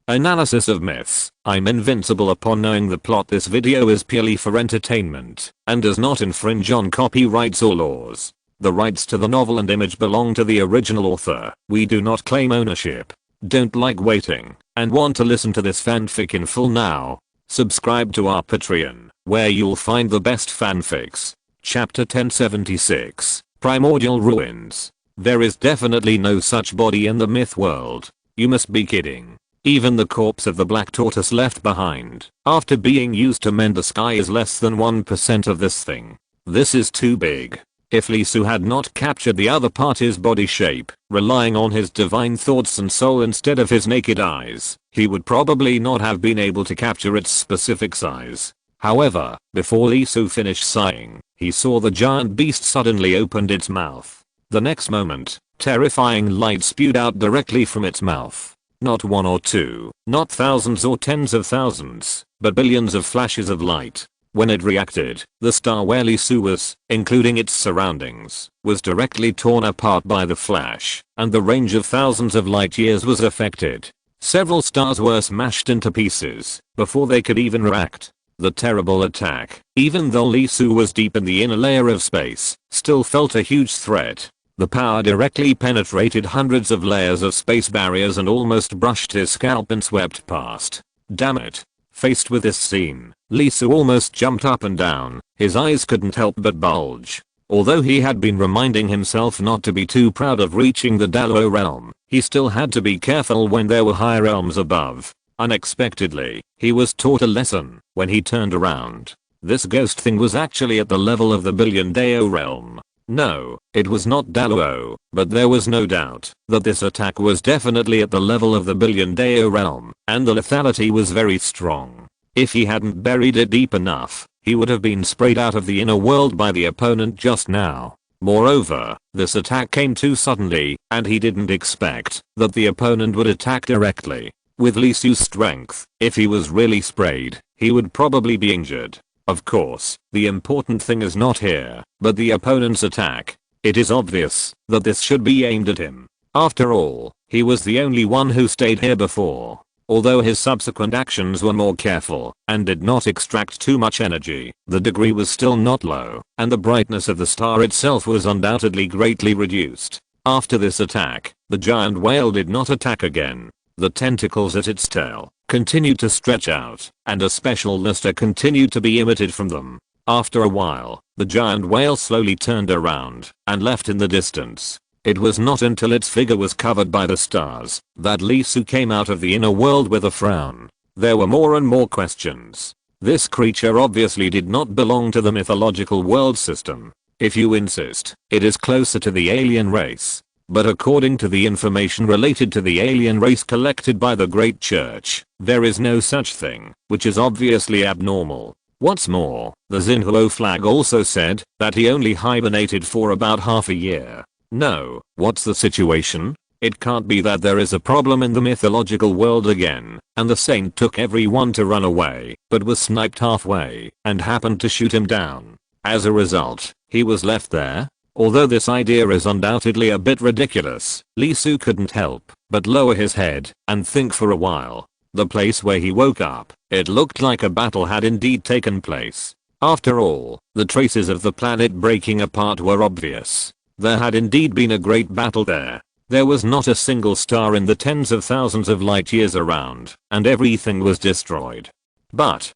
Analysis of myths. I'm invincible upon knowing the plot. This video is purely for entertainment and does not infringe on copyrights or laws. The rights to the novel and image belong to the original author. We do not claim ownership. Don't like waiting and want to listen to this fanfic in full now? Subscribe to our Patreon, where you'll find the best fanfics. Chapter 1076, Primordial Ruins. There is definitely no such body in the myth world. You must be kidding. Even the corpse of the black tortoise left behind after being used to mend the sky is less than 1% of this thing. This is too big. If Lisu had not captured the other party's body shape, relying on his divine thoughts and soul instead of his naked eyes, he would probably not have been able to capture its specific size. However, before Lisu finished sighing, he saw the giant beast suddenly opened its mouth. The next moment, terrifying light spewed out directly from its mouth. Not one or two, not thousands or tens of thousands, but billions of flashes of light. When it reacted, the star where Lisu was, including its surroundings, was directly torn apart by the flash, and the range of thousands of light years was affected. Several stars were smashed into pieces before they could even react. The terrible attack, even though Lisu was deep in the inner layer of space, still felt a huge threat. The power directly penetrated hundreds of layers of space barriers and almost brushed his scalp and swept past. Damn it. Faced with this scene, Lisu almost jumped up and down. His eyes couldn't help but bulge. Although he had been reminding himself not to be too proud of reaching the Dalo realm, he still had to be careful when there were higher realms above. Unexpectedly, he was taught a lesson when he turned around. This ghost thing was actually at the level of the Billion Dao realm. No, it was not Dalo, but there was no doubt that this attack was definitely at the level of the Billion Dao realm, and the lethality was very strong. If he hadn't buried it deep enough, he would have been sprayed out of the inner world by the opponent just now. Moreover, this attack came too suddenly, and he didn't expect that the opponent would attack directly. With Lisu's strength, if he was really sprayed, he would probably be injured. Of course, the important thing is not here, but the opponent's attack. It is obvious that this should be aimed at him. After all, he was the only one who stayed here before. Although his subsequent actions were more careful and did not extract too much energy, the degree was still not low, and the brightness of the star itself was undoubtedly greatly reduced. After this attack, the giant whale did not attack again. The tentacles at its tail continued to stretch out, and a special luster continued to be emitted from them. After a while, the giant whale slowly turned around and left in the distance. It was not until its figure was covered by the stars that Lisu came out of the inner world with a frown. There were more and more questions. This creature obviously did not belong to the mythological world system. If you insist, it is closer to the alien race. But according to the information related to the alien race collected by the Great Church, there is no such thing, which is obviously abnormal. What's more, the Xinhuo flag also said that he only hibernated for about half a year. No, what's the situation? It can't be that there is a problem in the mythological world again, and the saint took everyone to run away, but was sniped halfway, and happened to shoot him down. As a result, he was left there? Although this idea is undoubtedly a bit ridiculous, Lisu couldn't help but lower his head and think for a while. The place where he woke up, it looked like a battle had indeed taken place. After all, the traces of the planet breaking apart were obvious. There had indeed been a great battle there. There was not a single star in the tens of thousands of light years around, and everything was destroyed. But,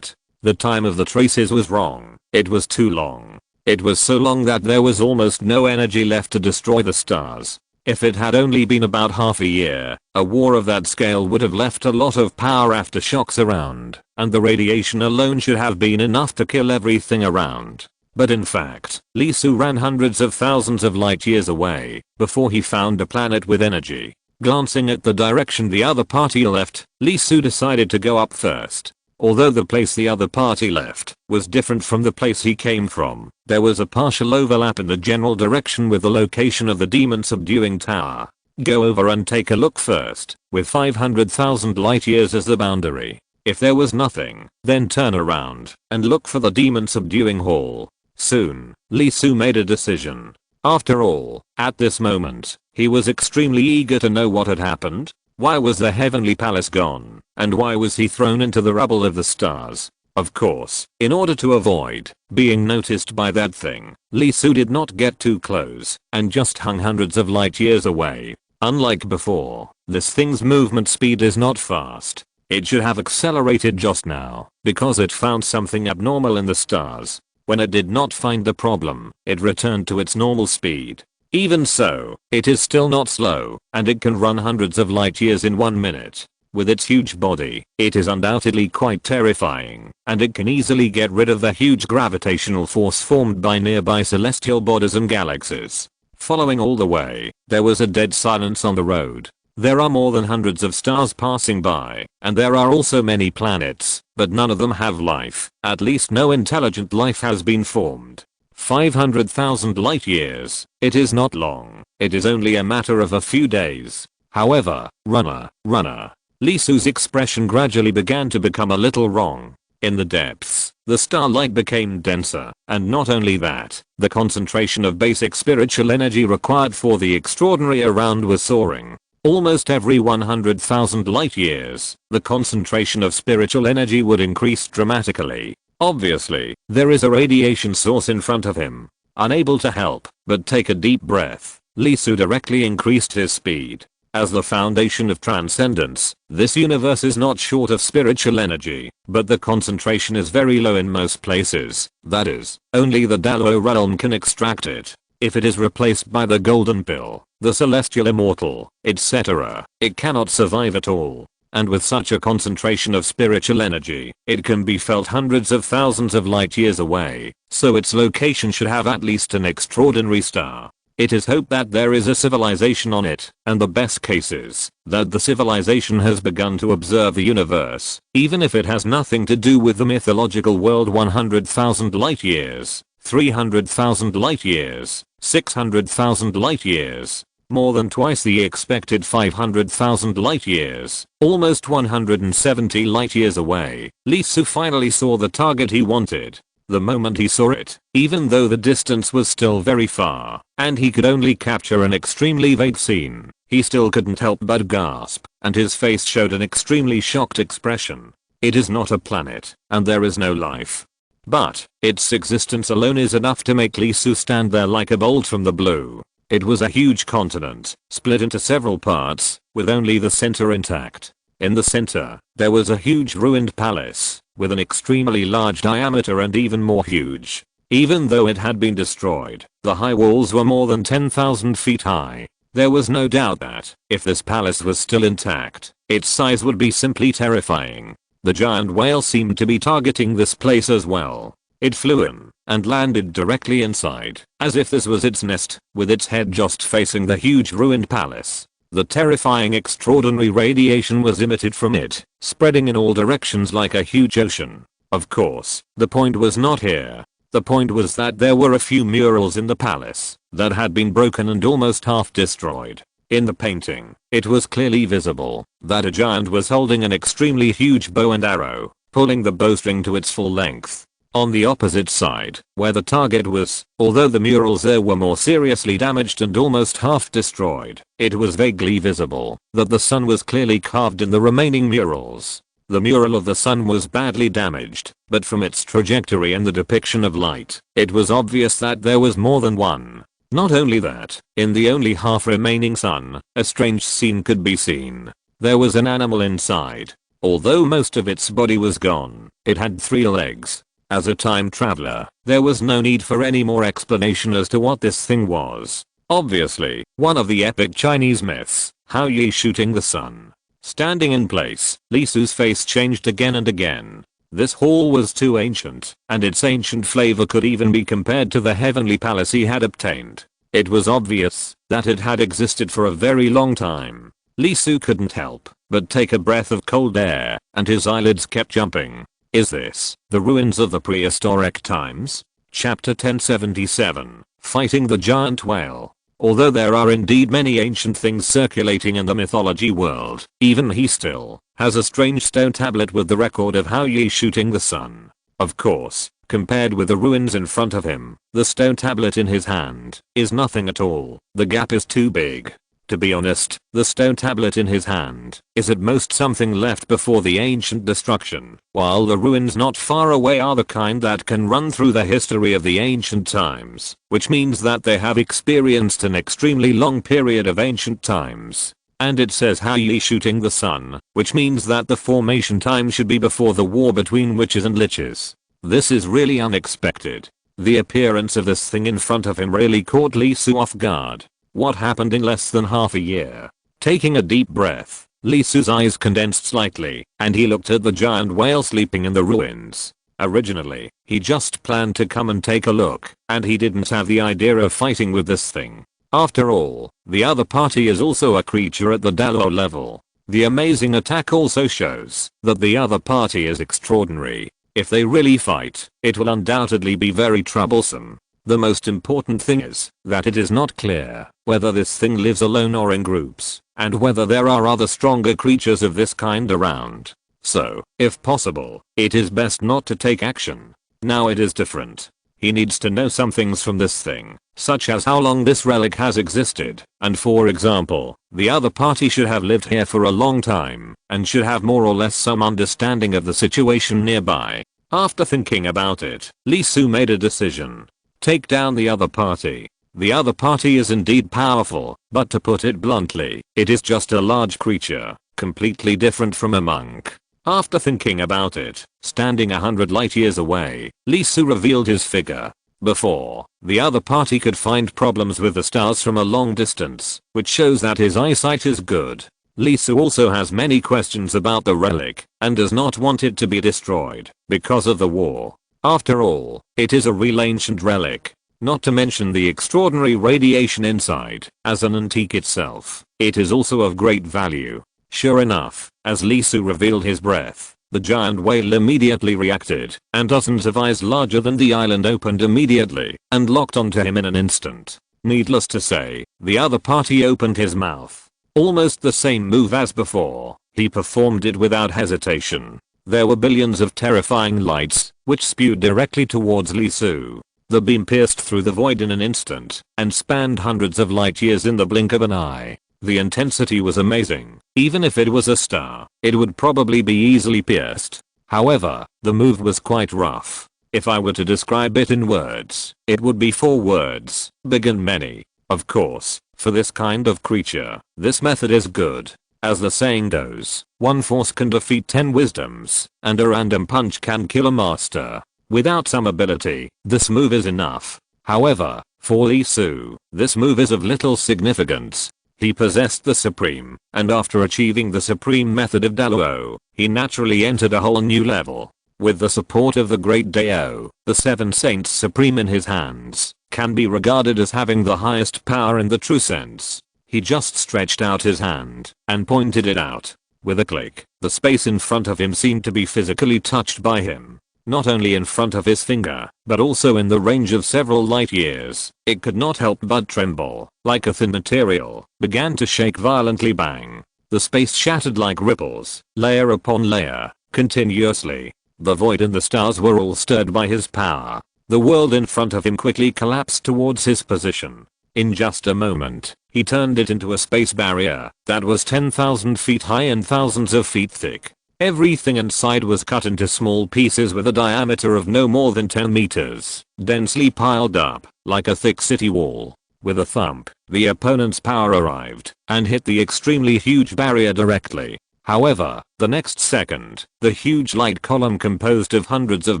the time of the traces was wrong. It was too long. It was so long that there was almost no energy left to destroy the stars. If it had only been about half a year, a war of that scale would have left a lot of power aftershocks around, and the radiation alone should have been enough to kill everything around. But in fact, Lisu ran hundreds of thousands of light years away before he found a planet with energy. Glancing at the direction the other party left, Lisu decided to go up first. Although the place the other party left was different from the place he came from, there was a partial overlap in the general direction with the location of the demon subduing tower. Go over and take a look first, with 500,000 light years as the boundary. If there was nothing, then turn around and look for the demon subduing hall. Soon, Lisu made a decision. After all, at this moment, he was extremely eager to know what had happened. Why was the heavenly palace gone? And why was he thrown into the rubble of the stars? Of course, in order to avoid being noticed by that thing, Lee Su did not get too close and just hung hundreds of light years away. Unlike before, this thing's movement speed is not fast. It should have accelerated just now because it found something abnormal in the stars. When it did not find the problem, it returned to its normal speed. Even so, it is still not slow, and it can run hundreds of light years in 1 minute. With its huge body, it is undoubtedly quite terrifying, and it can easily get rid of the huge gravitational force formed by nearby celestial bodies and galaxies. Following all the way, there was a dead silence on the road. There are more than hundreds of stars passing by, and there are also many planets, but none of them have life. At least no intelligent life has been formed. 500,000 light years. It is not long. It is only a matter of a few days. However, runner. Lee Su's expression gradually began to become a little wrong. In the depths, the starlight became denser, and not only that, the concentration of basic spiritual energy required for the extraordinary around was soaring. Almost every 100,000 light years, the concentration of spiritual energy would increase dramatically. Obviously, there is a radiation source in front of him. Unable to help but take a deep breath, Lee Su directly increased his speed. As the foundation of transcendence, this universe is not short of spiritual energy, but the concentration is very low in most places. That is, only the Dalo realm can extract it. If it is replaced by the golden pill, the celestial immortal, etc., it cannot survive at all. And with such a concentration of spiritual energy, it can be felt hundreds of thousands of light years away, so its location should have at least an extraordinary star. It is hoped that there is a civilization on it, and the best case is that the civilization has begun to observe the universe, even if it has nothing to do with the mythological world. 100,000 light years, 300,000 light years, 600,000 light years. More than twice the expected 500,000 light years, almost 170 light years away, Lee Su finally saw the target he wanted. The moment he saw it, even though the distance was still very far, and he could only capture an extremely vague scene, he still couldn't help but gasp, and his face showed an extremely shocked expression. It is not a planet, and there is no life. But, its existence alone is enough to make Lee Su stand there like a bolt from the blue. It was a huge continent, split into several parts, with only the center intact. In the center, there was a huge ruined palace, with an extremely large diameter and even more huge. Even though it had been destroyed, the high walls were more than 10,000 feet high. There was no doubt that, if this palace was still intact, its size would be simply terrifying. The giant whale seemed to be targeting this place as well. It flew in and landed directly inside, as if this was its nest, with its head just facing the huge ruined palace. The terrifying extraordinary radiation was emitted from it, spreading in all directions like a huge ocean. Of course, the point was not here. The point was that there were a few murals in the palace that had been broken and almost half destroyed. In the painting, it was clearly visible that a giant was holding an extremely huge bow and arrow, pulling the bowstring to its full length. On the opposite side, where the target was, although the murals there were more seriously damaged and almost half destroyed, it was vaguely visible that the sun was clearly carved in the remaining murals. The mural of the sun was badly damaged, but from its trajectory and the depiction of light, it was obvious that there was more than one. Not only that, in the only half remaining sun, a strange scene could be seen. There was an animal inside. Although most of its body was gone, it had 3 legs. As a time traveler, there was no need for any more explanation as to what this thing was. Obviously, one of the epic Chinese myths, Hao Yi shooting the sun. Standing in place, Lee Su's face changed again and again. This hall was too ancient, and its ancient flavor could even be compared to the heavenly palace he had obtained. It was obvious that it had existed for a very long time. Lee Su couldn't help but take a breath of cold air, and his eyelids kept jumping. Is this the ruins of the prehistoric times? Chapter 1077, Fighting the Giant Whale. Although there are indeed many ancient things circulating in the mythology world, even he still has a strange stone tablet with the record of Hao Yi shooting the sun. Of course, compared with the ruins in front of him, the stone tablet in his hand is nothing at all. The gap is too big. To be honest, the stone tablet in his hand is at most something left before the ancient destruction, while the ruins not far away are the kind that can run through the history of the ancient times, which means that they have experienced an extremely long period of ancient times. And it says how ye shooting the sun, which means that the formation time should be before the war between witches and liches. This is really unexpected. The appearance of this thing in front of him really caught Lee Su off guard. What happened in less than half a year? Taking a deep breath, Lee Su's eyes condensed slightly, and he looked at the giant whale sleeping in the ruins. Originally, he just planned to come and take a look, and he didn't have the idea of fighting with this thing. After all, the other party is also a creature at the Dalo level. The amazing attack also shows that the other party is extraordinary. If they really fight, it will undoubtedly be very troublesome. The most important thing is that it is not clear whether this thing lives alone or in groups, and whether there are other stronger creatures of this kind around. So, if possible, it is best not to take action. Now it is different. He needs to know some things from this thing, such as how long this relic has existed, and for example, the other party should have lived here for a long time, and should have more or less some understanding of the situation nearby. After thinking about it, Lee Su made a decision. Take down the other party. The other party is indeed powerful, but to put it bluntly, it is just a large creature, completely different from a monk. After thinking about it, standing 100 light years away, Lee Su revealed his figure. Before, the other party could find problems with the stars from a long distance, which shows that his eyesight is good. Lee Su also has many questions about the relic, and does not want it to be destroyed, because of the war. After all, it is a real ancient relic. Not to mention the extraordinary radiation inside, as an antique itself, it is also of great value. Sure enough, as Lee Su revealed his breath, the giant whale immediately reacted, and dozens of eyes larger than the island opened immediately, and locked onto him in an instant. Needless to say, the other party opened his mouth. Almost the same move as before, he performed it without hesitation. There were billions of terrifying lights, which spewed directly towards Lee Su. The beam pierced through the void in an instant, and spanned hundreds of light years in the blink of an eye. The intensity was amazing. Even if it was a star, it would probably be easily pierced. However, the move was quite rough. If I were to describe it in words, it would be 4 words, big and many. Of course, for this kind of creature, this method is good. As the saying goes, one force can defeat 10 wisdoms, and a random punch can kill a master. Without some ability, this move is enough. However, for Lee Su, this move is of little significance. He possessed the Supreme, and after achieving the Supreme method of Daluo, he naturally entered a whole new level. With the support of the Great Dao, the 7 Saints Supreme in his hands, can be regarded as having the highest power in the true sense. He just stretched out his hand and pointed it out. With a click, the space in front of him seemed to be physically touched by him. Not only in front of his finger, but also in the range of several light years. It could not help but tremble, like a thin material, began to shake violently. Bang. The space shattered like ripples, layer upon layer, continuously. The void and the stars were all stirred by his power. The world in front of him quickly collapsed towards his position. In just a moment, he turned it into a space barrier that was 10,000 feet high and thousands of feet thick. Everything inside was cut into small pieces with a diameter of no more than 10 meters, densely piled up, like a thick city wall. With a thump, the opponent's power arrived, and hit the extremely huge barrier directly. However, the next second, the huge light column composed of hundreds of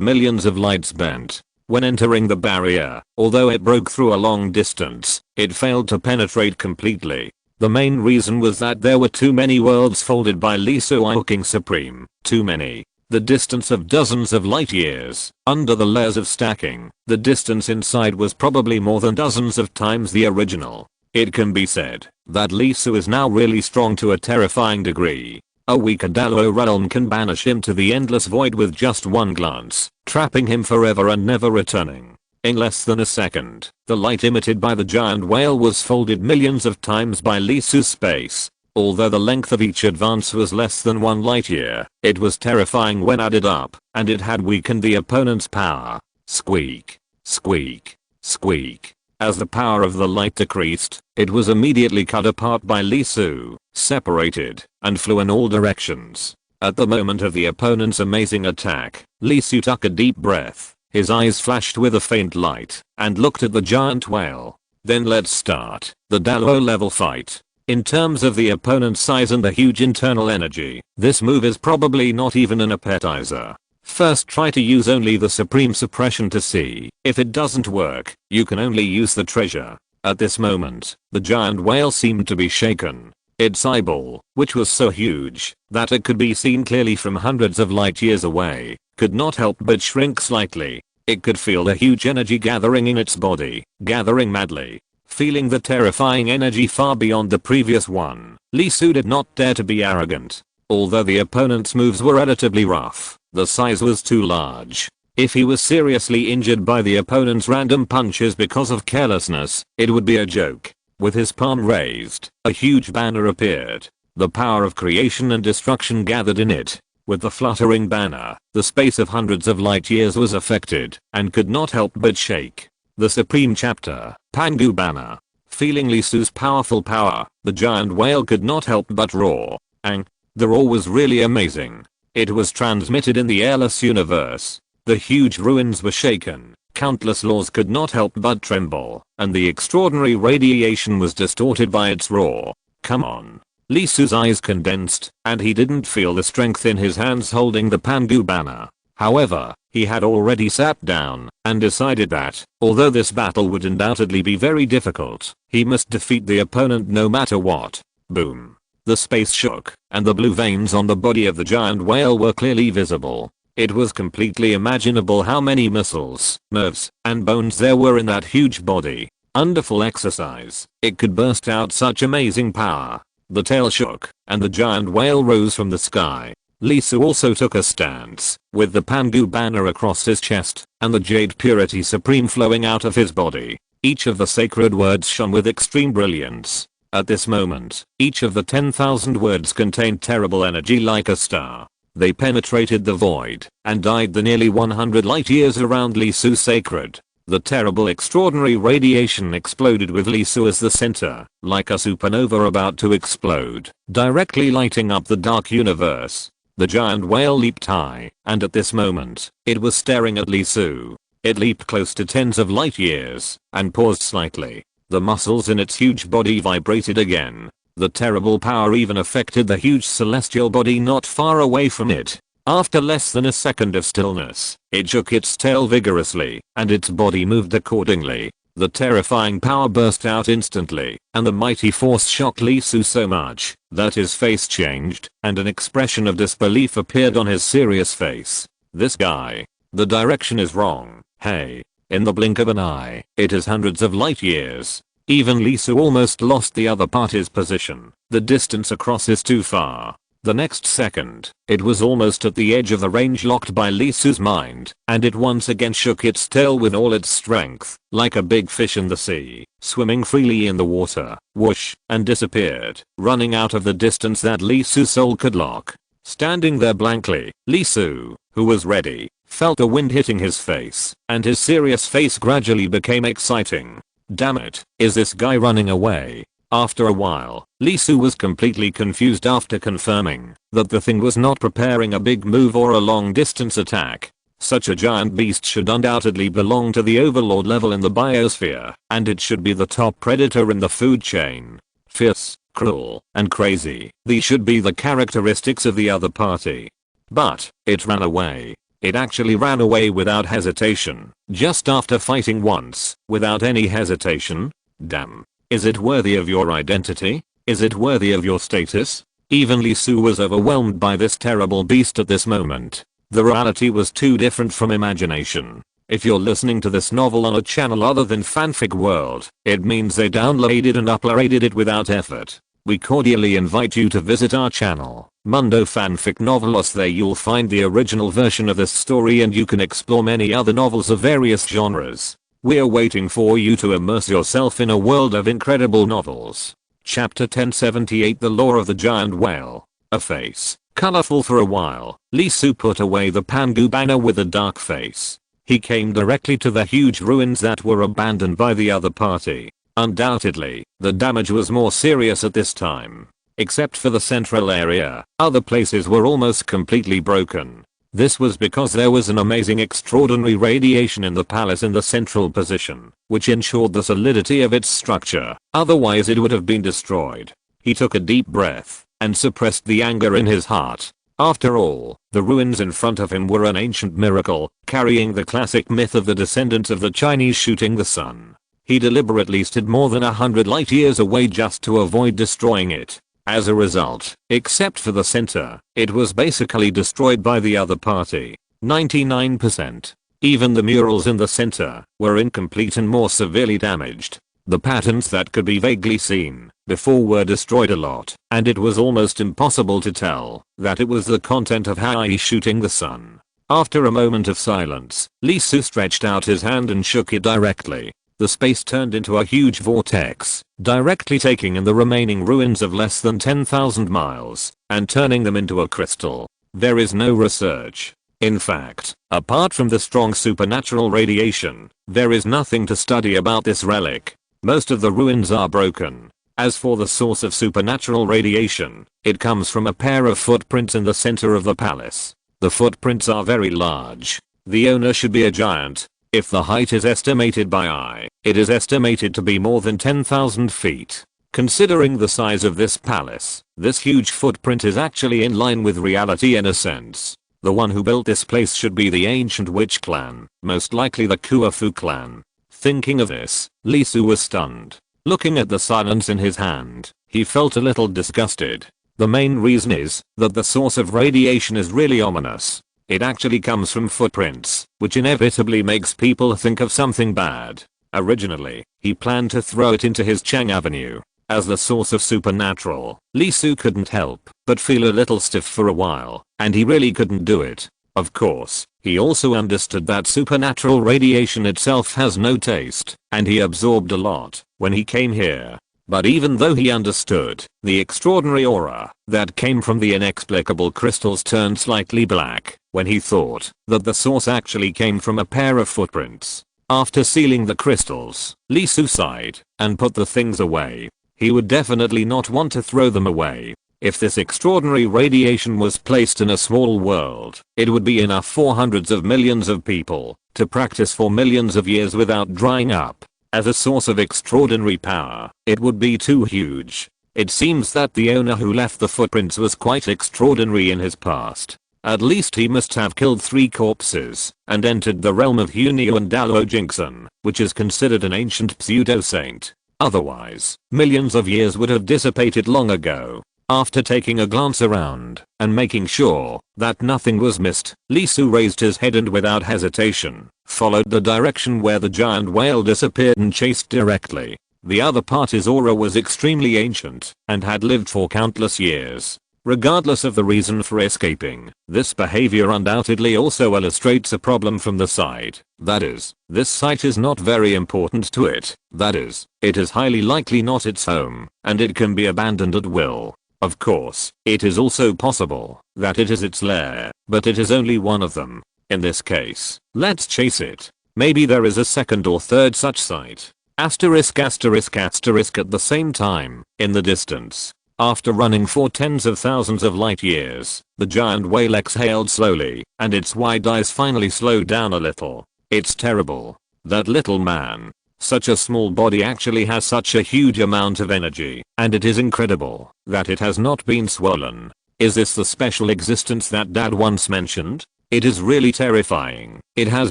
millions of lights bent. When entering the barrier, although it broke through a long distance, it failed to penetrate completely. The main reason was that there were too many worlds folded by Lee Su King Supreme, too many. The distance of dozens of light years, under the layers of stacking, the distance inside was probably more than dozens of times the original. It can be said that Lee Su is now really strong to a terrifying degree. A weaker Dalo realm can banish him to the endless void with just one glance, trapping him forever and never returning. In less than a second, the light emitted by the giant whale was folded millions of times by Lee Su's space. Although the length of each advance was less than 1 light year, it was terrifying when added up, and it had weakened the opponent's power. Squeak, squeak, squeak. As the power of the light decreased, it was immediately cut apart by Lee Su, separated, and flew in all directions. At the moment of the opponent's amazing attack, Lee Su took a deep breath, his eyes flashed with a faint light, and looked at the giant whale. Then let's start the Dalo level fight. In terms of the opponent's size and the huge internal energy, this move is probably not even an appetizer. First try to use only the supreme suppression to see. If it doesn't work, you can only use the treasure. At this moment, the giant whale seemed to be shaken. Its eyeball, which was so huge that it could be seen clearly from hundreds of light years away, could not help but shrink slightly. It could feel the huge energy gathering in its body, gathering madly. Feeling the terrifying energy far beyond the previous one, Lee Su did not dare to be arrogant. Although the opponent's moves were relatively rough, the size was too large. If he was seriously injured by the opponent's random punches because of carelessness, it would be a joke. With his palm raised, a huge banner appeared. The power of creation and destruction gathered in it. With the fluttering banner, the space of hundreds of light years was affected, and could not help but shake. The supreme chapter, Pangu Banner. Feeling Lee Su's powerful power, the giant whale could not help but roar. The roar was really amazing. It was transmitted in the airless universe. The huge ruins were shaken, countless laws could not help but tremble, and the extraordinary radiation was distorted by its roar. Come on. Lee Su's eyes condensed, and he didn't feel the strength in his hands holding the Pangu banner. However, he had already sat down and decided that, although this battle would undoubtedly be very difficult, he must defeat the opponent no matter what. Boom. The space shook, and the blue veins on the body of the giant whale were clearly visible. It was completely imaginable how many muscles, nerves, and bones there were in that huge body. Under full exercise, it could burst out such amazing power. The tail shook, and the giant whale rose from the sky. Lee Su also took a stance, with the Pangu banner across his chest, and the jade purity supreme flowing out of his body. Each of the sacred words shone with extreme brilliance. At this moment, each of the 10,000 words contained terrible energy like a star. They penetrated the void, and died the nearly 100 light years around Lee Su sacred. The terrible extraordinary radiation exploded with Lee Su as the center, like a supernova about to explode, directly lighting up the dark universe. The giant whale leaped high, and at this moment, it was staring at Lee Su. It leaped close to tens of light years, and paused slightly. The muscles in its huge body vibrated again. The terrible power even affected the huge celestial body not far away from it. After less than a second of stillness, it shook its tail vigorously, and its body moved accordingly. The terrifying power burst out instantly, and the mighty force shocked Lee Su so much that his face changed, and an expression of disbelief appeared on his serious face. This guy. The direction is wrong. Hey. In the blink of an eye, it is hundreds of light years. Even Lee Su almost lost the other party's position. The distance across is too far. The next second, it was almost at the edge of the range locked by Lee Su's mind, and it once again shook its tail with all its strength, like a big fish in the sea, swimming freely in the water, whoosh, and disappeared, running out of the distance that Lee Su's soul could lock. Standing there blankly, Lee Su, who was ready, felt the wind hitting his face, and his serious face gradually became exciting. Damn it, is this guy running away? After a while, Lee Su was completely confused after confirming that the thing was not preparing a big move or a long distance attack. Such a giant beast should undoubtedly belong to the overlord level in the biosphere, and it should be the top predator in the food chain. Fierce, cruel, and crazy, these should be the characteristics of the other party. But, it ran away. It actually ran away without hesitation, just after fighting once, without any hesitation. Damn. Is it worthy of your identity? Is it worthy of your status? Even Lee Su was overwhelmed by this terrible beast at this moment. The reality was too different from imagination. If you're listening to this novel on a channel other than Fanfic World, it means they downloaded and uploaded it without effort. We cordially invite you to visit our channel, Mundo Fanfic Novelos. There you'll find the original version of this story, and you can explore many other novels of various genres. We're waiting for you to immerse yourself in a world of incredible novels. Chapter 1078, The Lore of the Giant Whale. A face, colorful for a while, Lee Su put away the Pangu banner with a dark face. He came directly to the huge ruins that were abandoned by the other party. Undoubtedly, the damage was more serious at this time. Except for the central area, other places were almost completely broken. This was because there was an amazing extraordinary radiation in the palace in the central position, which ensured the solidity of its structure, otherwise it would have been destroyed. He took a deep breath and suppressed the anger in his heart. After all, the ruins in front of him were an ancient miracle, carrying the classic myth of the descendants of the Chinese shooting the sun. He deliberately stood more than 100 light years away just to avoid destroying it. As a result, except for the center, it was basically destroyed by the other party. 99%. Even the murals in the center were incomplete and more severely damaged. The patterns that could be vaguely seen before were destroyed a lot, and it was almost impossible to tell that it was the content of Hai shooting the sun. After a moment of silence, Li Su stretched out his hand and shook it directly. The space turned into a huge vortex, directly taking in the remaining ruins of less than 10,000 miles and turning them into a crystal. There is no research. In fact, apart from the strong supernatural radiation, there is nothing to study about this relic. Most of the ruins are broken. As for the source of supernatural radiation, it comes from a pair of footprints in the center of the palace. The footprints are very large. The owner should be a giant. If the height is estimated by Eye, it is estimated to be more than 10,000 feet. Considering the size of this palace, this huge footprint is actually in line with reality in a sense. The one who built this place should be the ancient witch clan, most likely the Kuafu clan. Thinking of this, Li Su was stunned. Looking at the silence in his hand, he felt a little disgusted. The main reason is that the source of radiation is really ominous. It actually comes from footprints, which inevitably makes people think of something bad. Originally, he planned to throw it into his Chang Avenue. As the source of supernatural, Li Su couldn't help but feel a little stiff for a while, and he really couldn't do it. Of course, he also understood that supernatural radiation itself has no taste, and he absorbed a lot when he came here. But even though he understood, the extraordinary aura that came from the inexplicable crystals turned slightly black when he thought that the source actually came from a pair of footprints. After sealing the crystals, Li Su sighed and put the things away. He would definitely not want to throw them away. If this extraordinary radiation was placed in a small world, it would be enough for hundreds of millions of people to practice for millions of years without drying up. As a source of extraordinary power, it would be too huge. It seems that the owner who left the footprints was quite extraordinary in his past. At least he must have killed 3 corpses and entered the realm of Hunio and Dalo Jingson, which is considered an ancient pseudo-saint. Otherwise, millions of years would have dissipated long ago. After taking a glance around and making sure that nothing was missed, Li Su raised his head and without hesitation, followed the direction where the giant whale disappeared and chased directly. The other party's aura was extremely ancient and had lived for countless years. Regardless of the reason for escaping, this behavior undoubtedly also illustrates a problem from the side. That is, this site is not very important to it. That is, it is highly likely not its home, and it can be abandoned at will. Of course, it is also possible that it is its lair, but it is only one of them. In this case, let's chase it. Maybe there is a second or third such site. Asterisk asterisk asterisk at the same time, in the distance. After running for tens of thousands of light years, the giant whale exhaled slowly, and its wide eyes finally slowed down a little. It's terrible. That little man. Such a small body actually has such a huge amount of energy, and it is incredible that it has not been swollen. Is this the special existence that Dad once mentioned? It is really terrifying. It has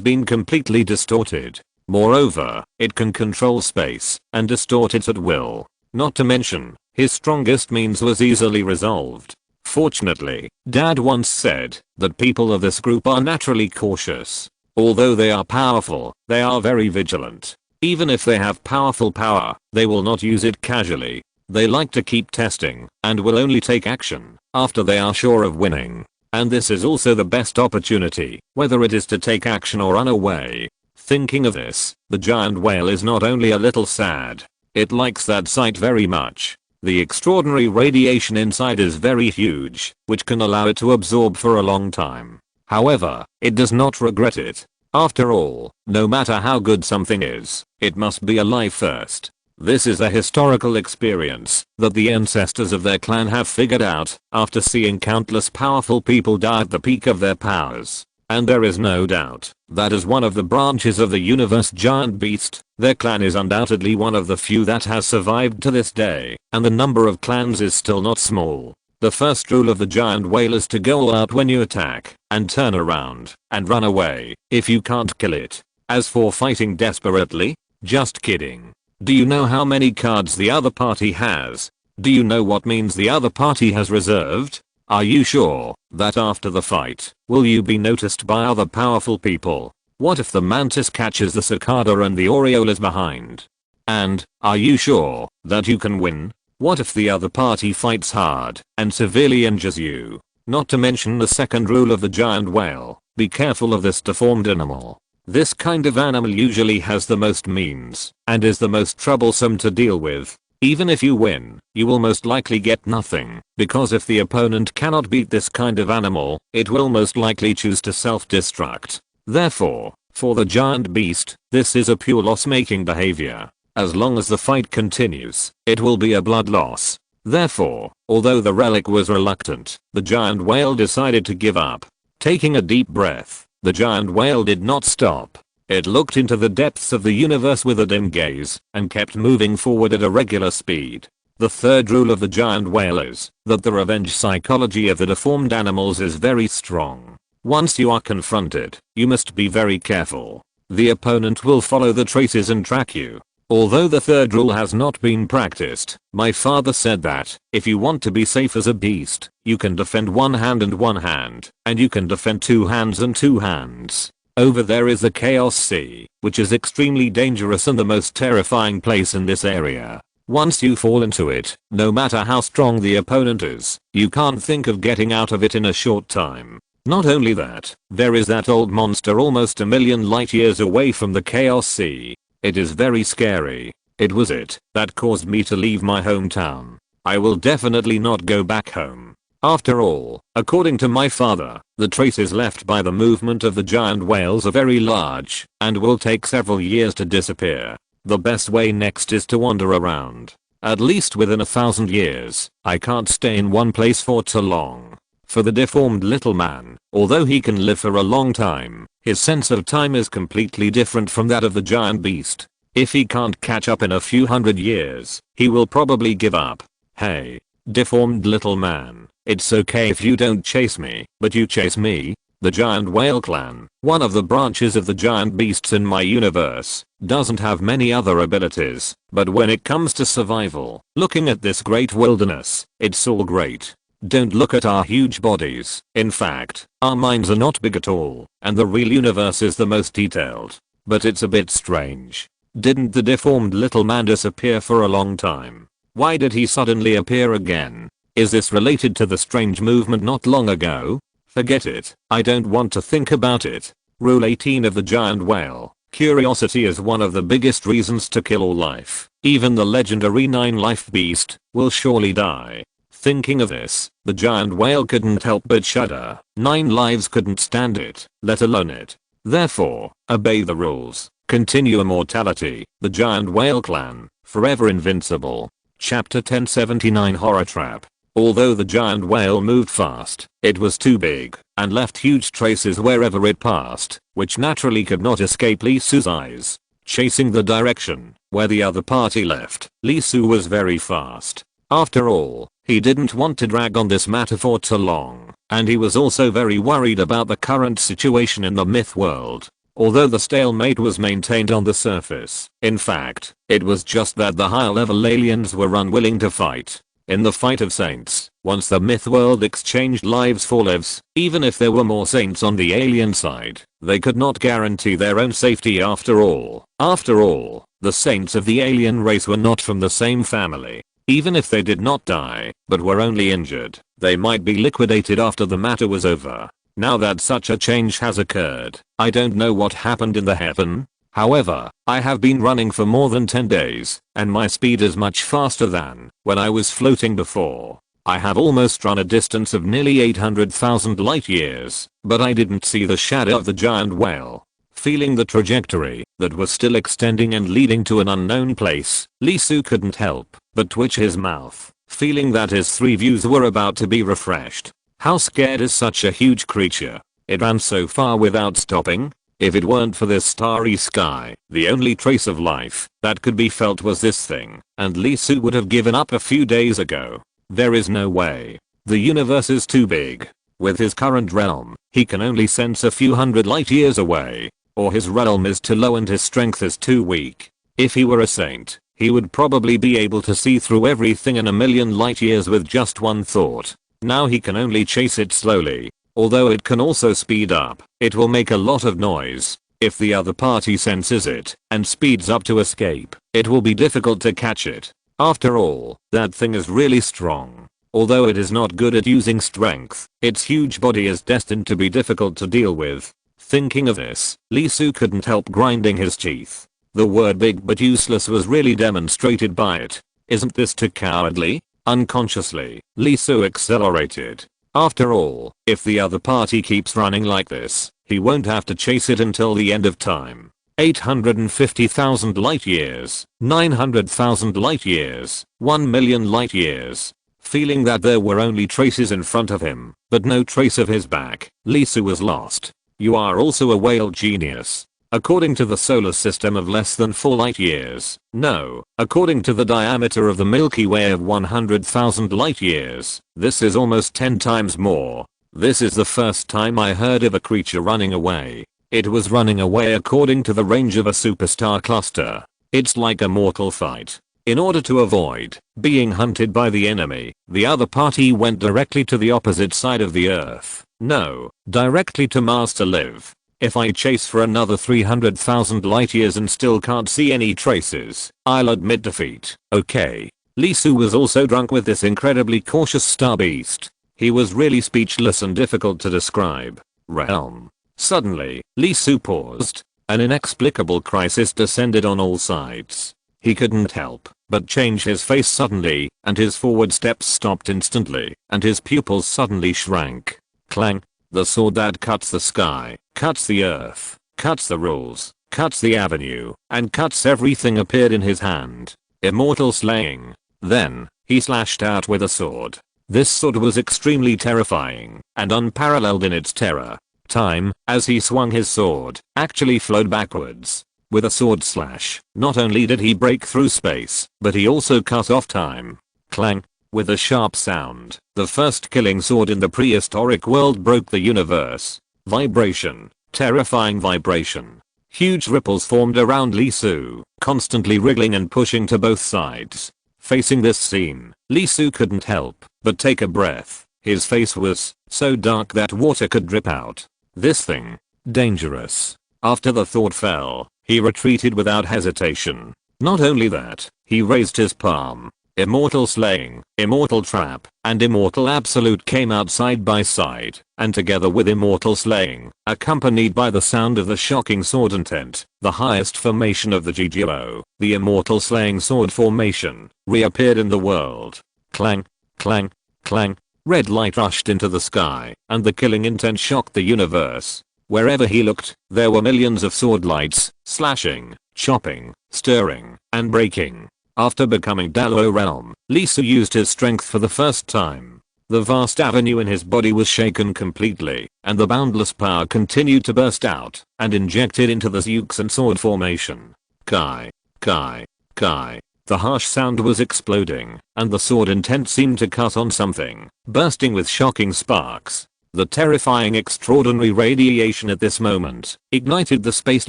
been completely distorted. Moreover, it can control space and distort it at will. Not to mention, his strongest means was easily resolved. Fortunately, Dad once said that people of this group are naturally cautious. Although they are powerful, they are very vigilant. Even if they have powerful power, they will not use it casually. They like to keep testing and will only take action after they are sure of winning. And this is also the best opportunity, whether it is to take action or run away. Thinking of this, the giant whale is not only a little sad, it likes that site very much. The extraordinary radiation inside is very huge, which can allow it to absorb for a long time. However, it does not regret it. After all, no matter how good something is, it must be alive first. This is a historical experience that the ancestors of their clan have figured out after seeing countless powerful people die at the peak of their powers. And there is no doubt that as one of the branches of the universe giant beast, their clan is undoubtedly one of the few that has survived to this day, and the number of clans is still not small. The first rule of the giant whale is to go all out when you attack, and turn around, and run away, if you can't kill it. As for fighting desperately, just kidding. Do you know how many cards the other party has? Do you know what means the other party has reserved? Are you sure that after the fight, will you be noticed by other powerful people? What if the mantis catches the cicada and the oriole is behind? And, are you sure that you can win? What if the other party fights hard and severely injures you? Not to mention the second rule of the giant whale, be careful of this deformed animal. This kind of animal usually has the most means and is the most troublesome to deal with. Even if you win, you will most likely get nothing, because if the opponent cannot beat this kind of animal, it will most likely choose to self-destruct. Therefore, for the giant beast, this is a pure loss-making behavior. As long as the fight continues, it will be a blood loss. Therefore, although the relic was reluctant, the giant whale decided to give up. Taking a deep breath, the giant whale did not stop. It looked into the depths of the universe with a dim gaze, and kept moving forward at a regular speed. The third rule of the giant whale is that the revenge psychology of the deformed animals is very strong. Once you are confronted, you must be very careful. The opponent will follow the traces and track you. Although the third rule has not been practiced, my father said that, if you want to be safe as a beast, you can defend one hand, and you can defend two hands and two hands. Over there is the Chaos Sea, which is extremely dangerous and the most terrifying place in this area. Once you fall into it, no matter how strong the opponent is, you can't think of getting out of it in a short time. Not only that, there is that old monster almost a million light years away from the Chaos Sea. It is very scary. It was it that caused me to leave my hometown. I will definitely not go back home. After all, according to my father, the traces left by the movement of the giant whales are very large and will take several years to disappear. The best way next is to wander around. At least within 1,000 years, I can't stay in one place for too long. For the deformed little man, although he can live for a long time, his sense of time is completely different from that of the giant beast. If he can't catch up in a few hundred years, he will probably give up. Hey, deformed little man. It's okay if you don't chase me, but you chase me. The giant whale clan, one of the branches of the giant beasts in my universe, doesn't have many other abilities, but when it comes to survival, looking at this great wilderness, it's all great. Don't look at our huge bodies. In fact, our minds are not big at all, and the real universe is the most detailed. But it's a bit strange. Didn't the deformed little man disappear for a long time? Why did he suddenly appear again? Is this related to the strange movement not long ago? Forget it. I don't want to think about it. Rule 18 of the giant whale. Curiosity is one of the biggest reasons to kill all life. Even the legendary 9-life beast will surely die. Thinking of this, the giant whale couldn't help but shudder. 9 lives couldn't stand it, let alone it. Therefore, obey the rules. Continue immortality. The giant whale clan, forever invincible. Chapter 1079 Horror Trap. Although the giant whale moved fast, it was too big and left huge traces wherever it passed, which naturally could not escape Lee Su's eyes. Chasing the direction where the other party left, Lee Su was very fast. After all, he didn't want to drag on this matter for too long, and he was also very worried about the current situation in the myth world. Although the stalemate was maintained on the surface, in fact, it was just that the higher-level aliens were unwilling to fight. In the fight of saints, once the myth world exchanged lives for lives, even if there were more saints on the alien side, they could not guarantee their own safety after all. After all, the saints of the alien race were not from the same family. Even if they did not die, but were only injured, they might be liquidated after the matter was over. Now that such a change has occurred, I don't know what happened in the heaven. However, I have been running for more than 10 days, and my speed is much faster than when I was floating before. I have almost run a distance of nearly 800,000 light years, but I didn't see the shadow of the giant whale. Feeling the trajectory that was still extending and leading to an unknown place, Lee Su couldn't help but twitch his mouth, feeling that his three views were about to be refreshed. How scared is such a huge creature? It ran so far without stopping. If it weren't for this starry sky, the only trace of life that could be felt was this thing, and Lee Su would have given up a few days ago. There is no way. The universe is too big. With his current realm, he can only sense a few hundred light years away, or his realm is too low and his strength is too weak. If he were a saint, he would probably be able to see through everything in a million light years with just one thought. Now he can only chase it slowly. Although it can also speed up, it will make a lot of noise. If the other party senses it and speeds up to escape, it will be difficult to catch it. After all, that thing is really strong. Although it is not good at using strength, its huge body is destined to be difficult to deal with. Thinking of this, Lee Su couldn't help grinding his teeth. The word big but useless was really demonstrated by it. Isn't this too cowardly? Unconsciously, Lee Su accelerated. After all, if the other party keeps running like this, he won't have to chase it until the end of time. 850,000 light years, 900,000 light years, 1 million light years. Feeling that there were only traces in front of him, but no trace of his back, Lee Su was lost. You are also a whale genius. According to the solar system of less than 4 light years. No, according to the diameter of the Milky Way of 100,000 light years. This is almost 10 times more. This is the first time I heard of a creature running away. It was running away according to the range of a superstar cluster. It's like a mortal fight. In order to avoid being hunted by the enemy, the other party went directly to the opposite side of the Earth. No, directly to Mars to live. If I chase for another 300,000 light years and still can't see any traces, I'll admit defeat. Okay. Lee Su was also drunk with this incredibly cautious star beast. He was really speechless and difficult to describe. Realm. Suddenly, Lee Su paused. An inexplicable crisis descended on all sides. He couldn't help but change his face suddenly, and his forward steps stopped instantly, and his pupils suddenly shrank. Clang. The sword that cuts the sky, cuts the earth, cuts the rules, cuts the avenue, and cuts everything appeared in his hand. Immortal slaying. Then, he slashed out with a sword. This sword was extremely terrifying and unparalleled in its terror. Time, as he swung his sword, actually flowed backwards. With a sword slash, not only did he break through space, but he also cut off time. Clang. With a sharp sound, the first killing sword in the prehistoric world broke the universe. Vibration. Terrifying vibration. Huge ripples formed around Lee Su, constantly wriggling and pushing to both sides. Facing this scene, Lee Su couldn't help but take a breath. His face was so dark that water could drip out. This thing. Dangerous. After the thought fell, he retreated without hesitation. Not only that, he raised his palm. Immortal slaying, immortal trap, and immortal absolute came out side by side, and together with immortal slaying, accompanied by the sound of the shocking sword intent, the highest formation of the GGO, the immortal slaying sword formation, reappeared in the world. Clang, clang, clang. Red light rushed into the sky, and the killing intent shocked the universe. Wherever he looked, there were millions of sword lights, slashing, chopping, stirring, and breaking. After becoming Dalo Realm, Lee Su used his strength for the first time. The vast avenue in his body was shaken completely, and the boundless power continued to burst out and injected into the Zukes and sword formation. Kai, kai, kai. The harsh sound was exploding, and the sword intent seemed to cut on something, bursting with shocking sparks. The terrifying extraordinary radiation at this moment ignited the space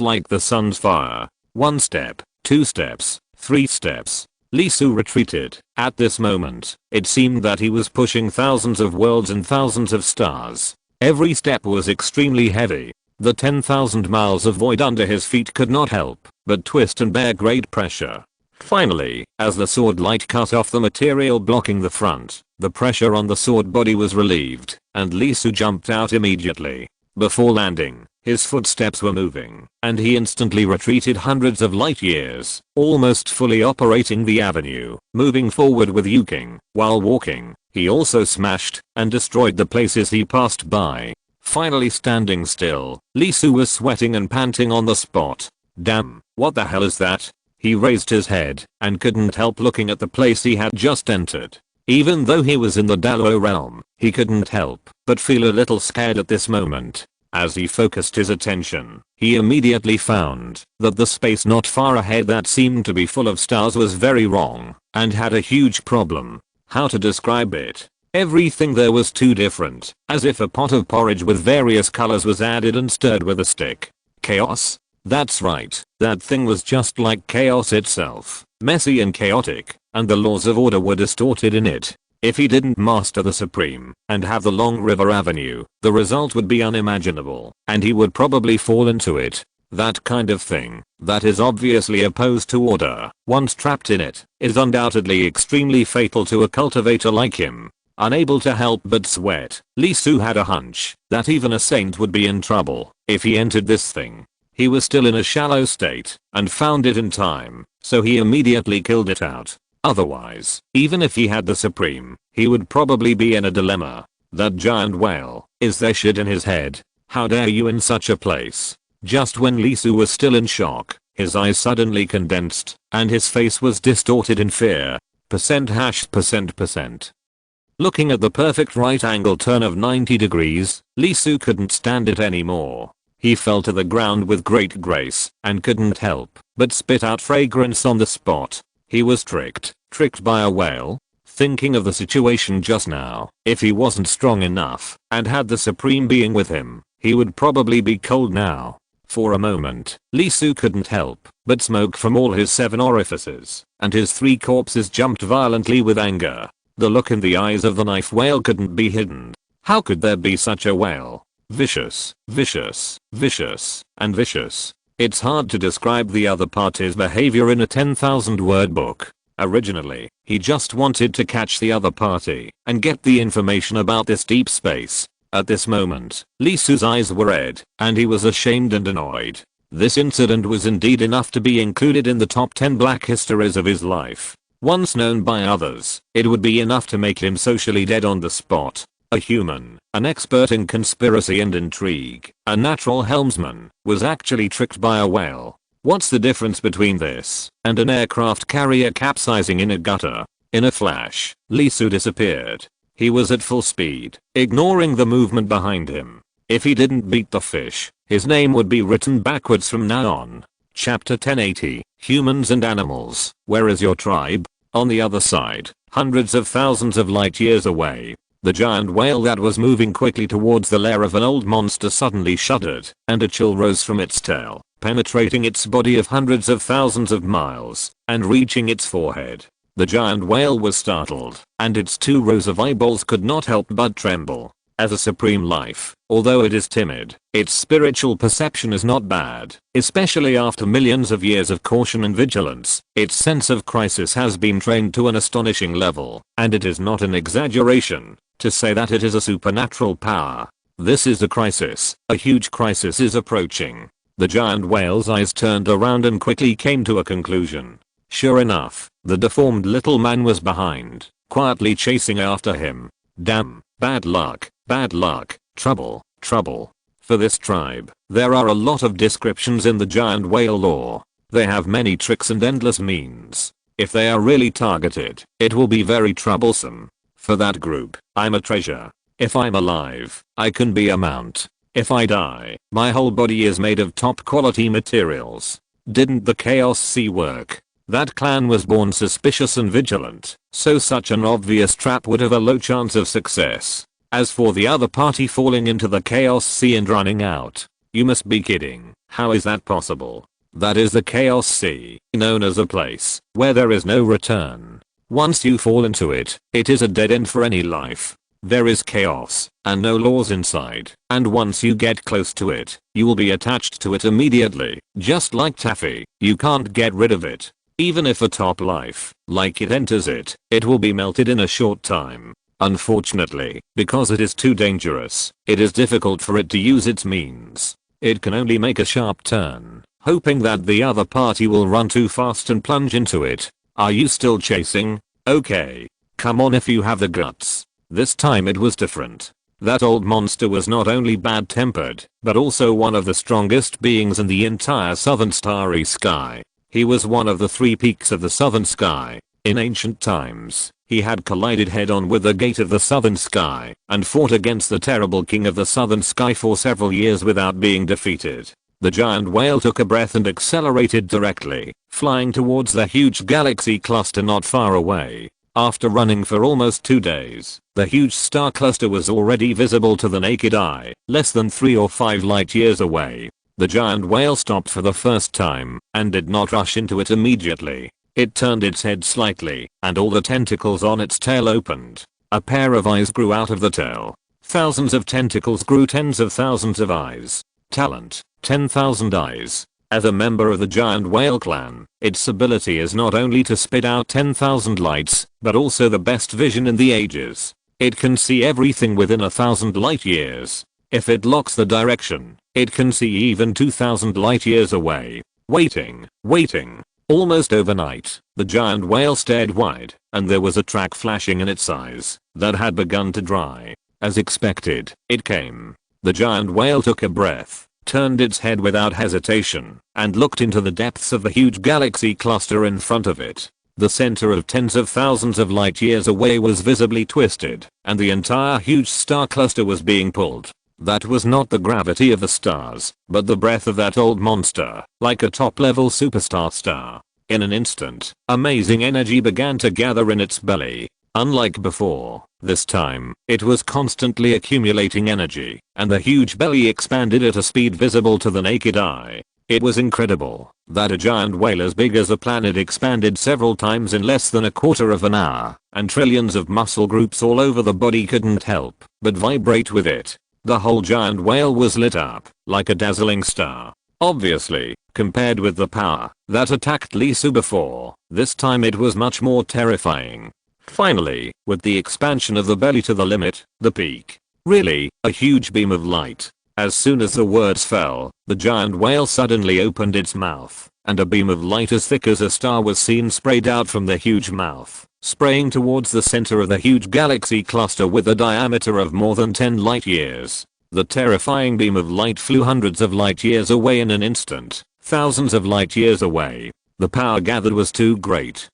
like the sun's fire. 1 step, 2 steps. 3 steps. Lee Su retreated. At this moment, it seemed that he was pushing thousands of worlds and thousands of stars. Every step was extremely heavy. The 10,000 miles of void under his feet could not help but twist and bear great pressure. Finally, as the sword light cut off the material blocking the front, the pressure on the sword body was relieved, and Lee Su jumped out immediately. Before landing, his footsteps were moving, and he instantly retreated hundreds of light years, almost fully operating the avenue, moving forward with Yuking. While walking, he also smashed and destroyed the places he passed by. Finally standing still, Lee Soo was sweating and panting on the spot. Damn, what the hell is that? He raised his head and couldn't help looking at the place he had just entered. Even though he was in the Dalo realm, he couldn't help but feel a little scared at this moment. As he focused his attention, he immediately found that the space not far ahead that seemed to be full of stars was very wrong and had a huge problem. How to describe it? Everything there was too different, as if a pot of porridge with various colors was added and stirred with a stick. Chaos? That's right, that thing was just like chaos itself, messy and chaotic, and the laws of order were distorted in it. If he didn't master the Supreme and have the Long River Avenue, the result would be unimaginable, and he would probably fall into it. That kind of thing, that is obviously opposed to order, once trapped in it, is undoubtedly extremely fatal to a cultivator like him. Unable to help but sweat, Lee Soo had a hunch that even a saint would be in trouble if he entered this thing. He was still in a shallow state and found it in time, so he immediately killed it out. Otherwise, even if he had the Supreme, he would probably be in a dilemma. That giant whale, is there shit in his head? How dare you in such a place? Just when Lee Soo was still in shock, his eyes suddenly condensed, and his face was distorted in fear. %%%. Looking at the perfect right angle turn of 90 degrees, Lee Soo couldn't stand it anymore. He fell to the ground with great grace and couldn't help but spit out fragrance on the spot. He was tricked by a whale. Thinking of the situation just now, if he wasn't strong enough and had the Supreme being with him, he would probably be cold now. For a moment, Lee Soo couldn't help but smoke from all his 7 orifices, and his 3 corpses jumped violently with anger. The look in the eyes of the knife whale couldn't be hidden. How could there be such a whale? Vicious, vicious, vicious, and vicious. It's hard to describe the other party's behavior in a 10,000 word book. Originally, he just wanted to catch the other party and get the information about this deep space. At this moment, Lee Soo's eyes were red, and he was ashamed and annoyed. This incident was indeed enough to be included in the top 10 black histories of his life. Once known by others, it would be enough to make him socially dead on the spot. A human, an expert in conspiracy and intrigue, a natural helmsman, was actually tricked by a whale. What's the difference between this and an aircraft carrier capsizing in a gutter? In a flash, Lee Soo disappeared. He was at full speed, ignoring the movement behind him. If he didn't beat the fish, his name would be written backwards from now on. Chapter 1080, Humans and Animals, Where is your tribe? On the other side, hundreds of thousands of light years away, the giant whale that was moving quickly towards the lair of an old monster suddenly shuddered, and a chill rose from its tail, penetrating its body of hundreds of thousands of miles, and reaching its forehead. The giant whale was startled, and its 2 rows of eyeballs could not help but tremble. As a supreme life, although it is timid, its spiritual perception is not bad, especially after millions of years of caution and vigilance. Its sense of crisis has been trained to an astonishing level, and it is not an exaggeration to say that it is a supernatural power. This is a crisis. A huge crisis is approaching. The giant whale's eyes turned around and quickly came to a conclusion. Sure enough, the deformed little man was behind, quietly chasing after him. Damn, bad luck, trouble, trouble. For this tribe, there are a lot of descriptions in the giant whale lore. They have many tricks and endless means. If they are really targeted, it will be very troublesome. For that group, I'm a treasure. If I'm alive, I can be a mount. If I die, my whole body is made of top quality materials. Didn't the Chaos Sea work? That clan was born suspicious and vigilant, so such an obvious trap would have a low chance of success. As for the other party falling into the Chaos Sea and running out, you must be kidding. How is that possible? That is the Chaos Sea, known as a place where there is no return. Once you fall into it, it is a dead end for any life. There is chaos and no laws inside, and once you get close to it, you will be attached to it immediately. Just like taffy, you can't get rid of it. Even if a top life, like it enters it, it will be melted in a short time. Unfortunately, because it is too dangerous, it is difficult for it to use its means. It can only make a sharp turn, hoping that the other party will run too fast and plunge into it. Are you still chasing? Okay. Come on if you have the guts. This time it was different. That old monster was not only bad-tempered, but also one of the strongest beings in the entire southern starry sky. He was one of the 3 peaks of the southern sky. In ancient times, he had collided head-on with the gate of the southern sky and fought against the terrible king of the southern sky for several years without being defeated. The giant whale took a breath and accelerated directly, flying towards the huge galaxy cluster not far away. After running for almost 2 days, the huge star cluster was already visible to the naked eye, less than 3 or 5 light years away. The giant whale stopped for the first time and did not rush into it immediately. It turned its head slightly, and all the tentacles on its tail opened. A pair of eyes grew out of the tail. Thousands of tentacles grew, tens of thousands of eyes. Talent, 10,000 eyes. As a member of the giant whale clan, its ability is not only to spit out 10,000 lights, but also the best vision in the ages. It can see everything within 1,000 light years. If it locks the direction, it can see even 2,000 light years away. Waiting. Almost overnight, the giant whale stared wide, and there was a track flashing in its eyes that had begun to dry. As expected, it came. The giant whale took a breath, turned its head without hesitation, and looked into the depths of the huge galaxy cluster in front of it. The center of tens of thousands of light years away was visibly twisted, and the entire huge star cluster was being pulled. That was not the gravity of the stars, but the breath of that old monster, like a top-level superstar star. In an instant, amazing energy began to gather in its belly. Unlike before, this time, it was constantly accumulating energy, and the huge belly expanded at a speed visible to the naked eye. It was incredible that a giant whale as big as a planet expanded several times in less than a quarter of an hour, and trillions of muscle groups all over the body couldn't help but vibrate with it. The whole giant whale was lit up like a dazzling star. Obviously, compared with the power that attacked Lisu before, this time it was much more terrifying. Finally, with the expansion of the belly to the limit, the peak. Really, a huge beam of light. As soon as the words fell, the giant whale suddenly opened its mouth, and a beam of light as thick as a star was seen sprayed out from the huge mouth, spraying towards the center of the huge galaxy cluster with a diameter of more than 10 light years. The terrifying beam of light flew hundreds of light years away in an instant, thousands of light years away. The power gathered was too great.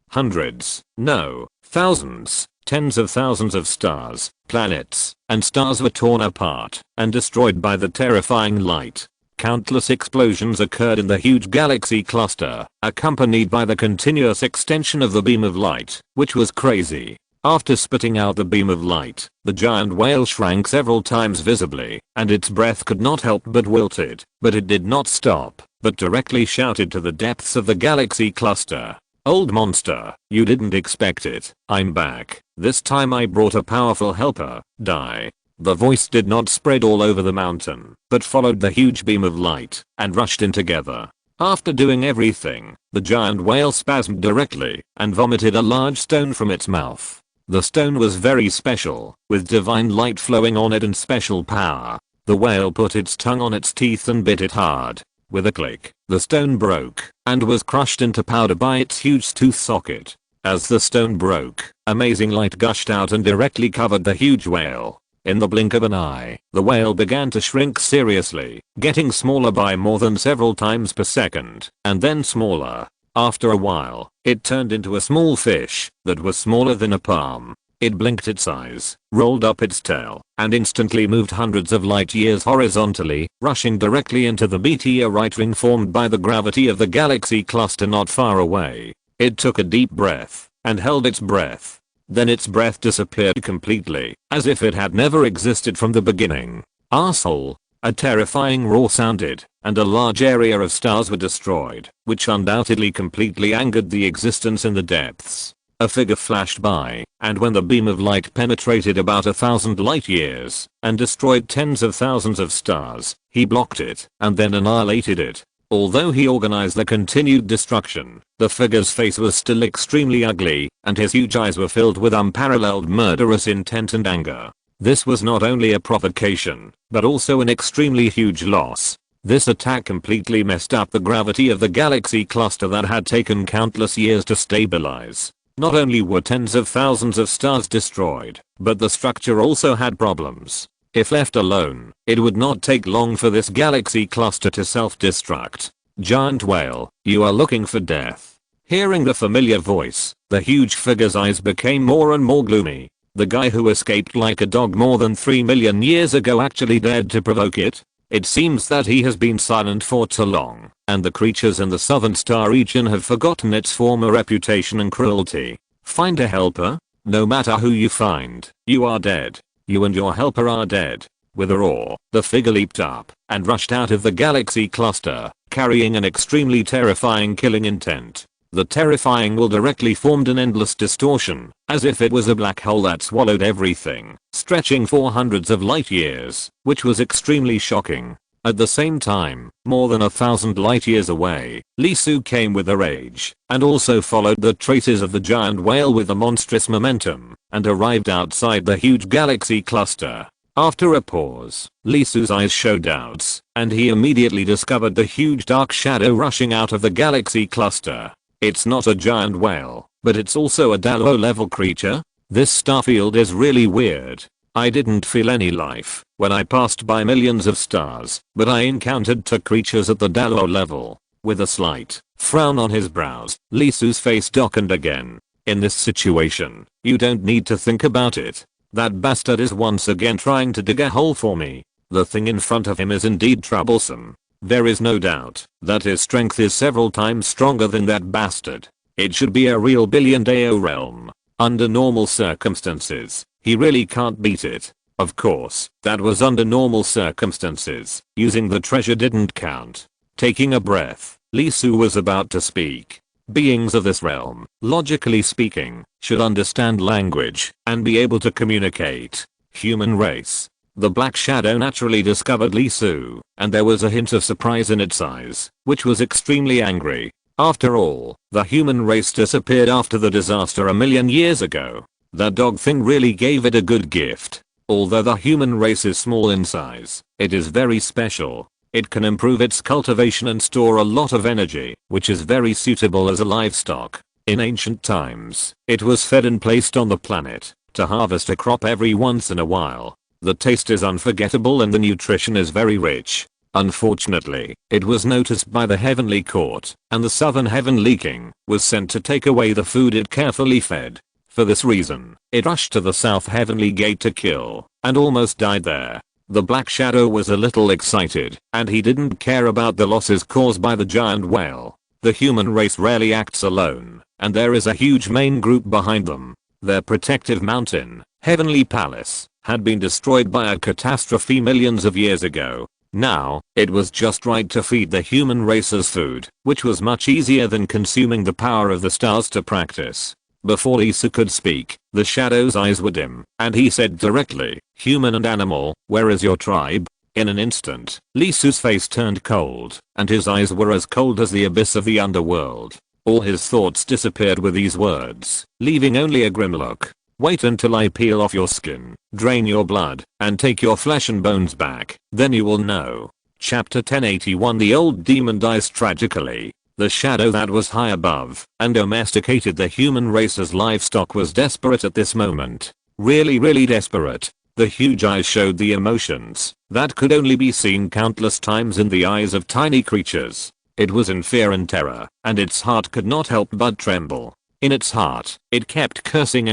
Hundreds, no, thousands, tens of thousands of stars, planets, and stars were torn apart and destroyed by the terrifying light. Countless explosions occurred in the huge galaxy cluster, accompanied by the continuous extension of the beam of light, which was crazy. After spitting out the beam of light, the giant whale shrank several times visibly, and its breath could not help but wilted. But it did not stop, but directly shouted to the depths of the galaxy cluster. "Old monster, you didn't expect it. I'm back. This time I brought a powerful helper. Die." The voice did not spread all over the mountain, but followed the huge beam of light and rushed in together. After doing everything, the giant whale spasmed directly and vomited a large stone from its mouth. The stone was very special, with divine light flowing on it and special power. The whale put its tongue on its teeth and bit it hard. With a click, the stone broke and was crushed into powder by its huge tooth socket. As the stone broke, amazing light gushed out and directly covered the huge whale. In the blink of an eye, the whale began to shrink seriously, getting smaller by more than several times per second, and then smaller. After a while, it turned into a small fish that was smaller than a palm. It blinked its eyes, rolled up its tail, and instantly moved hundreds of light years horizontally, rushing directly into the meteorite ring formed by the gravity of the galaxy cluster not far away. It took a deep breath, and held its breath. Then its breath disappeared completely, as if it had never existed from the beginning. Arsehole. A terrifying roar sounded, and a large area of stars were destroyed, which undoubtedly completely angered the existence in the depths. A figure flashed by, and when the beam of light penetrated about 1,000 light years and destroyed tens of thousands of stars, he blocked it and then annihilated it. Although he organized the continued destruction, the figure's face was still extremely ugly, and his huge eyes were filled with unparalleled murderous intent and anger. This was not only a provocation, but also an extremely huge loss. This attack completely messed up the gravity of the galaxy cluster that had taken countless years to stabilize. Not only were tens of thousands of stars destroyed, but the structure also had problems. If left alone, it would not take long for this galaxy cluster to self-destruct. Giant whale, you are looking for death. Hearing the familiar voice, the huge figure's eyes became more and more gloomy. The guy who escaped like a dog more than 3 million years ago actually dared to provoke it? It seems that he has been silent for too long, and the creatures in the southern star region have forgotten its former reputation and cruelty. Find a helper? No matter who you find, you are dead. You and your helper are dead. With a roar, the figure leaped up and rushed out of the galaxy cluster, carrying an extremely terrifying killing intent. The terrifying will directly formed an endless distortion, as if it was a black hole that swallowed everything, stretching for hundreds of light years, which was extremely shocking. At the same time, more than 1,000 light years away, Lisu came with a rage, and also followed the traces of the giant whale with a monstrous momentum, and arrived outside the huge galaxy cluster. After a pause, Lisu's eyes showed doubts, and he immediately discovered the huge dark shadow rushing out of the galaxy cluster. It's not a giant whale, but it's also a Dalo level creature? This starfield is really weird. I didn't feel any life when I passed by millions of stars, but I encountered two creatures at the Dalo level. With a slight frown on his brows, Lisu's face darkened again. In this situation, you don't need to think about it. That bastard is once again trying to dig a hole for me. The thing in front of him is indeed troublesome. There is no doubt that his strength is several times stronger than that bastard. It should be a real billion Dao realm. Under normal circumstances, he really can't beat it. Of course, that was under normal circumstances. Using the treasure didn't count. Taking a breath, Lisu was about to speak. Beings of this realm, logically speaking, should understand language and be able to communicate. Human race. The black shadow naturally discovered Lisu, and there was a hint of surprise in its eyes, which was extremely angry. After all, the human race disappeared after the disaster a million years ago. That dog thing really gave it a good gift. Although the human race is small in size, it is very special. It can improve its cultivation and store a lot of energy, which is very suitable as a livestock. In ancient times, it was fed and placed on the planet to harvest a crop every once in a while. The taste is unforgettable and the nutrition is very rich. Unfortunately, it was noticed by the Heavenly Court, and the Southern Heavenly King was sent to take away the food it carefully fed. For this reason, it rushed to the South Heavenly Gate to kill, and almost died there. The Black Shadow was a little excited, and he didn't care about the losses caused by the giant whale. The human race rarely acts alone, and there is a huge main group behind them. Their protective mountain, Heavenly Palace, had been destroyed by a catastrophe millions of years ago. Now, it was just right to feed the human race as food, which was much easier than consuming the power of the stars to practice. Before Lisa could speak, the shadow's eyes were dim, and he said directly, "Human and animal, where is your tribe?" In an instant, Lisu's face turned cold, and his eyes were as cold as the abyss of the underworld. All his thoughts disappeared with these words, leaving only a grim look. "Wait until I peel off your skin, drain your blood, and take your flesh and bones back, then you will know." Chapter 1081. The old demon dies tragically. The shadow that was high above and domesticated the human race as livestock was desperate at this moment. Really desperate. The huge eyes showed the emotions that could only be seen countless times in the eyes of tiny creatures. It was in fear and terror, and its heart could not help but tremble. In its heart, it kept cursing,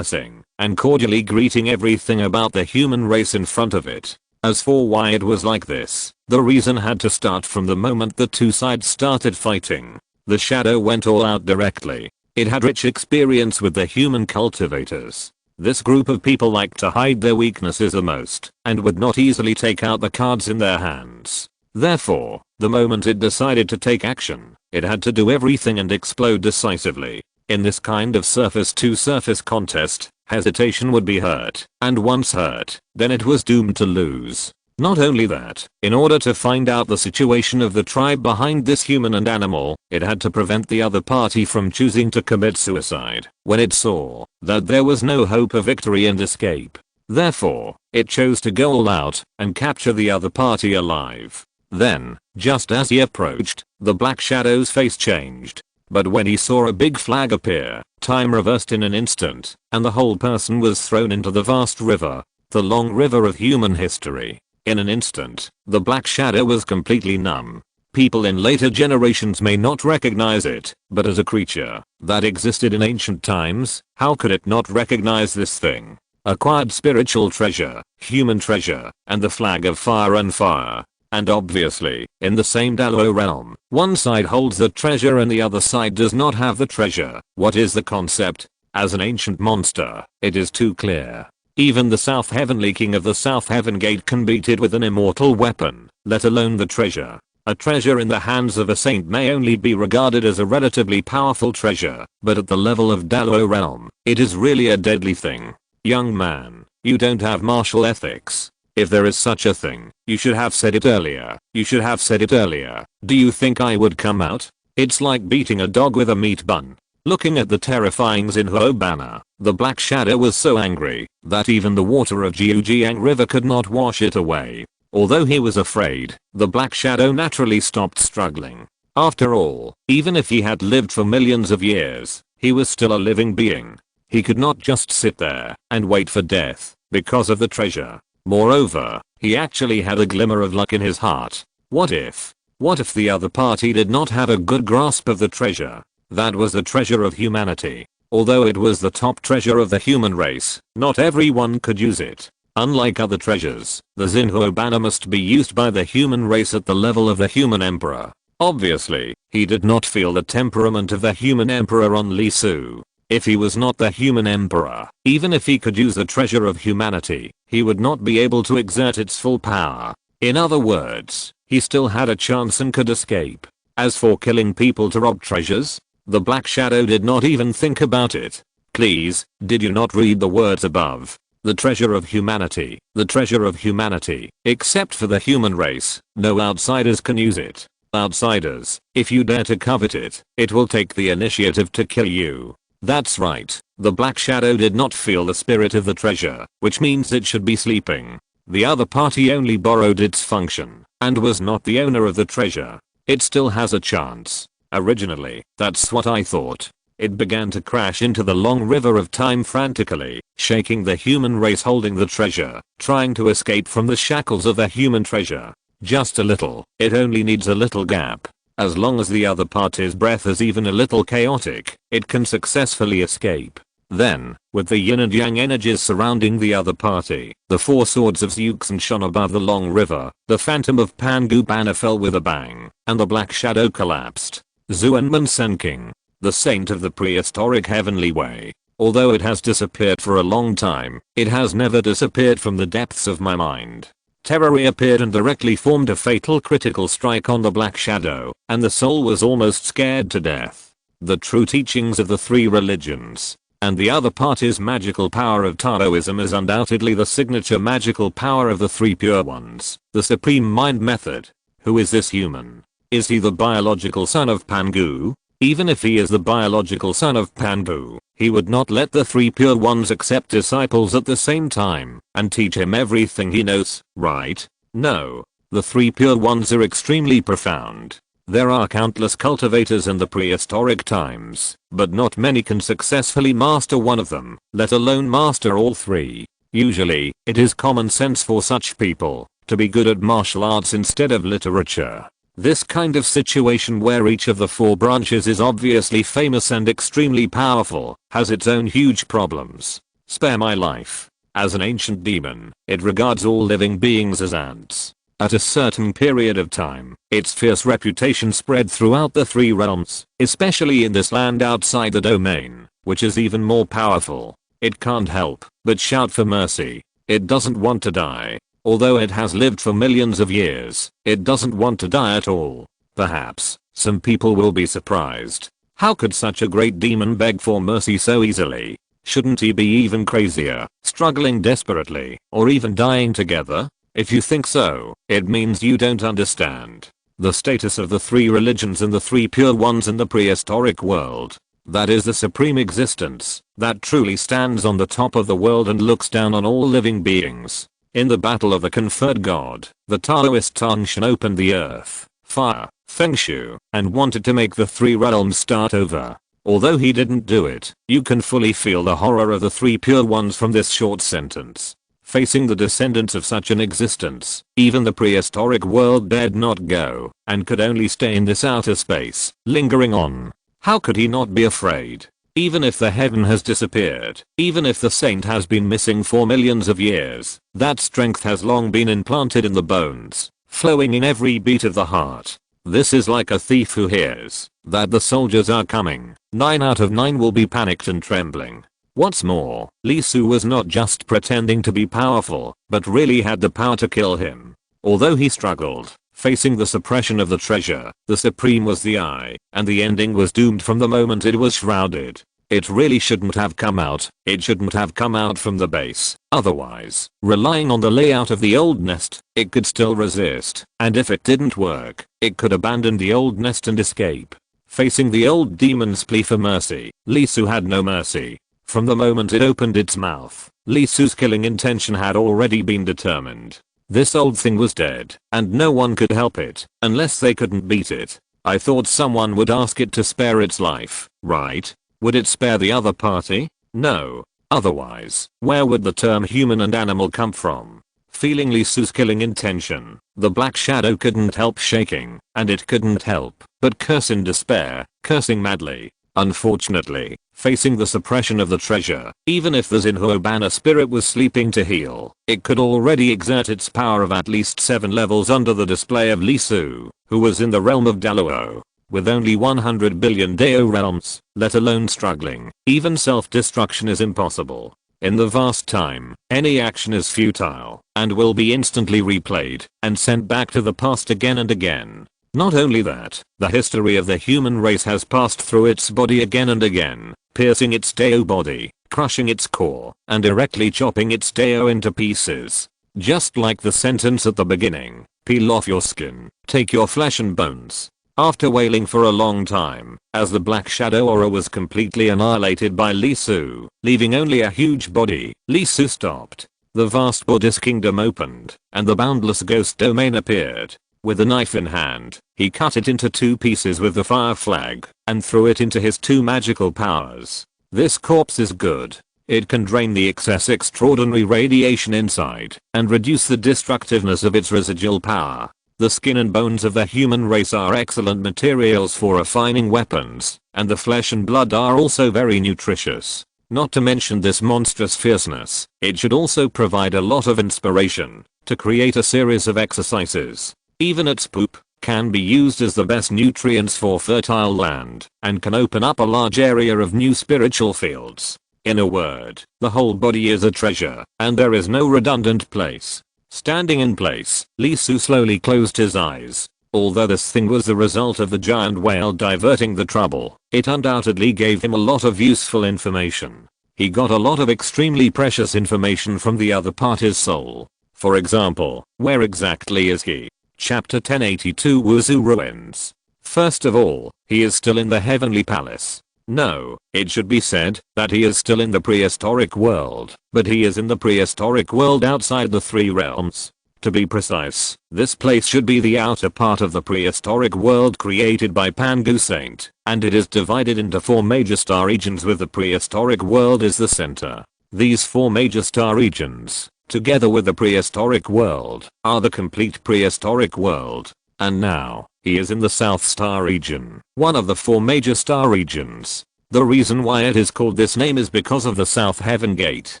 and cordially greeting everything about the human race in front of it. As for why it was like this, the reason had to start from the moment the two sides started fighting. The shadow went all out directly. It had rich experience with the human cultivators. This group of people liked to hide their weaknesses the most, and would not easily take out the cards in their hands. Therefore, the moment it decided to take action, it had to do everything and explode decisively. In this kind of surface-to-surface contest, hesitation would be hurt, and once hurt, then it was doomed to lose. Not only that, in order to find out the situation of the tribe behind this human and animal, it had to prevent the other party from choosing to commit suicide when it saw that there was no hope of victory and escape. Therefore, it chose to go all out and capture the other party alive. Then, just as he approached, the Black Shadow's face changed. But when he saw a big flag appear, time reversed in an instant, and the whole person was thrown into the vast river, the long river of human history. In an instant, the black shadow was completely numb. People in later generations may not recognize it, but as a creature that existed in ancient times, how could it not recognize this thing? Acquired spiritual treasure, human treasure, and the flag of fire and fire. And obviously, in the same Dalo realm, one side holds the treasure and the other side does not have the treasure. What is the concept? As an ancient monster, it is too clear. Even the South Heavenly King of the South Heaven Gate can beat it with an immortal weapon, let alone the treasure. A treasure in the hands of a saint may only be regarded as a relatively powerful treasure, but at the level of Dalo realm, it is really a deadly thing. Young man, you don't have martial ethics. If there is such a thing, you should have said it earlier. You should have said it earlier. Do you think I would come out? It's like beating a dog with a meat bun. Looking at the terrifying Xinhuo banner, the black shadow was so angry that even the water of Jiujiang River could not wash it away. Although he was afraid, the black shadow naturally stopped struggling. After all, even if he had lived for millions of years, he was still a living being. He could not just sit there and wait for death because of the treasure. Moreover, he actually had a glimmer of luck in his heart. What if the other party did not have a good grasp of the treasure? That was the treasure of humanity. Although it was the top treasure of the human race, not everyone could use it. Unlike other treasures, the Xinhuo banner must be used by the human race at the level of the human emperor. Obviously, he did not feel the temperament of the human emperor on Li Su. If he was not the human emperor, even if he could use the treasure of humanity, he would not be able to exert its full power. In other words, he still had a chance and could escape. As for killing people to rob treasures, the black shadow did not even think about it. Please, did you not read the words above? The treasure of humanity, the treasure of humanity, except for the human race, no outsiders can use it. Outsiders, if you dare to covet it, it will take the initiative to kill you. That's right, the black shadow did not feel the spirit of the treasure, which means it should be sleeping. The other party only borrowed its function, and was not the owner of the treasure. It still has a chance. Originally, that's what I thought. It began to crash into the long river of time frantically, shaking the human race holding the treasure, trying to escape from the shackles of the human treasure. Just a little, it only needs a little gap. As long as the other party's breath is even a little chaotic, it can successfully escape. Then, with the yin and yang energies surrounding the other party, the four swords of Zeuxan shone above the long river, the phantom of Pangu banner fell with a bang, and the black shadow collapsed. Zuanman Senking, the saint of the prehistoric heavenly way. Although it has disappeared for a long time, it has never disappeared from the depths of my mind. Terror reappeared and directly formed a fatal critical strike on the black shadow, and the soul was almost scared to death. The true teachings of the three religions, and the other party's magical power of Taoism is undoubtedly the signature magical power of the three pure ones, the supreme mind method. Who is this human? Is he the biological son of Pangu? Even if he is the biological son of Pangu, he would not let the three pure ones accept disciples at the same time and teach him everything he knows, right? No. The three pure ones are extremely profound. There are countless cultivators in the prehistoric times, but not many can successfully master one of them, let alone master all three. Usually, it is common sense for such people to be good at martial arts instead of literature. This kind of situation where each of the four branches is obviously famous and extremely powerful has its own huge problems. Spare my life. As an ancient demon, it regards all living beings as ants. At a certain period of time, its fierce reputation spread throughout the three realms, especially in this land outside the domain, which is even more powerful. It can't help but shout for mercy. It doesn't want to die. Although it has lived for millions of years, it doesn't want to die at all. Perhaps, some people will be surprised. How could such a great demon beg for mercy so easily? Shouldn't he be even crazier, struggling desperately, or even dying together? If you think so, it means you don't understand the status of the three religions and the three pure ones in the prehistoric world. That is the supreme existence that truly stands on the top of the world and looks down on all living beings. In the battle of the conferred god, the Taoist Tangshan opened the earth, fire, feng shui, and wanted to make the three realms start over. Although he didn't do it, you can fully feel the horror of the three pure ones from this short sentence. Facing the descendants of such an existence, even the prehistoric world dared not go, and could only stay in this outer space, lingering on. How could he not be afraid? Even if the heaven has disappeared, even if the saint has been missing for millions of years, that strength has long been implanted in the bones, flowing in every beat of the heart. This is like a thief who hears that the soldiers are coming. 9 out of 9 will be panicked and trembling. What's more, Li Su was not just pretending to be powerful, but really had the power to kill him. Although he struggled, facing the suppression of the treasure, the supreme was the eye, and the ending was doomed from the moment it was shrouded. It really shouldn't have come out. It shouldn't have come out from the base. Otherwise, relying on the layout of the old nest, it could still resist. And if it didn't work, it could abandon the old nest and escape. Facing the old demon's plea for mercy, Li Su had no mercy. From the moment it opened its mouth, Li Su's killing intention had already been determined. This old thing was dead, and no one could help it, unless they couldn't beat it. I thought someone would ask it to spare its life, right? Would it spare the other party? No. Otherwise, where would the term human and animal come from? Feeling Li Su's killing intention, the black shadow couldn't help shaking, and it couldn't help but curse in despair, cursing madly. Unfortunately, facing the suppression of the treasure, even if the Zinhuobana spirit was sleeping to heal, it could already exert its power of at least 7 levels under the display of Li Su, who was in the realm of Daluo. With only 100 billion Dao realms, let alone struggling, even self-destruction is impossible. In the vast time, any action is futile, and will be instantly replayed, and sent back to the past again and again. Not only that, the history of the human race has passed through its body again and again, piercing its Dao body, crushing its core, and directly chopping its Dao into pieces. Just like the sentence at the beginning, peel off your skin, take your flesh and bones. After wailing for a long time, as the black shadow aura was completely annihilated by Li Su, leaving only a huge body, Li Su stopped. The vast Buddhist kingdom opened, and the boundless ghost domain appeared. With a knife in hand, he cut it into 2 pieces with the fire flag, and threw it into his 2 magical powers. This corpse is good. It can drain the excess extraordinary radiation inside, and reduce the destructiveness of its residual power. The skin and bones of the human race are excellent materials for refining weapons, and the flesh and blood are also very nutritious. Not to mention this monstrous fierceness, it should also provide a lot of inspiration to create a series of exercises. Even its poop can be used as the best nutrients for fertile land, and can open up a large area of new spiritual fields. In a word, the whole body is a treasure, and there is no redundant place. Standing in place, Li Su slowly closed his eyes. Although this thing was the result of the giant whale diverting the trouble, it undoubtedly gave him a lot of useful information. He got a lot of extremely precious information from the other party's soul. For example, where exactly is he? Chapter 1082 Wuzu Ruins. First of all, he is still in the heavenly palace. No, it should be said that he is still in the prehistoric world, but he is in the prehistoric world outside the 3 realms. To be precise, this place should be the outer part of the prehistoric world created by Pangu Saint, and it is divided into 4 major star regions with the prehistoric world as the center. These 4 major star regions, together with the prehistoric world, are the complete prehistoric world. And now, he is in the South Star region, one of the 4 major star regions. The reason why it is called this name is because of the South Heaven Gate.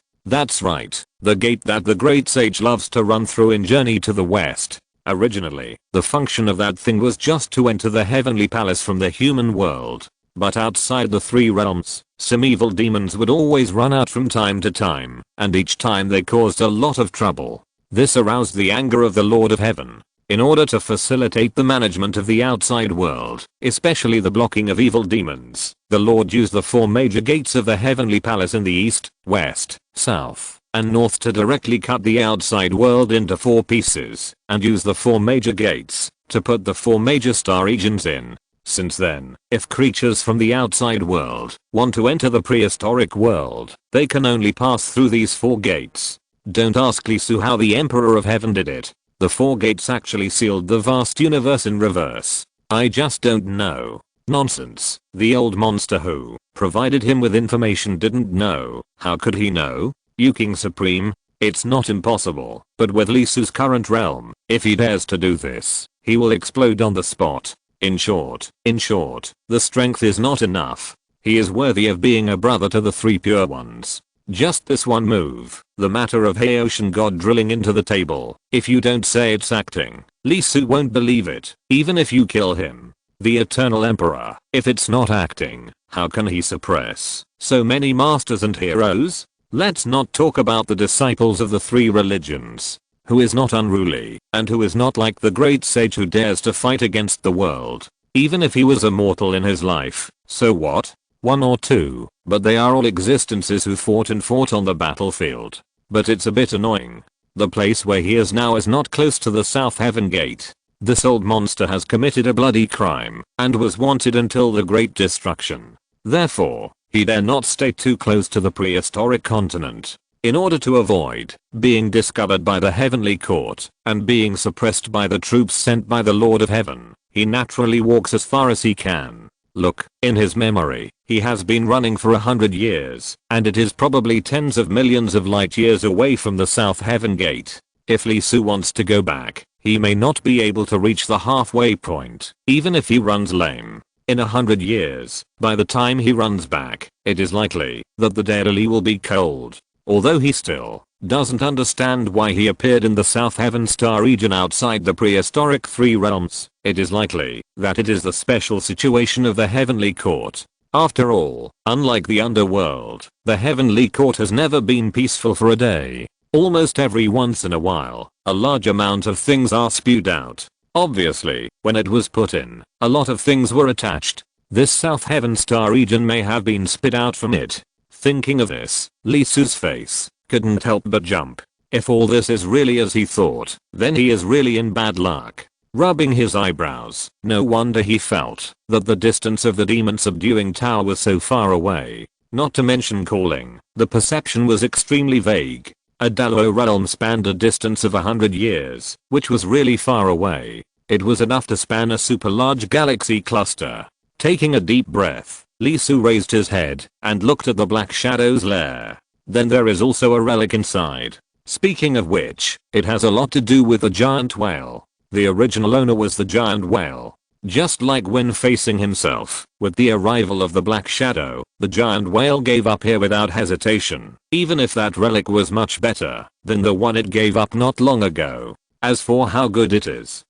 That's right, the gate that the great sage loves to run through in Journey to the West. Originally, the function of that thing was just to enter the heavenly palace from the human world. But outside the 3 realms, some evil demons would always run out from time to time, and each time they caused a lot of trouble. This aroused the anger of the Lord of Heaven. In order to facilitate the management of the outside world, especially the blocking of evil demons, the Lord used the 4 major gates of the heavenly palace in the east, west, south, and north to directly cut the outside world into 4 pieces, and use the 4 major gates to put the 4 major star regions in. Since then, if creatures from the outside world want to enter the prehistoric world, they can only pass through these 4 gates. Don't ask Li Su how the Emperor of Heaven did it. The four gates actually sealed the vast universe in reverse. I just don't know. Nonsense. The old monster who provided him with information didn't know. How could he know? You King Supreme? It's not impossible, but with Lee Su's current realm, if he dares to do this, he will explode on the spot. In short, the strength is not enough. He is worthy of being a brother to the three pure ones. Just this one move, the matter of Hey Ocean God drilling into the table. If you don't say it's acting, Lee Su won't believe it, even if you kill him. The Eternal Emperor, if it's not acting, how can he suppress so many masters and heroes? Let's not talk about the disciples of the three religions, who is not unruly, and who is not like the great sage who dares to fight against the world. Even if he was immortal in his life, so what? One or two, but they are all existences who fought on the battlefield. But it's a bit annoying. The place where he is now is not close to the South Heaven Gate. This old monster has committed a bloody crime and was wanted until the Great Destruction. Therefore, he dare not stay too close to the prehistoric continent. In order to avoid being discovered by the Heavenly Court and being suppressed by the troops sent by the Lord of Heaven, he naturally walks as far as he can. Look, in his memory, he has been running for 100 years, and it is probably tens of millions of light years away from the South Heaven Gate. If Lee Su wants to go back, he may not be able to reach the halfway point, even if he runs lame. In 100 years, by the time he runs back, it is likely that the dead Lee will be cold. Although he still doesn't understand why he appeared in the South Heaven Star region outside the prehistoric three realms, it is likely that it is the special situation of the Heavenly Court. After all, unlike the underworld, the Heavenly Court has never been peaceful for a day. Almost every once in a while, a large amount of things are spewed out. Obviously, when it was put in, a lot of things were attached. This South Heaven Star region may have been spit out from it. Thinking of this, Lee Su's face couldn't help but jump. If all this is really as he thought, then he is really in bad luck. Rubbing his eyebrows, no wonder he felt that the distance of the demon subduing tower was so far away. Not to mention calling, the perception was extremely vague. A Dalo realm spanned a distance of 100 years, which was really far away. It was enough to span a super large galaxy cluster. Taking a deep breath, Lee Su raised his head and looked at the Black Shadow's lair. Then there is also a relic inside. Speaking of which, it has a lot to do with the giant whale. The original owner was the giant whale. Just like when facing himself, with the arrival of the Black Shadow, the giant whale gave up here without hesitation, even if that relic was much better than the one it gave up not long ago. As for how good it is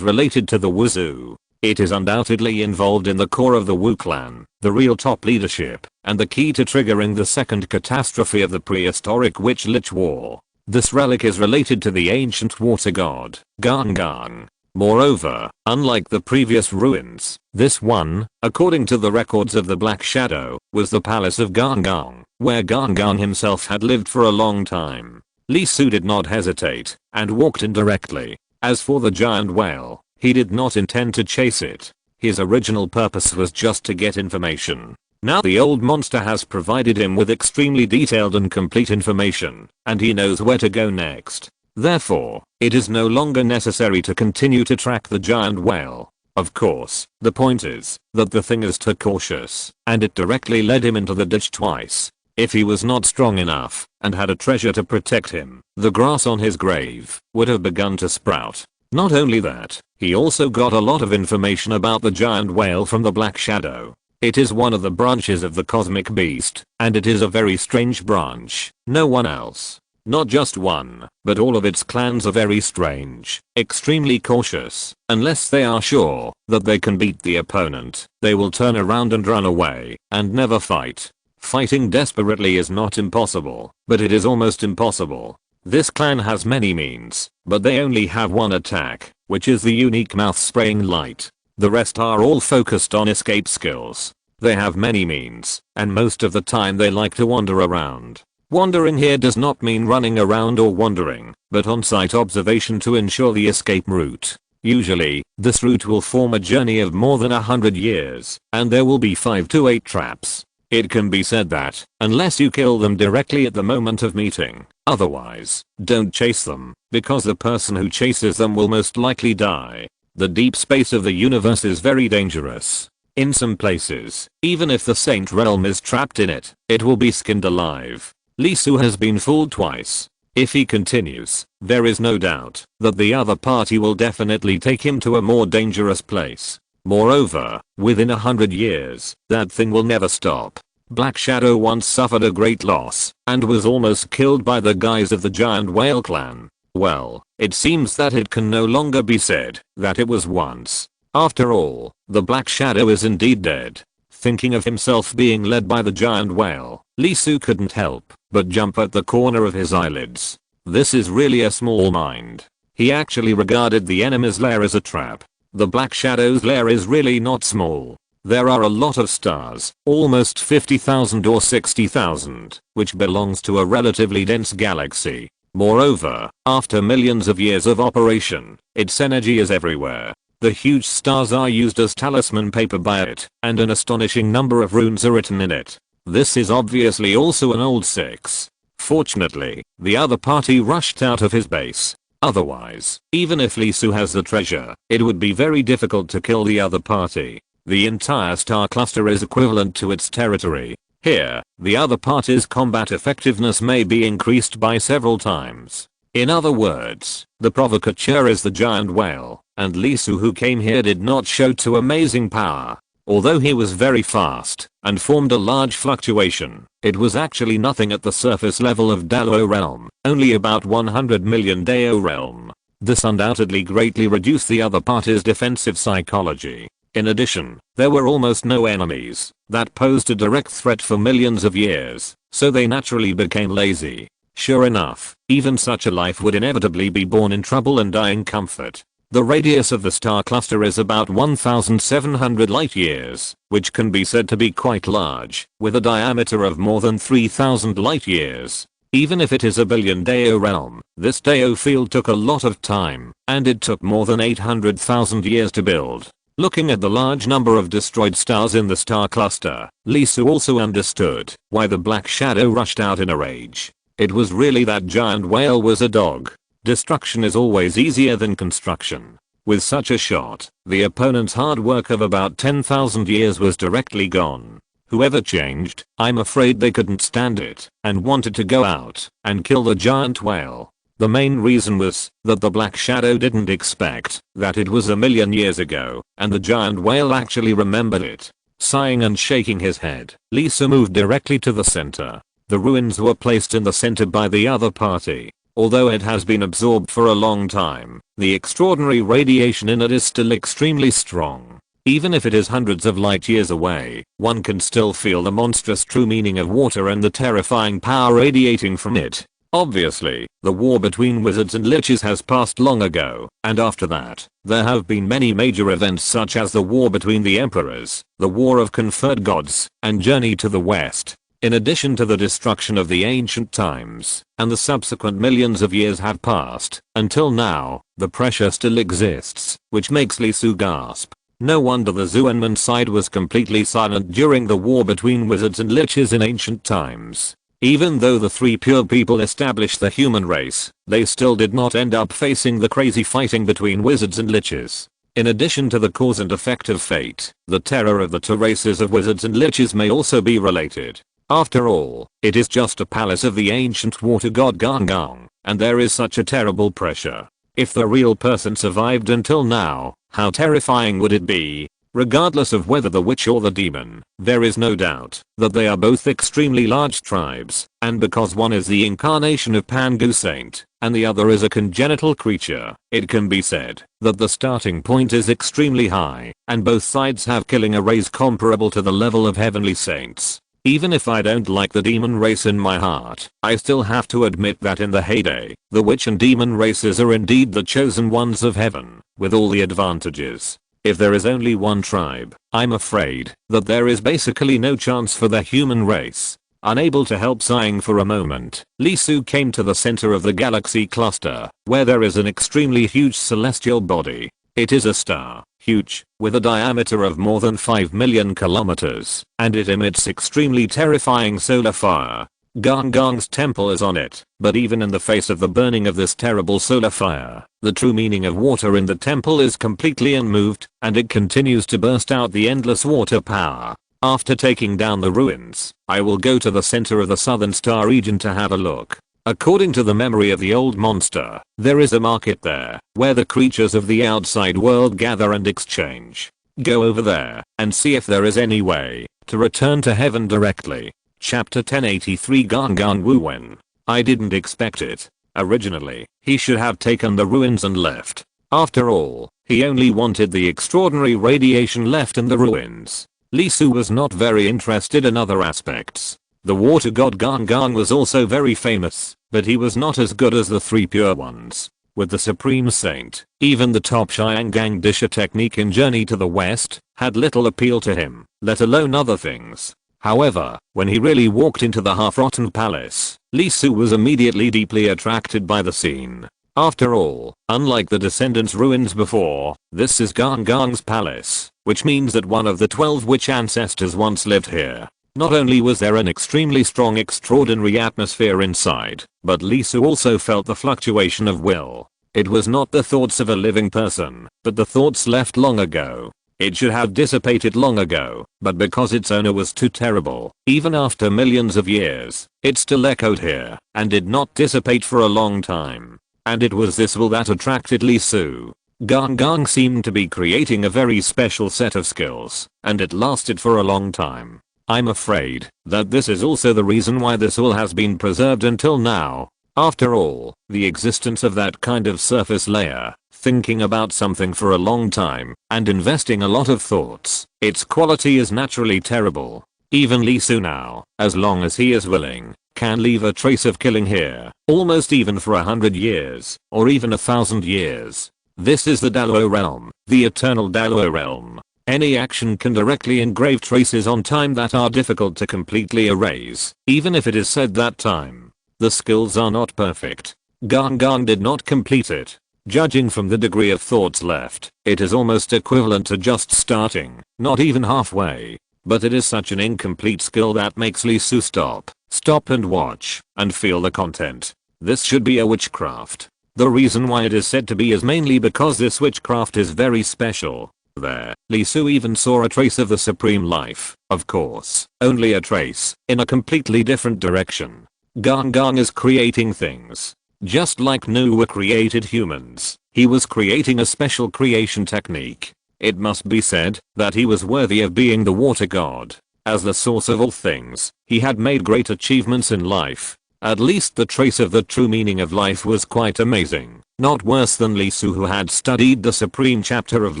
related to the Wuzoo. It is undoubtedly involved in the core of the Wu clan, the real top leadership, and the key to triggering the second catastrophe of the prehistoric Witch-Lich War. This relic is related to the ancient water god, Gangang. Moreover, unlike the previous ruins, this one, according to the records of the Black Shadow, was the palace of Gangang, where Gangang himself had lived for a long time. Lee Su did not hesitate, and walked in directly. As for the giant whale, he did not intend to chase it. His original purpose was just to get information. Now the old monster has provided him with extremely detailed and complete information, and he knows where to go next. Therefore, it is no longer necessary to continue to track the giant whale. Of course, the point is that the thing is too cautious, and it directly led him into the ditch twice. If he was not strong enough and had a treasure to protect him, the grass on his grave would have begun to sprout. Not only that, he also got a lot of information about the giant whale from the Black Shadow. It is one of the branches of the cosmic beast, and it is a very strange branch. No one else, not just one, but all of its clans are very strange, extremely cautious. Unless they are sure that they can beat the opponent, they will turn around and run away, and never fight. Fighting desperately is not impossible, but it is almost impossible. This clan has many means, but they only have one attack, which is the unique mouth spraying light. The rest are all focused on escape skills. They have many means, and most of the time they like to wander around. Wandering here does not mean running around or wandering, but on-site observation to ensure the escape route. Usually, this route will form a journey of more than 100 years, and there will be 5 to 8 traps. It can be said that, unless you kill them directly at the moment of meeting, otherwise, don't chase them, because the person who chases them will most likely die. The deep space of the universe is very dangerous. In some places, even if the Saint Realm is trapped in it, it will be skinned alive. Lee Su has been fooled twice. If he continues, there is no doubt that the other party will definitely take him to a more dangerous place. Moreover, within 100 years, that thing will never stop. Black Shadow once suffered a great loss and was almost killed by the guys of the giant whale clan. Well, it seems that it can no longer be said that it was once. After all, the Black Shadow is indeed dead. Thinking of himself being led by the giant whale, Lee Su couldn't help but jump at the corner of his eyelids. This is really a small mind. He actually regarded the enemy's lair as a trap. The Black Shadow's lair is really not small. There are a lot of stars, almost 50,000 or 60,000, which belongs to a relatively dense galaxy. Moreover, after millions of years of operation, its energy is everywhere. The huge stars are used as talisman paper by it, and an astonishing number of runes are written in it. This is obviously also an old 6. Fortunately, the other party rushed out of his base. Otherwise, even if Lee Su has the treasure, it would be very difficult to kill the other party. The entire star cluster is equivalent to its territory. Here, the other party's combat effectiveness may be increased by several times. In other words, the provocateur is the giant whale, and Lee Su who came here did not show too amazing power. Although he was very fast and formed a large fluctuation, it was actually nothing at the surface level of Dalo realm, only about 100 million Dao realm. This undoubtedly greatly reduced the other party's defensive psychology. In addition, there were almost no enemies that posed a direct threat for millions of years, so they naturally became lazy. Sure enough, even such a life would inevitably be born in trouble and die in comfort. The radius of the star cluster is about 1,700 light years, which can be said to be quite large, with a diameter of more than 3,000 light years. Even if it is a billion Dao realm, this Dao field took a lot of time, and it took more than 800,000 years to build. Looking at the large number of destroyed stars in the star cluster, Lee Su also understood why the Black Shadow rushed out in a rage. It was really that giant whale was a dog. Destruction is always easier than construction. With such a shot, the opponent's hard work of about 10,000 years was directly gone. Whoever changed, I'm afraid they couldn't stand it and wanted to go out and kill the giant whale. The main reason was that the Black Shadow didn't expect that it was a million years ago, and the giant whale actually remembered it. Sighing and shaking his head, Lee Su moved directly to the center. The ruins were placed in the center by the other party. Although it has been absorbed for a long time, the extraordinary radiation in it is still extremely strong. Even if it is hundreds of light years away, one can still feel the monstrous true meaning of water and the terrifying power radiating from it. Obviously, the war between wizards and liches has passed long ago, and after that, there have been many major events such as the war between the emperors, the war of conferred gods, and Journey to the West. In addition to the destruction of the ancient times, and the subsequent millions of years have passed, until now, the pressure still exists, which makes Lee Su gasp. No wonder the Zuenman side was completely silent during the war between wizards and liches in ancient times. Even though the three pure people established the human race, they still did not end up facing the crazy fighting between wizards and liches. In addition to the cause and effect of fate, the terror of the two races of wizards and liches may also be related. After all, it is just a palace of the ancient water god Gangang, and there is such a terrible pressure. If the real person survived until now, how terrifying would it be? Regardless of whether the witch or the demon, there is no doubt that they are both extremely large tribes, and because one is the incarnation of Pangu Saint, and the other is a congenital creature, it can be said that the starting point is extremely high, and both sides have killing arrays comparable to the level of heavenly saints. Even if I don't like the demon race in my heart, I still have to admit that in the heyday, the witch and demon races are indeed the chosen ones of heaven, with all the advantages. If there is only one tribe, I'm afraid that there is basically no chance for the human race. Unable to help sighing for a moment, Lee Su came to the center of the galaxy cluster, where there is an extremely huge celestial body. It is a star, huge, with a diameter of more than 5 million kilometers, and it emits extremely terrifying solar fire. Gang's temple is on it, but even in the face of the burning of this terrible solar fire, the true meaning of water in the temple is completely unmoved, and it continues to burst out the endless water power. After taking down the ruins, I will go to the center of the southern star region to have a look. According to the memory of the old monster, there is a market there, where the creatures of the outside world gather and exchange. Go over there, and see if there is any way to return to heaven directly. Chapter 1083 Gang Wu-Wen. I didn't expect it. Originally, he should have taken the ruins and left. After all, he only wanted the extraordinary radiation left in the ruins. Li Su was not very interested in other aspects. The water god Gang was also very famous, but he was not as good as the three pure ones. With the supreme saint, even the top Xiangang Disha technique in Journey to the West had little appeal to him, let alone other things. However, when he really walked into the half-rotten palace, Li Su was immediately deeply attracted by the scene. After all, unlike the Descendants ruins before, this is Gang's palace, which means that one of the 12 witch ancestors once lived here. Not only was there an extremely strong extraordinary atmosphere inside, but Li Su also felt the fluctuation of will. It was not the thoughts of a living person, but the thoughts left long ago. It should have dissipated long ago, but because its owner was too terrible, even after millions of years, it still echoed here, and did not dissipate for a long time. And it was this will that attracted Li Su. Gang seemed to be creating a very special set of skills, and it lasted for a long time. I'm afraid that this is also the reason why this will has been preserved until now. After all, the existence of that kind of surface layer, thinking about something for a long time, and investing a lot of thoughts, its quality is naturally terrible. Even Li Su now, as long as he is willing, can leave a trace of killing here, almost even for 100 years, or even 1,000 years. This is the Daluo realm, the eternal Daluo realm. Any action can directly engrave traces on time that are difficult to completely erase, even if it is said that time. The skills are not perfect. Gang did not complete it. Judging from the degree of thoughts left, it is almost equivalent to just starting, not even halfway. But it is such an incomplete skill that makes Li Su stop and watch, and feel the content. This should be a witchcraft. The reason why it is said to be is mainly because this witchcraft is very special. There, Li Su even saw a trace of the supreme life, of course, only a trace, in a completely different direction. Gang is creating things. Just like Nuwa created humans, he was creating a special creation technique. It must be said that he was worthy of being the water god. As the source of all things, he had made great achievements in life. At least the trace of the true meaning of life was quite amazing, not worse than Li Su who had studied the supreme chapter of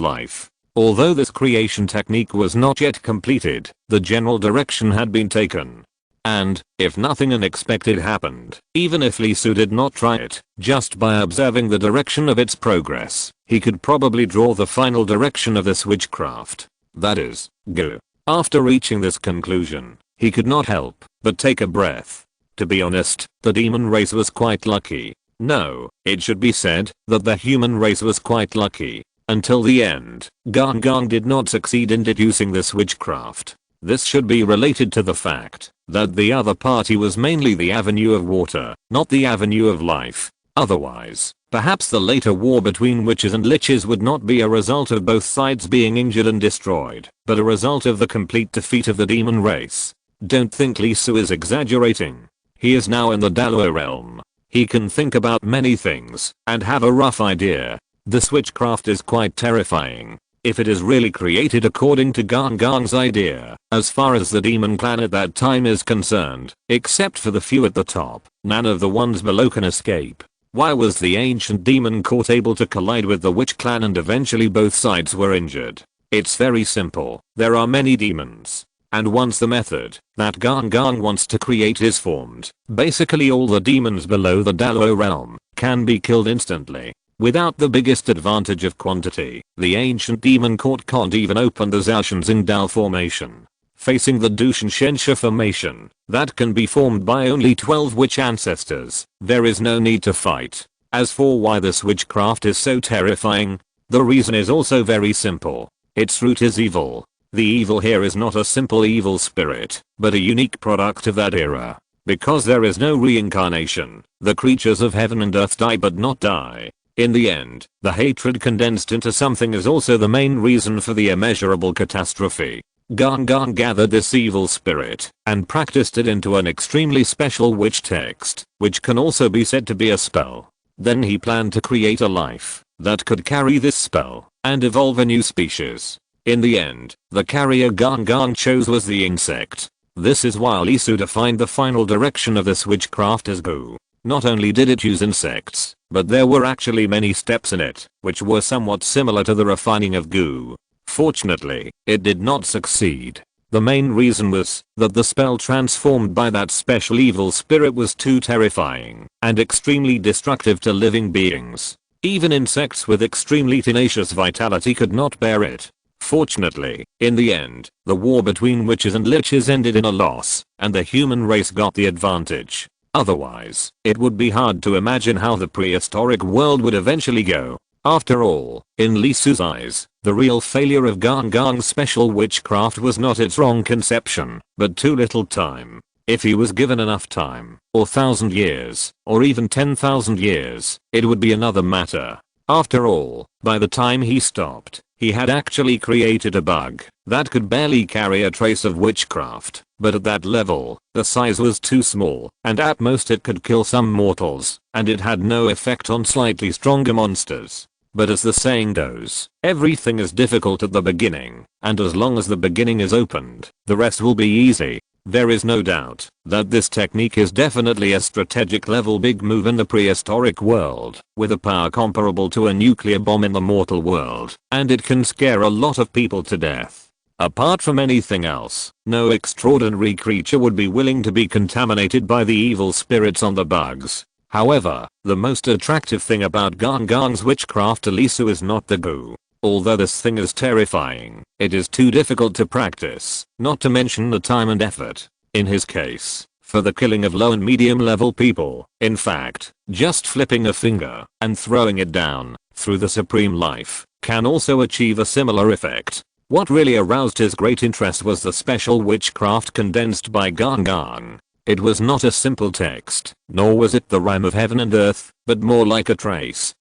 life. Although this creation technique was not yet completed, the general direction had been taken. And, if nothing unexpected happened, even if Li Su did not try it, just by observing the direction of its progress, he could probably draw the final direction of this witchcraft. That is, go. After reaching this conclusion, he could not help but take a breath. To be honest, the demon race was quite lucky. No, it should be said that the human race was quite lucky. Until the end, Gang did not succeed in deducing this witchcraft. This should be related to the fact that the other party was mainly the avenue of water, not the avenue of life. Otherwise, perhaps the later war between witches and liches would not be a result of both sides being injured and destroyed, but a result of the complete defeat of the demon race. Don't think Li Su is exaggerating. He is now in the Daluo realm. He can think about many things and have a rough idea. This witchcraft is quite terrifying. If it is really created according to Gang's idea, as far as the demon clan at that time is concerned, except for the few at the top, none of the ones below can escape. Why was the ancient demon court able to collide with the witch clan and eventually both sides were injured? It's very simple. There are many demons. And once the method that Gang wants to create is formed, basically all the demons below the Daluo realm can be killed instantly. Without the biggest advantage of quantity, the ancient demon court can't even open the Zaoshan formation. Facing the Dushan Shensha formation that can be formed by only 12 witch ancestors, there is no need to fight. As for why this witchcraft is so terrifying, The reason is also very simple. Its root is evil. The evil here is not a simple evil spirit, but a unique product of that era. Because there is no reincarnation, the creatures of heaven and earth die but not die. In the end, the hatred condensed into something is also the main reason for the immeasurable catastrophe. Garn gathered this evil spirit and practiced it into an extremely special witch text, which can also be said to be a spell. Then he planned to create a life that could carry this spell and evolve a new species. In the end, the carrier Garn chose was the insect. This is why Lisu defined the final direction of this witchcraft as goo. Not only did it use insects, but there were actually many steps in it, which were somewhat similar to the refining of goo. Fortunately, it did not succeed. The main reason was that the spell transformed by that special evil spirit was too terrifying and extremely destructive to living beings. Even insects with extremely tenacious vitality could not bear it. Fortunately, in the end, the war between witches and liches ended in a loss, and the human race got the advantage. Otherwise, it would be hard to imagine how the prehistoric world would eventually go. After all, in Lisu's eyes, the real failure of Garn's special witchcraft was not its wrong conception, but too little time. If he was given enough time, or 1,000 years, or even 10,000 years, it would be another matter. After all, by the time he stopped, he had actually created a bug that could barely carry a trace of witchcraft, but at that level, the size was too small, and at most it could kill some mortals, and it had no effect on slightly stronger monsters. But as the saying goes, everything is difficult at the beginning, and as long as the beginning is opened, the rest will be easy. There is no doubt that this technique is definitely a strategic level big move in the prehistoric world, with a power comparable to a nuclear bomb in the mortal world, and it can scare a lot of people to death. Apart from anything else, no extraordinary creature would be willing to be contaminated by the evil spirits on the bugs. However, the most attractive thing about Garn's witchcraft to Lisu is not the goo. Although this thing is terrifying, it is too difficult to practice, not to mention the time and effort. In his case, for the killing of low and medium level people, in fact, just flipping a finger and throwing it down through the supreme life can also achieve a similar effect. What really aroused his great interest was the special witchcraft condensed by Garn. It was not a simple text, nor was it the rhyme of heaven and earth, but more like a trace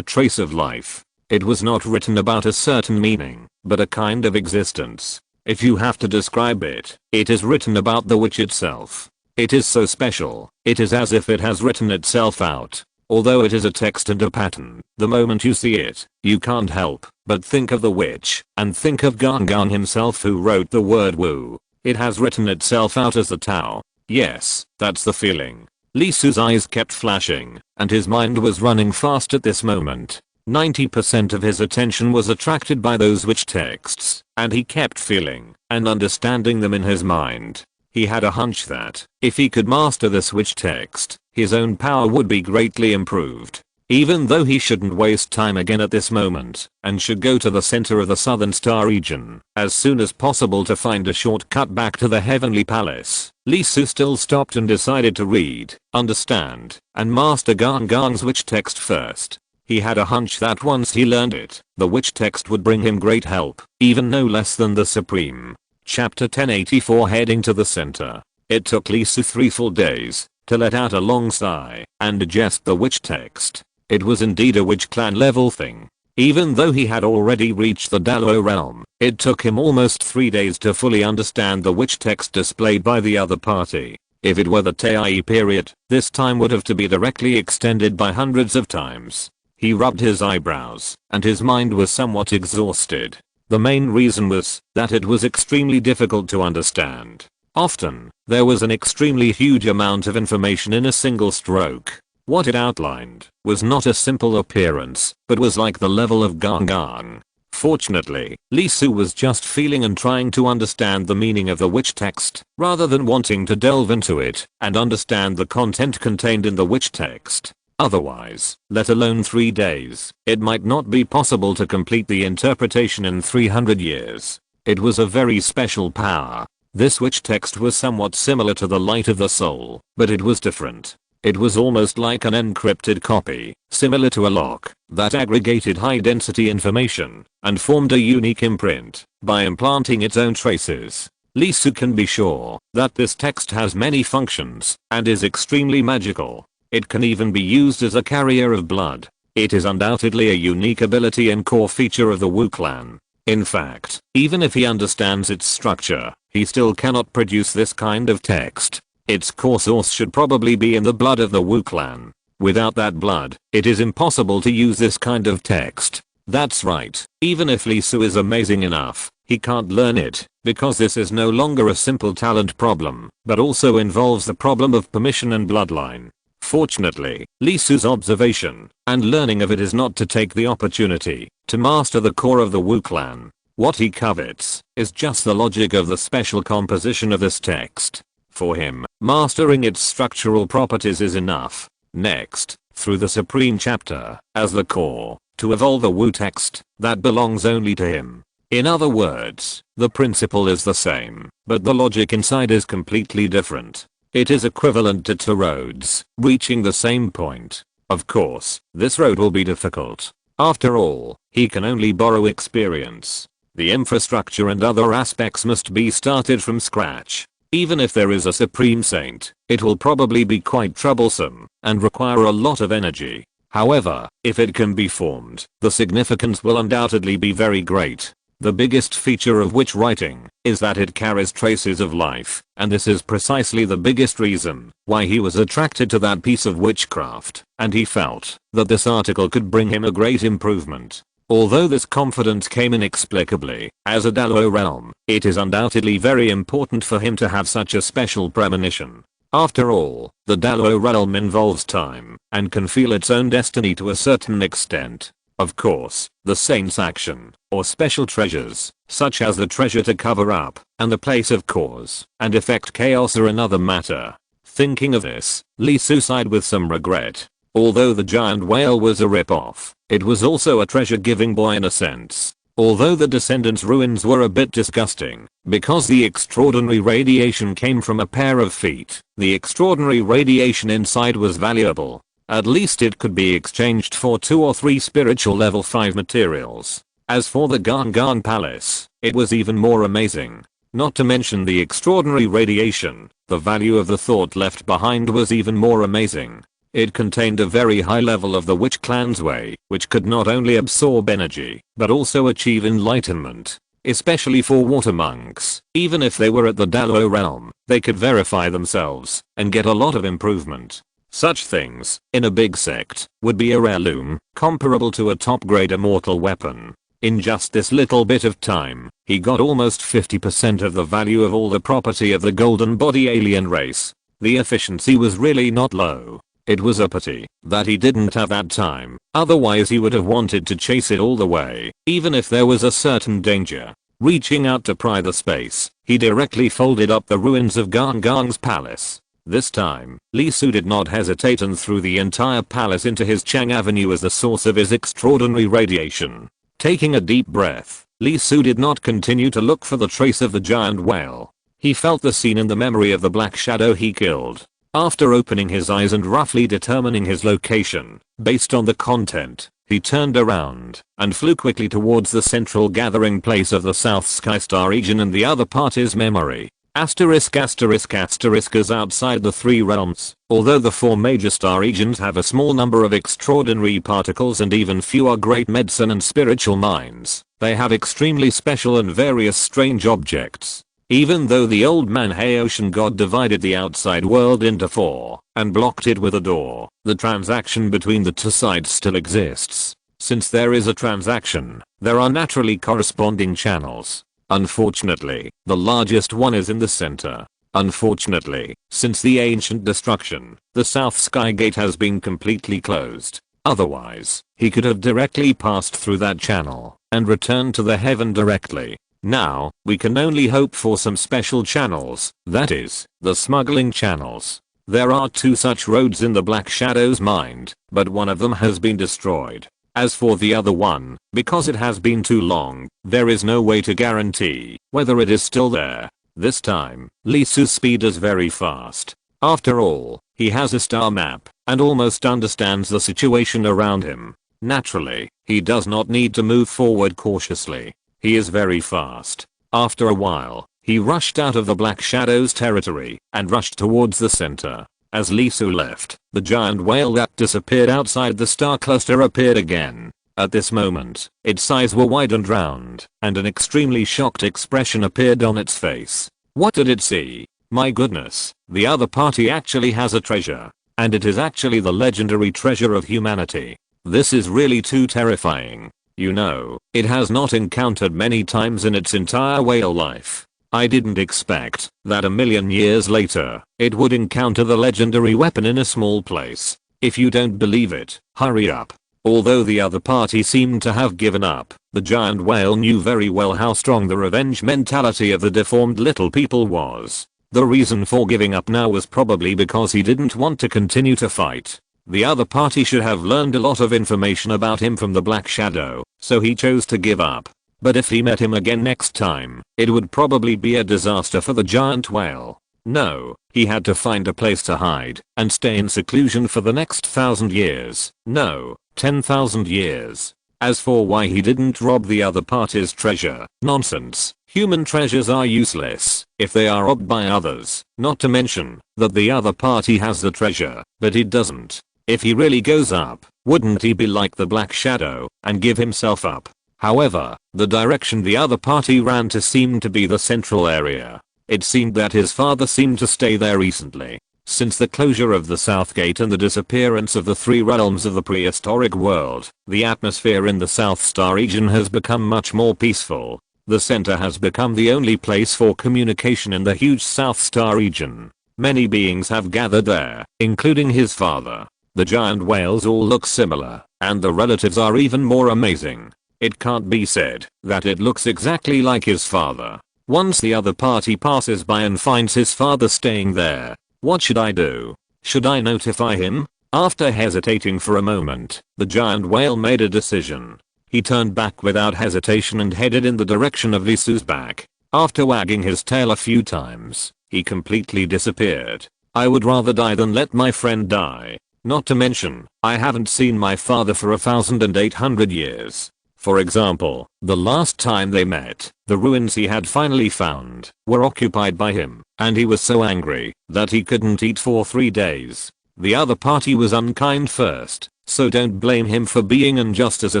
of life. It was not written about a certain meaning, but a kind of existence. If you have to describe it, it is written about the witch itself. It is so special, it is as if it has written itself out. Although it is a text and a pattern, the moment you see it, you can't help but think of the witch, and think of Garn himself who wrote the word woo. It has written itself out as the Tao. Yes, that's the feeling. Lisu's eyes kept flashing, and his mind was running fast at this moment. 90% of his attention was attracted by those witch texts, and he kept feeling and understanding them in his mind. He had a hunch that, if he could master this witch text, his own power would be greatly improved. Even though he shouldn't waste time again at this moment, and should go to the center of the Southern Star region as soon as possible to find a shortcut back to the Heavenly Palace, Lisu still stopped and decided to read, understand, and master Garn's witch text first. He had a hunch that once he learned it, the witch text would bring him great help, even no less than the Supreme. Chapter 1084 Heading to the center. It took Lisu 3 full days to let out a long sigh and digest the witch text. It was indeed a witch clan level thing. Even though he had already reached the Dalo realm, it took him almost 3 days to fully understand the witch text displayed by the other party. If it were the Tei period, this time would have to be directly extended by hundreds of times. He rubbed his eyebrows, and his mind was somewhat exhausted. The main reason was that it was extremely difficult to understand. Often, there was an extremely huge amount of information in a single stroke. What it outlined was not a simple appearance, but was like the level of Garn. Fortunately, Lisu was just feeling and trying to understand the meaning of the witch text, rather than wanting to delve into it and understand the content contained in the witch text. Otherwise, let alone 3 days, it might not be possible to complete the interpretation in 300 years. It was a very special power. This witch text was somewhat similar to the light of the soul, but it was different. It was almost like an encrypted copy, similar to a lock, that aggregated high-density information and formed a unique imprint by implanting its own traces. Lee Su can be sure that this text has many functions and is extremely magical. It can even be used as a carrier of blood. It is undoubtedly a unique ability and core feature of the Wu clan. In fact, even if he understands its structure, he still cannot produce this kind of text. Its core source should probably be in the blood of the Wu clan. Without that blood, it is impossible to use this kind of text. That's right, even if Lee Su is amazing enough, he can't learn it, because this is no longer a simple talent problem, but also involves the problem of permission and bloodline. Fortunately, Lee Su's observation and learning of it is not to take the opportunity to master the core of the Wu clan. What he covets is just the logic of the special composition of this text. For him, mastering its structural properties is enough. Next, through the supreme chapter, as the core, to evolve a Wu text that belongs only to him. In other words, the principle is the same, but the logic inside is completely different. It is equivalent to two roads reaching the same point. Of course, this road will be difficult. After all, he can only borrow experience. The infrastructure and other aspects must be started from scratch. Even if there is a supreme saint, it will probably be quite troublesome and require a lot of energy. However, if it can be formed, the significance will undoubtedly be very great. The biggest feature of witch writing is that it carries traces of life, and this is precisely the biggest reason why he was attracted to that piece of witchcraft, and he felt that this article could bring him a great improvement. Although this confidence came inexplicably, as a Dalo realm, it is undoubtedly very important for him to have such a special premonition. After all, the Dalo realm involves time, and can feel its own destiny to a certain extent. Of course, the saint's action, or special treasures, such as the treasure to cover up, and the place of cause and effect chaos are another matter. Thinking of this, Lee Su sighed with some regret. Although the giant whale was a rip-off, it was also a treasure-giving boy in a sense. Although the descendants' ruins were a bit disgusting, because the extraordinary radiation came from a pair of feet, the extraordinary radiation inside was valuable. At least it could be exchanged for 2 or 3 spiritual level 5 materials. As for the Gangan Palace, it was even more amazing. Not to mention the extraordinary radiation, the value of the thought left behind was even more amazing. It contained a very high level of the Witch Clan's way, which could not only absorb energy, but also achieve enlightenment. Especially for water monks, even if they were at the Dalo realm, they could verify themselves and get a lot of improvement. Such things, in a big sect, would be a heirloom, comparable to a top-grade immortal weapon. In just this little bit of time, he got almost 50% of the value of all the property of the golden body alien race. The efficiency was really not low. It was a pity that he didn't have that time, otherwise he would have wanted to chase it all the way, even if there was a certain danger. Reaching out to pry the space, he directly folded up the ruins of Gangan's palace. This time, Lee Su did not hesitate and threw the entire palace into his Chang Avenue as the source of his extraordinary radiation. Taking a deep breath, Lee Su did not continue to look for the trace of the giant whale. He felt the scene in the memory of the black shadow he killed. After opening his eyes and roughly determining his location, based on the content, he turned around and flew quickly towards the central gathering place of the South Sky Star region, and the other part is memory. Asterisk asterisk asterisk is outside the 3 realms. Although the 4 major star regions have a small number of extraordinary particles and even fewer great medicine and spiritual minds, they have extremely special and various strange objects. Even though the old man Ocean God divided the outside world into 4 and blocked it with a door, the transaction between the 2 sides still exists. Since there is a transaction, there are naturally corresponding channels. Unfortunately, the largest one is in the center. Unfortunately, since the ancient destruction, the South Sky Gate has been completely closed. Otherwise, he could have directly passed through that channel and returned to the heaven directly. Now, we can only hope for some special channels, that is, the smuggling channels. There are 2 such roads in the Black Shadow's mind, but one of them has been destroyed. As for the other one, because it has been too long, there is no way to guarantee whether it is still there. This time, Lee Su's speed is very fast. After all, He has a star map and almost understands the situation around him. Naturally, he does not need to move forward cautiously. He is very fast. After a while, he rushed out of the Black Shadow's territory and rushed towards the center. As Lee Su left, the giant whale that disappeared outside the star cluster appeared again. At this moment, its eyes were wide and round, and an extremely shocked expression appeared on its face. What did it see? My goodness, the other party actually has a treasure. And it is actually the legendary treasure of humanity. This is really too terrifying. You know, it has not encountered many times in its entire whale life. I didn't expect that a million years later, it would encounter the legendary weapon in a small place. If you don't believe it, hurry up. Although the other party seemed to have given up, the giant whale knew very well how strong the revenge mentality of the deformed little people was. The reason for giving up now was probably because he didn't want to continue to fight. The other party should have learned a lot of information about him from the Black Shadow, so he chose to give up. But if he met him again next time, it would probably be a disaster for the giant whale. No, he had to find a place to hide and stay in seclusion for the next 1,000 years. No, 10,000 years. As for why he didn't rob the other party's treasure, nonsense. Human treasures are useless if they are robbed by others, not to mention that the other party has the treasure, but he doesn't. If he really goes up, wouldn't he be like the Black Shadow and give himself up? However, the direction the other party ran to seemed to be the central area. It seemed that his father seemed to stay there recently. Since the closure of the South Gate and the disappearance of the three realms of the prehistoric world, the atmosphere in the South Star region has become much more peaceful. The center has become the only place for communication in the huge South Star region. Many beings have gathered there, including his father. The giant whales all look similar, and the relatives are even more amazing. It can't be said that it looks exactly like his father. Once the other party passes by and finds his father staying there, what should I do? Should I notify him? After hesitating for a moment, the giant whale made a decision. He turned back without hesitation and headed in the direction of Lee Su's back. After wagging his tail a few times, he completely disappeared. I would rather die than let my friend die. Not to mention, I haven't seen my father for 1,800 years. For example, the last time they met, the ruins he had finally found were occupied by him, and he was so angry that he couldn't eat for 3 days. The other party was unkind first, so don't blame him for being unjust as a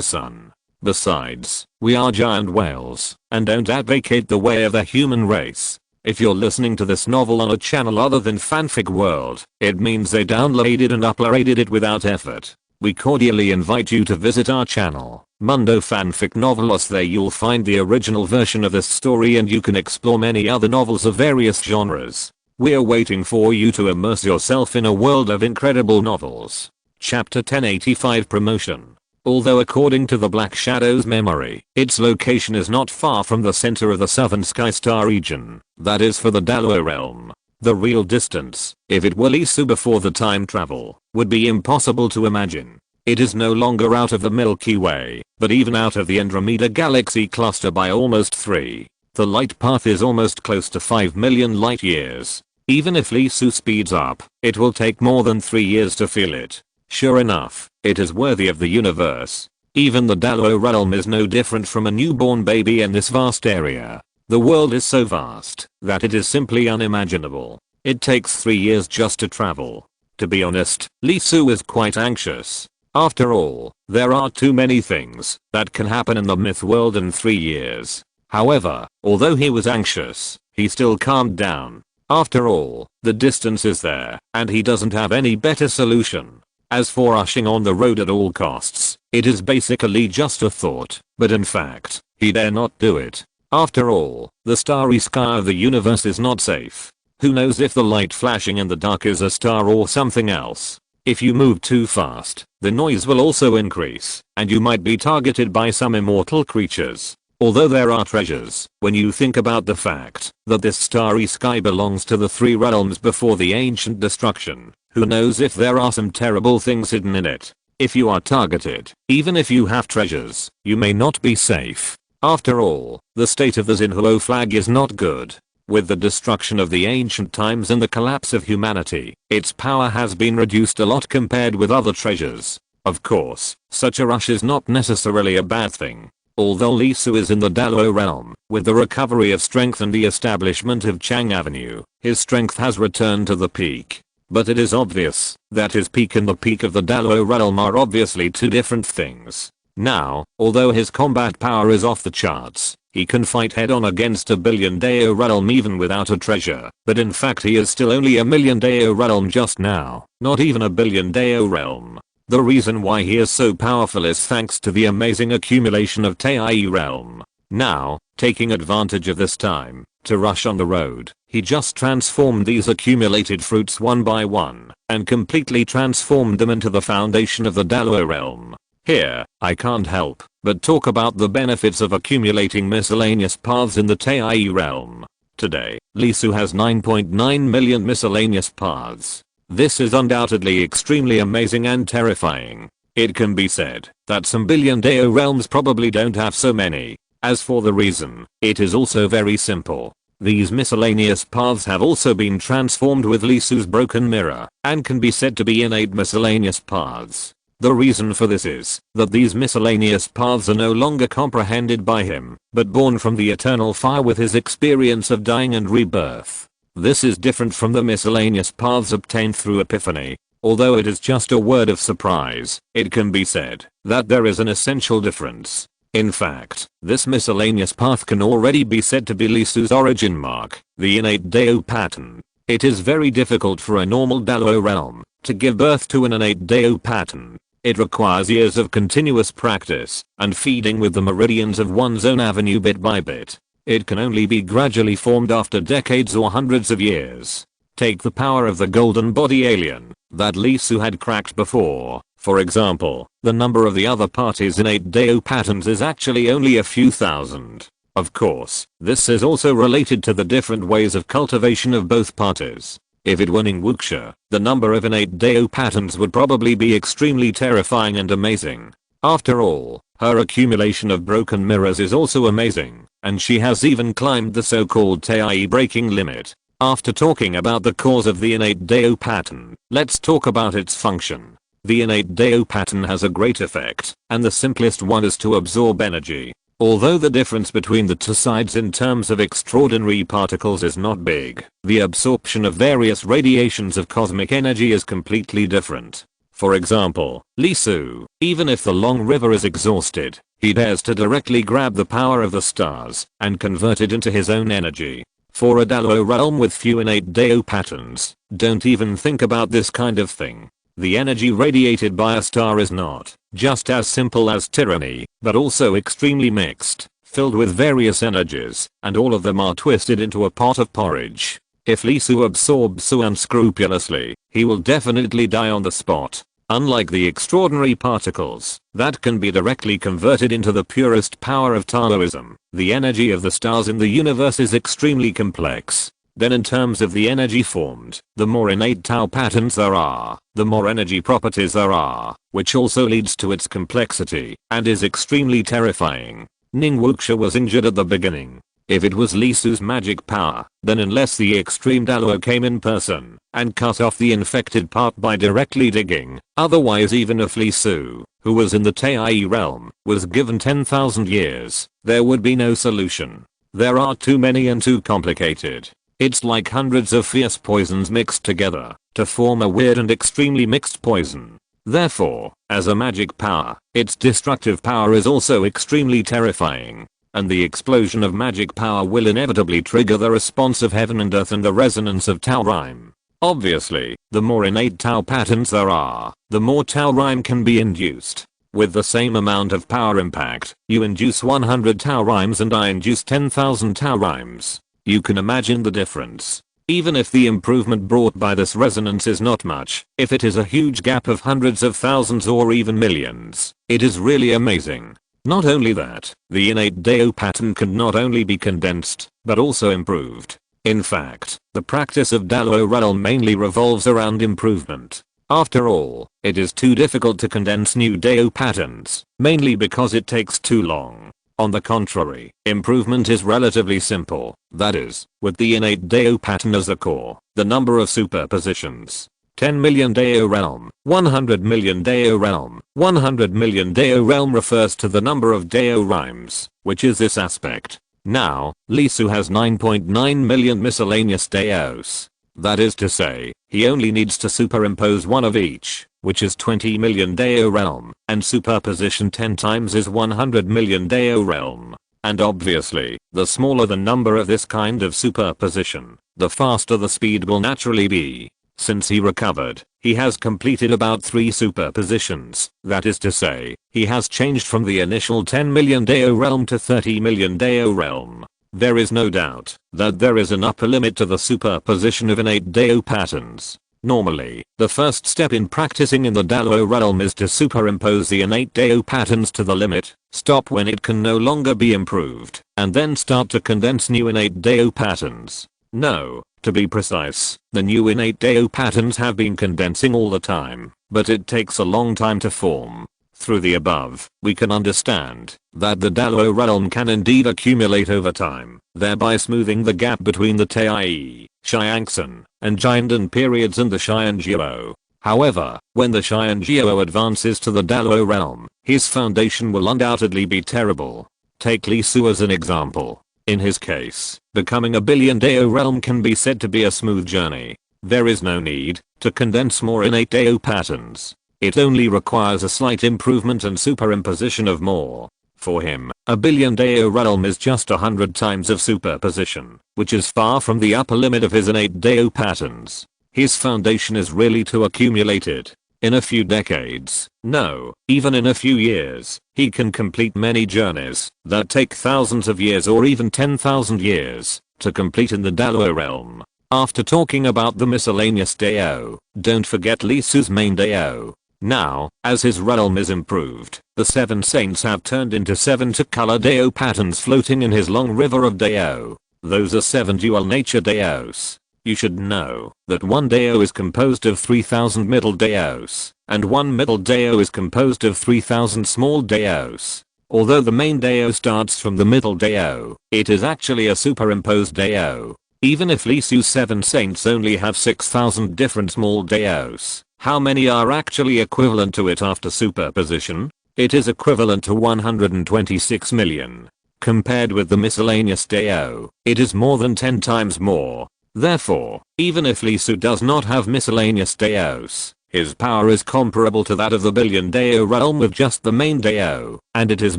son. Besides, we are giant whales, and don't advocate the way of the human race. If you're listening to this novel on a channel other than Fanfic World, it means they downloaded and uploaded it without effort. We cordially invite you to visit our channel, Mundo Fanfic Novelos. There you'll find the original version of this story and you can explore many other novels of various genres. We're waiting for you to immerse yourself in a world of incredible novels. Chapter 1085 Promotion. Although according to the Black Shadow's memory, its location is not far from the center of the Southern Sky Star region, that is for the Dalo realm. The real distance, if it were Lee Su before the time travel, would be impossible to imagine. It is no longer out of the Milky Way, but even out of the Andromeda galaxy cluster by almost 3. The light path is almost close to 5 million light years. Even if Lee Su speeds up, it will take more than 3 years to feel it. Sure enough, it is worthy of the universe. Even the Dalo realm is no different from a newborn baby in this vast area. The world is so vast that it is simply unimaginable. It takes 3 years just to travel. To be honest, Lee Su is quite anxious. After all, there are too many things that can happen in the myth world in 3 years. However, although he was anxious, he still calmed down. After all, the distance is there, and he doesn't have any better solution. As for rushing on the road at all costs, it is basically just a thought, but in fact, he dare not do it. After all, the starry sky of the universe is not safe. Who knows if the light flashing in the dark is a star or something else? If you move too fast, the noise will also increase, and you might be targeted by some immortal creatures. Although there are treasures, when you think about the fact that this starry sky belongs to the 3 realms before the ancient destruction, who knows if there are some terrible things hidden in it. If you are targeted, even if you have treasures, you may not be safe. After all, the state of the Xinhuo flag is not good. With the destruction of the ancient times and the collapse of humanity, its power has been reduced a lot compared with other treasures. Of course, such a rush is not necessarily a bad thing. Although Lee Su is in the Dalo realm, with the recovery of strength and the establishment of Chang Avenue, his strength has returned to the peak. But it is obvious that his peak and the peak of the Dalo realm are obviously two different things. Now, although his combat power is off the charts, he can fight head on against a billion Dao realm even without a treasure, but in fact he is still only a million Dao realm just now, not even a billion Dao realm. The reason why he is so powerful is thanks to the amazing accumulation of Tai realm. Now, taking advantage of this time to rush on the road, he just transformed these accumulated fruits one by one and completely transformed them into the foundation of the Dalo realm. Here, I can't help but talk about the benefits of accumulating miscellaneous paths in the Tai realm. Today, Lee Su has 9.9 million miscellaneous paths. This is undoubtedly extremely amazing and terrifying. It can be said that some billion Dao realms probably don't have so many. As for the reason, it is also very simple. These miscellaneous paths have also been transformed with Lee Su's broken mirror and can be said to be innate miscellaneous paths. The reason for this is that these miscellaneous paths are no longer comprehended by him, but born from the eternal fire with his experience of dying and rebirth. This is different from the miscellaneous paths obtained through epiphany. Although it is just a word of surprise, it can be said that there is an essential difference. In fact, this miscellaneous path can already be said to be Lee Su's origin mark, the innate Dao pattern. It is very difficult for a normal Dalo realm to give birth to an innate Dao pattern. It requires years of continuous practice and feeding with the meridians of one's own avenue bit by bit. It can only be gradually formed after decades or hundreds of years. Take the power of the golden body alien that Lee Su had cracked before. For example, the number of the other party's innate Dao patterns is actually only a few thousand. Of course, this is also related to the different ways of cultivation of both parties. If it were Ning Wuxia, the number of innate Dao patterns would probably be extremely terrifying and amazing. After all, her accumulation of broken mirrors is also amazing, and she has even climbed the so-called Tai breaking limit. After talking about the cause of the innate Dao pattern, let's talk about its function. The innate Dao pattern has a great effect, and the simplest one is to absorb energy. Although the difference between the two sides in terms of extraordinary particles is not big, the absorption of various radiations of cosmic energy is completely different. For example, Lee Su, even if the long river is exhausted, he dares to directly grab the power of the stars and convert it into his own energy. For a Dalo realm with few innate Dao patterns, don't even think about this kind of thing. The energy radiated by a star is not just as simple as tyranny, but also extremely mixed, filled with various energies, and all of them are twisted into a pot of porridge. If Lee Su absorbs so unscrupulously, he will definitely die on the spot. Unlike the extraordinary particles that can be directly converted into the purest power of Taoism, the energy of the stars in the universe is extremely complex. Then in terms of the energy formed, the more innate Tao patterns there are, the more energy properties there are, which also leads to its complexity and is extremely terrifying. Ning Wuxia was injured at the beginning. If it was Lee Su's magic power, then unless the extreme Dalo came in person and cut off the infected part by directly digging, otherwise even if Lee Su, who was in the Tai realm, was given 10,000 years, there would be no solution. There are too many and too complicated. It's like hundreds of fierce poisons mixed together to form a weird and extremely mixed poison. Therefore, as a magic power, its destructive power is also extremely terrifying. And the explosion of magic power will inevitably trigger the response of heaven and earth and the resonance of Tao rhyme. Obviously, the more innate Tao patterns there are, the more Tao rhyme can be induced. With the same amount of power impact, you induce 100 Tao rhymes and I induce 10,000 Tao rhymes. You can imagine the difference. Even if the improvement brought by this resonance is not much, if it is a huge gap of hundreds of thousands or even millions, it is really amazing. Not only that, the innate Dao pattern can not only be condensed, but also improved. In fact, the practice of Dalo realm mainly revolves around improvement. After all, it is too difficult to condense new Dao patterns, mainly because it takes too long. On the contrary, improvement is relatively simple, that is, with the innate Dao pattern as the core, the number of superpositions. 10 million Dao realm, 100 million Dao realm, 100 million Dao realm refers to the number of Dao rhymes, which is this aspect. Now, Lisu has 9.9 million miscellaneous Daos. That is to say, he only needs to superimpose one of each, which is 20 million Dao realm, and superposition 10 times is 100 million Dao realm. And obviously, the smaller the number of this kind of superposition, the faster the speed will naturally be. Since he recovered, he has completed about 3 superpositions, that is to say, he has changed from the initial 10 million Dao realm to 30 million Dao realm. There is no doubt that there is an upper limit to the superposition of innate Dao patterns. Normally, the first step in practicing in the Dao realm is to superimpose the innate Dao patterns to the limit, stop when it can no longer be improved, and then start to condense new innate Dao patterns. No, to be precise, the new innate Dao patterns have been condensing all the time, but it takes a long time to form. Through the above, we can understand that the Dao realm can indeed accumulate over time, thereby smoothing the gap between the Taiyi, Xiangxin, and Jiandan periods and the Xianjiao. However, when the Xianjiao advances to the Dao realm, his foundation will undoubtedly be terrible. Take Li Su as an example. In his case, becoming a billion Dao realm can be said to be a smooth journey. There is no need to condense more innate Dao patterns. It only requires a slight improvement and superimposition of more. For him, a billion Dao realm is just 100 times of superposition, which is far from the upper limit of his innate Dao patterns. His foundation is really too accumulated. In a few decades, no, even in a few years, he can complete many journeys that take thousands of years or even 10,000 years to complete in the Dao realm. After talking about the miscellaneous Dao, don't forget Li Su's main Dao. Now, as his realm is improved, the 7 saints have turned into 7 two-color Dao patterns floating in his long river of Dao. Those are 7 dual nature Daos. You should know that one Dao is composed of 3000 middle Daos, and one middle Dao is composed of 3000 small Daos. Although the main Dao starts from the middle Dao, it is actually a superimposed Dao. Even if Li Su's 7 saints only have 6000 different small Daos, how many are actually equivalent to it after superposition? It is equivalent to 126 million. Compared with the miscellaneous Dao, it is more than 10 times more. Therefore, even if Li Su does not have miscellaneous Daos, his power is comparable to that of the billion Dao realm with just the main Dao, and it is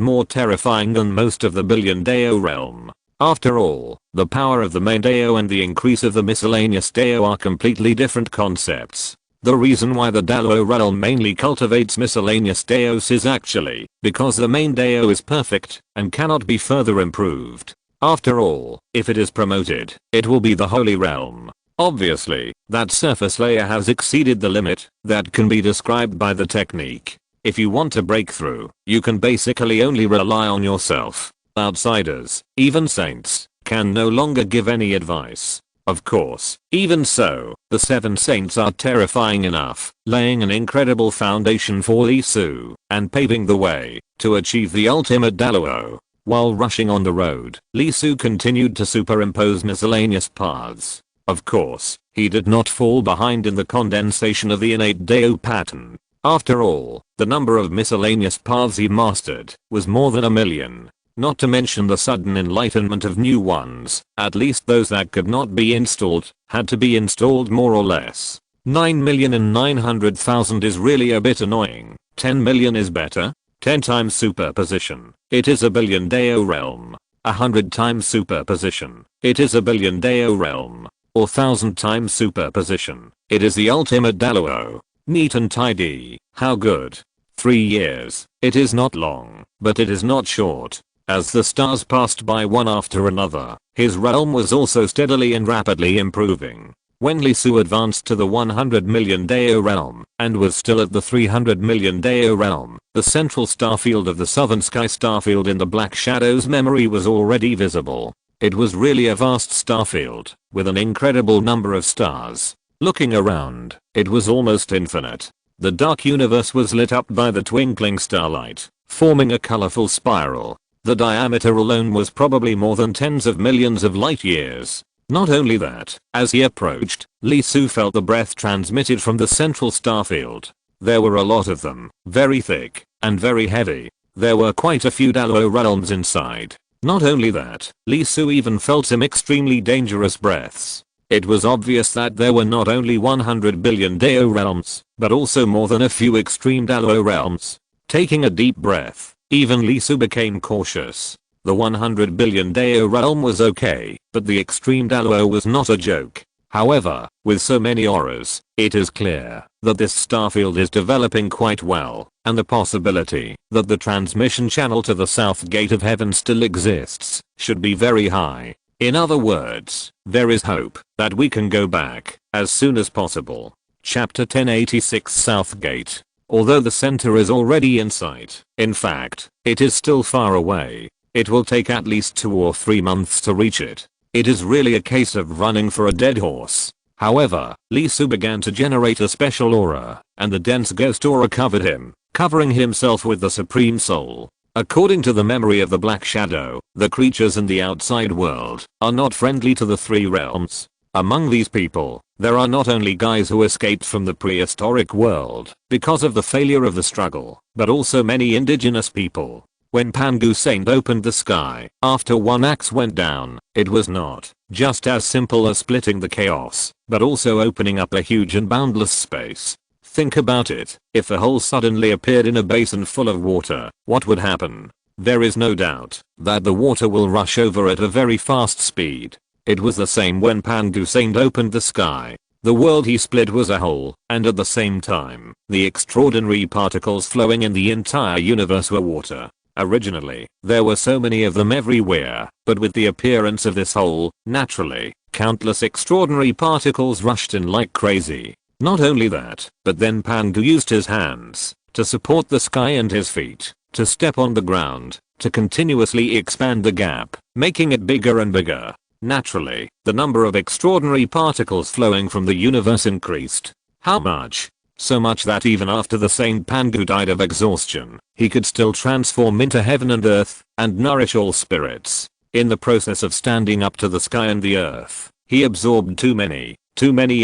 more terrifying than most of the billion Dao realm. After all, the power of the main Dao and the increase of the miscellaneous Dao are completely different concepts. The reason why the Dao realm mainly cultivates miscellaneous Daos is actually because the main Dao is perfect and cannot be further improved. After all, if it is promoted, it will be the holy realm. Obviously, that surface layer has exceeded the limit that can be described by the technique. If you want to break through, you can basically only rely on yourself. Outsiders, even saints, can no longer give any advice. Of course, even so, the 7 saints are terrifying enough, laying an incredible foundation for Li Su, and paving the way to achieve the ultimate Dao. While rushing on the road, Li Su continued to superimpose miscellaneous paths. Of course, he did not fall behind in the condensation of the innate Dao pattern. After all, the number of miscellaneous paths he mastered was more than 1 million. Not to mention the sudden enlightenment of new ones, at least those that could not be installed, had to be installed more or less. 9,900,000 is really a bit annoying. 10 million is better. 10 times superposition, it is a billion Dao realm. 100 times superposition, it is a billion Dao realm. Or 1000 times superposition, it is the ultimate Dao. Neat and tidy, how good. 3 years, it is not long, but it is not short. As the stars passed by one after another, his realm was also steadily and rapidly improving. When Li Su advanced to the 100 million Dao realm, and was still at the 300 million Dao realm, the central starfield of the southern sky starfield in the Black Shadow's memory was already visible. It was really a vast starfield, with an incredible number of stars. Looking around, it was almost infinite. The dark universe was lit up by the twinkling starlight, forming a colorful spiral. The diameter alone was probably more than tens of millions of light years. Not only that, as he approached, Lee Su felt the breath transmitted from the central starfield. There were a lot of them, very thick, and very heavy. There were quite a few Dalo realms inside. Not only that, Lee Su even felt some extremely dangerous breaths. It was obvious that there were not only 100 billion Dao realms, but also more than a few extreme Dalo realms. Taking a deep breath, even Lee Su became cautious. The 100 billion Dao realm was okay, but the extreme Dalo was not a joke. However, with so many auras, it is clear that this starfield is developing quite well, and the possibility that the transmission channel to the south gate of heaven still exists should be very high. In other words, there is hope that we can go back as soon as possible. Chapter 1086 South Gate. Although the center is already in sight, in fact, it is still far away. It will take at least 2 or 3 months to reach it. It is really a case of running for a dead horse. However, Lee Su began to generate a special aura, and the dense ghost aura covered him, covering himself with the Supreme Soul. According to the memory of the Black Shadow, the creatures in the outside world are not friendly to the 3 realms. Among these people, there are not only guys who escaped from the prehistoric world because of the failure of the struggle, but also many indigenous people. When Pangu Saint opened the sky, after one axe went down, it was not just as simple as splitting the chaos, but also opening up a huge and boundless space. Think about it, if a hole suddenly appeared in a basin full of water, what would happen? There is no doubt that the water will rush over at a very fast speed. It was the same when Pangu Saint opened the sky. The world he split was a hole, and at the same time, the extraordinary particles flowing in the entire universe were water. Originally, there were so many of them everywhere, but with the appearance of this hole, naturally, countless extraordinary particles rushed in like crazy. Not only that, but then Pangu used his hands to support the sky and his feet to step on the ground, to continuously expand the gap, making it bigger and bigger. Naturally, the number of extraordinary particles flowing from the universe increased. How much? So much that even after the Saint Pangu died of exhaustion, he could still transform into heaven and earth, and nourish all spirits. In the process of standing up to the sky and the earth, he absorbed too many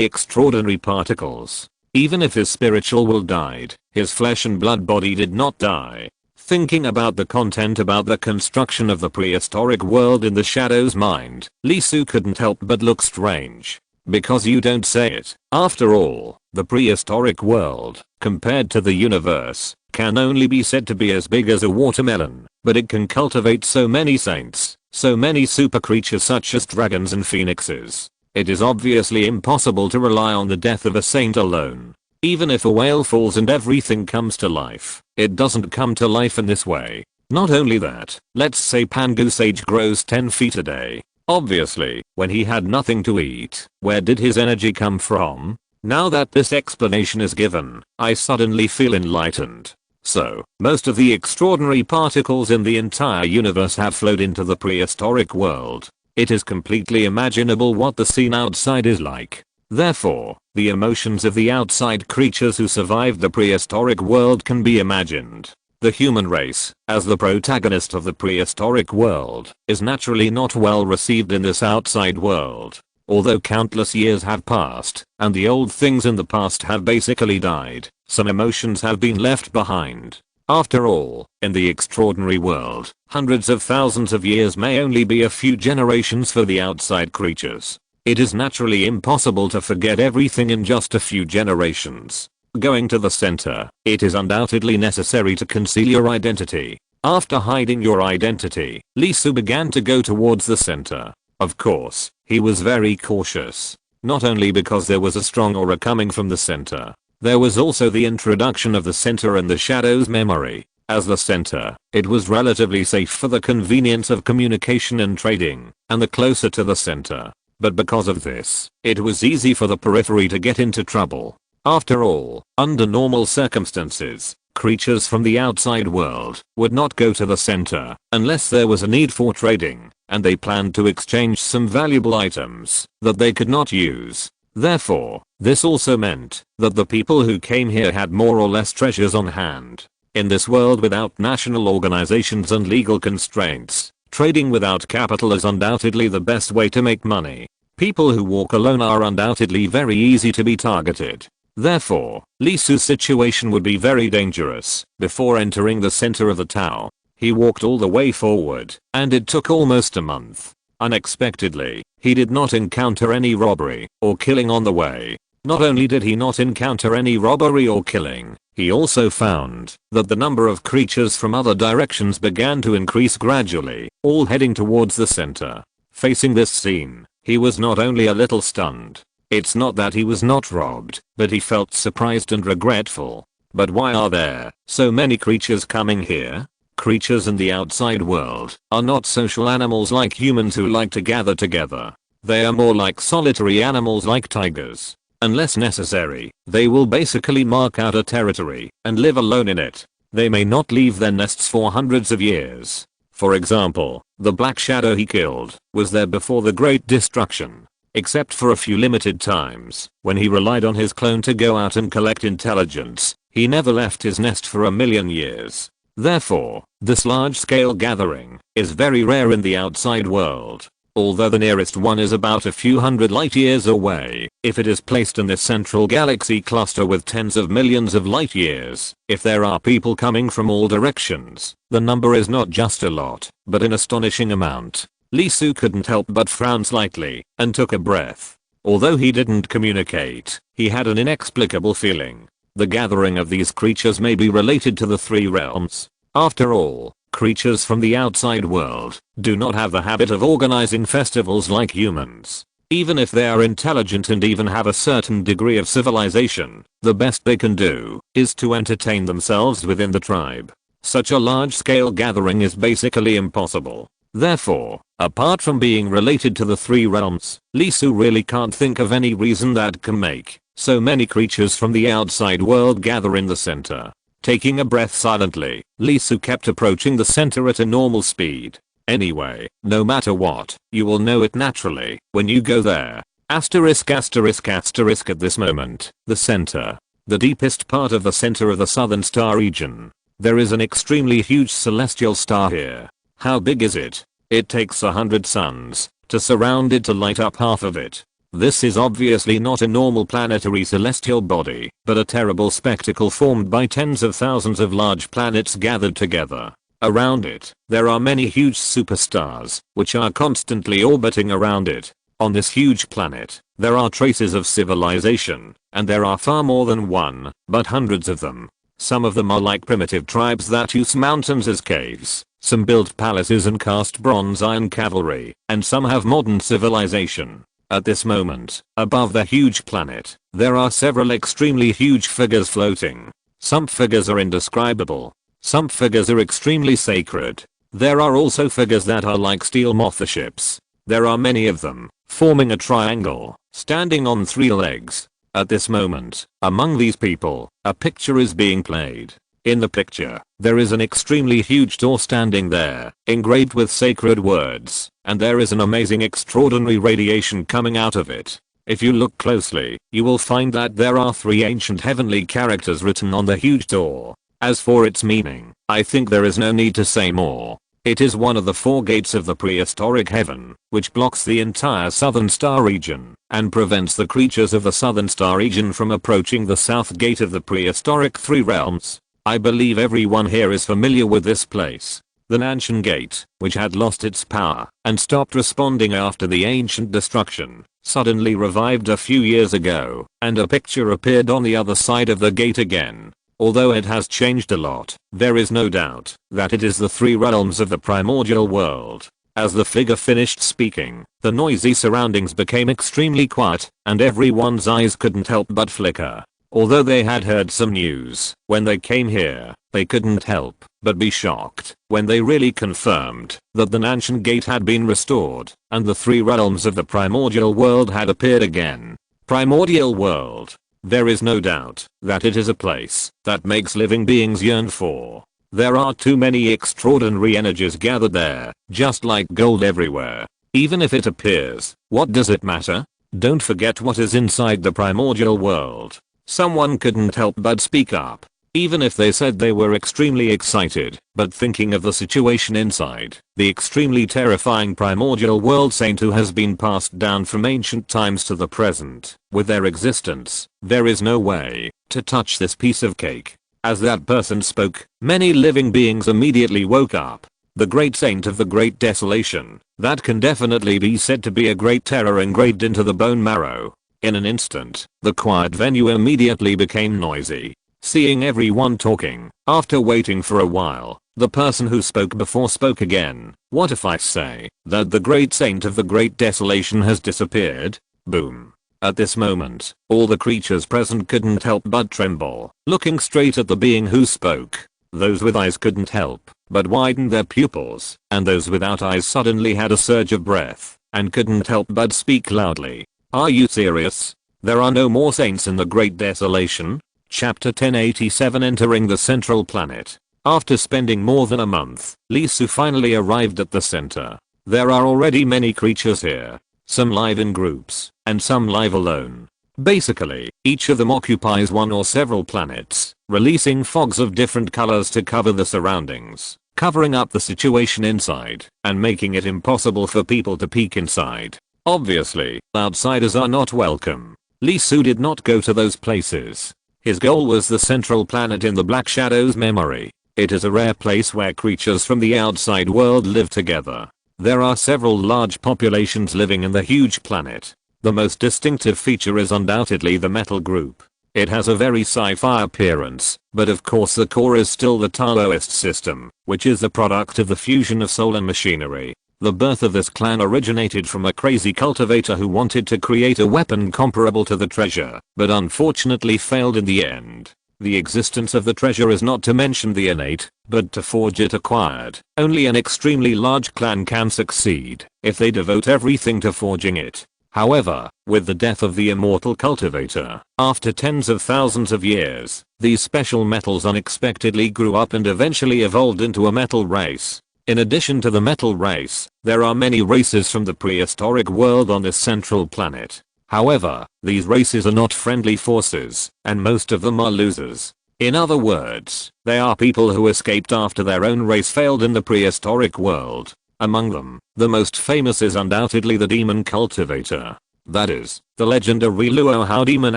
extraordinary particles. Even if his spiritual will died, his flesh and blood body did not die. Thinking about the content about the construction of the prehistoric world in the Shadow's mind, Lee Su couldn't help but look strange. Because you don't say it. After all, the prehistoric world, compared to the universe, can only be said to be as big as a watermelon, but it can cultivate so many saints, so many super creatures such as dragons and phoenixes. It is obviously impossible to rely on the death of a saint alone. Even if a whale falls and everything comes to life, it doesn't come to life in this way. Not only that, let's say Pangu Sage grows 10 feet a day. Obviously, when he had nothing to eat, where did his energy come from? Now that this explanation is given, I suddenly feel enlightened. So, most of the extraordinary particles in the entire universe have flowed into the prehistoric world. It is completely imaginable what the scene outside is like. Therefore, the emotions of the outside creatures who survived the prehistoric world can be imagined. The human race, as the protagonist of the prehistoric world, is naturally not well received in this outside world. Although countless years have passed, and the old things in the past have basically died, some emotions have been left behind. After all, in the extraordinary world, hundreds of thousands of years may only be a few generations for the outside creatures. It is naturally impossible to forget everything in just a few generations. Going to the center, it is undoubtedly necessary to conceal your identity. After hiding your identity, Lee Su began to go towards the center. Of course, he was very cautious. Not only because there was a strong aura coming from the center, there was also the introduction of the center and the Shadow's memory. As the center, it was relatively safe for the convenience of communication and trading, and the closer to the center. But because of this, it was easy for the periphery to get into trouble. After all, under normal circumstances, creatures from the outside world would not go to the center unless there was a need for trading, and they planned to exchange some valuable items that they could not use. Therefore, this also meant that the people who came here had more or less treasures on hand. In this world without national organizations and legal constraints, trading without capital is undoubtedly the best way to make money. People who walk alone are undoubtedly very easy to be targeted. Therefore, Li Su's situation would be very dangerous. Before entering the center of the Tao, he walked all the way forward, and it took almost a month. Unexpectedly, he did not encounter any robbery or killing on the way. Not only did he not encounter any robbery or killing, he also found that the number of creatures from other directions began to increase gradually, all heading towards the center. Facing this scene, he was not only a little stunned. It's not that he was not robbed, but he felt surprised and regretful. But why are there so many creatures coming here? Creatures in the outside world are not social animals like humans who like to gather together. They are more like solitary animals like tigers. Unless necessary, they will basically mark out a territory and live alone in it. They may not leave their nests for hundreds of years. For example, the black shadow he killed was there before the Great Destruction. Except for a few limited times, when he relied on his clone to go out and collect intelligence, he never left his nest for a million years. Therefore, this large-scale gathering is very rare in the outside world. Although the nearest one is about a few hundred light years away, if it is placed in this central galaxy cluster with tens of millions of light years, if there are people coming from all directions, the number is not just a lot, but an astonishing amount. Li Su couldn't help but frown slightly and took a breath. Although he didn't communicate, he had an inexplicable feeling. The gathering of these creatures may be related to the three realms. After all, creatures from the outside world do not have the habit of organizing festivals like humans. Even if they are intelligent and even have a certain degree of civilization, the best they can do is to entertain themselves within the tribe. Such a large-scale gathering is basically impossible. Therefore, apart from being related to the three realms, Li Su really can't think of any reason that can make so many creatures from the outside world gather in the center. Taking a breath silently, Li Su kept approaching the center at a normal speed. Anyway, no matter what, you will know it naturally when you go there. Asterisk asterisk asterisk at this moment, the center. The deepest part of the center of the southern star region. There is an extremely huge celestial star here. How big is it? It takes 100 suns to surround it to light up half of it. This is obviously not a normal planetary celestial body, but a terrible spectacle formed by tens of thousands of large planets gathered together. Around it, there are many huge superstars, which are constantly orbiting around it. On this huge planet, there are traces of civilization, and there are far more than one, but hundreds of them. Some of them are like primitive tribes that use mountains as caves. Some build palaces and cast bronze iron cavalry, and some have modern civilization. At this moment, above the huge planet, there are several extremely huge figures floating. Some figures are indescribable. Some figures are extremely sacred. There are also figures that are like steel motherships. There are many of them, forming a triangle, standing on three legs. At this moment, among these people, a picture is being played. In the picture, there is an extremely huge door standing there, engraved with sacred words, and there is an amazing extraordinary radiation coming out of it. If you look closely, you will find that there are three ancient heavenly characters written on the huge door. As for its meaning, I think there is no need to say more. It is one of the four gates of the prehistoric heaven, which blocks the entire southern star region, and prevents the creatures of the southern star region from approaching the south gate of the prehistoric three realms. I believe everyone here is familiar with this place. The Nanshan Gate, which had lost its power and stopped responding after the ancient destruction, suddenly revived a few years ago, and a picture appeared on the other side of the gate again. Although it has changed a lot, there is no doubt that it is the three realms of the primordial world. As the figure finished speaking, the noisy surroundings became extremely quiet, and everyone's eyes couldn't help but flicker. Although they had heard some news when they came here, they couldn't help but be shocked when they really confirmed that the Nanshan Gate had been restored, and the three realms of the primordial world had appeared again. Primordial world. There is no doubt that it is a place that makes living beings yearn for. There are too many extraordinary energies gathered there, just like gold everywhere. Even if it appears, what does it matter? Don't forget what is inside the primordial world. Someone couldn't help but speak up. Even if they said they were extremely excited, but thinking of the situation inside, the extremely terrifying primordial world saint who has been passed down from ancient times to the present, with their existence, there is no way to touch this piece of cake. As that person spoke, many living beings immediately woke up. The great saint of the great desolation, that can definitely be said to be a great terror engraved into the bone marrow. In an instant, the quiet venue immediately became noisy. Seeing everyone talking, after waiting for a while, the person who spoke before spoke again. What if I say that the great saint of the great desolation has disappeared? Boom. At this moment, all the creatures present couldn't help but tremble, looking straight at the being who spoke. Those with eyes couldn't help but widen their pupils, and those without eyes suddenly had a surge of breath, and couldn't help but speak loudly. Are you serious? There are no more saints in the great desolation? Chapter 1087 Entering the Central Planet. After spending more than a month, Lisu finally arrived at the center. There are already many creatures here. Some live in groups, and some live alone. Basically, each of them occupies one or several planets, releasing fogs of different colors to cover the surroundings, covering up the situation inside, and making it impossible for people to peek inside. Obviously, outsiders are not welcome. Lisu did not go to those places. His goal was the central planet in the Black Shadow's memory. It is a rare place where creatures from the outside world live together. There are several large populations living in the huge planet. The most distinctive feature is undoubtedly the metal group. It has a very sci-fi appearance, but of course the core is still the Taoist system, which is the product of the fusion of soul and machinery. The birth of this clan originated from a crazy cultivator who wanted to create a weapon comparable to the treasure, but unfortunately failed in the end. The existence of the treasure is not to mention the innate, but to forge it acquired. Only an extremely large clan can succeed if they devote everything to forging it. However, with the death of the immortal cultivator, after tens of thousands of years, these special metals unexpectedly grew up and eventually evolved into a metal race. In addition to the metal race, there are many races from the prehistoric world on this central planet. However, these races are not friendly forces, and most of them are losers. In other words, they are people who escaped after their own race failed in the prehistoric world. Among them, the most famous is undoubtedly the demon cultivator. That is, the legendary Luohao demon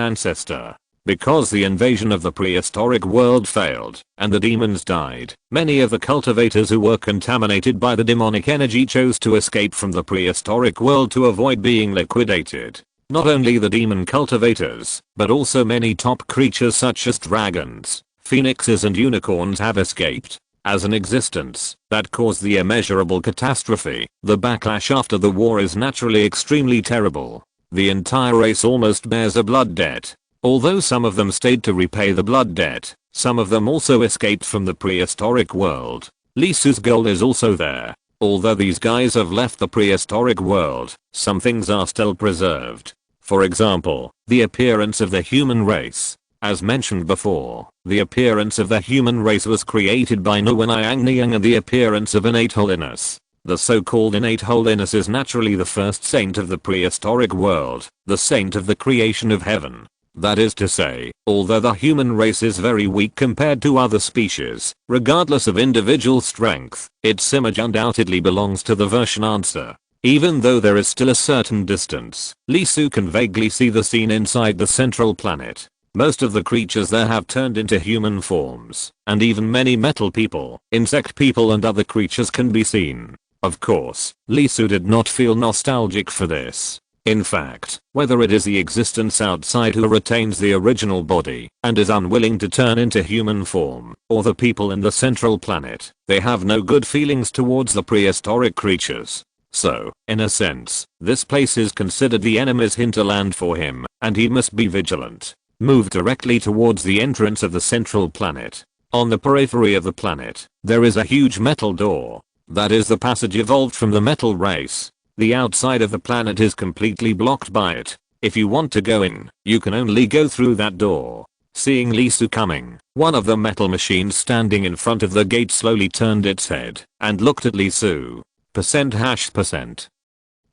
ancestor. Because the invasion of the prehistoric world failed, and the demons died, many of the cultivators who were contaminated by the demonic energy chose to escape from the prehistoric world to avoid being liquidated. Not only the demon cultivators, but also many top creatures such as dragons, phoenixes and unicorns have escaped. As an existence that caused the immeasurable catastrophe, the backlash after the war is naturally extremely terrible. The entire race almost bears a blood debt. Although some of them stayed to repay the blood debt, some of them also escaped from the prehistoric world. Lisu's goal is also there. Although these guys have left the prehistoric world, some things are still preserved. For example, the appearance of the human race. As mentioned before, the appearance of the human race was created by Nuwanayangniang and the appearance of innate holiness. The so-called innate holiness is naturally the first saint of the prehistoric world, the saint of the creation of heaven. That is to say, although the human race is very weak compared to other species, regardless of individual strength, its image undoubtedly belongs to the version answer. Even though there is still a certain distance, Lisu can vaguely see the scene inside the central planet. Most of the creatures there have turned into human forms, and even many metal people, insect people and other creatures can be seen. Of course, Lisu did not feel nostalgic for this. In fact, whether it is the existence outside who retains the original body and is unwilling to turn into human form, or the people in the central planet, they have no good feelings towards the prehistoric creatures. So, in a sense, this place is considered the enemy's hinterland for him, and he must be vigilant. Move directly towards the entrance of the central planet. On the periphery of the planet, there is a huge metal door. That is the passage evolved from the metal race. The outside of the planet is completely blocked by it. If you want to go in, you can only go through that door. Seeing Lisu coming, one of the metal machines standing in front of the gate slowly turned its head and looked at Lisu. %#%.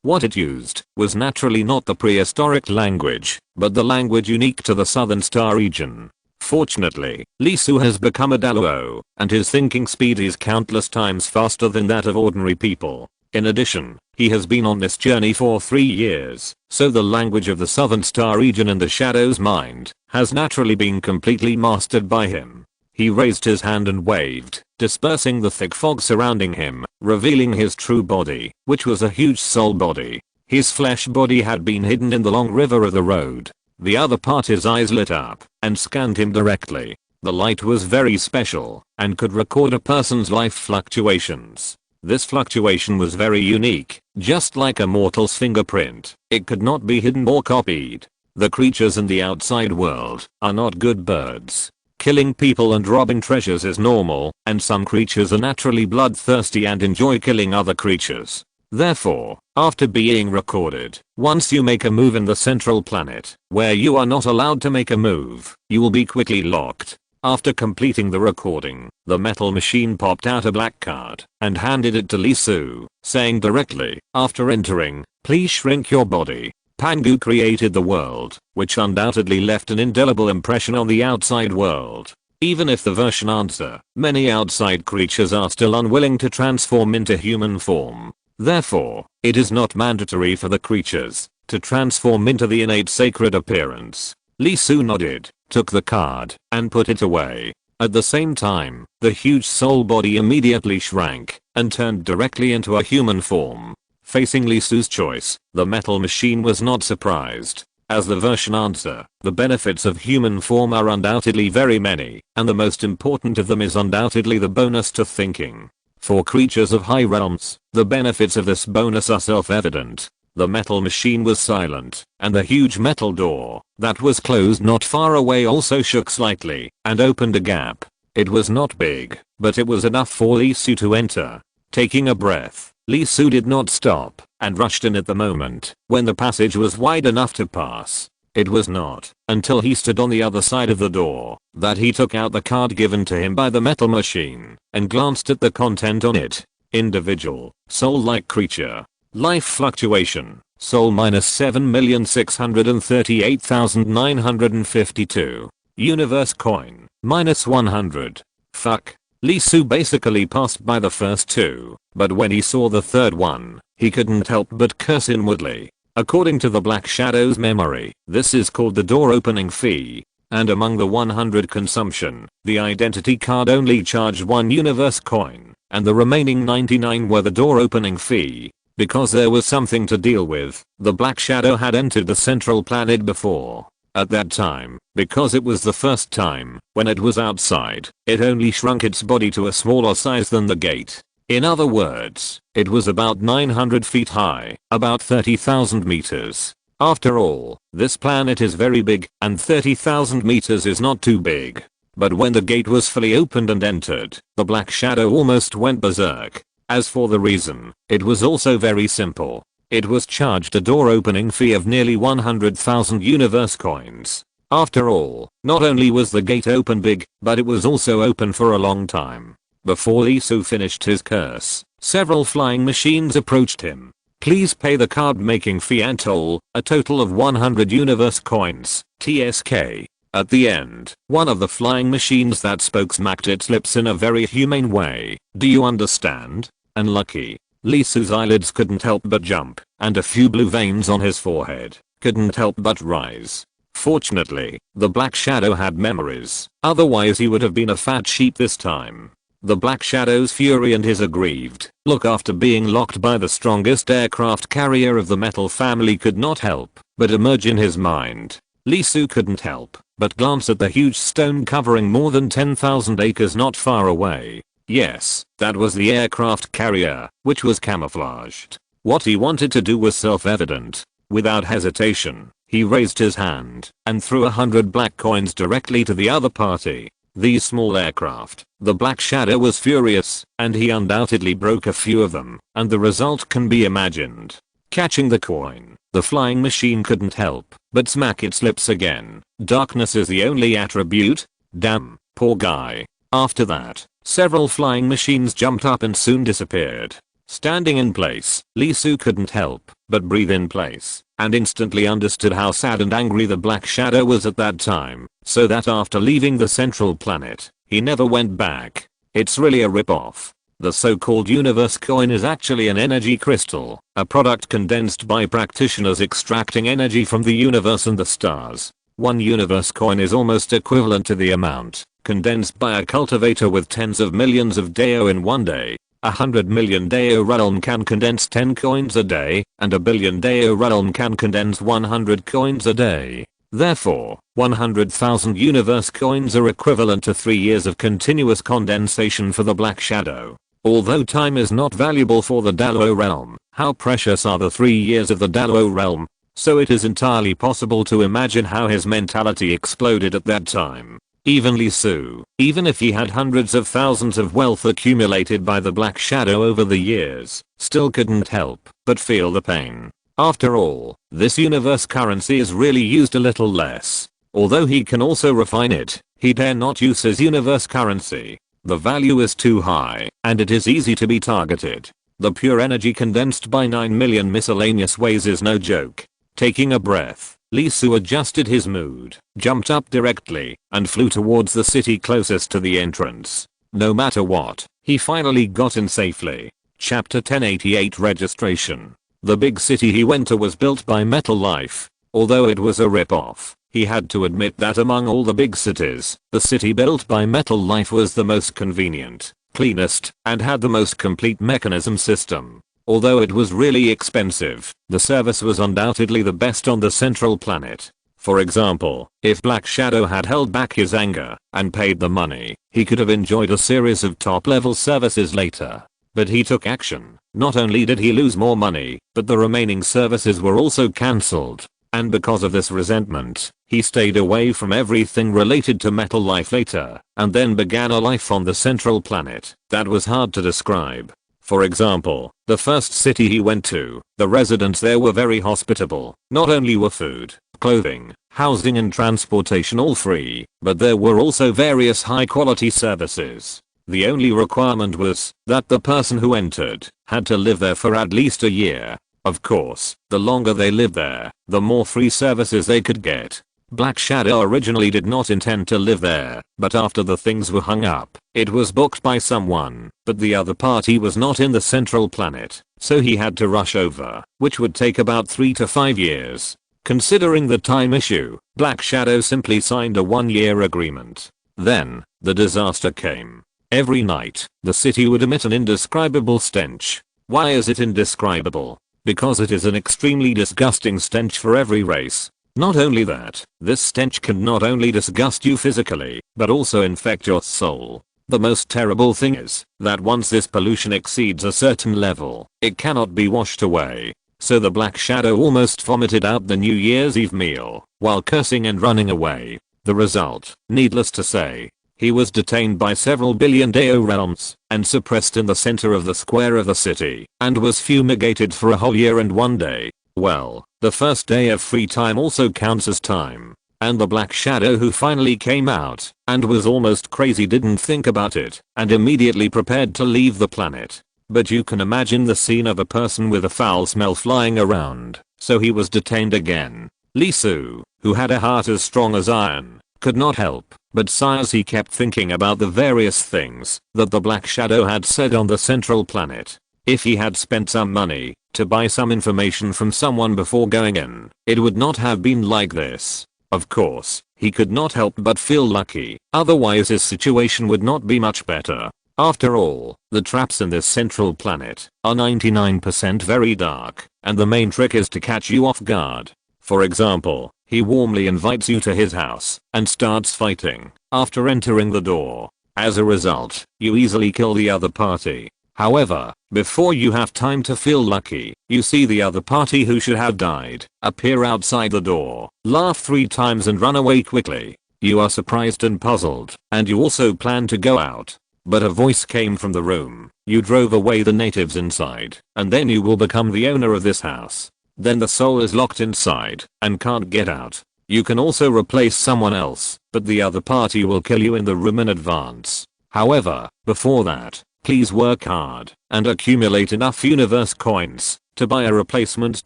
What it used was naturally not the prehistoric language, but the language unique to the Southern Star region. Fortunately, Lee Su has become a Daluo, and his thinking speed is countless times faster than that of ordinary people. In addition, he has been on this journey for 3 years, so the language of the Southern Star region and the Shadow's mind has naturally been completely mastered by him. He raised his hand and waved, dispersing the thick fog surrounding him, revealing his true body, which was a huge soul body. His flesh body had been hidden in the long river of the road. The other part, his eyes lit up and scanned him directly. The light was very special and could record a person's life fluctuations. This fluctuation was very unique, just like a mortal's fingerprint. It could not be hidden or copied. The creatures in the outside world are not good birds. Killing people and robbing treasures is normal, and some creatures are naturally bloodthirsty and enjoy killing other creatures. Therefore, after being recorded, once you make a move in the central planet, where you are not allowed to make a move, you will be quickly locked. After completing the recording, the metal machine popped out a black card and handed it to Lee Su, saying directly, after entering, "Please shrink your body." Pangu created the world, which undoubtedly left an indelible impression on the outside world. Even if the version answer, many outside creatures are still unwilling to transform into human form. Therefore, it is not mandatory for the creatures to transform into the innate sacred appearance. Lee Su nodded, took the card, and put it away. At the same time, the huge soul body immediately shrank and turned directly into a human form. Facing Lee Su's choice, the metal machine was not surprised. As the version answer, the benefits of human form are undoubtedly very many, and the most important of them is undoubtedly the bonus to thinking. For creatures of high realms, the benefits of this bonus are self-evident. The metal machine was silent, and the huge metal door that was closed not far away also shook slightly and opened a gap. It was not big, but it was enough for Lee Su to enter. Taking a breath, Lee Su did not stop and rushed in at the moment when the passage was wide enough to pass. It was not until he stood on the other side of the door that he took out the card given to him by the metal machine and glanced at the content on it. Individual, soul-like creature. Life fluctuation, soul -7,638,952. Universe coin, -100. Fuck. Lee Su basically passed by the first two, but when he saw the third one, he couldn't help but curse inwardly. According to the Black Shadow's memory, this is called the door opening fee, and among the 100 consumption, the identity card only charged 1 universe coin, and the remaining 99 were the door opening fee. Because there was something to deal with, the Black Shadow had entered the central planet before. At that time, because it was the first time, when it was outside, it only shrunk its body to a smaller size than the gate. In other words, it was about 900 feet high, about 30,000 meters. After all, this planet is very big, and 30,000 meters is not too big. But when the gate was fully opened and entered, the Black Shadow almost went berserk. As for the reason, it was also very simple. It was charged a door opening fee of nearly 100,000 universe coins. After all, not only was the gate open big, but it was also open for a long time. Before Lee Su finished his curse, several flying machines approached him. Please pay the card making fee and toll, a total of 100 universe coins, TSK. At the end, one of the flying machines that spoke smacked its lips in a very humane way. Do you understand? Unlucky. Lee Su's eyelids couldn't help but jump, and a few blue veins on his forehead couldn't help but rise. Fortunately, the Black Shadow had memories, otherwise he would have been a fat sheep this time. The Black Shadow's fury and his aggrieved look after being locked by the strongest aircraft carrier of the metal family could not help but emerge in his mind. Lee Su couldn't help but glance at the huge stone covering more than 10,000 acres not far away. Yes, that was the aircraft carrier, which was camouflaged. What he wanted to do was self-evident. Without hesitation, he raised his hand and threw 100 black coins directly to the other party. These small aircraft. The Black Shadow was furious, and he undoubtedly broke a few of them, and the result can be imagined. Catching the coin, the flying machine couldn't help but smack its lips again. Darkness is the only attribute? Damn, poor guy. After that, several flying machines jumped up and soon disappeared. Standing in place, Lee Su couldn't help but breathe in place, and instantly understood how sad and angry the Black Shadow was at that time, so that after leaving the central planet, he never went back. It's really a rip-off. The so-called universe coin is actually an energy crystal, a product condensed by practitioners extracting energy from the universe and the stars. One universe coin is almost equivalent to the amount condensed by a cultivator with tens of millions of Dao in one day. 100 million Dao realm can condense 10 coins a day, and a billion Dao realm can condense 100 coins a day. Therefore, 100,000 universe coins are equivalent to 3 years of continuous condensation for the Black Shadow. Although time is not valuable for the Dalo realm, how precious are the 3 years of the Dalo realm? So it is entirely possible to imagine how his mentality exploded at that time. Even Lee Su, even if he had hundreds of thousands of wealth accumulated by the Black Shadow over the years, still couldn't help but feel the pain. After all, this universe currency is really used a little less. Although he can also refine it, he dare not use his universe currency. The value is too high, and it is easy to be targeted. The pure energy condensed by 9 million miscellaneous ways is no joke. Taking a breath, Lee Su adjusted his mood, jumped up directly, and flew towards the city closest to the entrance. No matter what, he finally got in safely. Chapter 1088 Registration. The big city he went to was built by Metal Life. Although it was a rip-off, he had to admit that among all the big cities, the city built by Metal Life was the most convenient, cleanest, and had the most complete mechanism system. Although it was really expensive, the service was undoubtedly the best on the central planet. For example, if Black Shadow had held back his anger and paid the money, he could have enjoyed a series of top-level services later. But he took action. Not only did he lose more money, but the remaining services were also cancelled. And because of this resentment, he stayed away from everything related to Metal Life later, and then began a life on the central planet that was hard to describe. For example, the first city he went to, the residents there were very hospitable. Not only were food, clothing, housing and transportation all free, but there were also various high-quality services. The only requirement was that the person who entered had to live there for at least a year. Of course, the longer they lived there, the more free services they could get. Black Shadow originally did not intend to live there, but after the things were hung up, it was booked by someone, but the other party was not in the central planet, so he had to rush over, which would take about 3 to 5 years. Considering the time issue, Black Shadow simply signed a 1-year agreement. Then, the disaster came. Every night, the city would emit an indescribable stench. Why is it indescribable? Because it is an extremely disgusting stench for every race. Not only that, this stench can not only disgust you physically, but also infect your soul. The most terrible thing is that once this pollution exceeds a certain level, it cannot be washed away. So the Black Shadow almost vomited out the New Year's Eve meal, while cursing and running away. The result, needless to say, he was detained by several billion Dao realms, and suppressed in the center of the square of the city, and was fumigated for a whole year and 1 day. Well, the first day of free time also counts as time. And the Black Shadow who finally came out, and was almost crazy didn't think about it, and immediately prepared to leave the planet. But you can imagine the scene of a person with a foul smell flying around, so he was detained again. Lee Su, who had a heart as strong as iron, could not help but sigh as he kept thinking about the various things that the Black Shadow had said on the central planet. If he had spent some money to buy some information from someone before going in, it would not have been like this. Of course, he could not help but feel lucky, otherwise his situation would not be much better. After all, the traps in this central planet are 99% very dark, and the main trick is to catch you off guard. For example, he warmly invites you to his house and starts fighting after entering the door. As a result, you easily kill the other party. However, before you have time to feel lucky, you see the other party who should have died appear outside the door, laugh 3 times and run away quickly. You are surprised and puzzled, and you also plan to go out. But a voice came from the room. You drove away the natives inside, and then you will become the owner of this house. Then the soul is locked inside and can't get out. You can also replace someone else, but the other party will kill you in the room in advance. However, before that, Please work hard and accumulate enough universe coins to buy a replacement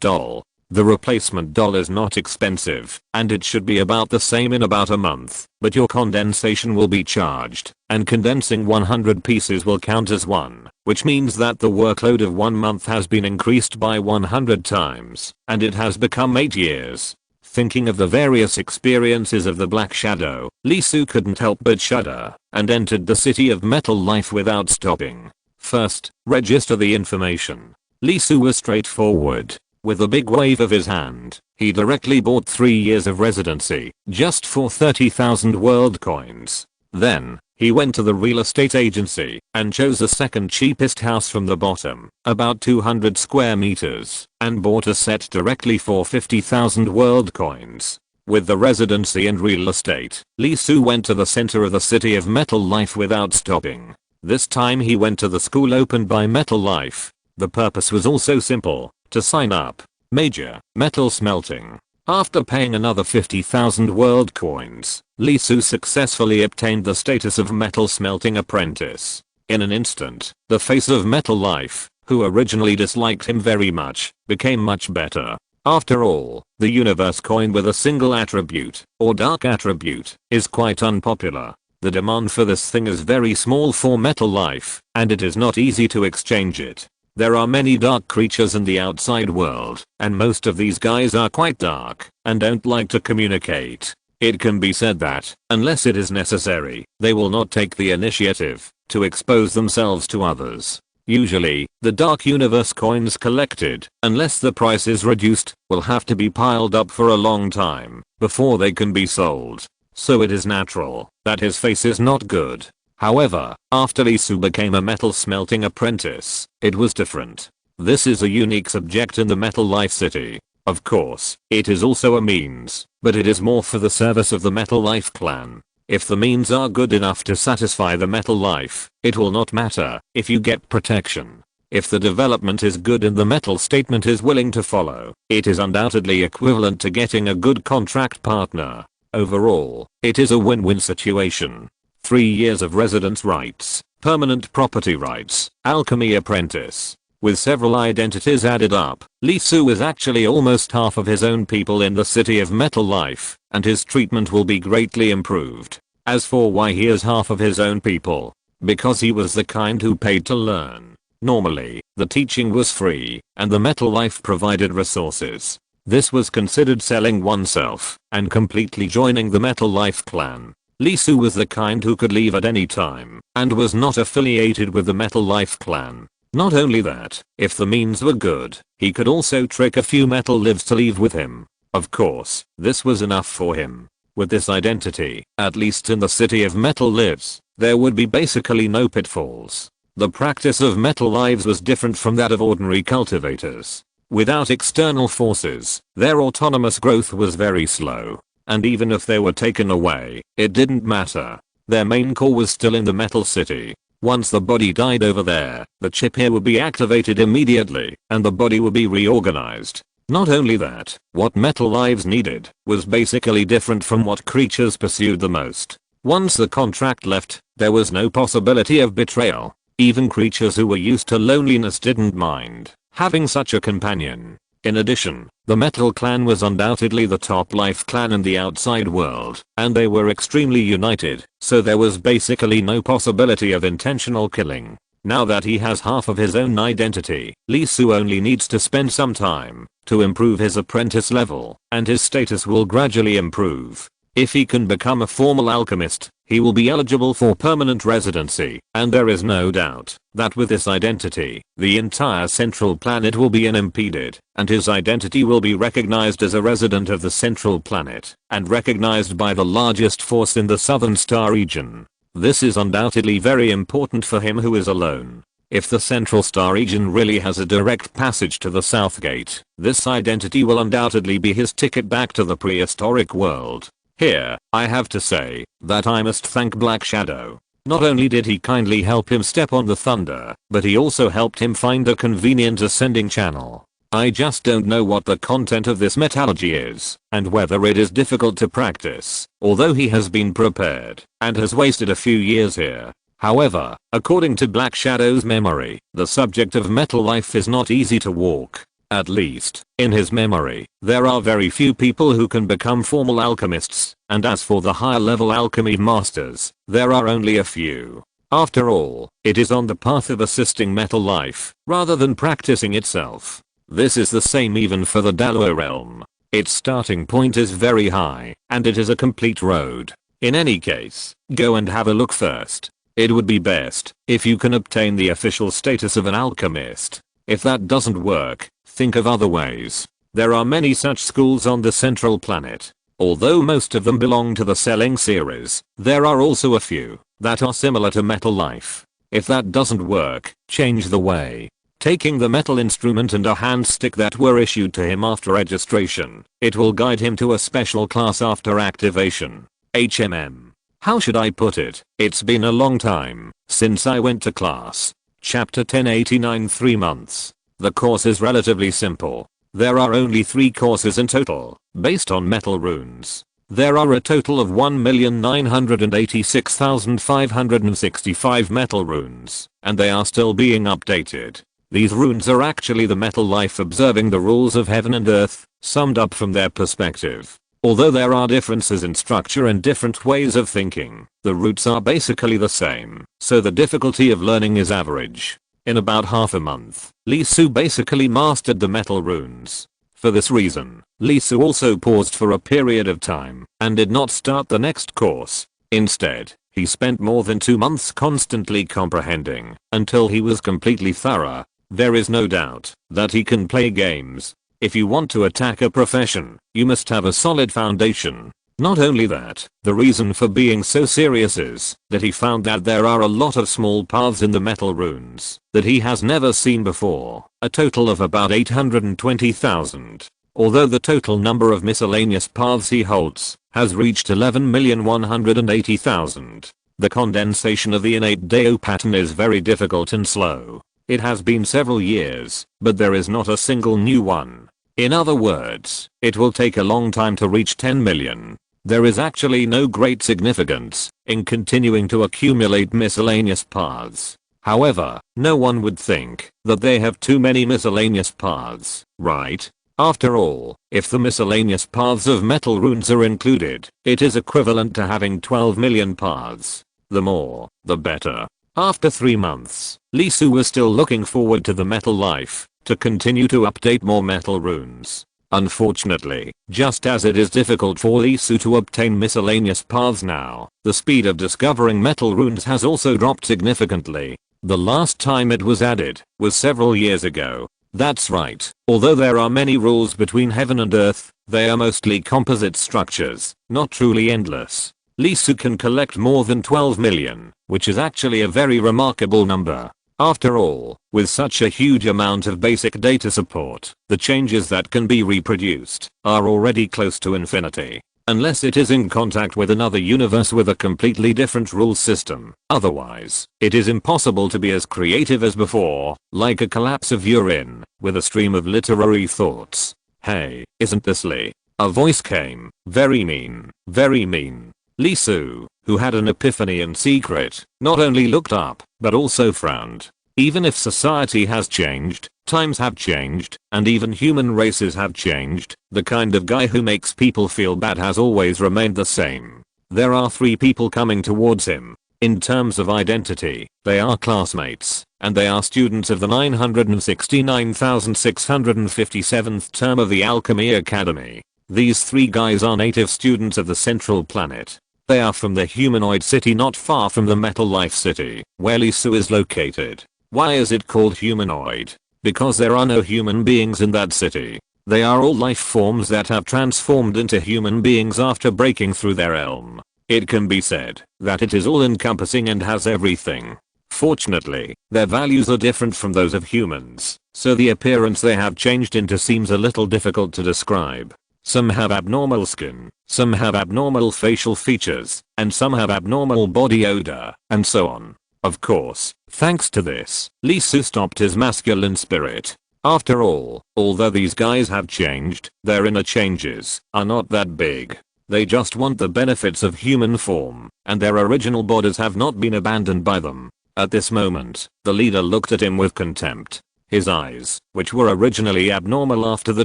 doll. The replacement doll is not expensive, and it should be about the same in about a month, but your condensation will be charged, and condensing 100 pieces will count as one, which means that the workload of 1 month has been increased by 100 times, and it has become 8 years. Thinking of the various experiences of the Black Shadow, Lee Su couldn't help but shudder, and entered the city of metal life without stopping. First, register the information. Lee Su was straightforward. With a big wave of his hand, he directly bought 3 years of residency, just for 30,000 world coins. Then, he went to the real estate agency and chose the second cheapest house from the bottom, about 200 square meters, and bought a set directly for 50,000 world coins. With the residency and real estate, Lee Su went to the center of the city of metal life without stopping. This time he went to the school opened by Metal Life. The purpose was also simple. To sign up. Major, metal smelting. After paying another 50,000 world coins, Lee Su successfully obtained the status of metal smelting apprentice. In an instant, the face of Metal Life, who originally disliked him very much, became much better. After all, the universe coin with a single attribute, or dark attribute, is quite unpopular. The demand for this thing is very small for Metal Life, and it is not easy to exchange it. There are many dark creatures in the outside world, and most of these guys are quite dark and don't like to communicate. It can be said that, unless it is necessary, they will not take the initiative to expose themselves to others. Usually, the dark universe coins collected, unless the price is reduced, will have to be piled up for a long time before they can be sold. So it is natural that his face is not good. However, after Lee Su became a metal smelting apprentice, it was different. This is a unique subject in the Metal Life City. Of course, it is also a means, but it is more for the service of the Metal Life clan. If the means are good enough to satisfy the Metal Life, it will not matter if you get protection. If the development is good and the metal statement is willing to follow, it is undoubtedly equivalent to getting a good contract partner. Overall, it is a win-win situation. 3 years of residence rights, permanent property rights, alchemy apprentice. With several identities added up, Lee Su is actually almost half of his own people in the city of Metal Life, and his treatment will be greatly improved. As for why he is half of his own people, because he was the kind who paid to learn. Normally, the teaching was free, and the Metal Life provided resources. This was considered selling oneself, and completely joining the Metal Life clan. Lee Su was the kind who could leave at any time, and was not affiliated with the Metal Life clan. Not only that, if the means were good, he could also trick a few metal lives to leave with him. Of course, this was enough for him. With this identity, at least in the city of metal lives, there would be basically no pitfalls. The practice of metal lives was different from that of ordinary cultivators. Without external forces, their autonomous growth was very slow. And even if they were taken away, it didn't matter. Their main core was still in the Metal City. Once the body died over there, the chip here would be activated immediately, and the body would be reorganized. Not only that, what Metal Lives needed was basically different from what creatures pursued the most. Once the contract left, there was no possibility of betrayal. Even creatures who were used to loneliness didn't mind having such a companion. In addition, the Metal Clan was undoubtedly the top life clan in the outside world, and they were extremely united, so there was basically no possibility of intentional killing. Now that he has half of his own identity, Lee Su only needs to spend some time to improve his apprentice level, and his status will gradually improve. If he can become a formal alchemist, he will be eligible for permanent residency, and there is no doubt that with this identity, the entire central planet will be unimpeded, and his identity will be recognized as a resident of the central planet, and recognized by the largest force in the southern star region. This is undoubtedly very important for him who is alone. If the central star region really has a direct passage to the south gate, this identity will undoubtedly be his ticket back to the prehistoric world. Here, I have to say that I must thank Black Shadow. Not only did he kindly help him step on the thunder, but he also helped him find a convenient ascending channel. I just don't know what the content of this metallurgy is, and whether it is difficult to practice, although he has been prepared, and has wasted a few years here. However, according to Black Shadow's memory, the subject of metal life is not easy to walk. At least, in his memory, there are very few people who can become formal alchemists, and as for the higher level alchemy masters, there are only a few. After all, it is on the path of assisting metal life, rather than practicing itself. This is the same even for the Dalo realm. Its starting point is very high, and it is a complete road. In any case, go and have a look first. It would be best if you can obtain the official status of an alchemist. If that doesn't work, think of other ways. There are many such schools on the central planet. Although most of them belong to the selling series, there are also a few that are similar to metal life. If that doesn't work, change the way. Taking the metal instrument and a hand stick that were issued to him after registration, it will guide him to a special class after activation. HMM. How should I put it? It's been a long time since I went to class. Chapter 1089 3 months. The course is relatively simple. There are only 3 courses in total, based on metal runes. There are a total of 1,986,565 metal runes, and they are still being updated. These runes are actually the metal life observing the rules of heaven and earth, summed up from their perspective. Although there are differences in structure and different ways of thinking, the roots are basically the same, so the difficulty of learning is average. In about half a month, Lee Su basically mastered the metal runes. For this reason, Lee Su also paused for a period of time and did not start the next course. Instead, he spent more than 2 months constantly comprehending until he was completely thorough. There is no doubt that he can play games. If you want to attack a profession, you must have a solid foundation. Not only that, the reason for being so serious is that he found that there are a lot of small paths in the metal runes that he has never seen before, a total of about 820,000. Although the total number of miscellaneous paths he holds has reached 11,180,000. The condensation of the innate Dao pattern is very difficult and slow. It has been several years, but there is not a single new one. In other words, it will take a long time to reach 10 million. There is actually no great significance in continuing to accumulate miscellaneous paths. However, no one would think that they have too many miscellaneous paths, right? After all, if the miscellaneous paths of metal runes are included, it is equivalent to having 12 million paths. The more, the better. After 3 months, Lee Su was still looking forward to the metal life to continue to update more metal runes. Unfortunately, just as it is difficult for Lee Su to obtain miscellaneous paths now, the speed of discovering metal runes has also dropped significantly. The last time it was added was several years ago. That's right, although there are many rules between heaven and earth, they are mostly composite structures, not truly endless. Lee Su can collect more than 12 million, which is actually a very remarkable number. After all, with such a huge amount of basic data support, the changes that can be reproduced are already close to infinity. Unless it is in contact with another universe with a completely different rule system. Otherwise, it is impossible to be as creative as before, like a collapse of urine, with a stream of literary thoughts. Hey, isn't this Lee? A voice came. Very mean. Very mean. Lee Su, who had an epiphany in secret, not only looked up, but also frowned. Even if society has changed, times have changed, and even human races have changed, the kind of guy who makes people feel bad has always remained the same. There are 3 people coming towards him. In terms of identity, they are classmates, and they are students of the 969,657th term of the Alchemy Academy. These 3 guys are native students of the central planet. They are from the humanoid city not far from the metal life city, where Lee Su is located. Why is it called humanoid? Because there are no human beings in that city. They are all life forms that have transformed into human beings after breaking through their realm. It can be said that it is all encompassing and has everything. Fortunately, their values are different from those of humans, so the appearance they have changed into seems a little difficult to describe. Some have abnormal skin, some have abnormal facial features, and some have abnormal body odor, and so on. Of course, thanks to this, Lee Su stopped his masculine spirit. After all, although these guys have changed, their inner changes are not that big. They just want the benefits of human form, and their original bodies have not been abandoned by them. At this moment, the leader looked at him with contempt. His eyes, which were originally abnormal after the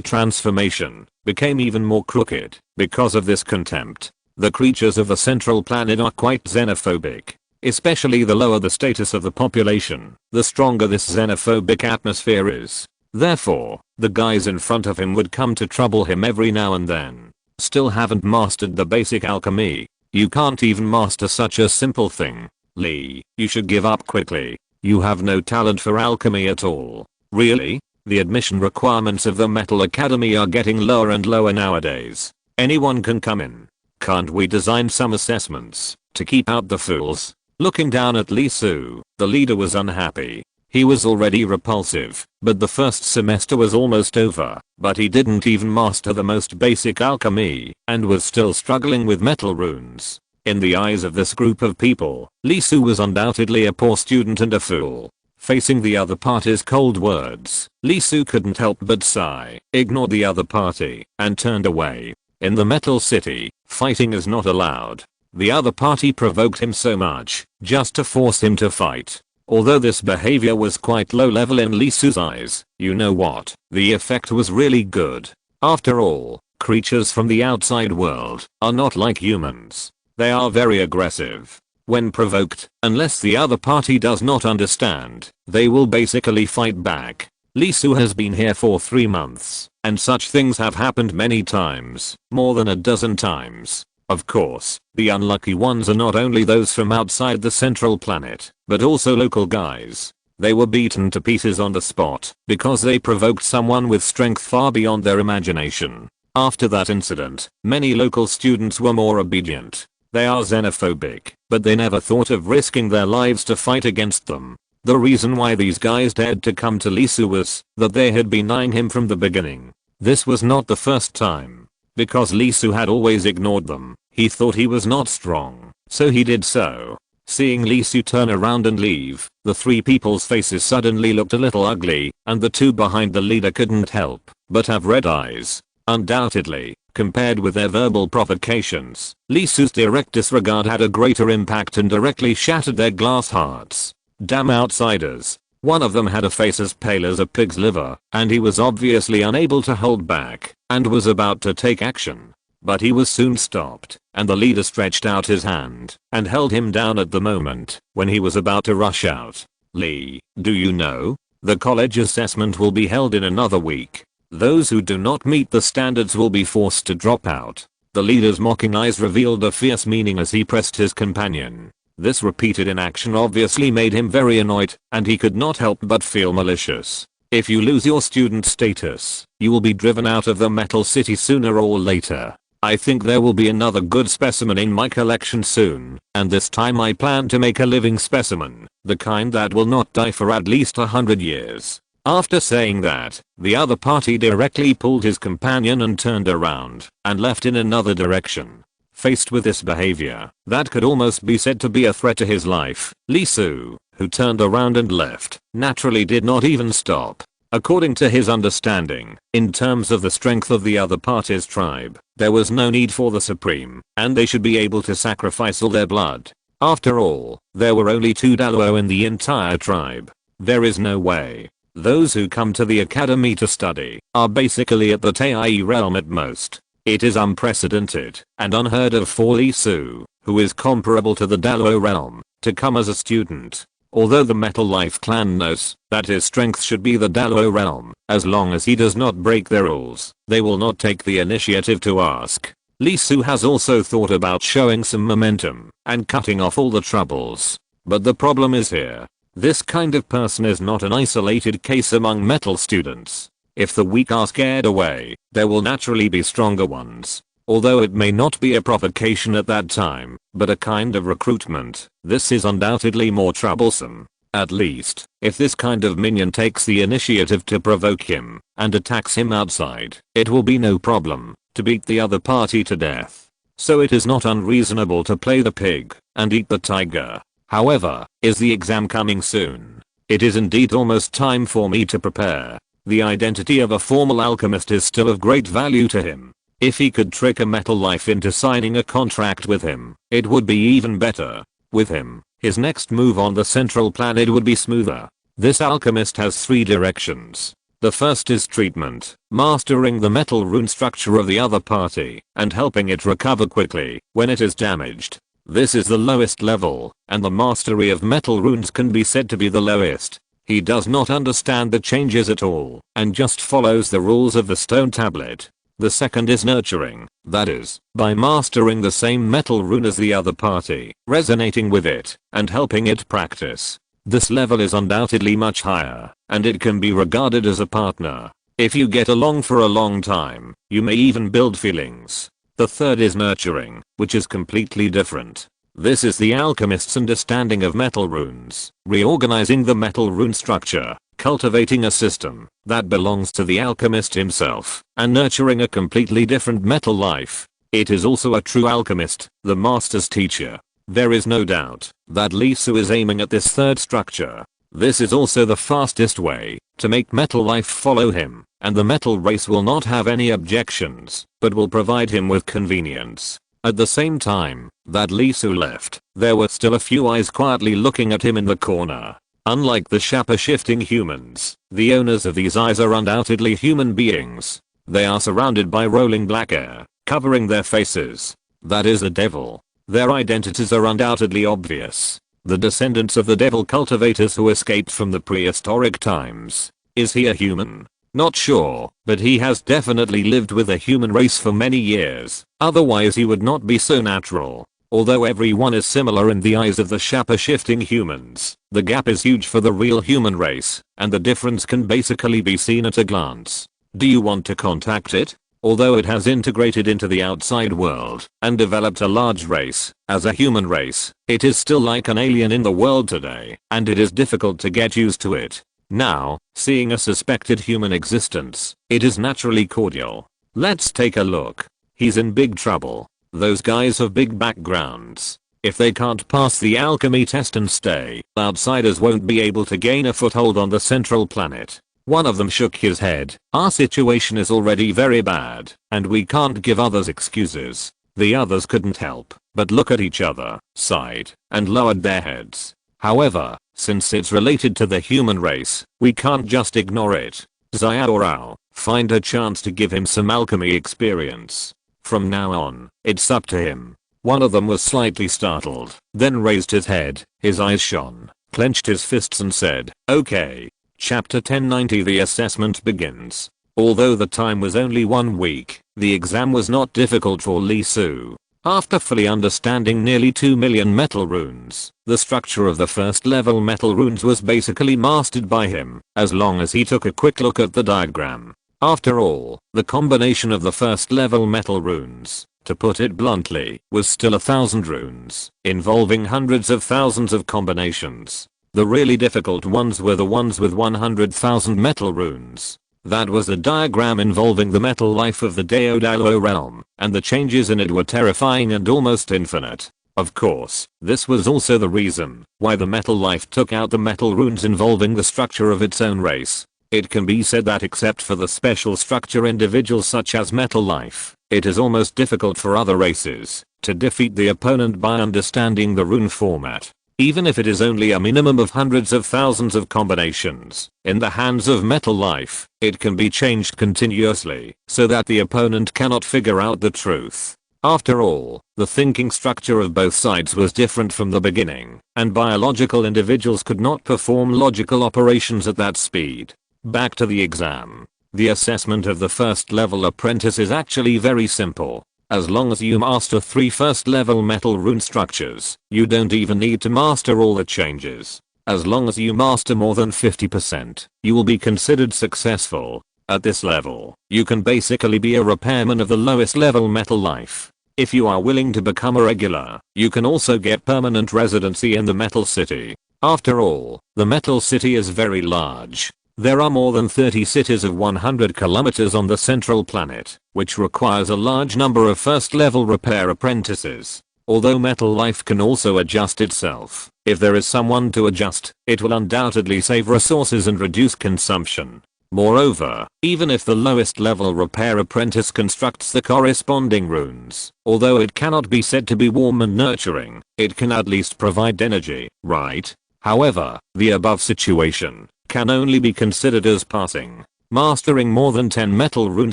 transformation, became even more crooked because of this contempt. The creatures of the central planet are quite xenophobic. Especially the lower the status of the population, the stronger this xenophobic atmosphere is. Therefore, the guys in front of him would come to trouble him every now and then. Still haven't mastered the basic alchemy. You can't even master such a simple thing. Lee, you should give up quickly. You have no talent for alchemy at all. Really? The admission requirements of the Metal Academy are getting lower and lower nowadays. Anyone can come in. Can't we design some assessments to keep out the fools? Looking down at Lee Soo, the leader was unhappy. He was already repulsive, but the first semester was almost over, but he didn't even master the most basic alchemy, and was still struggling with metal runes. In the eyes of this group of people, Lee Soo was undoubtedly a poor student and a fool. Facing the other party's cold words, Lee Soo couldn't help but sigh, ignored the other party, and turned away. In the Metal City, fighting is not allowed. The other party provoked him so much, just to force him to fight. Although this behavior was quite low level in Lee Soo's eyes, you know what, the effect was really good. After all, creatures from the outside world are not like humans. They are very aggressive. When provoked, unless the other party does not understand, they will basically fight back. Lee Soo has been here for 3 months, and such things have happened many times, more than a dozen times. Of course, the unlucky ones are not only those from outside the central planet, but also local guys. They were beaten to pieces on the spot because they provoked someone with strength far beyond their imagination. After that incident, many local students were more obedient. They are xenophobic, but they never thought of risking their lives to fight against them. The reason why these guys dared to come to Lee Soo was that they had been eyeing him from the beginning. This was not the first time. Because Lee Soo had always ignored them, he thought he was not strong, so he did so. Seeing Lee Soo turn around and leave, the 3 people's faces suddenly looked a little ugly, and the 2 behind the leader couldn't help but have red eyes. Undoubtedly, compared with their verbal provocations, Lee Soo's direct disregard had a greater impact and directly shattered their glass hearts. Damn outsiders. One of them had a face as pale as a pig's liver, and he was obviously unable to hold back, and was about to take action. But he was soon stopped, and the leader stretched out his hand, and held him down at the moment, when he was about to rush out. Lee, do you know? The college assessment will be held in another week. Those who do not meet the standards will be forced to drop out. The leader's mocking eyes revealed a fierce meaning as he pressed his companion. This repeated inaction obviously made him very annoyed, and he could not help but feel malicious. If you lose your student status, you will be driven out of the Metal City sooner or later. I think there will be another good specimen in my collection soon, and this time I plan to make a living specimen, the kind that will not die for at least 100 years. After saying that, the other party directly pulled his companion and turned around, and left in another direction. Faced with this behavior, that could almost be said to be a threat to his life, Lee Soo, who turned around and left, naturally did not even stop. According to his understanding, in terms of the strength of the other party's tribe, there was no need for the Supreme, and they should be able to sacrifice all their blood. After all, there were only 2 Daluo in the entire tribe. There is no way. Those who come to the academy to study are basically at the Tai realm at most. It is unprecedented and unheard of for Lee Soo, who is comparable to the Daluo realm, to come as a student. Although the Metal Life clan knows that his strength should be the Daluo realm, as long as he does not break their rules, they will not take the initiative to ask. Lee Soo has also thought about showing some momentum and cutting off all the troubles. But the problem is here. This kind of person is not an isolated case among metal students. If the weak are scared away, there will naturally be stronger ones. Although it may not be a provocation at that time, but a kind of recruitment, this is undoubtedly more troublesome. At least, if this kind of minion takes the initiative to provoke him and attacks him outside, it will be no problem to beat the other party to death. So it is not unreasonable to play the pig and eat the tiger. However, is the exam coming soon? It is indeed almost time for me to prepare. The identity of a formal alchemist is still of great value to him. If he could trick a metal life into signing a contract with him, it would be even better. With him, his next move on the central planet would be smoother. This alchemist has 3 directions. The first is treatment, mastering the metal rune structure of the other party and helping it recover quickly when it is damaged. This is the lowest level, and the mastery of metal runes can be said to be the lowest. He does not understand the changes at all and just follows the rules of the stone tablet. The second is nurturing, that is, by mastering the same metal rune as the other party, resonating with it, and helping it practice. This level is undoubtedly much higher, and it can be regarded as a partner. If you get along for a long time, you may even build feelings. The third is nurturing, which is completely different. This is the alchemist's understanding of metal runes, reorganizing the metal rune structure, cultivating a system that belongs to the alchemist himself, and nurturing a completely different metal life. It is also a true alchemist, the master's teacher. There is no doubt that Lee Su is aiming at this third structure. This is also the fastest way to make metal life follow him, and the metal race will not have any objections, but will provide him with convenience. At the same time that Lee Su left, there were still a few eyes quietly looking at him in the corner. Unlike the shape-shifting humans, the owners of these eyes are undoubtedly human beings. They are surrounded by rolling black air, covering their faces. That is the devil. Their identities are undoubtedly obvious. The descendants of the devil cultivators who escaped from the prehistoric times. Is he a human? Not sure, but he has definitely lived with a human race for many years. Otherwise he would not be so natural. Although everyone is similar in the eyes of the shape-shifting humans, the gap is huge for the real human race, and the difference can basically be seen at a glance. Do you want to contact it? Although it has integrated into the outside world and developed a large race, as a human race, it is still like an alien in the world today, and it is difficult to get used to it. Now, seeing a suspected human existence, it is naturally cordial. Let's take a look. He's in big trouble. Those guys have big backgrounds. If they can't pass the alchemy test and stay, outsiders won't be able to gain a foothold on the central planet. One of them shook his head. Our situation is already very bad, and we can't give others excuses. The others couldn't help but look at each other, sighed, and lowered their heads. However, since it's related to the human race, we can't just ignore it. Xiaorao, find a chance to give him some alchemy experience. From now on, it's up to him. One of them was slightly startled, then raised his head, his eyes shone, clenched his fists and said, "Okay." Chapter 1090. The assessment begins. Although the time was only 1 week, the exam was not difficult for Lee Su. After fully understanding nearly 2 million metal runes, the structure of the first level metal runes was basically mastered by him, as long as he took a quick look at the diagram. After all, the combination of the first level metal runes, to put it bluntly, was still 1,000 runes, involving hundreds of thousands of combinations. The really difficult ones were the ones with 100,000 metal runes. That was a diagram involving the metal life of the Daedalo realm, and the changes in it were terrifying and almost infinite. Of course, this was also the reason why the metal life took out the metal runes involving the structure of its own race. It can be said that except for the special structure individuals such as metal life, it is almost difficult for other races to defeat the opponent by understanding the rune format. Even if it is only a minimum of hundreds of thousands of combinations, in the hands of metal life, it can be changed continuously, so that the opponent cannot figure out the truth. After all, the thinking structure of both sides was different from the beginning, and biological individuals could not perform logical operations at that speed. Back to the exam. The assessment of the first level apprentice is actually very simple. As long as you master 3 first level metal rune structures, you don't even need to master all the changes. As long as you master more than 50%, you will be considered successful. At this level, you can basically be a repairman of the lowest level metal life. If you are willing to become a regular, you can also get permanent residency in the Metal City. After all, the Metal City is very large. There are more than 30 cities of 100 kilometers on the central planet, which requires a large number of first level repair apprentices. Although metal life can also adjust itself, if there is someone to adjust, it will undoubtedly save resources and reduce consumption. Moreover, even if the lowest level repair apprentice constructs the corresponding runes, although it cannot be said to be warm and nurturing, it can at least provide energy, right? However, the above situation can only be considered as passing. Mastering more than 10 metal rune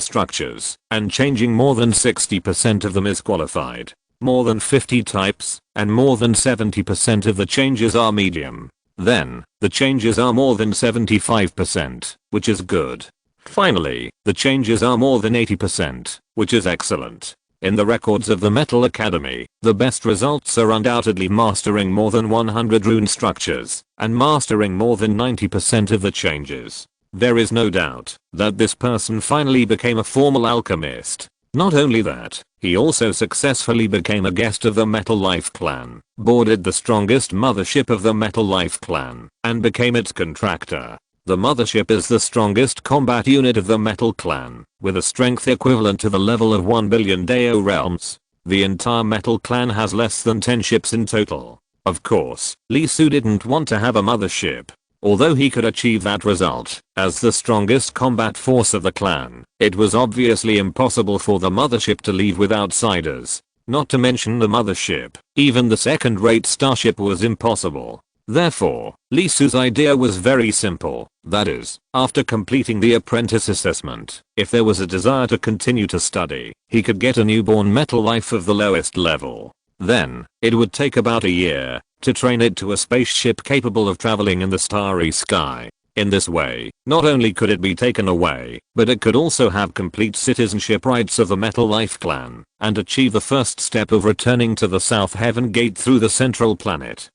structures and changing more than 60% of them is qualified. More than 50 types and more than 70% of the changes are medium. Then, the changes are more than 75%, which is good. Finally, the changes are more than 80%, which is excellent. In the records of the Metal Academy, the best results are undoubtedly mastering more than 100 rune structures and mastering more than 90% of the changes. There is no doubt that this person finally became a formal alchemist. Not only that, he also successfully became a guest of the Metal Life clan, boarded the strongest mothership of the Metal Life clan, and became its contractor. The mothership is the strongest combat unit of the Metal clan, with a strength equivalent to the level of 1 billion Dao realms. The entire Metal clan has less than 10 ships in total. Of course, Lee Su didn't want to have a mothership. Although he could achieve that result, as the strongest combat force of the clan, it was obviously impossible for the mothership to leave with outsiders. Not to mention the mothership, even the second-rate starship was impossible. Therefore, Lee Su's idea was very simple, that is, after completing the apprentice assessment, if there was a desire to continue to study, he could get a newborn metal life of the lowest level. Then, it would take about a year to train it to a spaceship capable of traveling in the starry sky. In this way, not only could it be taken away, but it could also have complete citizenship rights of the Metal Life clan, and achieve the first step of returning to the South Heaven Gate through the central planet.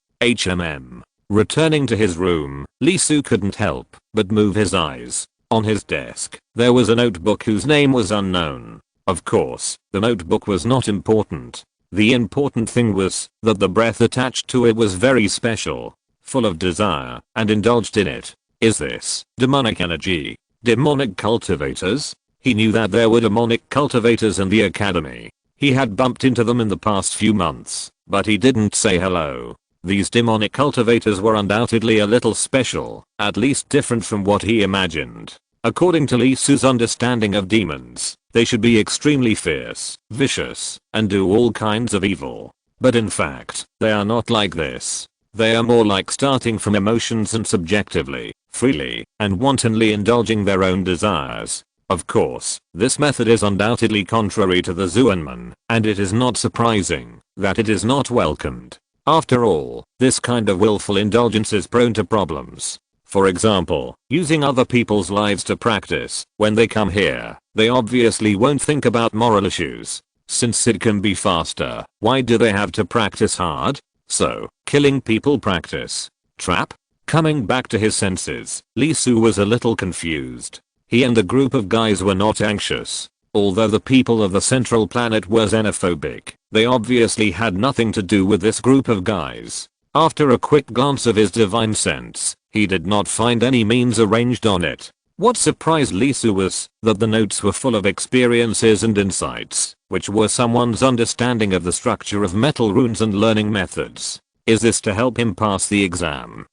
Returning to his room, Lee Su couldn't help but move his eyes. On his desk, there was a notebook whose name was unknown. Of course, the notebook was not important. The important thing was that the breath attached to it was very special, full of desire, and indulged in it. Is this demonic energy? Demonic cultivators? He knew that there were demonic cultivators in the academy. He had bumped into them in the past few months, but he didn't say hello. These demonic cultivators were undoubtedly a little special, at least different from what he imagined. According to Lee Su's understanding of demons, they should be extremely fierce, vicious, and do all kinds of evil. But in fact, they are not like this. They are more like starting from emotions and subjectively, freely, and wantonly indulging their own desires. Of course, this method is undoubtedly contrary to the Zuanman, and it is not surprising that it is not welcomed. After all, this kind of willful indulgence is prone to problems. For example, using other people's lives to practice. When they come here, they obviously won't think about moral issues. Since it can be faster, why do they have to practice hard? So, killing people practice. Trap? Coming back to his senses, Lee Su was a little confused. He and the group of guys were not anxious. Although the people of the central planet were xenophobic, they obviously had nothing to do with this group of guys. After a quick glance of his divine sense, he did not find any means arranged on it. What surprised Lee Su was that the notes were full of experiences and insights, which were someone's understanding of the structure of metal runes and learning methods. Is this to help him pass the exam?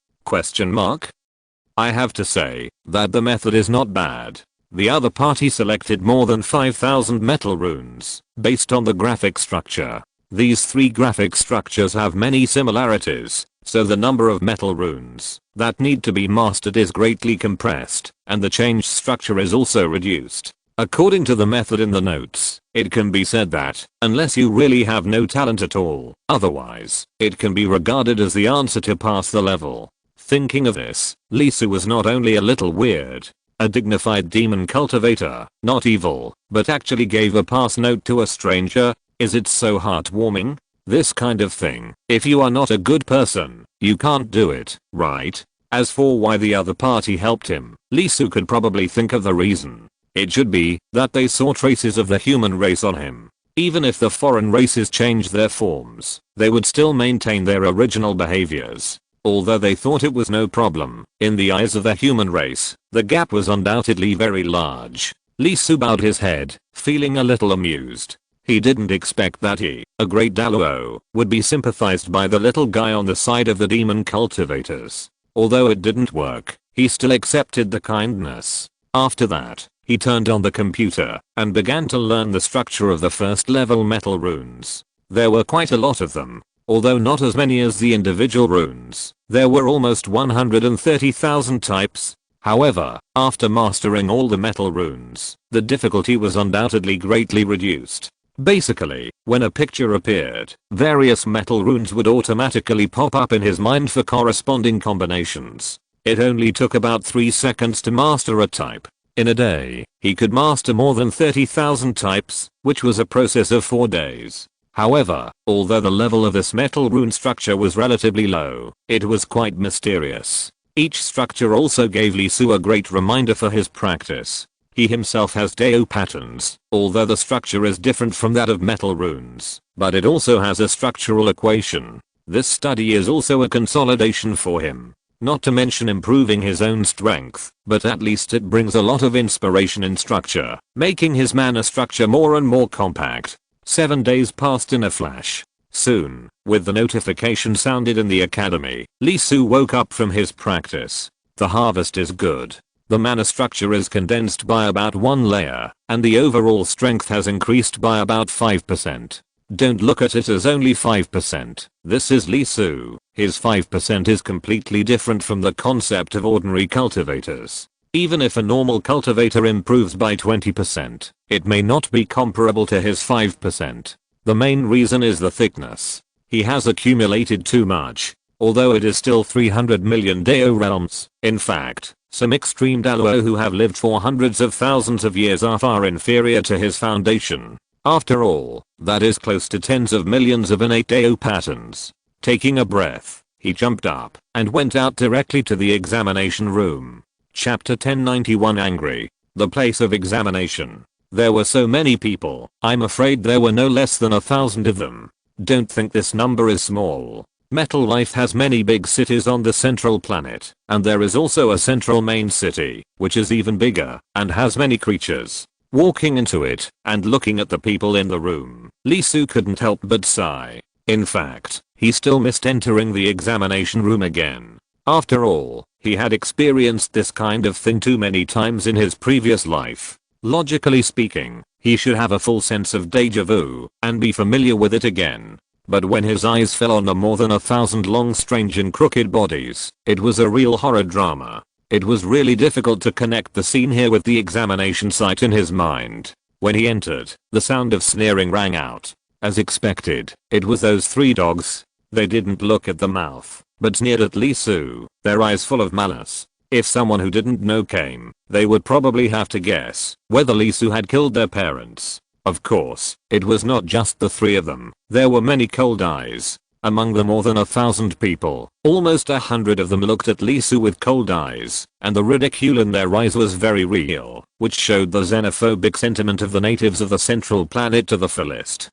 I have to say that the method is not bad. The other party selected more than 5,000 metal runes based on the graphic structure. These three graphic structures have many similarities, so the number of metal runes that need to be mastered is greatly compressed, and the changed structure is also reduced. According to the method in the notes, it can be said that, unless you really have no talent at all, otherwise, it can be regarded as the answer to pass the level. Thinking of this, Lee Su was not only a little weird. A dignified demon cultivator, not evil, but actually gave a pass note to a stranger. Is it so heartwarming? This kind of thing, if you are not a good person, you can't do it, right? As for why the other party helped him, Lee Su could probably think of the reason. It should be that they saw traces of the human race on him. Even if the foreign races changed their forms, they would still maintain their original behaviors. Although they thought it was no problem, in the eyes of the human race, the gap was undoubtedly very large. Lee Su bowed his head, feeling a little amused. He didn't expect that he, a great Daluo, would be sympathized by the little guy on the side of the demon cultivators. Although it didn't work, he still accepted the kindness. After that, he turned on the computer and began to learn the structure of the first level metal runes. There were quite a lot of them. Although not as many as the individual runes, there were almost 130,000 types. However, after mastering all the metal runes, the difficulty was undoubtedly greatly reduced. Basically, when a picture appeared, various metal runes would automatically pop up in his mind for corresponding combinations. It only took about 3 seconds to master a type. In a day, he could master more than 30,000 types, which was a process of 4 days. However, although the level of this metal rune structure was relatively low, it was quite mysterious. Each structure also gave Lee Soo a great reminder for his practice. He himself has Dao patterns, although the structure is different from that of metal runes, but it also has a structural equation. This study is also a consolidation for him. Not to mention improving his own strength, but at least it brings a lot of inspiration in structure, making his mana structure more and more compact. 7 days passed in a flash. Soon, with the notification sounded in the academy, Lee Soo woke up from his practice. The harvest is good. The mana structure is condensed by about 1 layer, and the overall strength has increased by about 5%. Don't look at it as only 5%. This is Lee Soo. His 5% is completely different from the concept of ordinary cultivators. Even if a normal cultivator improves by 20%, it may not be comparable to his 5%. The main reason is the thickness. He has accumulated too much, although it is still 300 million Dao realms. In fact, some extreme Dao who have lived for hundreds of thousands of years are far inferior to his foundation. After all, that is close to tens of millions of innate Dao patterns. Taking a breath, he jumped up and went out directly to the examination room. Chapter 1091 Angry. The place of examination. There were so many people, I'm afraid there were no less than 1,000 of them. Don't think this number is small. Metal Life has many big cities on the central planet, and there is also a central main city, which is even bigger, and has many creatures. Walking into it, and looking at the people in the room, Lee Soo couldn't help but sigh. In fact, he still missed entering the examination room again. After all, he had experienced this kind of thing too many times in his previous life. Logically speaking, he should have a full sense of deja vu, and be familiar with it again. But when his eyes fell on the more than 1,000 long strange and crooked bodies, it was a real horror drama. It was really difficult to connect the scene here with the examination site in his mind. When he entered, the sound of sneering rang out. As expected, it was those 3 dogs. They didn't look at the mouth, but sneered at Lee Soo, their eyes full of malice. If someone who didn't know came, they would probably have to guess whether Lee Soo had killed their parents. Of course, it was not just the 3 of them. There were many cold eyes. Among the more than 1,000 people, almost 100 of them looked at Lee Soo with cold eyes, and the ridicule in their eyes was very real, which showed the xenophobic sentiment of the natives of the central planet to the fullest.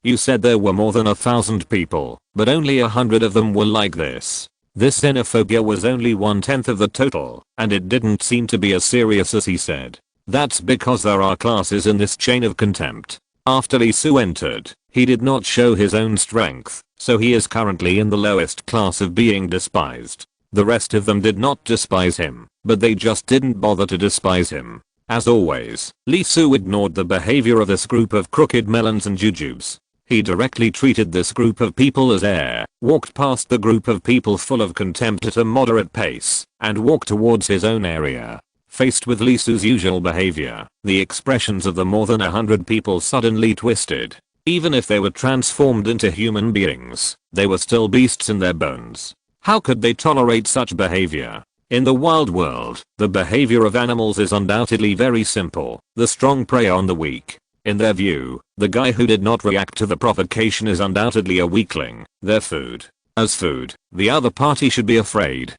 You said there were more than 1,000 people, but only 100 of them were like this. This xenophobia was only 1/10 of the total, and it didn't seem to be as serious as he said. That's because there are classes in this chain of contempt. After Lee Soo entered, he did not show his own strength, so he is currently in the lowest class of being despised. The rest of them did not despise him, but they just didn't bother to despise him. As always, Lee Soo ignored the behavior of this group of crooked melons and jujubes. He directly treated this group of people as air, walked past the group of people full of contempt at a moderate pace, and walked towards his own area. Faced with Lee Soo's usual behavior, the expressions of the more than 100 people suddenly twisted. Even if they were transformed into human beings, they were still beasts in their bones. How could they tolerate such behavior? In the wild world, the behavior of animals is undoubtedly very simple. The strong prey on the weak. In their view, the guy who did not react to the provocation is undoubtedly a weakling. Their food. As food, the other party should be afraid,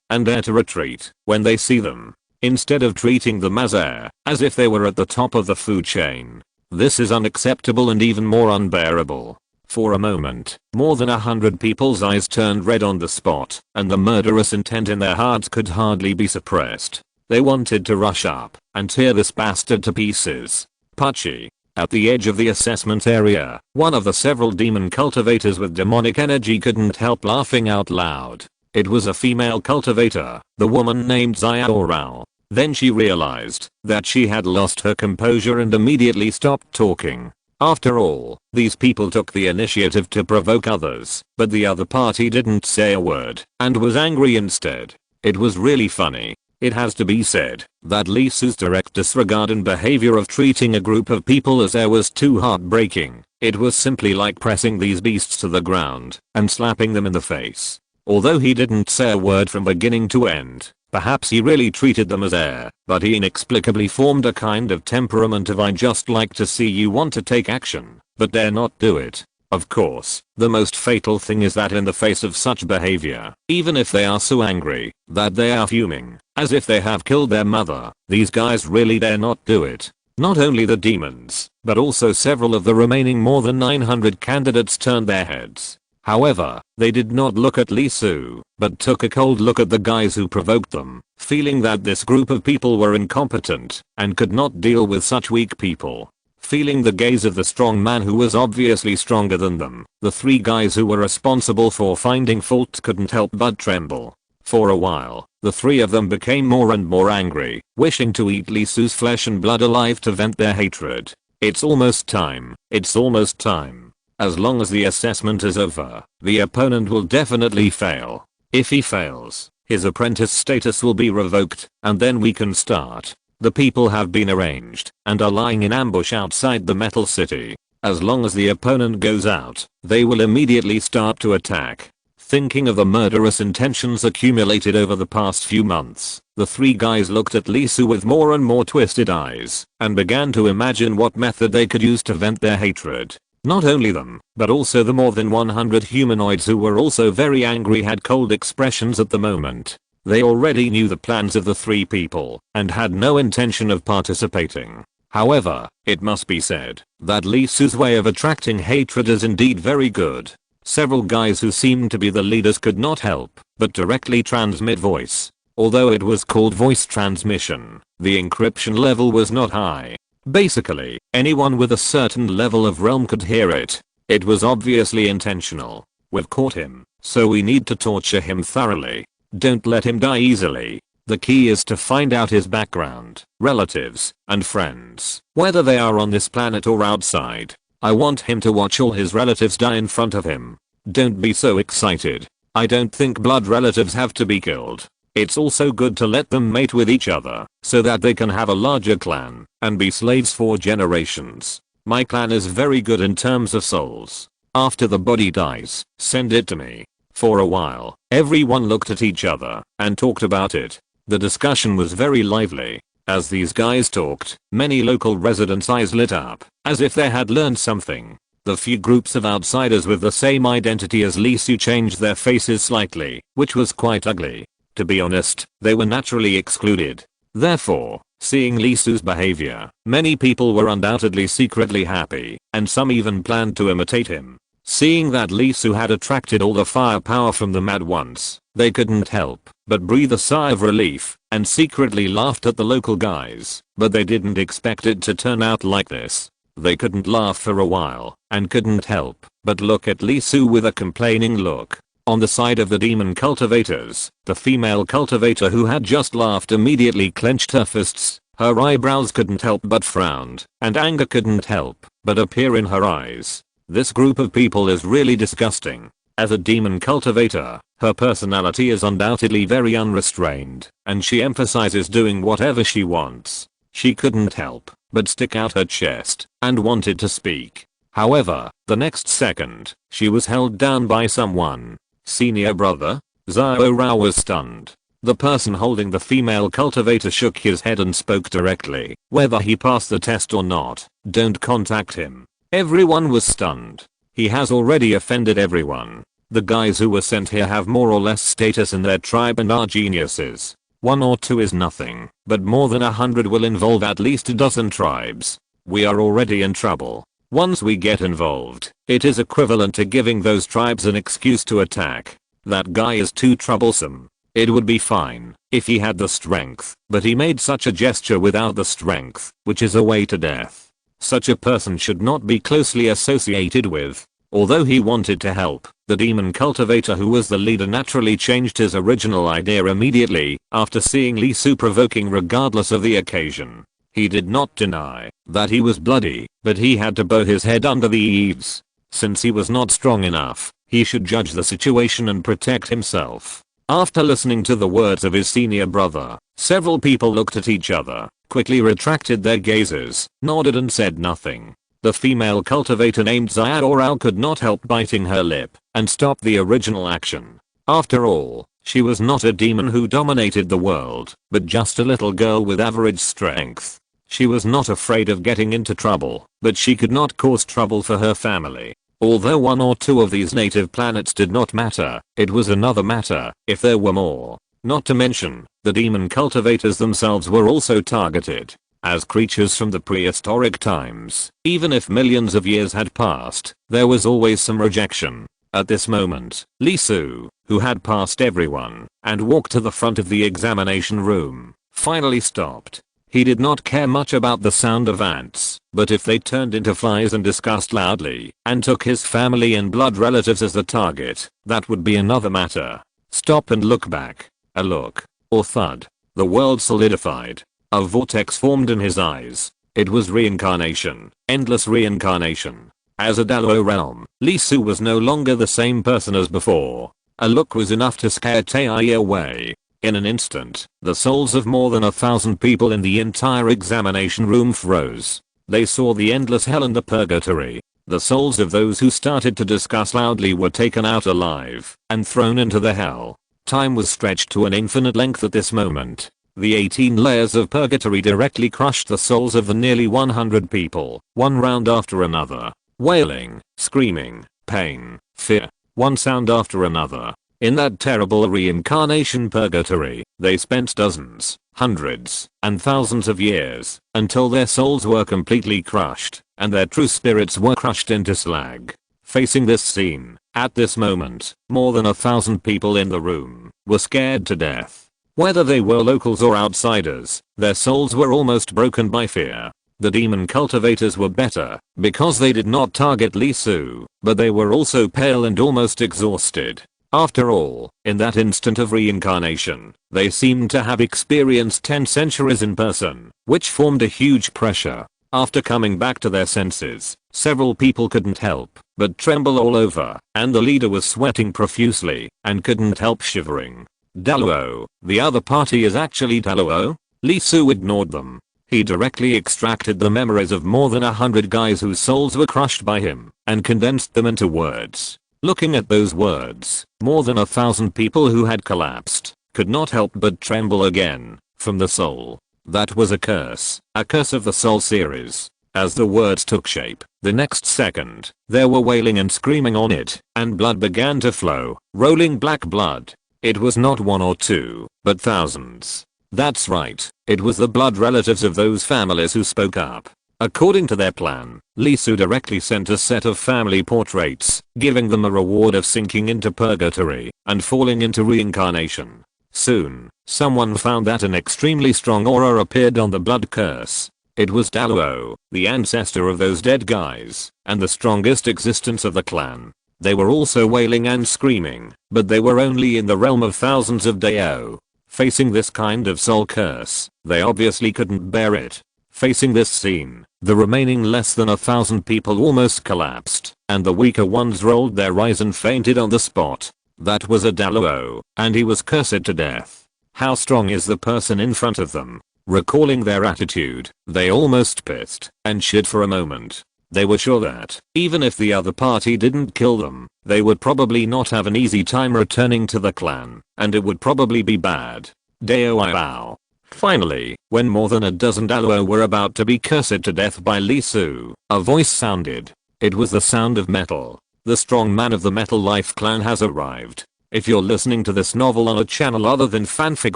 and dare to retreat when they see them, instead of treating them as air, as if they were at the top of the food chain. This is unacceptable and even more unbearable. For a moment, more than 100 people's eyes turned red on the spot, and the murderous intent in their hearts could hardly be suppressed. They wanted to rush up and tear this bastard to pieces. Puchy. At the edge of the assessment area, one of the several demon cultivators with demonic energy couldn't help laughing out loud. It was a female cultivator, the woman named Xiao Rao. Then she realized that she had lost her composure and immediately stopped talking. After all, these people took the initiative to provoke others, but the other party didn't say a word and was angry instead. It was really funny. It has to be said that Lee Su's direct disregard and behavior of treating a group of people as air was too heartbreaking. It was simply like pressing these beasts to the ground and slapping them in the face. Although he didn't say a word from beginning to end, perhaps he really treated them as air, but he inexplicably formed a kind of temperament of I just like to see you want to take action, but dare not do it. Of course, the most fatal thing is that in the face of such behavior, even if they are so angry that they are fuming, as if they have killed their mother, these guys really dare not do it. Not only the demons, but also several of the remaining more than 900 candidates turned their heads. However, they did not look at Lee Su, but took a cold look at the guys who provoked them, feeling that this group of people were incompetent and could not deal with such weak people. Feeling the gaze of the strong man who was obviously stronger than them, the three guys who were responsible for finding fault couldn't help but tremble. For a while, the three of them became more and more angry, wishing to eat Lee Su's flesh and blood alive to vent their hatred. It's almost time. It's almost time. As long as the assessment is over, the opponent will definitely fail. If he fails, his apprentice status will be revoked, and then we can start. The people have been arranged and are lying in ambush outside the Metal City. As long as the opponent goes out, they will immediately start to attack. Thinking of the murderous intentions accumulated over the past few months, the three guys looked at Lee Su with more and more twisted eyes and began to imagine what method they could use to vent their hatred. Not only them, but also the more than 100 humanoids who were also very angry had cold expressions at the moment. They already knew the plans of the three people and had no intention of participating. However, it must be said that Lee Su's way of attracting hatred is indeed very good. Several guys who seemed to be the leaders could not help but directly transmit voice. Although it was called voice transmission, the encryption level was not high. Basically, anyone with a certain level of realm could hear it. It was obviously intentional. We've caught him, so we need to torture him thoroughly. Don't let him die easily. The key is to find out his background, relatives, and friends, whether they are on this planet or outside. I want him to watch all his relatives die in front of him. Don't be so excited. I don't think blood relatives have to be killed. It's also good to let them mate with each other, so that they can have a larger clan, and be slaves for generations. My clan is very good in terms of souls. After the body dies, send it to me. For a while, everyone looked at each other and talked about it. The discussion was very lively. As these guys talked, many local residents' eyes lit up, as if they had learned something. The few groups of outsiders with the same identity as Lee Su changed their faces slightly, which was quite ugly. To be honest, they were naturally excluded. Therefore, seeing Lee Su's behavior, many people were undoubtedly secretly happy, and some even planned to imitate him. Seeing that Lee Su had attracted all the firepower from them at once, they couldn't help but breathe a sigh of relief and secretly laughed at the local guys, but they didn't expect it to turn out like this. They couldn't laugh for a while and couldn't help but look at Lee Su with a complaining look. On the side of the demon cultivators, the female cultivator who had just laughed immediately clenched her fists. Her eyebrows couldn't help but frown, and anger couldn't help but appear in her eyes. This group of people is really disgusting. As a demon cultivator, her personality is undoubtedly very unrestrained, and she emphasizes doing whatever she wants. She couldn't help but stick out her chest and wanted to speak. However, the next second, she was held down by someone. Senior brother? Xiao Rao was stunned. The person holding the female cultivator shook his head and spoke directly. Whether he passed the test or not, don't contact him. Everyone was stunned. He has already offended everyone. The guys who were sent here have more or less status in their tribe and are geniuses. 1 or 2 is nothing, but more than 100 will involve at least a dozen tribes. We are already in trouble. Once we get involved, it is equivalent to giving those tribes an excuse to attack. That guy is too troublesome. It would be fine if he had the strength, but he made such a gesture without the strength, which is a way to death. Such a person should not be closely associated with. Although he wanted to help, the demon cultivator who was the leader naturally changed his original idea immediately after seeing Lee Su provoking regardless of the occasion. He did not deny that he was bloody, but he had to bow his head under the eaves. Since he was not strong enough, he should judge the situation and protect himself. After listening to the words of his senior brother, several people looked at each other, quickly retracted their gazes, nodded and said nothing. The female cultivator named Xiaorao could not help biting her lip and stop the original action. After all, she was not a demon who dominated the world, but just a little girl with average strength. She was not afraid of getting into trouble, but she could not cause trouble for her family. Although one or two of these native planets did not matter, it was another matter if there were more. Not to mention, the demon cultivators themselves were also targeted. As creatures from the prehistoric times, even if millions of years had passed, there was always some rejection. At this moment, Lee Su, who had passed everyone and walked to the front of the examination room, finally stopped. He did not care much about the sound of ants, but if they turned into flies and discussed loudly and took his family and blood relatives as the target, that would be another matter. Stop and look back. A look, or thud. The world solidified. A vortex formed in his eyes. It was reincarnation, endless reincarnation. As a Dalo realm, Lee Su was no longer the same person as before. A look was enough to scare Tai away. In an instant, the souls of more than 1,000 people in the entire examination room froze. They saw the endless hell and the purgatory. The souls of those who started to discuss loudly were taken out alive and thrown into the hell. Time was stretched to an infinite length at this moment. The 18 layers of purgatory directly crushed the souls of the nearly 100 people, one round after another. Wailing, screaming, pain, fear, one sound after another. In that terrible reincarnation purgatory, they spent dozens, hundreds, and thousands of years, until their souls were completely crushed, and their true spirits were crushed into slag. Facing this scene, at this moment, more than 1,000 people in the room were scared to death. Whether they were locals or outsiders, their souls were almost broken by fear. The demon cultivators were better, because they did not target Lee Su, but they were also pale and almost exhausted. After all, in that instant of reincarnation, they seemed to have experienced 10 centuries in person, which formed a huge pressure. After coming back to their senses, several people couldn't help but tremble all over, and the leader was sweating profusely and couldn't help shivering. Daluo, the other party is actually Daluo? Lee Su ignored them. He directly extracted the memories of more than 100 guys whose souls were crushed by him and condensed them into words. Looking at those words, more than 1,000 people who had collapsed could not help but tremble again. From the soul. That was a curse of the soul series. As the words took shape, the next second, there were wailing and screaming on it, and blood began to flow, rolling black blood. It was not one or two, but thousands. That's right, it was the blood relatives of those families who spoke up. According to their plan, Lee Su directly sent a set of family portraits, giving them a reward of sinking into purgatory and falling into reincarnation. Soon, someone found that an extremely strong aura appeared on the blood curse. It was Daluo, the ancestor of those dead guys, and the strongest existence of the clan. They were also wailing and screaming, but they were only in the realm of thousands of Dao. Facing this kind of soul curse, they obviously couldn't bear it. Facing this scene, the remaining less than 1,000 people almost collapsed, and the weaker ones rolled their eyes and fainted on the spot. That was a Daluo, and he was cursed to death. How strong is the person in front of them? Recalling their attitude, they almost pissed and shit for a moment. They were sure that, even if the other party didn't kill them, they would probably not have an easy time returning to the clan, and it would probably be bad. Dao. Finally, when more than a dozen Daluo were about to be cursed to death by Lee Su, a voice sounded. It was the sound of metal. The strong man of the Metal Life clan has arrived. If you're listening to this novel on a channel other than Fanfic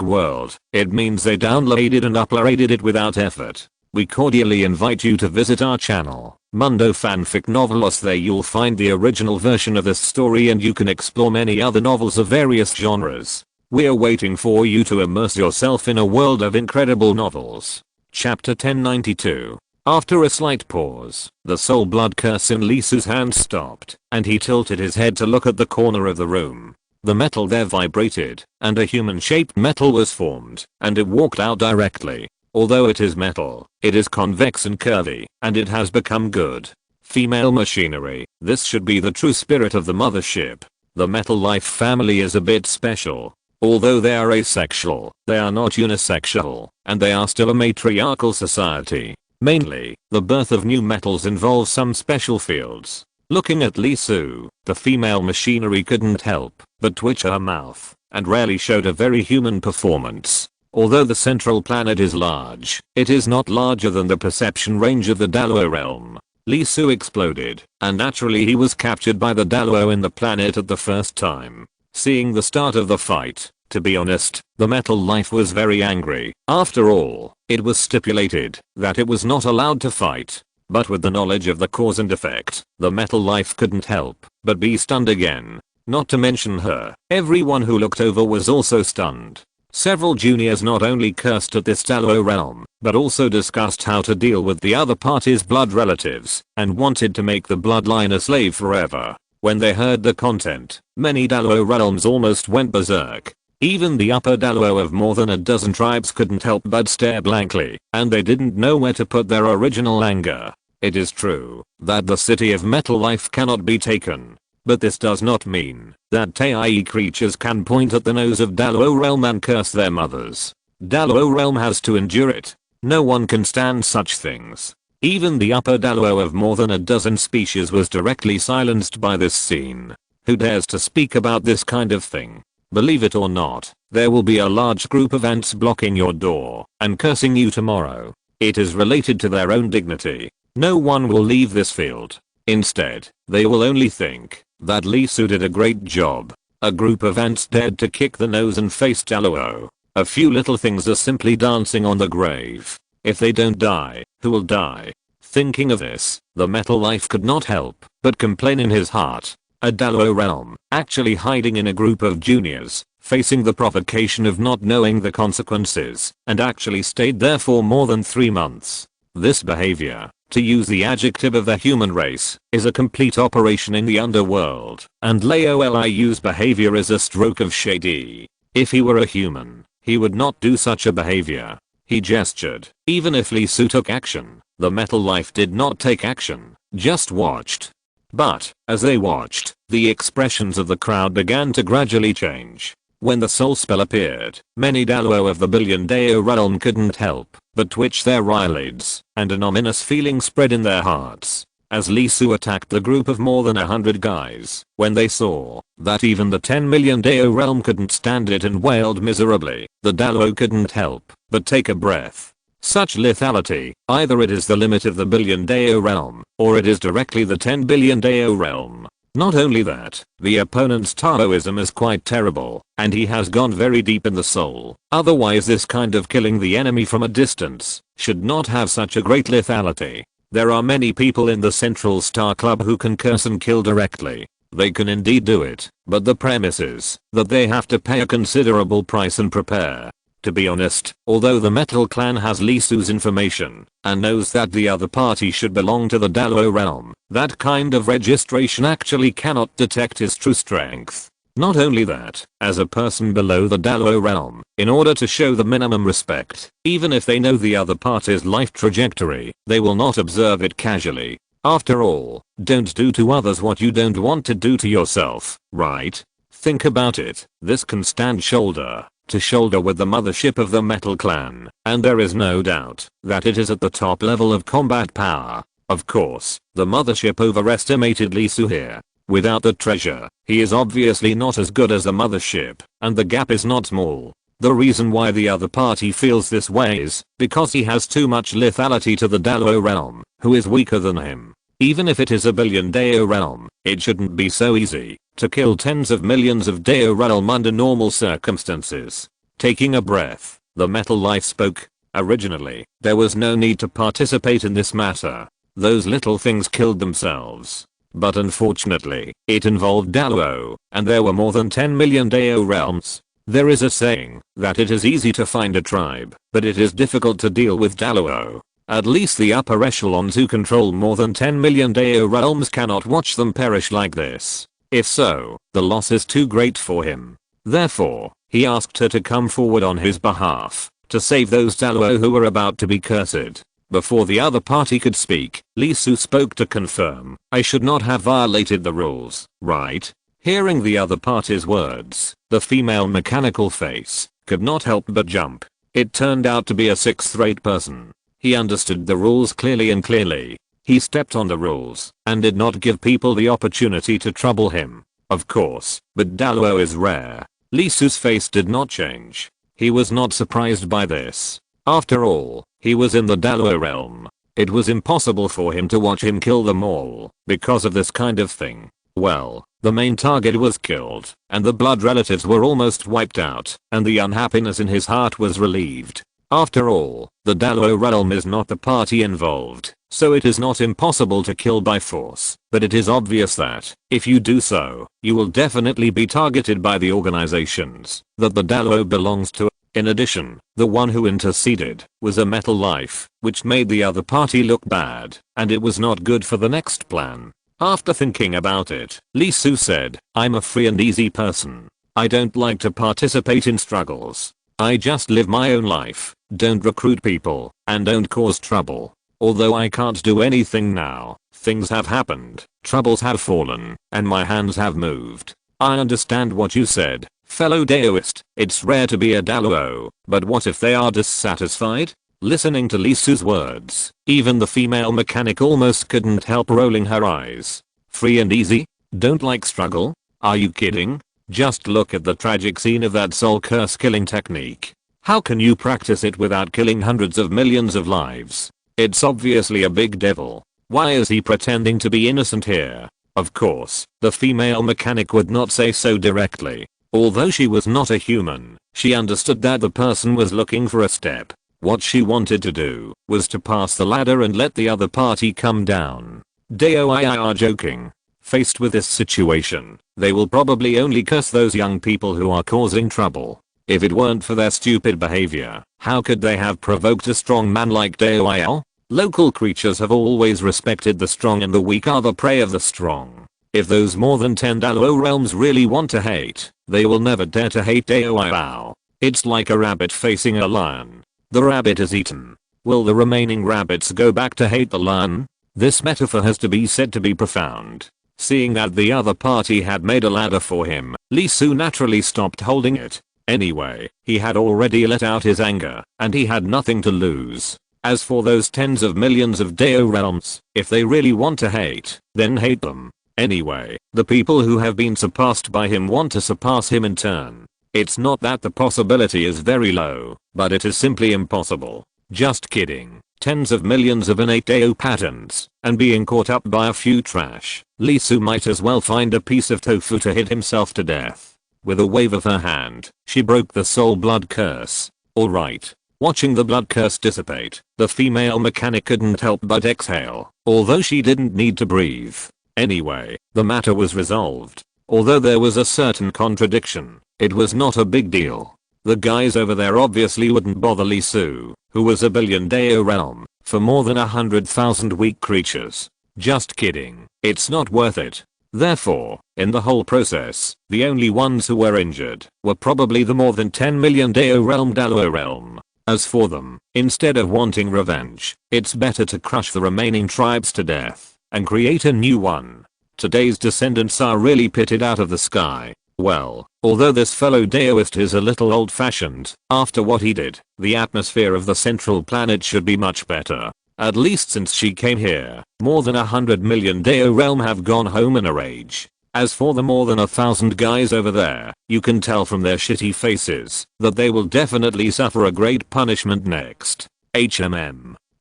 World, it means they downloaded and uploaded it without effort. We cordially invite you to visit our channel, Mundo Fanfic Novelos. There you'll find the original version of this story and you can explore many other novels of various genres. We're waiting for you to immerse yourself in a world of incredible novels. Chapter 1092. After a slight pause, the soul blood curse in Lisu's hand stopped, and he tilted his head to look at the corner of the room. The metal there vibrated, and a human-shaped metal was formed, and it walked out directly. Although it is metal, it is convex and curvy, and it has become good. Female machinery, this should be the true spirit of the mothership. The metal life family is a bit special. Although they are asexual, they are not unisexual, and they are still a matriarchal society. Mainly, the birth of new metals involves some special fields. Looking at Lisu, the female machinery couldn't help but twitch her mouth, and rarely showed a very human performance. Although the central planet is large, it is not larger than the perception range of the Dalo realm. Lisu exploded, and naturally he was captured by the Dalo in the planet at the first time. Seeing the start of the fight, to be honest, the metal life was very angry. After all, it was stipulated that it was not allowed to fight. But with the knowledge of the cause and effect, the metal life couldn't help but be stunned again. Not to mention her, everyone who looked over was also stunned. Several juniors not only cursed at this Dalo realm, but also discussed how to deal with the other party's blood relatives, and wanted to make the bloodline a slave forever. When they heard the content, many Dalo realms almost went berserk. Even the upper Dalo of more than a dozen tribes couldn't help but stare blankly, and they didn't know where to put their original anger. It is true that the city of metal life cannot be taken, but this does not mean that Tai creatures can point at the nose of Dalo realm and curse their mothers. Dalo realm has to endure it. No one can stand such things. Even the upper Dalo of more than a dozen species was directly silenced by this scene. Who dares to speak about this kind of thing? Believe it or not, there will be a large group of ants blocking your door and cursing you tomorrow. It is related to their own dignity. No one will leave this field. Instead, they will only think that Lisu did a great job. A group of ants dared to kick the nose and face Dalo. A few little things are simply dancing on the grave. If they don't die, who will die? Thinking of this, the metal life could not help but complain in his heart. A Dalo realm, actually hiding in a group of juniors, facing the provocation of not knowing the consequences, and actually stayed there for more than 3 months. This behavior, to use the adjective of the human race, is a complete operation in the underworld, and Laoli's behavior is a stroke of shady. If he were a human, he would not do such a behavior. He gestured. Even if Lisu took action, the metal life did not take action, just watched. But, as they watched, the expressions of the crowd began to gradually change. When the soul spell appeared, many Dalo of the Billion Dao realm couldn't help but twitch their eyelids, and an ominous feeling spread in their hearts. As Lisu attacked the group of more than 100 guys, when they saw that even the 10 million Dao realm couldn't stand it and wailed miserably, the Dalo couldn't help but take a breath. Such lethality, either it is the limit of the Billion Dao realm, or it is directly the 10 billion Dao realm. Not only that, the opponent's Taoism is quite terrible, and he has gone very deep in the soul. Otherwise this kind of killing the enemy from a distance should not have such a great lethality. There are many people in the Central Star Club who can curse and kill directly. They can indeed do it, but the premise is that they have to pay a considerable price and prepare. To be honest, although the Metal Clan has Lisu's information and knows that the other party should belong to the Dalo realm, that kind of registration actually cannot detect his true strength. Not only that, as a person below the Dalo realm, in order to show the minimum respect, even if they know the other party's life trajectory, they will not observe it casually. After all, don't do to others what you don't want to do to yourself, right? Think about it. This can stand shoulder to shoulder with the mothership of the Metal Clan, and there is no doubt that it is at the top level of combat power. Of course, the mothership overestimated Lisu here. Without the treasure, he is obviously not as good as the mothership, and the gap is not small. The reason why the other party feels this way is because he has too much lethality to the Dalo realm, who is weaker than him. Even if it is a billion Dao realm, it shouldn't be so easy to kill tens of millions of Dao realm under normal circumstances. Taking a breath, the Metal Life spoke. Originally, there was no need to participate in this matter. Those little things killed themselves. But unfortunately, it involved Dalo, and there were more than 10 million Dao realms. There is a saying that it is easy to find a tribe, but it is difficult to deal with Dalo. At least the upper echelons who control more than 10 million Dao realms cannot watch them perish like this. If so, the loss is too great for him. Therefore, he asked her to come forward on his behalf, to save those Dao who were about to be cursed. Before the other party could speak, Li Su spoke to confirm, I should not have violated the rules, right? Hearing the other party's words, the female mechanical face could not help but jump. It turned out to be a 6th-rate person. He understood the rules clearly and clearly. He stepped on the rules and did not give people the opportunity to trouble him. Of course, but Dao is rare. Li Su's face did not change. He was not surprised by this. After all, he was in the Dao realm. It was impossible for him to watch him kill them all because of this kind of thing. Well, the main target was killed, and the blood relatives were almost wiped out, and the unhappiness in his heart was relieved. After all, the Dao realm is not the party involved, so it is not impossible to kill by force, but it is obvious that, if you do so, you will definitely be targeted by the organizations that the Dao belongs to. In addition, the one who interceded was a metal life, which made the other party look bad, and it was not good for the next plan. After thinking about it, Li Su said, I'm a free and easy person. I don't like to participate in struggles. I just live my own life, don't recruit people, and don't cause trouble. Although I can't do anything now, things have happened, troubles have fallen, and my hands have moved. I understand what you said, fellow Daoist. It's rare to be a Dao, but what if they are dissatisfied? Listening to Li Su's words, even the female mechanic almost couldn't help rolling her eyes. Free and easy? Don't like struggle? Are you kidding? Just look at the tragic scene of that soul curse killing technique. How can you practice it without killing hundreds of millions of lives? It's obviously a big devil. Why is he pretending to be innocent here? Of course, the female mechanic would not say so directly. Although she was not a human, she understood that the person was looking for a step. What she wanted to do was to pass the ladder and let the other party come down. Dao are joking. Faced with this situation, they will probably only curse those young people who are causing trouble. If it weren't for their stupid behavior, how could they have provoked a strong man like Dao? Local creatures have always respected the strong, and the weak are the prey of the strong. If those more than 10 Dao realms really want to hate, they will never dare to hate Dao. It's like a rabbit facing a lion. The rabbit is eaten. Will the remaining rabbits go back to hate the lion? This metaphor has to be said to be profound. Seeing that the other party had made a ladder for him, Li Su naturally stopped holding it. Anyway, he had already let out his anger, and he had nothing to lose. As for those tens of millions of Dao realms, if they really want to hate, then hate them. Anyway, the people who have been surpassed by him want to surpass him in turn. It's not that the possibility is very low, but it is simply impossible. Just kidding. Tens of millions of innate Dao patterns, and being caught up by a few trash. Li Su might as well find a piece of tofu to hit himself to death. With a wave of her hand, she broke the soul blood curse. Alright. Watching the blood curse dissipate, the female mechanic couldn't help but exhale, although she didn't need to breathe. Anyway, the matter was resolved. Although there was a certain contradiction, it was not a big deal. The guys over there obviously wouldn't bother Li Su, who was a billion Dao realm, for more than 100,000 weak creatures. Just kidding, it's not worth it. Therefore, in the whole process, the only ones who were injured were probably the more than 10 million Dao realm. As for them, instead of wanting revenge, it's better to crush the remaining tribes to death and create a new one. Today's descendants are really pitted out of the sky. Well, although this fellow Daoist is a little old-fashioned, after what he did, the atmosphere of the central planet should be much better. At least since she came here, more than 100 million Dao realm have gone home in a rage. As for the more than 1,000 guys over there, you can tell from their shitty faces that they will definitely suffer a great punishment next.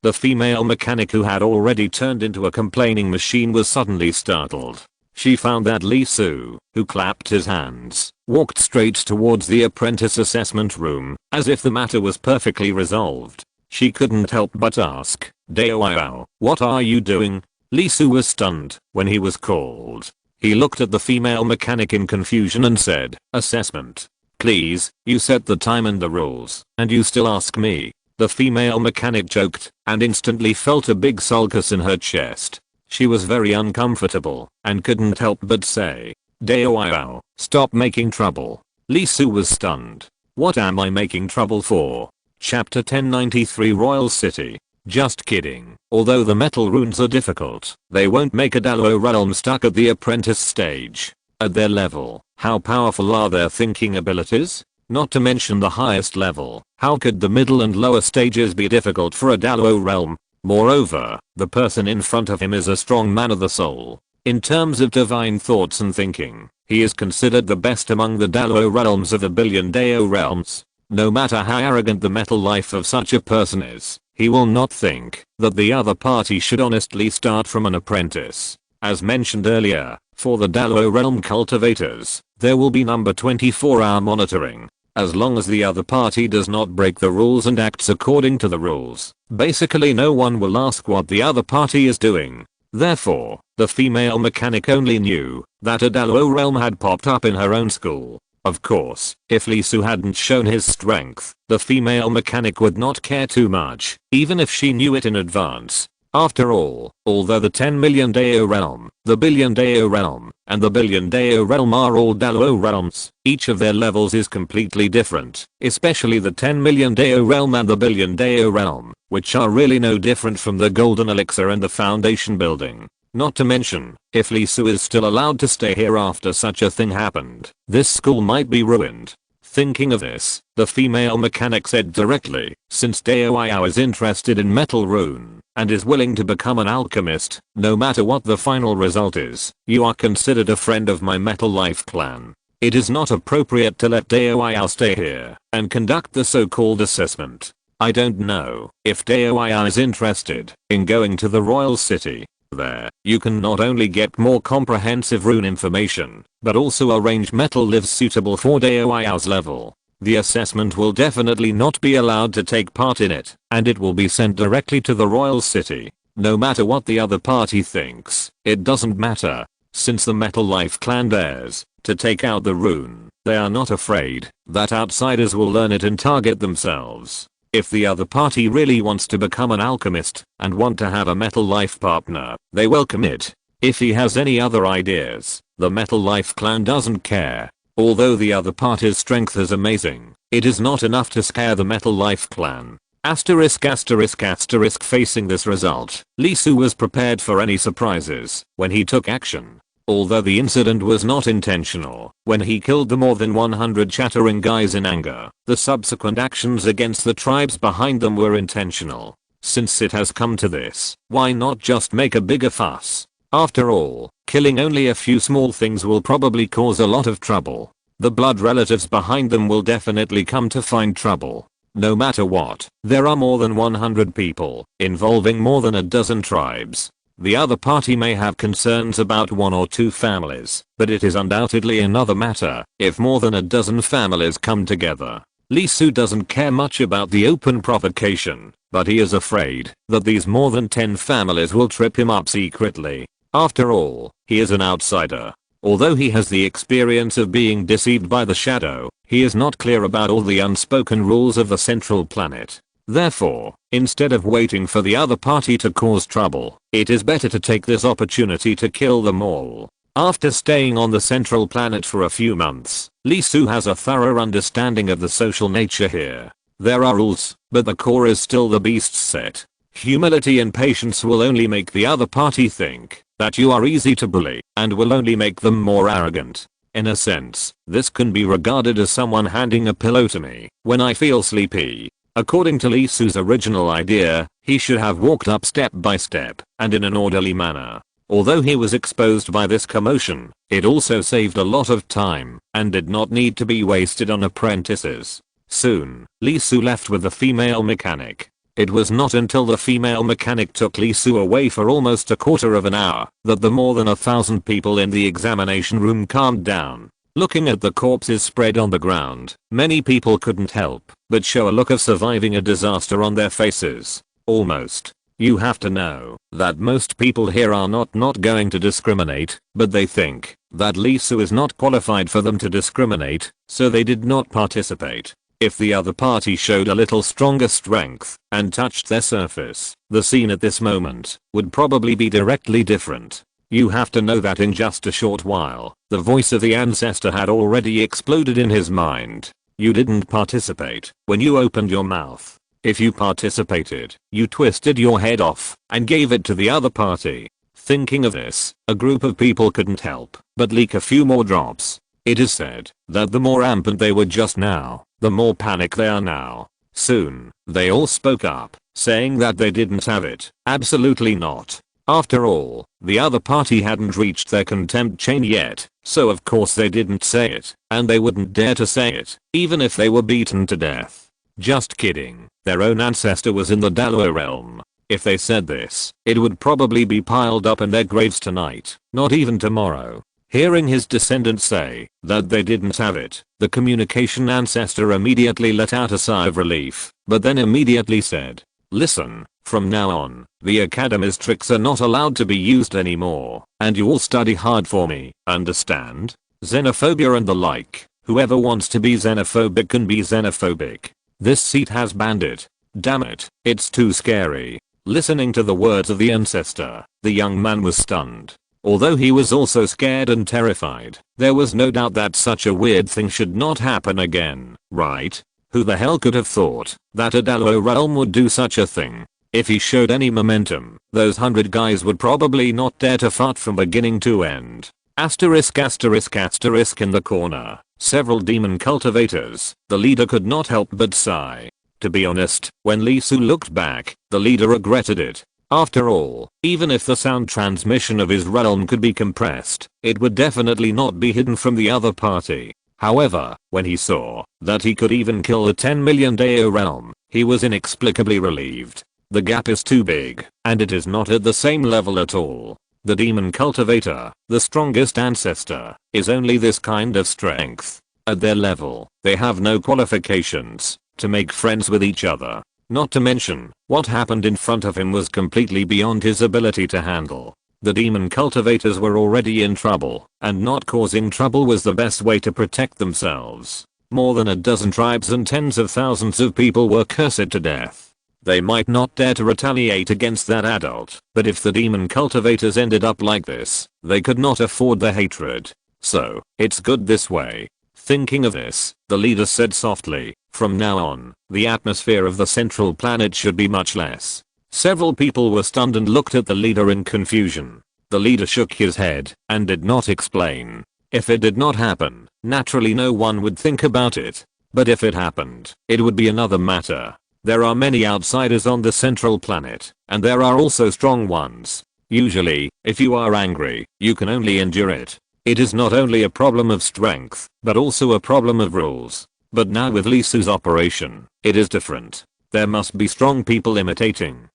The female mechanic, who had already turned into a complaining machine, was suddenly startled. She found that Li Su, who clapped his hands, walked straight towards the apprentice assessment room, as if the matter was perfectly resolved. She couldn't help but ask, Dao, what are you doing? Li Su was stunned when he was called. He looked at the female mechanic in confusion and said, assessment. Please, you set the time and the rules, and you still ask me. The female mechanic joked and instantly felt a big sulcus in her chest. She was very uncomfortable and couldn't help but say, "Dao, stop making trouble." Lee Su was stunned. "What am I making trouble for?" Chapter 1093 Royal City. Just kidding. Although the metal runes are difficult, they won't make a Dalo realm stuck at the apprentice stage. At their level, how powerful are their thinking abilities? Not to mention the highest level, how could the middle and lower stages be difficult for a Dalo realm? Moreover, the person in front of him is a strong man of the soul. In terms of divine thoughts and thinking, he is considered the best among the Dalo realms of the billion Dao realms. No matter how arrogant the mental life of such a person is, he will not think that the other party should honestly start from an apprentice. As mentioned earlier, for the Dalo realm cultivators, there will be number 24-hour monitoring. As long as the other party does not break the rules and acts according to the rules, basically no one will ask what the other party is doing. Therefore, the female mechanic only knew that a Dalo realm had popped up in her own school. Of course, if Lee Su hadn't shown his strength, the female mechanic would not care too much, even if she knew it in advance. After all, although the 10 million Dao realm, the billion Dao realm, and the billion Dao realm are all Dalo realms, each of their levels is completely different, especially the 10 million Dao realm and the billion Dao realm, which are really no different from the golden elixir and the foundation building. Not to mention, if Lee Su is still allowed to stay here after such a thing happened, this school might be ruined. Thinking of this, the female mechanic said directly, since Dao is interested in metal rune, and is willing to become an alchemist, no matter what the final result is, you are considered a friend of my Metal Life clan. It is not appropriate to let Dao stay here and conduct the so-called assessment. I don't know if Dao is interested in going to the royal city. There, you can not only get more comprehensive rune information, but also arrange metal lives suitable for Dao's level. The assessment will definitely not be allowed to take part in it, and it will be sent directly to the royal city. No matter what the other party thinks, it doesn't matter. Since the Metal Life clan dares to take out the rune, they are not afraid that outsiders will learn it and target themselves. If the other party really wants to become an alchemist and want to have a Metal Life partner, they welcome it. If he has any other ideas, the Metal Life clan doesn't care. Although the other party's strength is amazing, it is not enough to scare the Metal Life clan. Facing this result, Lee Su was prepared for any surprises when he took action. Although the incident was not intentional, when he killed the more than 100 chattering guys in anger, the subsequent actions against the tribes behind them were intentional. Since it has come to this, why not just make a bigger fuss? After all, killing only a few small things will probably cause a lot of trouble. The blood relatives behind them will definitely come to find trouble. No matter what, there are more than 100 people, involving more than a dozen tribes. The other party may have concerns about 1 or 2 families, but it is undoubtedly another matter if more than a dozen families come together. Lee Su doesn't care much about the open provocation, but he is afraid that these more than 10 families will trip him up secretly. After all, he is an outsider. Although he has the experience of being deceived by the shadow, he is not clear about all the unspoken rules of the central planet. Therefore, instead of waiting for the other party to cause trouble, it is better to take this opportunity to kill them all. After staying on the central planet for a few months, Lee Su has a thorough understanding of the social nature here. There are rules, but the core is still the beast's set. Humility and patience will only make the other party think that you are easy to bully and will only make them more arrogant. In a sense, this can be regarded as someone handing a pillow to me when I feel sleepy. According to Lee Su's original idea, he should have walked up step by step and in an orderly manner. Although he was exposed by this commotion, it also saved a lot of time and did not need to be wasted on apprentices. Soon, Lee Su left with the female mechanic. It was not until the female mechanic took Lee Su away for almost a quarter of an hour that the more than 1,000 people in the examination room calmed down. Looking at the corpses spread on the ground, many people couldn't help but show a look of surviving a disaster on their faces. Almost. You have to know that most people here are not going to discriminate, but they think that Lee Su is not qualified for them to discriminate, so they did not participate. If the other party showed a little stronger strength and touched their surface, the scene at this moment would probably be directly different. You have to know that in just a short while, the voice of the ancestor had already exploded in his mind. You didn't participate when you opened your mouth. If you participated, you twisted your head off and gave it to the other party. Thinking of this, a group of people couldn't help but leak a few more drops. It is said that the more rampant they were just now, the more panic they are now. Soon, they all spoke up, saying that they didn't have it. Absolutely not. After all, the other party hadn't reached their contempt chain yet, so of course they didn't say it, and they wouldn't dare to say it, even if they were beaten to death. Just kidding, their own ancestor was in the Dallow realm. If they said this, it would probably be piled up in their graves tonight, not even tomorrow. Hearing his descendants say that they didn't have it, the communication ancestor immediately let out a sigh of relief, but then immediately said, "Listen, from now on, the Academy's tricks are not allowed to be used anymore, and you all study hard for me, understand? Xenophobia and the like, whoever wants to be xenophobic can be xenophobic. This seat has bandit. Damn it, it's too scary." Listening to the words of the ancestor, the young man was stunned. Although he was also scared and terrified, there was no doubt that such a weird thing should not happen again, right? Who the hell could have thought that a Dallow realm would do such a thing? If he showed any momentum, those 100 guys would probably not dare to fight from beginning to end. Asterisk asterisk asterisk in the corner, several demon cultivators, the leader could not help but sigh. To be honest, when Lee Su looked back, the leader regretted it. After all, even if the sound transmission of his realm could be compressed, it would definitely not be hidden from the other party. However, when he saw that he could even kill the 10 million Dao realm, he was inexplicably relieved. The gap is too big, and it is not at the same level at all. The demon cultivator, the strongest ancestor, is only this kind of strength. At their level, they have no qualifications to make friends with each other. Not to mention, what happened in front of him was completely beyond his ability to handle. The demon cultivators were already in trouble, and not causing trouble was the best way to protect themselves. More than a dozen tribes and tens of thousands of people were cursed to death. They might not dare to retaliate against that adult, but if the demon cultivators ended up like this, they could not afford the hatred. So, it's good this way. Thinking of this, the leader said softly, "From now on, the atmosphere of the central planet should be much less." Several people were stunned and looked at the leader in confusion. The leader shook his head and did not explain. If it did not happen, naturally no one would think about it. But if it happened, it would be another matter. There are many outsiders on the central planet, and there are also strong ones. Usually, if you are angry, you can only endure it. It is not only a problem of strength, but also a problem of rules. But now with Lee Su's operation, it is different. There must be strong people imitating.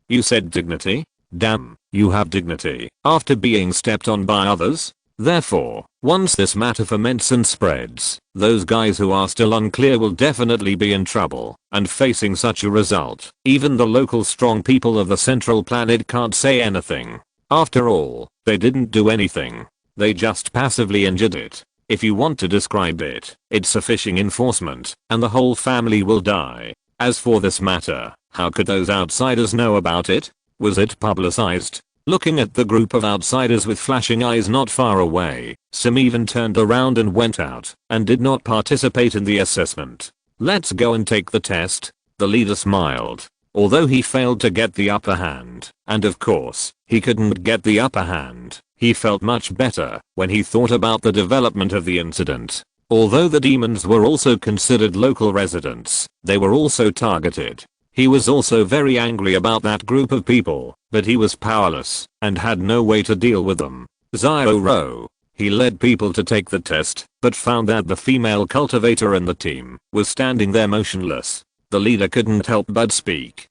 You said dignity? Damn, you have dignity after being stepped on by others? Therefore, once this matter ferments and spreads, those guys who are still unclear will definitely be in trouble, and facing such a result, even the local strong people of the central planet can't say anything. After all, they didn't do anything. They just passively injured it. If you want to describe it, it's a fishing enforcement, and the whole family will die. As for this matter, how could those outsiders know about it? Was it publicized? Looking at the group of outsiders with flashing eyes not far away, some even turned around and went out, and did not participate in the assessment. "Let's go and take the test," the leader smiled. Although he failed to get the upper hand, and of course, he couldn't get the upper hand, he felt much better when he thought about the development of the incident. Although the demons were also considered local residents, they were also targeted. He was also very angry about that group of people, but he was powerless and had no way to deal with them. Zero. He led people to take the test, but found that the female cultivator in the team was standing there motionless. The leader couldn't help but speak.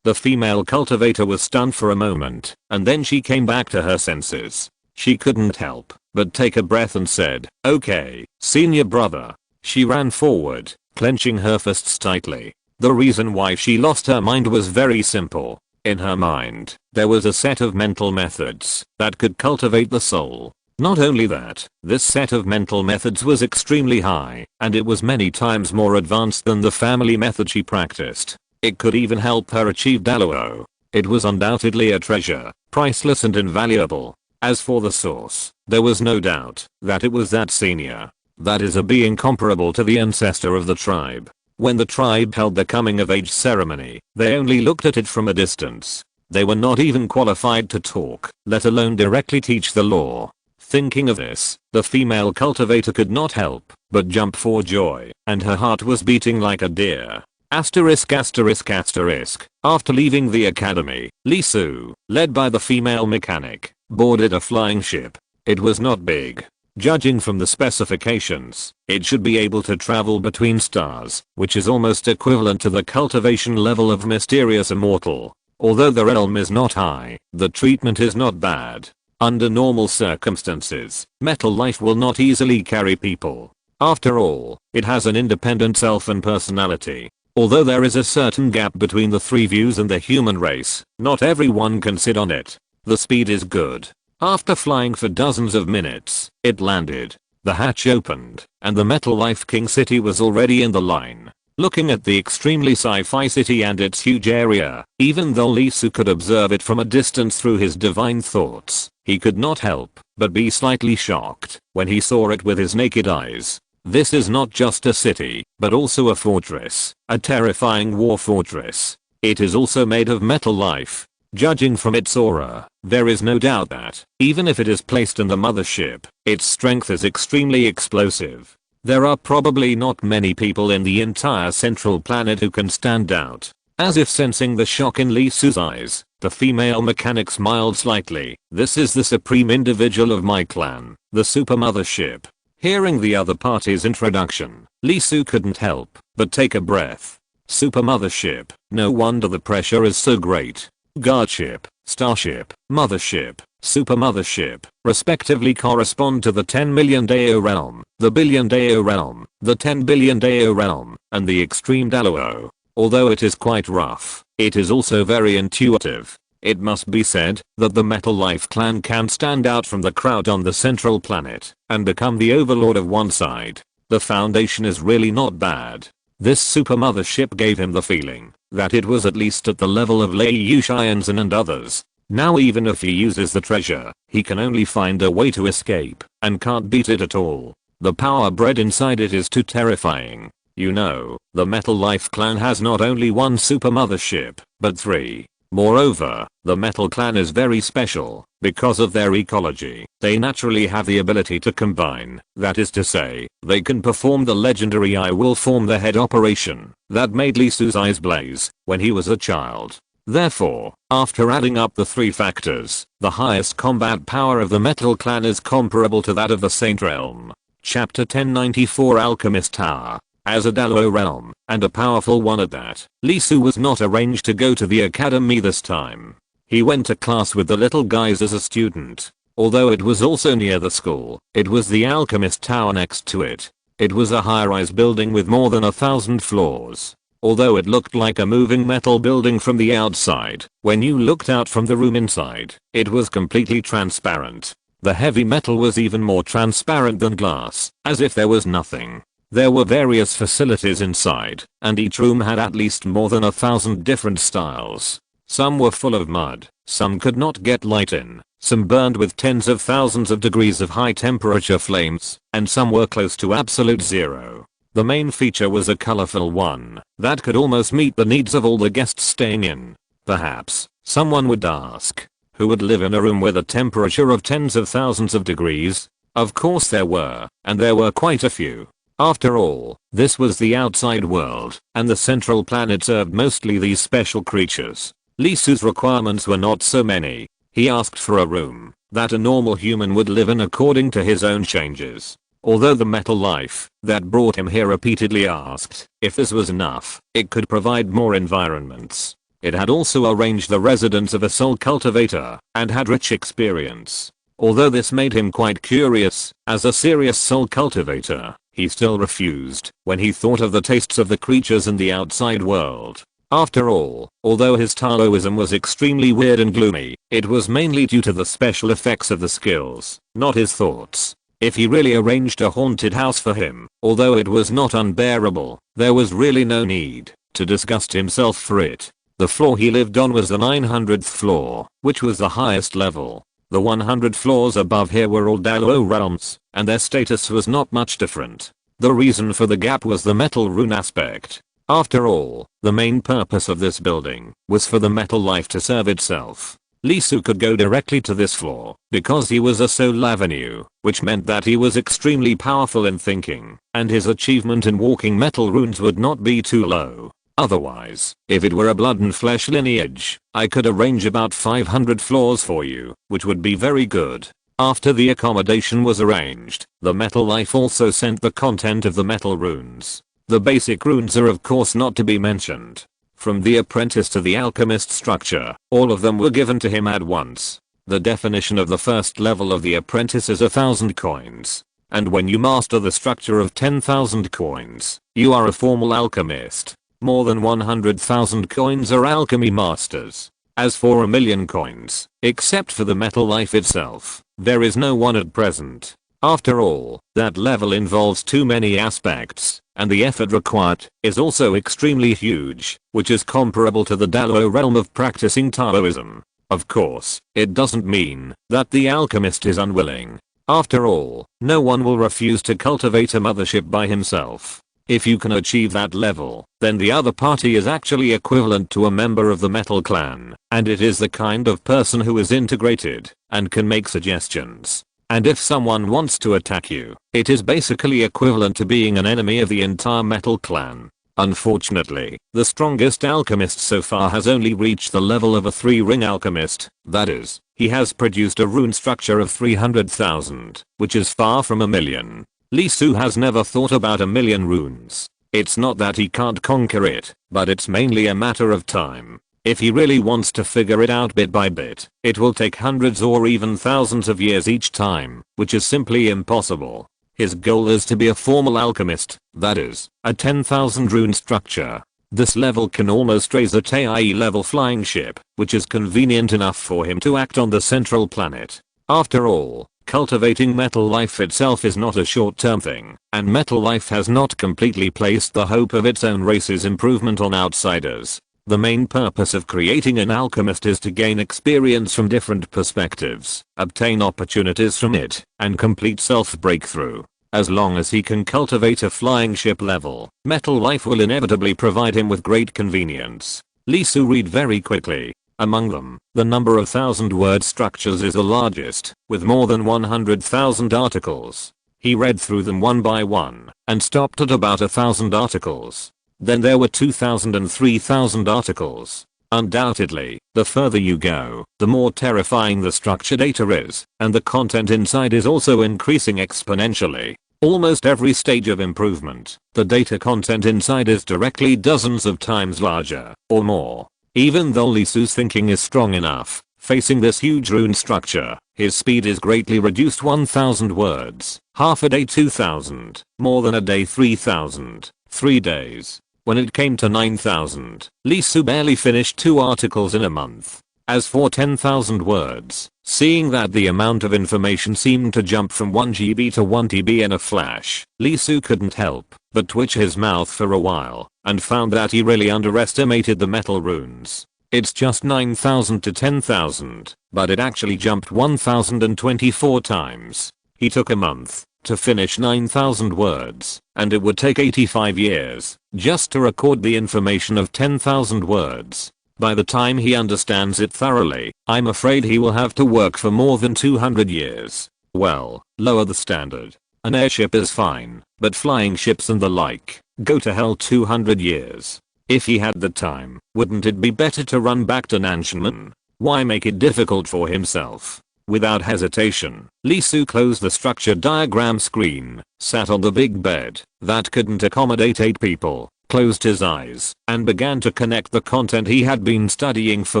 The female cultivator was stunned for a moment, and then she came back to her senses. She couldn't help but take a breath and said, "Okay, senior brother." She ran forward, clenching her fists tightly. The reason why she lost her mind was very simple. In her mind, there was a set of mental methods that could cultivate the soul. Not only that, this set of mental methods was extremely high, and it was many times more advanced than the family method she practiced. It could even help her achieve Dallo. It was undoubtedly a treasure, priceless and invaluable. As for the source, there was no doubt that it was that senior. That is a being comparable to the ancestor of the tribe. When the tribe held the coming of age ceremony, they only looked at it from a distance. They were not even qualified to talk, let alone directly teach the law. Thinking of this, the female cultivator could not help but jump for joy, and her heart was beating like a deer. Asterisk asterisk asterisk. After leaving the academy, Lee Soo, led by the female mechanic, boarded a flying ship. It was not big. Judging from the specifications, it should be able to travel between stars, which is almost equivalent to the cultivation level of mysterious immortal. Although the realm is not high, the treatment is not bad. Under normal circumstances, metal life will not easily carry people. After all, it has an independent self and personality. Although there is a certain gap between the three views and the human race, not everyone can sit on it. The speed is good. After flying for dozens of minutes, it landed. The hatch opened, and the Metal Life King city was already in the line. Looking at the extremely sci-fi city and its huge area, even though Lee Soo could observe it from a distance through his divine thoughts, he could not help but be slightly shocked when he saw it with his naked eyes. This is not just a city, but also a fortress, a terrifying war fortress. It is also made of metal life. Judging from its aura, there is no doubt that, even if it is placed in the mothership, its strength is extremely explosive. There are probably not many people in the entire central planet who can stand out. As if sensing the shock in Lee Soo's eyes, the female mechanic smiled slightly. This is the supreme individual of my clan, the super mothership. Hearing the other party's introduction, Lee Soo couldn't help but take a breath. Super mothership, no wonder the pressure is so great. Guardship, starship, mothership, super mothership, respectively correspond to the 10 million Dao realm, the billion Dao realm, the 10 billion Dao realm, and the extreme Dao. Although it is quite rough, it is also very intuitive. It must be said that the Metal Life clan can stand out from the crowd on the central planet and become the overlord of one side. The foundation is really not bad. This super mothership gave him the feeling that it was at least at the level of Lei Yushianzan and others. Now even if he uses the treasure, he can only find a way to escape and can't beat it at all. The power bred inside it is too terrifying. You know, the Metal Life clan has not only one super mothership, but three. Moreover, the Metal clan is very special because of their ecology. They naturally have the ability to combine, that is to say, they can perform the legendary I will form the head operation that made Lee Soo's eyes blaze when he was a child. Therefore, after adding up the three factors, the highest combat power of the Metal clan is comparable to that of the Saint realm. Chapter 1094 Alchemist Tower. As a Dalo realm, and a powerful one at that, Lee Soo was not arranged to go to the academy this time. He went to class with the little guys as a student. Although it was also near the school, it was the Alchemist Tower next to it. It was a high-rise building with more than 1,000 floors. Although it looked like a moving metal building from the outside, when you looked out from the room inside, it was completely transparent. The heavy metal was even more transparent than glass, as if there was nothing. There were various facilities inside, and each room had at least more than 1,000 different styles. Some were full of mud, some could not get light in, some burned with tens of thousands of degrees of high temperature flames, and some were close to absolute zero. The main feature was a colorful one that could almost meet the needs of all the guests staying in. Perhaps, someone would ask, who would live in a room with a temperature of tens of thousands of degrees? Of course there were, and there were quite a few. After all, this was the outside world, and the central planet served mostly these special creatures. Lee Soo's requirements were not so many. He asked for a room that a normal human would live in according to his own changes. Although the Metal Life that brought him here repeatedly asked if this was enough, it could provide more environments. It had also arranged the residence of a soul cultivator and had rich experience. Although this made him quite curious, as a serious soul cultivator, he still refused when he thought of the tastes of the creatures in the outside world. After all, although his Taoism was extremely weird and gloomy, it was mainly due to the special effects of the skills, not his thoughts. If he really arranged a haunted house for him, although it was not unbearable, there was really no need to disgust himself for it. The floor he lived on was the 900th floor, which was the highest level. The 100 floors above here were all Dalo realms, and their status was not much different. The reason for the gap was the metal rune aspect. After all, the main purpose of this building was for the metal life to serve itself. Lee Su could go directly to this floor because he was a Soul Avenue, which meant that he was extremely powerful in thinking, and his achievement in walking metal runes would not be too low. Otherwise, if it were a blood and flesh lineage, I could arrange about 500 floors for you, which would be very good. After the accommodation was arranged, the metal life also sent the content of the metal runes. The basic runes are of course not to be mentioned. From the apprentice to the alchemist structure, all of them were given to him at once. The definition of the first level of the apprentice is 1,000 coins. And when you master the structure of 10,000 coins, you are a formal alchemist. More than 100,000 coins are alchemy masters. As for 1,000,000 coins, except for the metal life itself, there is no one at present. After all, that level involves too many aspects, and the effort required is also extremely huge, which is comparable to the Dalo realm of practicing Taoism. Of course, it doesn't mean that the alchemist is unwilling. After all, no one will refuse to cultivate a mothership by himself. If you can achieve that level, then the other party is actually equivalent to a member of the metal clan, and it is the kind of person who is integrated and can make suggestions. And if someone wants to attack you, it is basically equivalent to being an enemy of the entire metal clan. Unfortunately, the strongest alchemist so far has only reached the level of a 3-ring alchemist, that is, he has produced a rune structure of 300,000, which is far from 1,000,000. Lee Su has never thought about 1,000,000 runes. It's not that he can't conquer it, but it's mainly a matter of time. If he really wants to figure it out bit by bit, it will take hundreds or even thousands of years each time, which is simply impossible. His goal is to be a formal alchemist, that is, a 10,000 rune structure. This level can almost raise a TIE level flying ship, which is convenient enough for him to act on the central planet. After all, cultivating metal life itself is not a short-term thing, and metal life has not completely placed the hope of its own race's improvement on outsiders. The main purpose of creating an alchemist is to gain experience from different perspectives, obtain opportunities from it, and complete self-breakthrough. As long as he can cultivate a flying ship level, metal life will inevitably provide him with great convenience. Lee Su read very quickly. Among them, the number of 1,000-word structures is the largest, with more than 100,000 articles. He read through them one by one, and stopped at about 1,000 articles. Then there were 2,000 and 3,000 articles. Undoubtedly, the further you go, the more terrifying the structure data is, and the content inside is also increasing exponentially. Almost every stage of improvement, the data content inside is directly dozens of times larger, or more. Even though Lee Su's thinking is strong enough, facing this huge rune structure, his speed is greatly reduced. 1,000 words, half a day 2,000, more than a day 3,000, 3 days. When it came to 9,000, Lee Su barely finished 2 articles in a month. As for 10,000 words, seeing that the amount of information seemed to jump from 1 GB to 1 TB in a flash, Lee Su couldn't help but twitch his mouth for a while, and found that he really underestimated the metal runes. It's just 9,000 to 10,000, but it actually jumped 1,024 times. He took a month to finish 9,000 words, and it would take 85 years just to record the information of 10,000 words. By the time he understands it thoroughly, I'm afraid he will have to work for more than 200 years. Well, lower the standard. An airship is fine, but flying ships and the like, go to hell. 200 years. If he had the time, wouldn't it be better to run back to Nanshan? Why make it difficult for himself? Without hesitation, Lee Su closed the structure diagram screen, sat on the big bed that couldn't accommodate 8 people, closed his eyes, and began to connect the content he had been studying for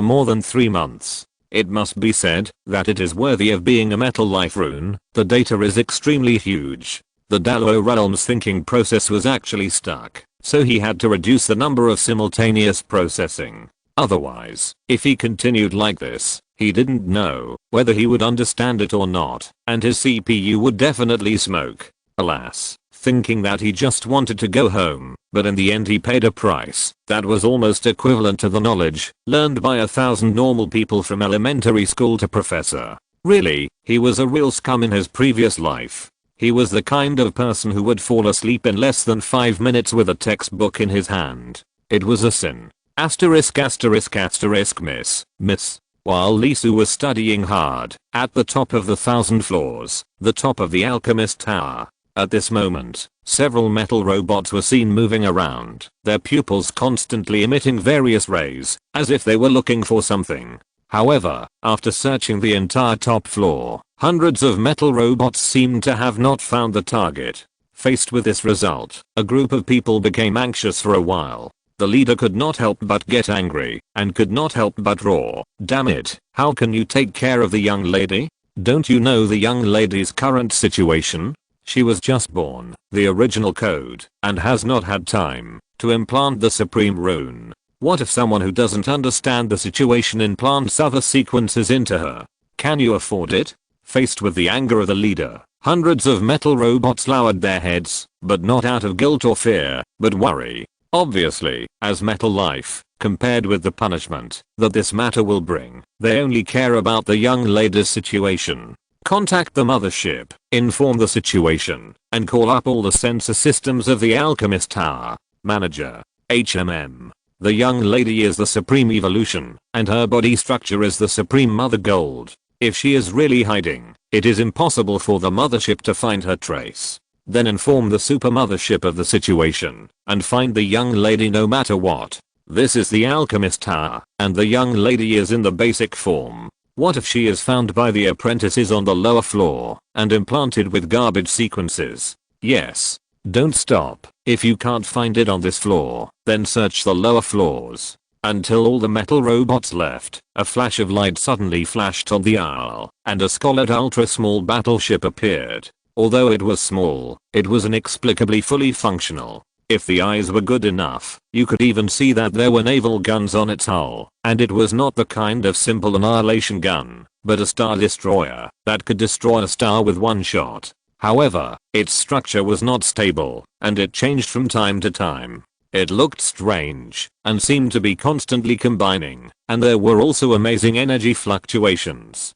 more than 3 months. It must be said that it is worthy of being a metal life rune. The data is extremely huge. The Dalo realm's thinking process was actually stuck. so he had to reduce the number of simultaneous processing. Otherwise, if he continued like this, he didn't know whether he would understand it or not, and his CPU would definitely smoke. Alas, thinking that he just wanted to go home, but in the end he paid a price that was almost equivalent to the knowledge learned by 1,000 normal people from elementary school to professor. Really, he was a real scum in his previous life. He was the kind of person who would fall asleep in less than 5 minutes with a textbook in his hand. It was a sin. Asterisk asterisk asterisk miss. While Lee Soo was studying hard, at the top of the 1,000 floors, the top of the Alchemist Tower. At this moment, several metal robots were seen moving around, their pupils constantly emitting various rays, as if they were looking for something. However, after searching the entire top floor, hundreds of metal robots seemed to have not found the target. Faced with this result, a group of people became anxious for a while. The leader could not help but get angry, and could not help but roar, "Damn it, how can you take care of the young lady? Don't you know the young lady's current situation? She was just born, the original code, and has not had time to implant the supreme rune. What if someone who doesn't understand the situation implants other sequences into her? Can you afford it?" Faced with the anger of the leader, hundreds of metal robots lowered their heads, but not out of guilt or fear, but worry. Obviously, as metal life, compared with the punishment that this matter will bring, they only care about the young lady's situation. Contact the mothership, inform the situation, and call up all the sensor systems of the Alchemist Tower. Manager. HMM. The young lady is the supreme evolution, and her body structure is the supreme mother gold. If she is really hiding, it is impossible for the mothership to find her trace. Then inform the super mothership of the situation, and find the young lady no matter what. This is the Alchemist Tower, and the young lady is in the basic form. What if she is found by the apprentices on the lower floor, and implanted with garbage sequences? Yes. Don't stop. If you can't find it on this floor, then search the lower floors. Until all the metal robots left, a flash of light suddenly flashed on the owl, and a Scarlet ultra small battleship appeared. Although it was small, it was inexplicably fully functional. If the eyes were good enough, you could even see that there were naval guns on its hull, and it was not the kind of simple annihilation gun, but a star destroyer that could destroy a star with one shot. However, its structure was not stable, and it changed from time to time. It looked strange, and seemed to be constantly combining, and there were also amazing energy fluctuations.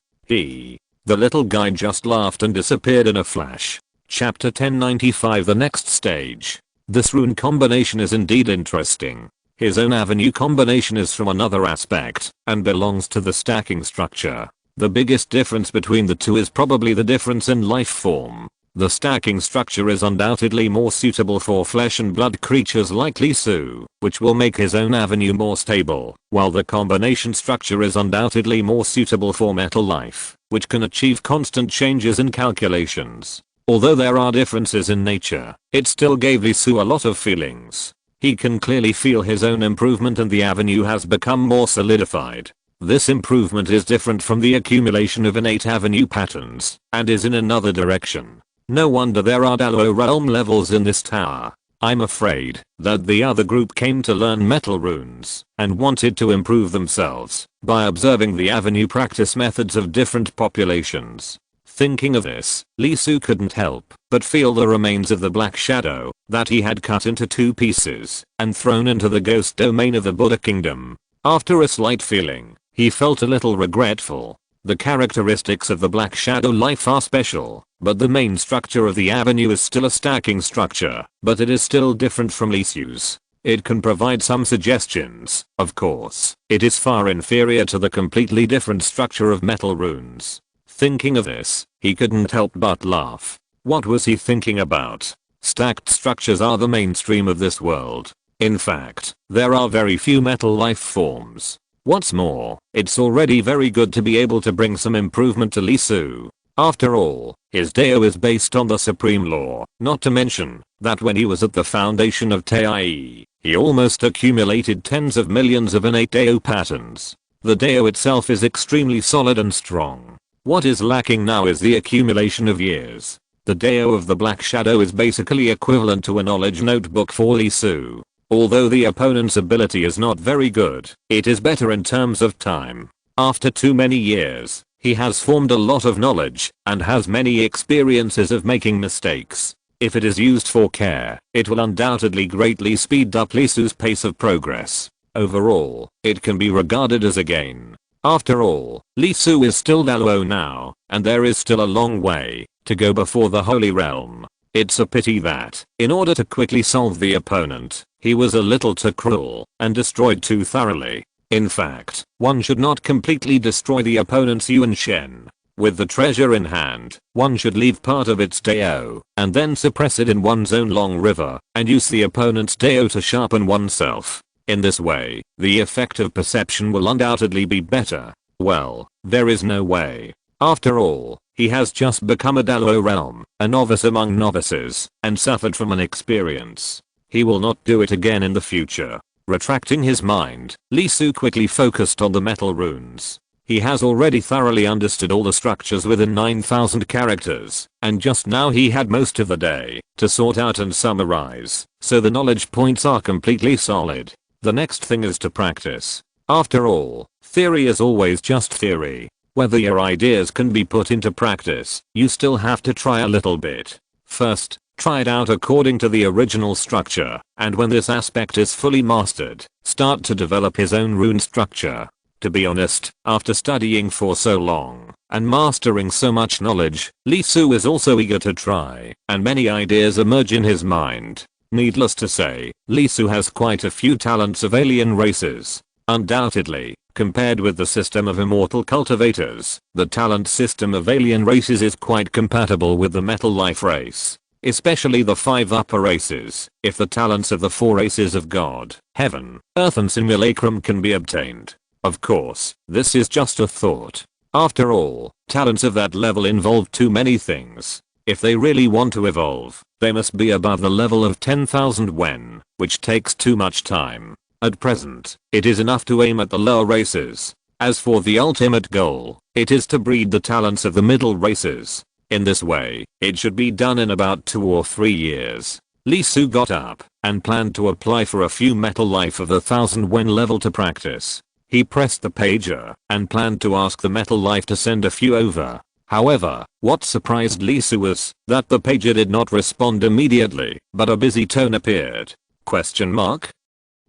The little guy just laughed and disappeared in a flash. Chapter 1095. The next stage. This rune combination is indeed interesting. His own avenue combination is from another aspect, and belongs to the stacking structure. The biggest difference between the two is probably the difference in life form. The stacking structure is undoubtedly more suitable for flesh and blood creatures like Lee Soo, which will make his own avenue more stable, while the combination structure is undoubtedly more suitable for metal life, which can achieve constant changes in calculations. Although there are differences in nature, it still gave Lee Soo a lot of feelings. He can clearly feel his own improvement, and the avenue has become more solidified. This improvement is different from the accumulation of innate avenue patterns, and is in another direction. No wonder there are Dalo realm levels in this tower. I'm afraid that the other group came to learn metal runes, and wanted to improve themselves by observing the avenue practice methods of different populations. Thinking of this, Lee Soo couldn't help but feel the remains of the black shadow that he had cut into 2 pieces and thrown into the ghost domain of the Buddha kingdom. After a slight feeling, he felt a little regretful. The characteristics of the black shadow life are special, but the main structure of the avenue is still a stacking structure, but it is still different from Lee Soo's. It can provide some suggestions, of course. It is far inferior to the completely different structure of metal runes. Thinking of this, he couldn't help but laugh. What was he thinking about? Stacked structures are the mainstream of this world. In fact, there are very few metal life forms. What's more, it's already very good to be able to bring some improvement to Lee Soo. After all, his Dao is based on the supreme law, not to mention that when he was at the foundation of Taii, he almost accumulated tens of millions of innate Dao patterns. The Dao itself is extremely solid and strong. What is lacking now is the accumulation of years. The Dao of the Black Shadow is basically equivalent to a knowledge notebook for Lee Su. Although the opponent's ability is not very good, it is better in terms of time. After too many years, he has formed a lot of knowledge and has many experiences of making mistakes. If it is used for care, it will undoubtedly greatly speed up Lee Su's pace of progress. Overall, it can be regarded as a gain. After all, Lee Su is still Dao now, and there is still a long way to go before the Holy Realm. It's a pity that, in order to quickly solve the opponent, he was a little too cruel and destroyed too thoroughly. In fact, one should not completely destroy the opponent's Yuan Shen. With the treasure in hand, one should leave part of its Dao, and then suppress it in one's own long river, and use the opponent's Dao to sharpen oneself. In this way, the effect of perception will undoubtedly be better. Well, there is no way. After all, he has just become a Dao realm, a novice among novices, and suffered from inexperience. He will not do it again in the future. Retracting his mind, Lee Su quickly focused on the metal runes. He has already thoroughly understood all the structures within 9,000 characters, and just now he had most of the day to sort out and summarize, so the knowledge points are completely solid. The next thing is to practice. After all, theory is always just theory. Whether your ideas can be put into practice, you still have to try a little bit. First, try it out according to the original structure, and when this aspect is fully mastered, start to develop his own rune structure. To be honest, after studying for so long and mastering so much knowledge, Lee Su is also eager to try, and many ideas emerge in his mind. Needless to say, Lee Su has quite a few talents of alien races. Undoubtedly, compared with the system of immortal cultivators, the talent system of alien races is quite compatible with the metal life race. Especially the 5 upper races, if the talents of the 4 races of God, Heaven, Earth and Simulacrum can be obtained. Of course, this is just a thought. After all, talents of that level involve too many things. If they really want to evolve, they must be above the level of 10,000 Wen, which takes too much time. At present, it is enough to aim at the lower races. As for the ultimate goal, it is to breed the talents of the middle races. In this way, it should be done in about 2 or 3 years. Lee Su got up and planned to apply for a few metal life of the 1000 Wen level to practice. He pressed the pager and planned to ask the metal life to send a few over. However, what surprised Lee Su was that the pager did not respond immediately, but a busy tone appeared. Question mark?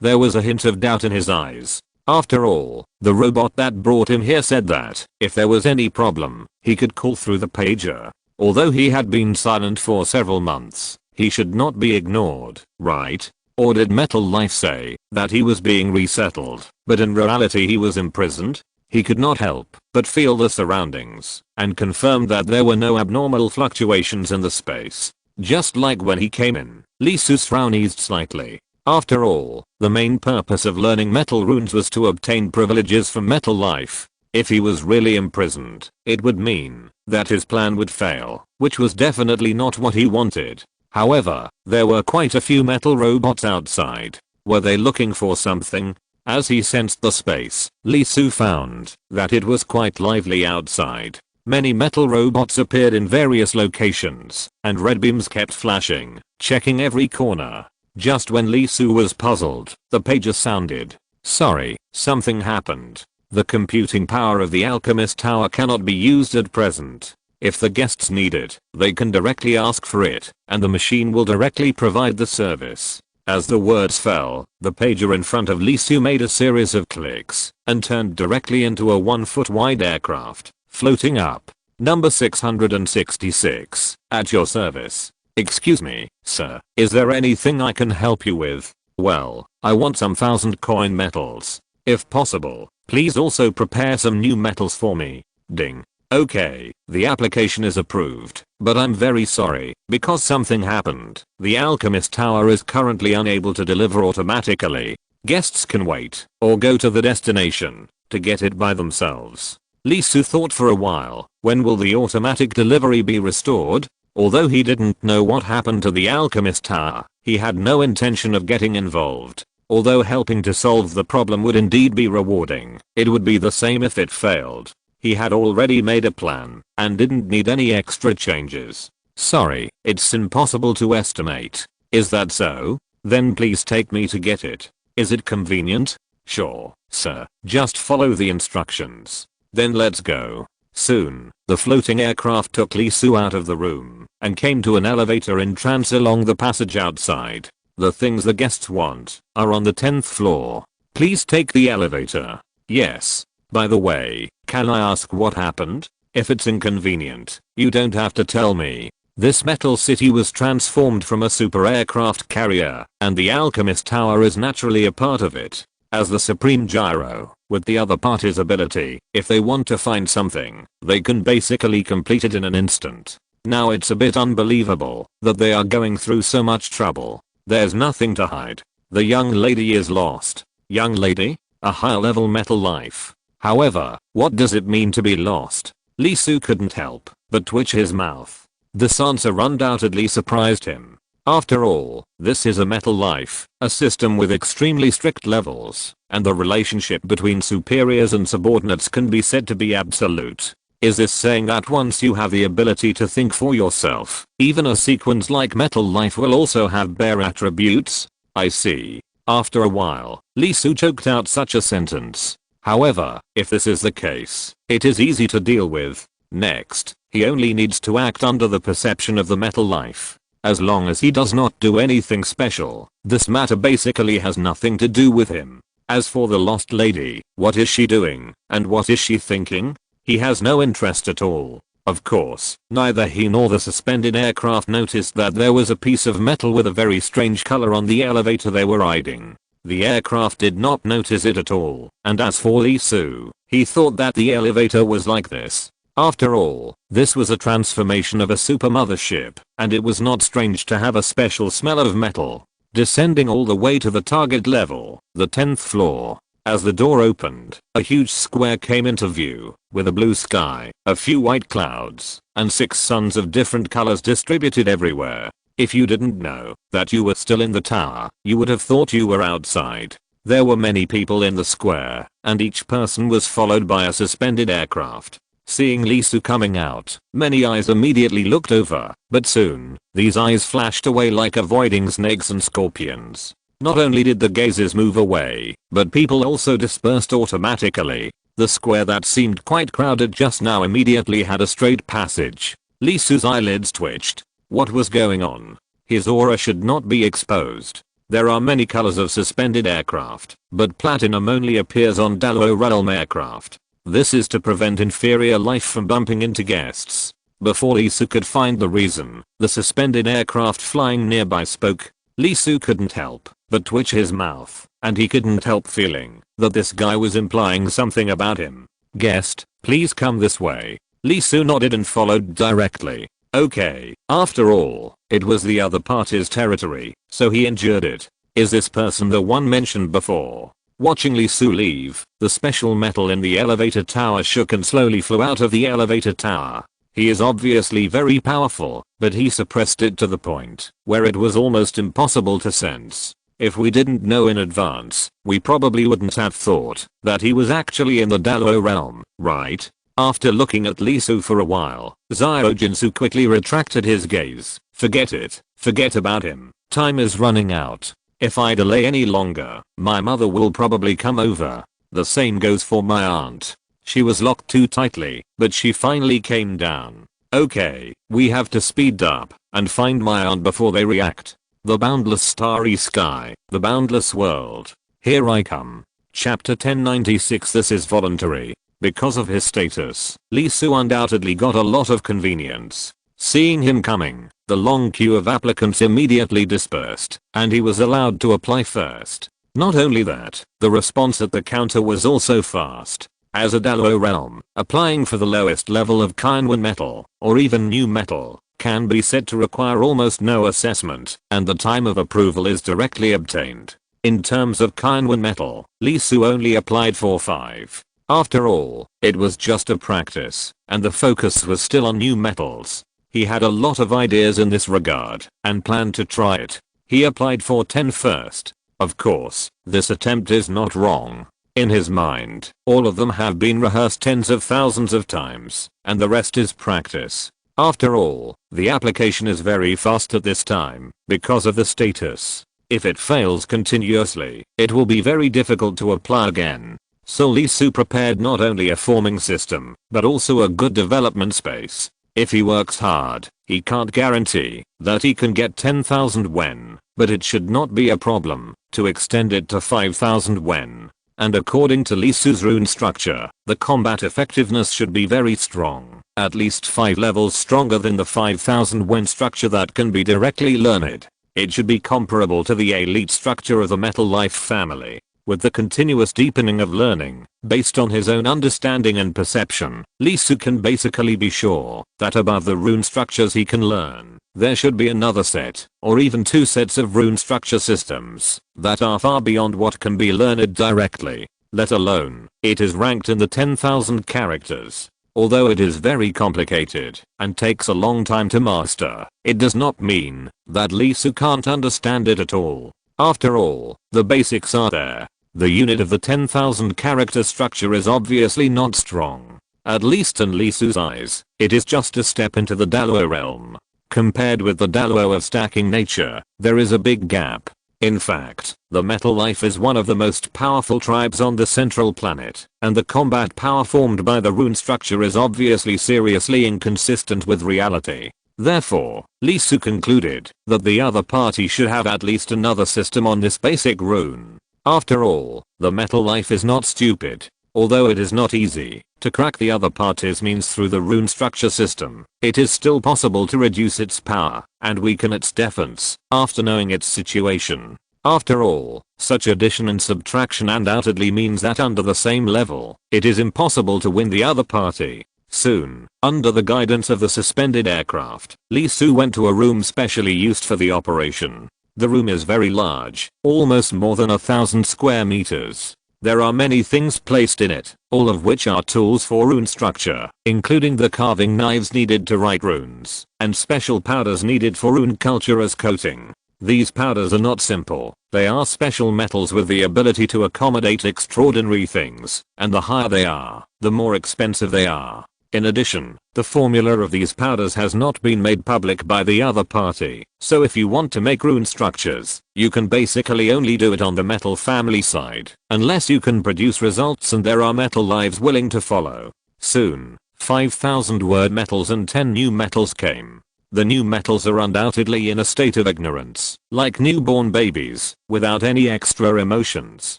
There was a hint of doubt in his eyes. After all, the robot that brought him here said that if there was any problem, he could call through the pager. Although he had been silent for several months, he should not be ignored, right? Or did Metal Life say that he was being resettled, but in reality he was imprisoned? He could not help but feel the surroundings and confirmed that there were no abnormal fluctuations in the space. Just like when he came in, Lee Su's frown eased slightly. After all, the main purpose of learning metal runes was to obtain privileges from Metal Life. If he was really imprisoned, it would mean that his plan would fail, which was definitely not what he wanted. However, there were quite a few metal robots outside. Were they looking for something? As he sensed the space, Lee Su found that it was quite lively outside. Many metal robots appeared in various locations, and red beams kept flashing, checking every corner. Just when Lee Su was puzzled, the pager sounded. Sorry, something happened. The computing power of the Alchemist Tower cannot be used at present. If the guests need it, they can directly ask for it, and the machine will directly provide the service. As the words fell, the pager in front of Lee Su made a series of clicks and turned directly into a 1-foot wide aircraft, floating up. Number 666, at your service. Excuse me, sir, is there anything I can help you with? Well, I want some 1000 coin metals. If possible, please also prepare some new metals for me. Ding. Okay, the application is approved, but I'm very sorry, because something happened. The Alchemist Tower is currently unable to deliver automatically. Guests can wait, or go to the destination, to get it by themselves. Lee Su thought for a while, when will the automatic delivery be restored? Although he didn't know what happened to the Alchemist Tower, he had no intention of getting involved. Although helping to solve the problem would indeed be rewarding, it would be the same if it failed. He had already made a plan and didn't need any extra changes. Sorry, it's impossible to estimate. Is that so? Then please take me to get it. Is it convenient? Sure, sir. Just follow the instructions. Then let's go. Soon, the floating aircraft took Lee Soo out of the room and came to an elevator in trance along the passage outside. The things the guests want are on the 10th floor. Please take the elevator. Yes. By the way, can I ask what happened? If it's inconvenient, you don't have to tell me. This metal city was transformed from a super aircraft carrier, and the Alchemist Tower is naturally a part of it. As the supreme gyro, with the other party's ability, if they want to find something, they can basically complete it in an instant. Now it's a bit unbelievable that they are going through so much trouble. There's nothing to hide. The young lady is lost. Young lady? A higher level metal life. However, what does it mean to be lost? Lee Soo couldn't help but twitch his mouth. This answer undoubtedly surprised him. After all, this is a metal life, a system with extremely strict levels, and the relationship between superiors and subordinates can be said to be absolute. Is this saying that once you have the ability to think for yourself, even a sequence like metal life will also have bare attributes? I see. After a while, Lee Soo choked out such a sentence. However, if this is the case, it is easy to deal with. Next, he only needs to act under the perception of the metal life. As long as he does not do anything special, this matter basically has nothing to do with him. As for the lost lady, what is she doing, and what is she thinking? He has no interest at all. Of course, neither he nor the suspended aircraft noticed that there was a piece of metal with a very strange color on the elevator they were riding. The aircraft did not notice it at all, and as for Lee Soo, he thought that the elevator was like this. After all, this was a transformation of a super mothership, and it was not strange to have a special smell of metal. Descending all the way to the target level, the 10th floor. As the door opened, a huge square came into view, with a blue sky, a few white clouds, and 6 suns of different colors distributed everywhere. If you didn't know that you were still in the tower, you would have thought you were outside. There were many people in the square, and each person was followed by a suspended aircraft. Seeing Lee Soo coming out, many eyes immediately looked over, but soon, these eyes flashed away like avoiding snakes and scorpions. Not only did the gazes move away, but people also dispersed automatically. The square that seemed quite crowded just now immediately had a straight passage. Lee Soo's eyelids twitched. What was going on? His aura should not be exposed. There are many colors of suspended aircraft, but platinum only appears on Dalo realm aircraft. This is to prevent inferior life from bumping into guests. Before Lee Soo could find the reason, the suspended aircraft flying nearby spoke. Lee Soo couldn't help but twitch his mouth, and he couldn't help feeling that this guy was implying something about him. Guest, please come this way. Lee Soo nodded and followed directly. Okay, after all, it was the other party's territory, so he endured it. Is this person the one mentioned before? Watching Lee Soo leave, the special metal in the elevator tower shook and slowly flew out of the elevator tower. He is obviously very powerful, but he suppressed it to the point where it was almost impossible to sense. If we didn't know in advance, we probably wouldn't have thought that he was actually in the Dalo realm, right? After looking at Lee Soo for a while, Zyojinsu quickly retracted his gaze. Forget it. Forget about him. Time is running out. If I delay any longer, my mother will probably come over. The same goes for my aunt. She was locked too tightly, but she finally came down. Okay, we have to speed up and find my aunt before they react. The boundless starry sky, the boundless world. Here I come. Chapter 1096. This is voluntary. Because of his status, Lee Soo undoubtedly got a lot of convenience. Seeing him coming, the long queue of applicants immediately dispersed, and he was allowed to apply first. Not only that, the response at the counter was also fast. As a Dalo realm, applying for the lowest level of Kynwan metal, or even new metal, can be said to require almost no assessment, and the time of approval is directly obtained. In terms of Kynwan metal, Lee Soo only applied for 5. After all, it was just a practice, and the focus was still on new metals. He had a lot of ideas in this regard, and planned to try it. He applied for 10 first. Of course, this attempt is not wrong. In his mind, all of them have been rehearsed tens of thousands of times, and the rest is practice. After all, the application is very fast at this time because of the status. If it fails continuously, it will be very difficult to apply again. So Lee Soo prepared not only a forming system, but also a good development space. If he works hard, he can't guarantee that he can get 10,000 yen, but it should not be a problem to extend it to 5,000 yen. And according to Lee Soo's rune structure, the combat effectiveness should be very strong, at least 5 levels stronger than the 5,000 yen structure that can be directly learned. It should be comparable to the elite structure of the Metal Life family, with the continuous deepening of learning, based on his own understanding and perception. Lee Soo can basically be sure that above the rune structures he can learn, there should be another set, or even 2 sets of rune structure systems, that are far beyond what can be learned directly, let alone, it is ranked in the 10,000 characters. Although it is very complicated, and takes a long time to master, it does not mean that Lee Soo can't understand it at all. After all, the basics are there. The unit of the 10,000 character structure is obviously not strong. At least in Lee Soo's eyes, it is just a step into the Daluo realm. Compared with the Daluo of stacking nature, there is a big gap. In fact, the Metal Life is one of the most powerful tribes on the central planet, and the combat power formed by the rune structure is obviously seriously inconsistent with reality. Therefore, Lee Soo concluded that the other party should have at least another system on this basic rune. After all, the Metal Life is not stupid. Although it is not easy to crack the other party's means through the rune structure system, it is still possible to reduce its power and weaken its defense after knowing its situation. After all, such addition and subtraction undoubtedly means that under the same level, it is impossible to win the other party. Soon, under the guidance of the suspended aircraft, Lee Soo went to a room specially used for the operation. The room is very large, almost more than 1,000 square meters. There are many things placed in it, all of which are tools for rune structure, including the carving knives needed to write runes, and special powders needed for rune culture as coating. These powders are not simple, they are special metals with the ability to accommodate extraordinary things, and the higher they are, the more expensive they are. In addition, the formula of these powders has not been made public by the other party, so if you want to make rune structures, you can basically only do it on the Metal family side, unless you can produce results and there are Metal Lives willing to follow. Soon, 5,000 word metals and 10 new metals came. The new metals are undoubtedly in a state of ignorance, like newborn babies, without any extra emotions.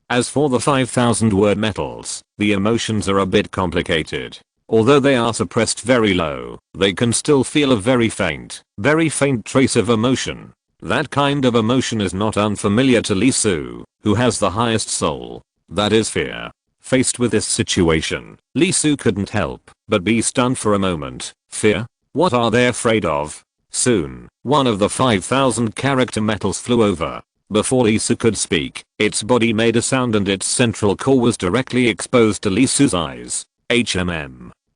As for the 5,000 word metals, the emotions are a bit complicated. Although they are suppressed very low, they can still feel a very faint trace of emotion. That kind of emotion is not unfamiliar to Lee Soo, who has the highest soul. That is fear. Faced with this situation, Lee Soo couldn't help but be stunned for a moment. Fear? What are they afraid of? Soon, one of the 5,000 character metals flew over. Before Lee Soo could speak, its body made a sound and its central core was directly exposed to Lee Soo's eyes.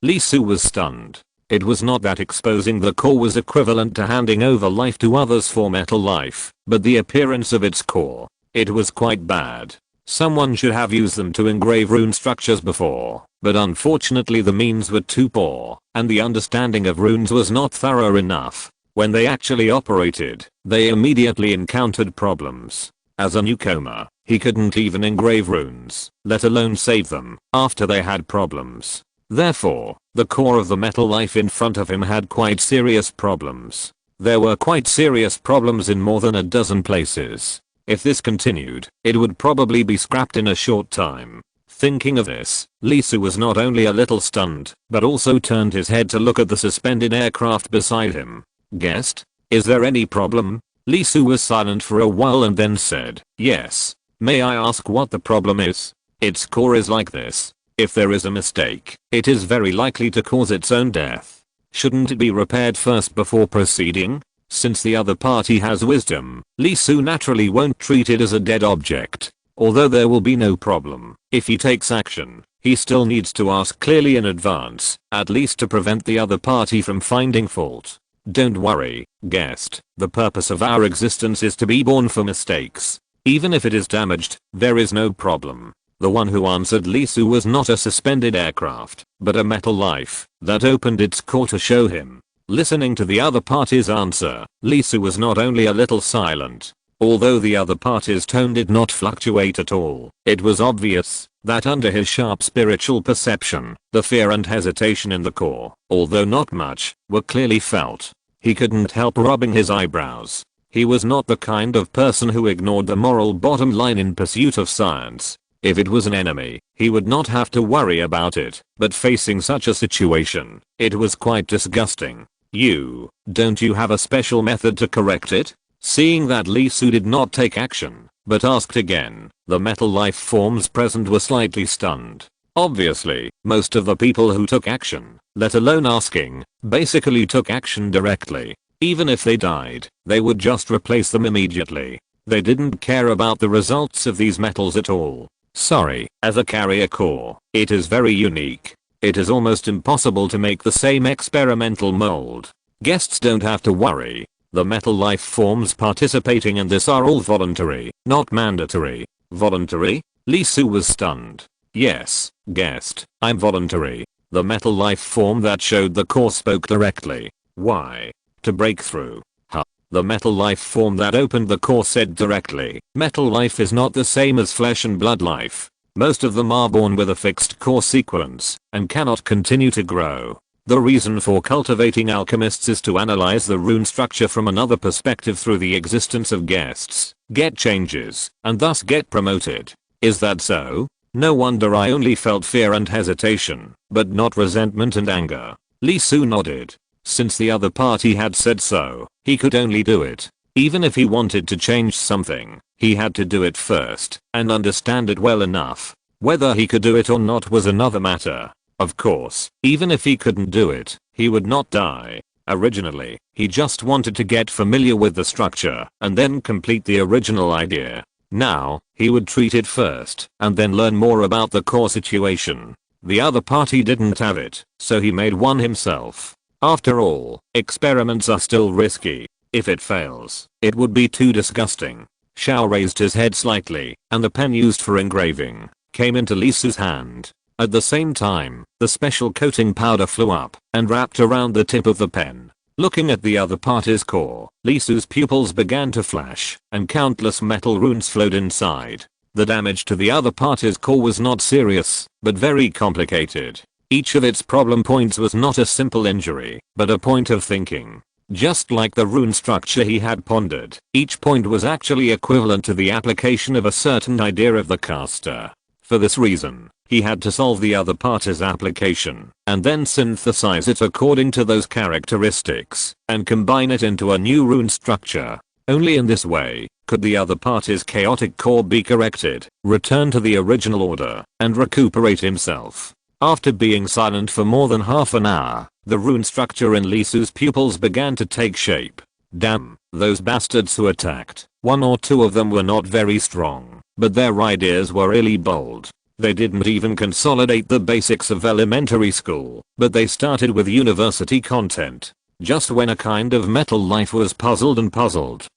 Lee Soo was stunned. It was not that exposing the core was equivalent to handing over life to others for Metal Life, but the appearance of its core. It was quite bad. Someone should have used them to engrave rune structures before, but unfortunately the means were too poor, and the understanding of runes was not thorough enough. When they actually operated, they immediately encountered problems. As a newcomer, he couldn't even engrave runes, let alone save them, after they had problems. Therefore, the core of the Metal Life in front of him had quite serious problems. There were quite serious problems in more than a dozen places. If this continued, it would probably be scrapped in a short time. Thinking of this, Lee Soo was not only a little stunned, but also turned his head to look at the suspended aircraft beside him. Guest? Is there any problem? Lee Soo was silent for a while and then said, yes. May I ask what the problem is? Its core is like this. If there is a mistake, it is very likely to cause its own death. Shouldn't it be repaired first before proceeding? Since the other party has wisdom, Lee Soo naturally won't treat it as a dead object. Although there will be no problem if he takes action, he still needs to ask clearly in advance, at least to prevent the other party from finding fault. Don't worry, guest, the purpose of our existence is to be born for mistakes. Even if it is damaged, there is no problem. The one who answered Lee Soo was not a suspended aircraft, but a Metal Life that opened its core to show him. Listening to the other party's answer, Lee Soo was not only a little silent. Although the other party's tone did not fluctuate at all, it was obvious that under his sharp spiritual perception, the fear and hesitation in the core, although not much, were clearly felt. He couldn't help rubbing his eyebrows. He was not the kind of person who ignored the moral bottom line in pursuit of science. If it was an enemy, he would not have to worry about it, but facing such a situation, it was quite disgusting. Don't you have a special method to correct it? Seeing that Lee Soo did not take action, but asked again, the metal life forms present were slightly stunned. Obviously, most of the people who took action, let alone asking, basically took action directly. Even if they died, they would just replace them immediately. They didn't care about the results of these metals at all. Sorry, as a carrier core, it is very unique. It is almost impossible to make the same experimental mold. Guests don't have to worry. The metal life forms participating in this are all voluntary, not mandatory. Voluntary? Lee Soo was stunned. Yes, guest, I'm voluntary. The metal life form that showed the core spoke directly. Why? To break through. Huh. The metal life form that opened the core said directly, metal life is not the same as flesh and blood life. Most of them are born with a fixed core sequence and cannot continue to grow. The reason for cultivating alchemists is to analyze the rune structure from another perspective through the existence of guests, get changes, and thus get promoted. Is that so? No wonder I only felt fear and hesitation, but not resentment and anger. Lee Soo nodded. Since the other party had said so, he could only do it. Even if he wanted to change something, he had to do it first and understand it well enough. Whether he could do it or not was another matter. Of course, even if he couldn't do it, he would not die. Originally, he just wanted to get familiar with the structure and then complete the original idea. Now, he would treat it first and then learn more about the core situation. The other party didn't have it, so he made one himself. After all, experiments are still risky. If it fails, it would be too disgusting. Xiao raised his head slightly, and the pen used for engraving came into Lee Soo's hand. At the same time, the special coating powder flew up and wrapped around the tip of the pen. Looking at the other party's core, Lee Soo's pupils began to flash, and countless metal runes flowed inside. The damage to the other party's core was not serious, but very complicated. Each of its problem points was not a simple injury, but a point of thinking. Just like the rune structure he had pondered, each point was actually equivalent to the application of a certain idea of the caster. For this reason, he had to solve the other party's application, and then synthesize it according to those characteristics, and combine it into a new rune structure. Only in this way could the other party's chaotic core be corrected, return to the original order, and recuperate himself. After being silent for more than half an hour, the rune structure in Lee Soo's pupils began to take shape. Damn, those bastards who attacked. One or two of them were not very strong, but their ideas were really bold. They didn't even consolidate the basics of elementary school, but they started with university content. Just when a kind of metal life was puzzled,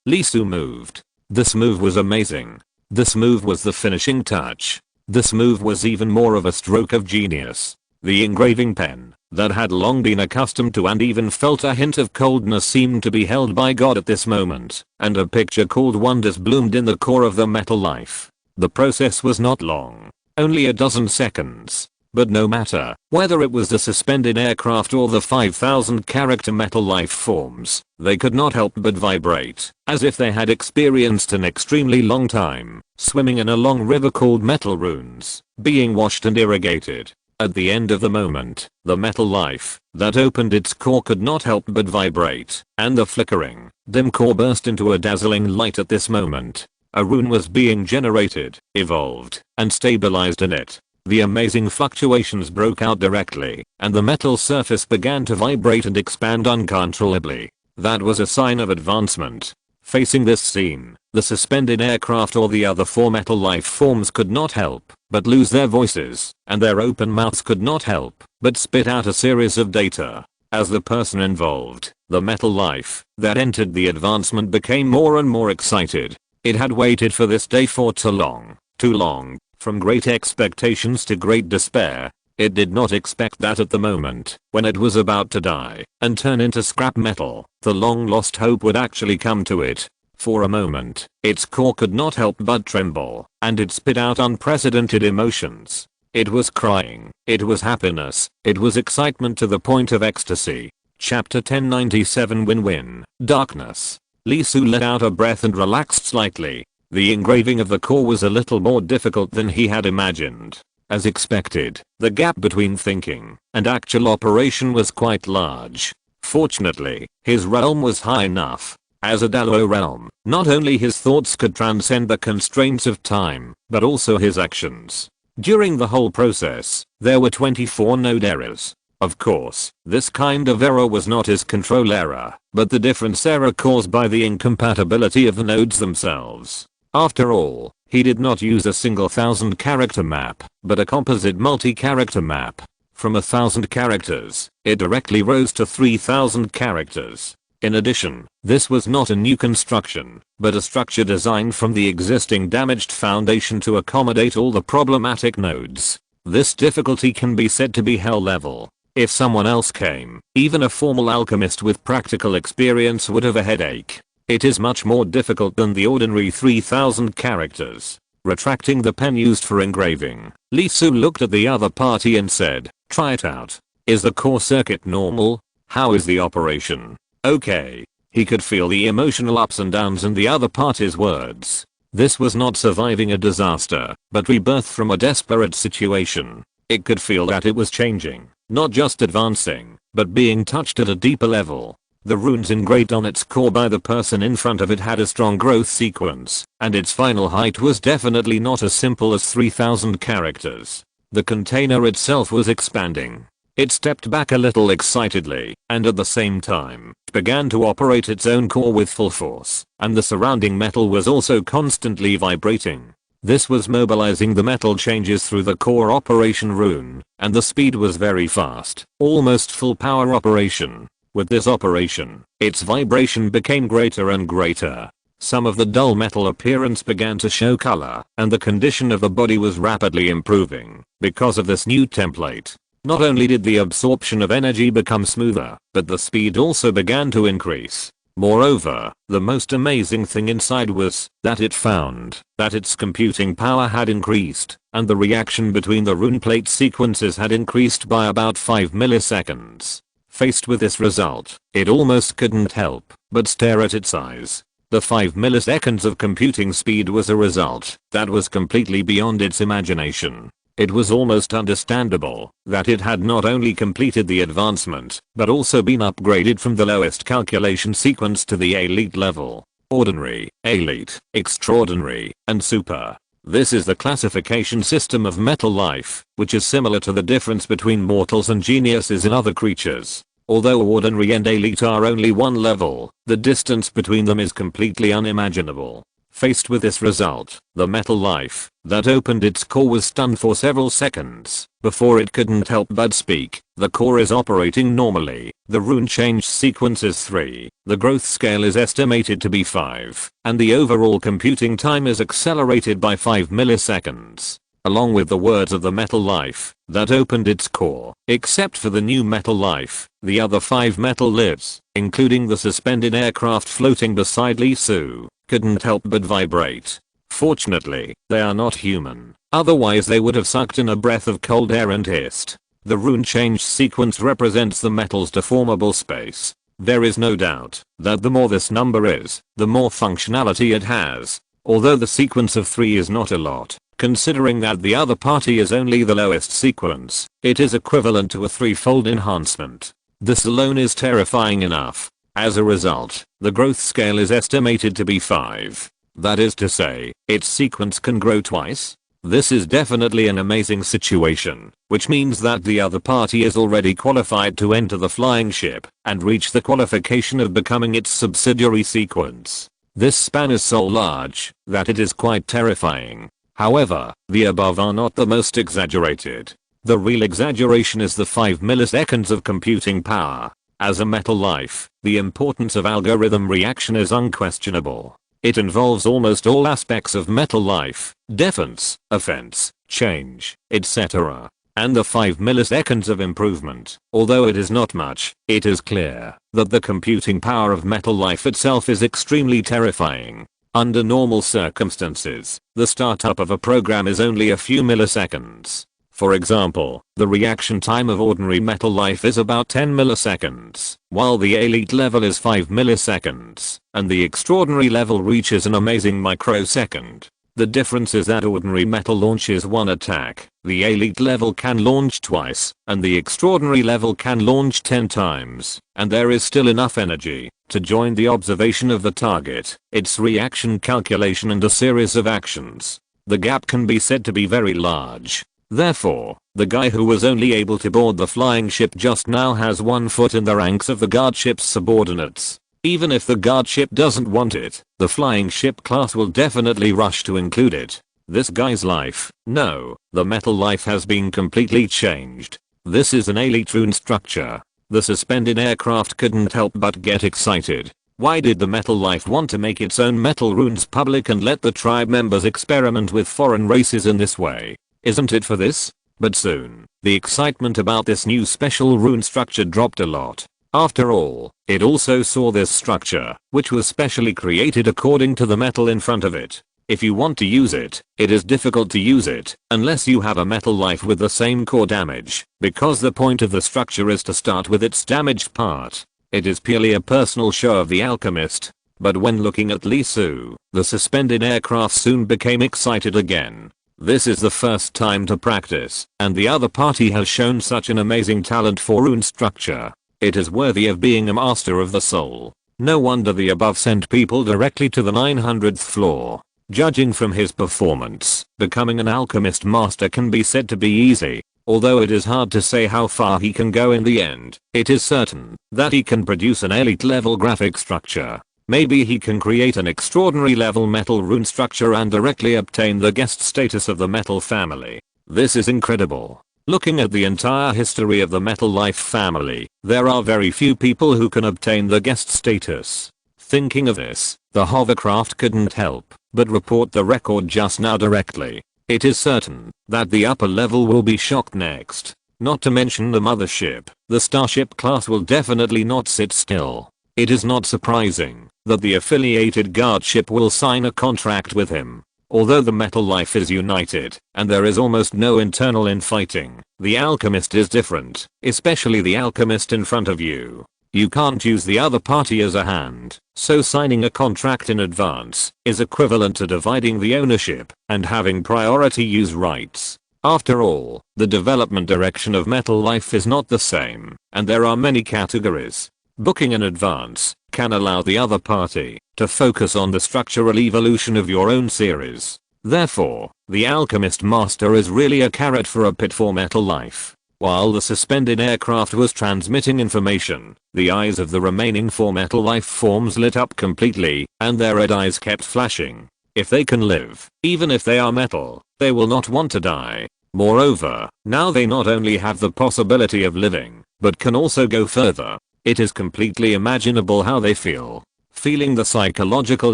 Lee Soo moved. This move was amazing. This move was the finishing touch. This move was even more of a stroke of genius. The engraving pen, that had long been accustomed to and even felt a hint of coldness, seemed to be held by God at this moment, and a picture called Wonders bloomed in the core of the metal life. The process was not long. Only a dozen seconds. But no matter whether it was the suspended aircraft or the 5,000 character metal life forms, they could not help but vibrate, as if they had experienced an extremely long time, swimming in a long river called metal runes, being washed and irrigated. At the end of the moment, the metal life that opened its core could not help but vibrate, and the flickering, dim core burst into a dazzling light at this moment. A rune was being generated, evolved, and stabilized in it. The amazing fluctuations broke out directly, and the metal surface began to vibrate and expand uncontrollably. That was a sign of advancement. Facing this scene, the suspended aircraft or the other four metal life forms could not help but lose their voices, and their open mouths could not help but spit out a series of data. As the person involved, the metal life that entered the advancement, became more and more excited. It had waited for this day for too long. From great expectations to great despair. It did not expect that at the moment, when it was about to die and turn into scrap metal, the long lost hope would actually come to it. For a moment, its core could not help but tremble, and it spit out unprecedented emotions. It was crying, it was happiness, it was excitement to the point of ecstasy. Chapter 1097 Win-Win, Darkness. Lee Soo let out a breath and relaxed slightly. The engraving of the core was a little more difficult than he had imagined. As expected, the gap between thinking and actual operation was quite large. Fortunately, his realm was high enough. As a Dalo realm, not only his thoughts could transcend the constraints of time, but also his actions. During the whole process, there were 24 node errors. Of course, this kind of error was not his control error, but the difference error caused by the incompatibility of the nodes themselves. After all, he did not use a single 1000 character map, but a composite multi-character map. From 1000 characters, it directly rose to 3000 characters. In addition, this was not a new construction, but a structure designed from the existing damaged foundation to accommodate all the problematic nodes. This difficulty can be said to be hell level. If someone else came, even a formal alchemist with practical experience would have a headache. It is much more difficult than the ordinary 3000 characters. Retracting the pen used for engraving, Lee Soo looked at the other party and said, "Try it out. Is the core circuit normal? How is the operation?" Okay. He could feel the emotional ups and downs in the other party's words. This was not surviving a disaster, but rebirth from a desperate situation. It could feel that it was changing, not just advancing, but being touched at a deeper level. The runes engraved on its core by the person in front of it had a strong growth sequence, and its final height was definitely not as simple as 3000 characters. The container itself was expanding. It stepped back a little excitedly, and at the same time, began to operate its own core with full force, and the surrounding metal was also constantly vibrating. This was mobilizing the metal changes through the core operation rune, and the speed was very fast, almost full power operation. With this operation, its vibration became greater and greater. Some of the dull metal appearance began to show color, and the condition of the body was rapidly improving because of this new template. Not only did the absorption of energy become smoother, but the speed also began to increase. Moreover, the most amazing thing inside was that it found that its computing power had increased, and the reaction between the rune plate sequences had increased by about 5 milliseconds. Faced with this result, it almost couldn't help but stare at its eyes. The 5 milliseconds of computing speed was a result that was completely beyond its imagination. It was almost understandable that it had not only completed the advancement, but also been upgraded from the lowest calculation sequence to the elite level. Ordinary, elite, extraordinary, and super. This is the classification system of metal life, which is similar to the difference between mortals and geniuses in other creatures. Although ordinary and elite are only one level, the distance between them is completely unimaginable. Faced with this result, the metal life that opened its core was stunned for several seconds before it couldn't help but speak. The core is operating normally. The rune change sequence is 3. The growth scale is estimated to be 5. And the overall computing time is accelerated by 5 milliseconds. Along with the words of the metal life that opened its core, except for the new metal life, the other 5 metal lives, including the suspended aircraft floating beside Lee Soo, couldn't help but vibrate. Fortunately, they are not human, otherwise they would have sucked in a breath of cold air and hissed. The rune change sequence represents the metal's deformable space. There is no doubt that the more this number is, the more functionality it has. Although the sequence of 3 is not a lot, considering that the other party is only the lowest sequence, it is equivalent to a 3-fold enhancement. This alone is terrifying enough. As a result, the growth scale is estimated to be 5. That is to say, its sequence can grow twice. This is definitely an amazing situation, which means that the other party is already qualified to enter the flying ship and reach the qualification of becoming its subsidiary sequence. This span is so large that it is quite terrifying. However, the above are not the most exaggerated. The real exaggeration is the 5 milliseconds of computing power. As a metal life, the importance of algorithm reaction is unquestionable. It involves almost all aspects of metal life: defense, offense, change, etc. and the 5 milliseconds of improvement. Although it is not much, it is clear that the computing power of metal life itself is extremely terrifying. Under normal circumstances, the startup of a program is only a few milliseconds. For example, the reaction time of ordinary metal life is about 10 milliseconds, while the elite level is 5 milliseconds, and the extraordinary level reaches an amazing microsecond. The difference is that ordinary metal launches one attack, the elite level can launch twice, and the extraordinary level can launch 10 times, and there is still enough energy to join the observation of the target, its reaction calculation and a series of actions. The gap can be said to be very large. Therefore, the guy who was only able to board the flying ship just now has one foot in the ranks of the guard ship's subordinates. Even if the guard ship doesn't want it, the flying ship class will definitely rush to include it. This guy's life, no, the metal life has been completely changed. This is an elite rune structure. The suspended aircraft couldn't help but get excited. Why did the metal life want to make its own metal runes public and let the tribe members experiment with foreign races in this way? Isn't it for this? But soon, the excitement about this new special rune structure dropped a lot. After all, it also saw this structure, which was specially created according to the metal in front of it. If you want to use it, it is difficult to use it, unless you have a metal life with the same core damage, because the point of the structure is to start with its damaged part. It is purely a personal show of the alchemist. But when looking at Lee Su, the suspended aircraft soon became excited again. This is the first time to practice, and the other party has shown such an amazing talent for rune structure. It is worthy of being a master of the soul. No wonder the above sent people directly to the 900th floor. Judging from his performance, becoming an alchemist master can be said to be easy. Although it is hard to say how far he can go in the end, it is certain that he can produce an elite level graphic structure. Maybe he can create an extraordinary level metal rune structure and directly obtain the guest status of the metal family. This is incredible. Looking at the entire history of the metal life family, there are very few people who can obtain the guest status. Thinking of this, the hovercraft couldn't help but report the record just now directly. It is certain that the upper level will be shocked next. Not to mention the mothership, the starship class will definitely not sit still. It is not surprising that the affiliated guard ship will sign a contract with him. Although the metal life is united, and there is almost no internal infighting, the alchemist is different, especially the alchemist in front of you. You can't use the other party as a hand, so signing a contract in advance is equivalent to dividing the ownership and having priority use rights. After all, the development direction of metal life is not the same, and there are many categories. Booking in advance can allow the other party to focus on the structural evolution of your own series. Therefore, the alchemist master is really a carrot for a pit for metal life. While the suspended aircraft was transmitting information, the eyes of the remaining 4 metal life forms lit up completely, and their red eyes kept flashing. If they can live, even if they are metal, they will not want to die. Moreover, now they not only have the possibility of living, but can also go further. It is completely imaginable how they feel. Feeling the psychological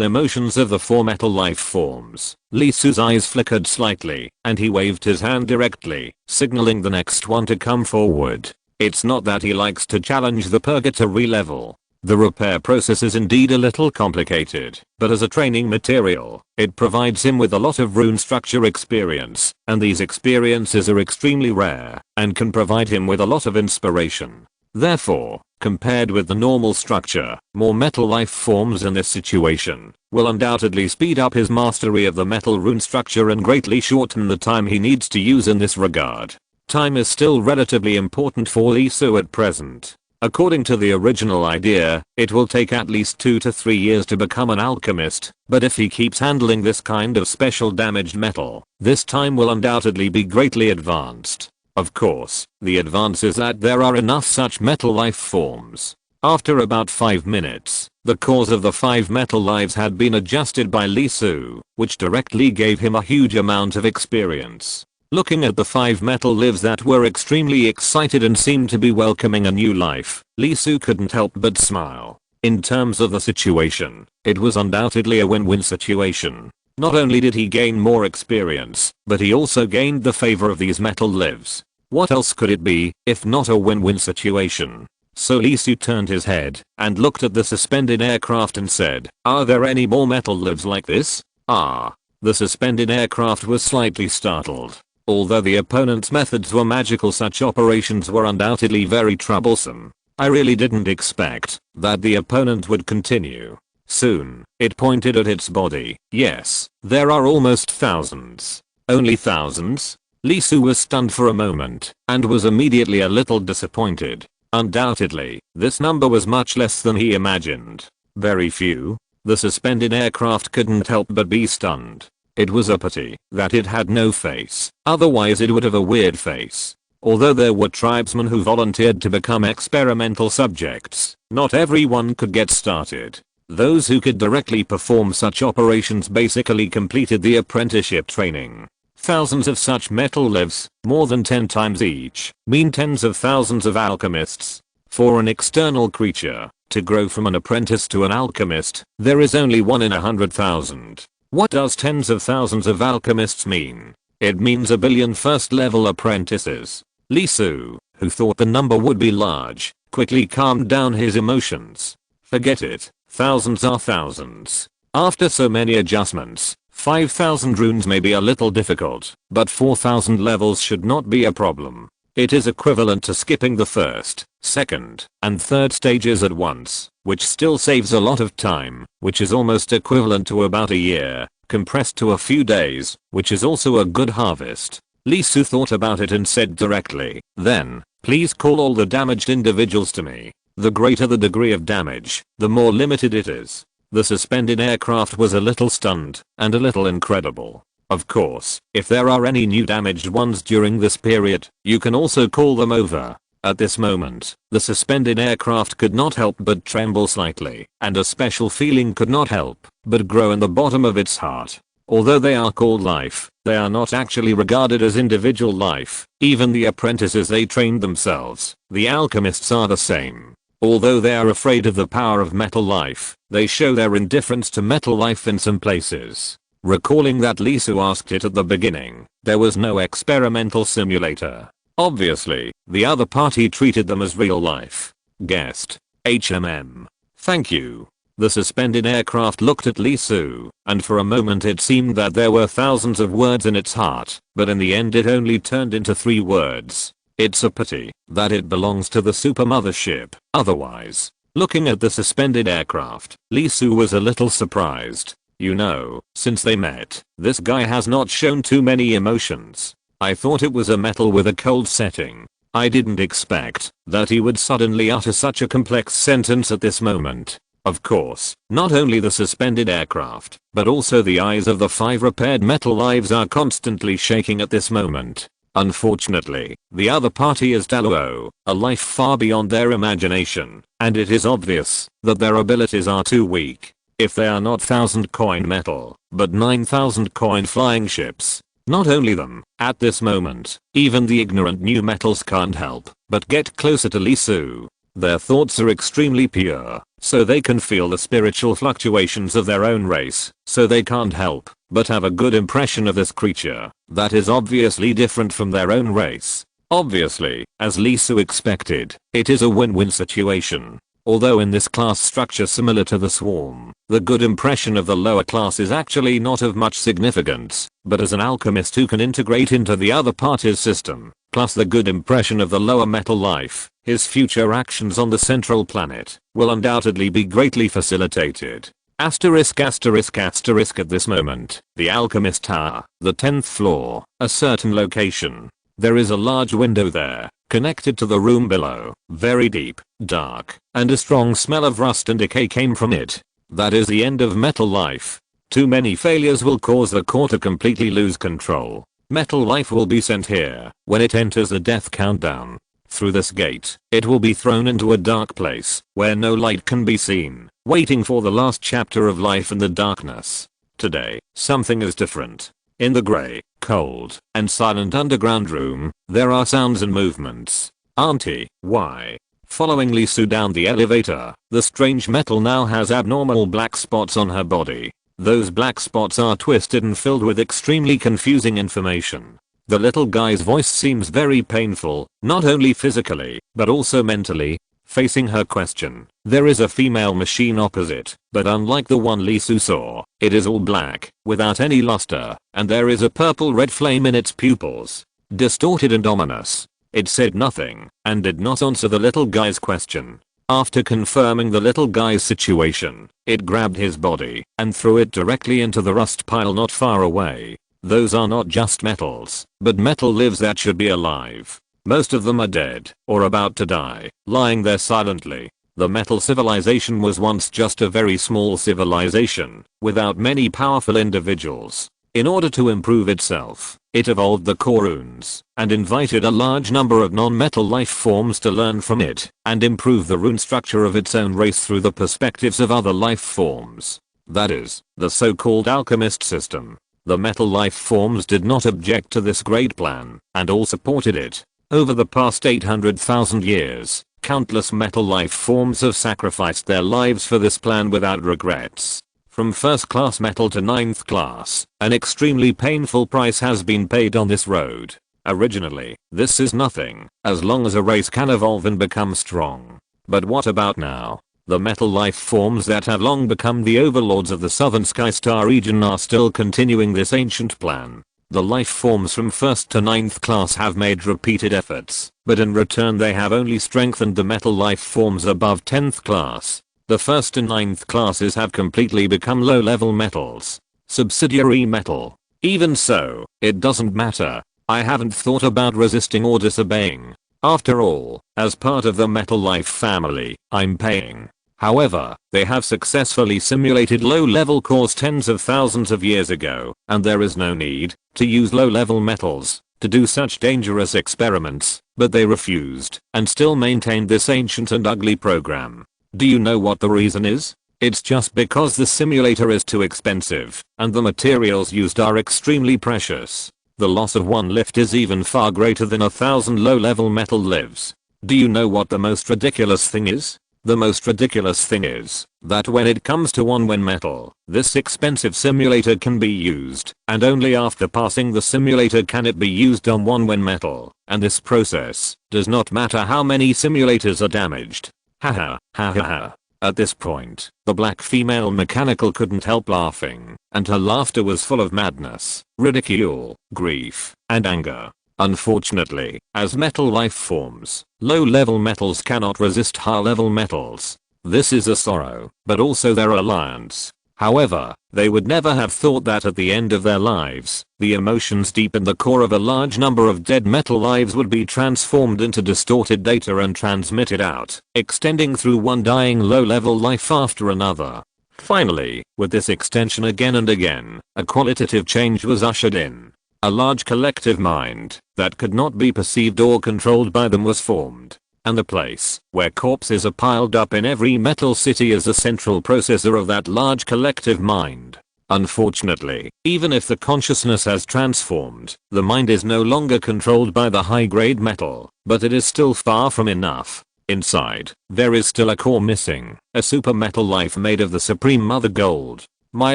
emotions of the 4 metal life forms, Lee Su's eyes flickered slightly, and he waved his hand directly, signaling the next one to come forward. It's not that he likes to challenge the purgatory level. The repair process is indeed a little complicated, but as a training material, it provides him with a lot of rune structure experience, and these experiences are extremely rare, and can provide him with a lot of inspiration. Therefore, compared with the normal structure, more metal life forms in this situation will undoubtedly speed up his mastery of the metal rune structure and greatly shorten the time he needs to use in this regard. Time is still relatively important for Lee Su at present. According to the original idea, it will take at least 2 to 3 years to become an alchemist, but if he keeps handling this kind of special damaged metal, this time will undoubtedly be greatly advanced. Of course, the advance is that there are enough such metal life forms. After about 5 minutes, the cores of the 5 metal lives had been adjusted by Lee Su, which directly gave him a huge amount of experience. Looking at the 5 metal lives that were extremely excited and seemed to be welcoming a new life, Lee Su couldn't help but smile. In terms of the situation, it was undoubtedly a win-win situation. Not only did he gain more experience, but he also gained the favor of these metal lives. What else could it be if not a win-win situation? So Lisu turned his head and looked at the suspended aircraft and said, "Are there any more metal lives like this?" The suspended aircraft was slightly startled. Although the opponent's methods were magical, such operations were undoubtedly very troublesome. I really didn't expect that the opponent would continue. Soon, it pointed at its body. "Yes, there are almost thousands." "Only thousands?" Lisu was stunned for a moment and was immediately a little disappointed. Undoubtedly, this number was much less than he imagined. Very few? The suspended aircraft couldn't help but be stunned. It was a pity that it had no face, otherwise it would have a weird face. Although there were tribesmen who volunteered to become experimental subjects, not everyone could get started. Those who could directly perform such operations basically completed the apprenticeship training. Thousands of such metal lives, more than 10 times each, mean tens of thousands of alchemists. For an external creature to grow from an apprentice to an alchemist, there is only 1 in 100,000. What does tens of thousands of alchemists mean? It means a billion first level apprentices. Lisu, who thought the number would be large, quickly calmed down his emotions. Forget it, thousands are thousands. After so many adjustments, 5,000 runes may be a little difficult, but 4,000 levels should not be a problem. It is equivalent to skipping the first, second, and third stages at once, which still saves a lot of time, which is almost equivalent to about a year, compressed to a few days, which is also a good harvest. Lisu thought about it and said directly, "Then, please call all the damaged individuals to me. The greater the degree of damage, the more limited it is." The suspended aircraft was a little stunned and a little incredible. Of course, if there are any new damaged ones during this period, you can also call them over. At this moment, the suspended aircraft could not help but tremble slightly, and a special feeling could not help but grow in the bottom of its heart. Although they are called life, they are not actually regarded as individual life. Even the apprentices they trained themselves, the alchemists, are the same. Although they are afraid of the power of metal life, they show their indifference to metal life in some places. Recalling that Lisu asked it at the beginning, there was no experimental simulator. Obviously, the other party treated them as real life. Guessed. Thank you. The suspended aircraft looked at Lisu, and for a moment it seemed that there were thousands of words in its heart, but in the end it only turned into 3 words. It's a pity that it belongs to the super mothership, otherwise. Looking at the suspended aircraft, Lisu was a little surprised. You know, since they met, this guy has not shown too many emotions. I thought it was a metal with a cold setting. I didn't expect that he would suddenly utter such a complex sentence at this moment. Of course, not only the suspended aircraft, but also the eyes of the 5 repaired metal lives are constantly shaking at this moment. Unfortunately, the other party is Daluo, a life far beyond their imagination, and it is obvious that their abilities are too weak. If they are not 1,000 coin metal, but 9,000 coin flying ships. Not only them, at this moment, even the ignorant new metals can't help but get closer to Lisu. Their thoughts are extremely pure, so they can feel the spiritual fluctuations of their own race, so they can't help but have a good impression of this creature that is obviously different from their own race. Obviously, as Lisu expected, it is a win-win situation. Although in this class structure similar to the swarm, the good impression of the lower class is actually not of much significance, but as an alchemist who can integrate into the other party's system, plus the good impression of the lower metal life, his future actions on the central planet will undoubtedly be greatly facilitated. Asterisk asterisk asterisk at this moment, the alchemist tower, the 10th floor, a certain location. There is a large window there, connected to the room below, very deep, dark, and a strong smell of rust and decay came from it. That is the end of metal life. Too many failures will cause the core to completely lose control. Metal life will be sent here when it enters the death countdown. Through this gate, it will be thrown into a dark place where no light can be seen, waiting for the last chapter of life in the darkness. Today, something is different. In the grey, cold, and silent underground room, there are sounds and movements. Auntie, why? Following Lisu down the elevator, the strange metal now has abnormal black spots on her body. Those black spots are twisted and filled with extremely confusing information. The little guy's voice seems very painful, not only physically, but also mentally. Facing her question, there is a female machine opposite, but unlike the one Lisu saw, it is all black, without any luster, and there is a purple-red flame in its pupils. Distorted and ominous. It said nothing, and did not answer the little guy's question. After confirming the little guy's situation, it grabbed his body and threw it directly into the rust pile not far away. Those are not just metals, but metal lives that should be alive. Most of them are dead, or about to die, lying there silently. The metal civilization was once just a very small civilization, without many powerful individuals. In order to improve itself, it evolved the core runes, and invited a large number of non-metal life forms to learn from it, and improve the rune structure of its own race through the perspectives of other life forms. That is, the so-called alchemist system. The metal life forms did not object to this great plan, and all supported it. Over the past 800,000 years, countless metal life forms have sacrificed their lives for this plan without regrets. From first class metal to ninth class, an extremely painful price has been paid on this road. Originally, this is nothing, as long as a race can evolve and become strong. But what about now? The metal life forms that have long become the overlords of the southern Skystar region are still continuing this ancient plan. The life forms from 1st to 9th class have made repeated efforts, but in return they have only strengthened the metal life forms above 10th class. The 1st and 9th classes have completely become low-level metals. Subsidiary metal. Even so, it doesn't matter. I haven't thought about resisting or disobeying. After all, as part of the metal life family, I'm paying. However, they have successfully simulated low-level cores tens of thousands of years ago, and there is no need to use low-level metals to do such dangerous experiments, but they refused and still maintained this ancient and ugly program. Do you know what the reason is? It's just because the simulator is too expensive, and the materials used are extremely precious. The loss of one lift is even far greater than 1,000 low-level metal lives. Do you know what the most ridiculous thing is? The most ridiculous thing is that when it comes to one metal, this expensive simulator can be used, and only after passing the simulator can it be used on one metal, and this process does not matter how many simulators are damaged. Haha, ha ha ha. At this point, the black female mechanical couldn't help laughing, and her laughter was full of madness, ridicule, grief, and anger. Unfortunately, as metal life forms, low-level metals cannot resist high-level metals. This is a sorrow, but also their alliance. However, they would never have thought that at the end of their lives, the emotions deep in the core of a large number of dead metal lives would be transformed into distorted data and transmitted out, extending through one dying low-level life after another. Finally, with this extension again and again, a qualitative change was ushered in. A large collective mind that could not be perceived or controlled by them was formed. And the place where corpses are piled up in every metal city is the central processor of that large collective mind. Unfortunately, even if the consciousness has transformed, the mind is no longer controlled by the high-grade metal, but it is still far from enough. Inside, there is still a core missing, a super metal life made of the supreme mother gold. My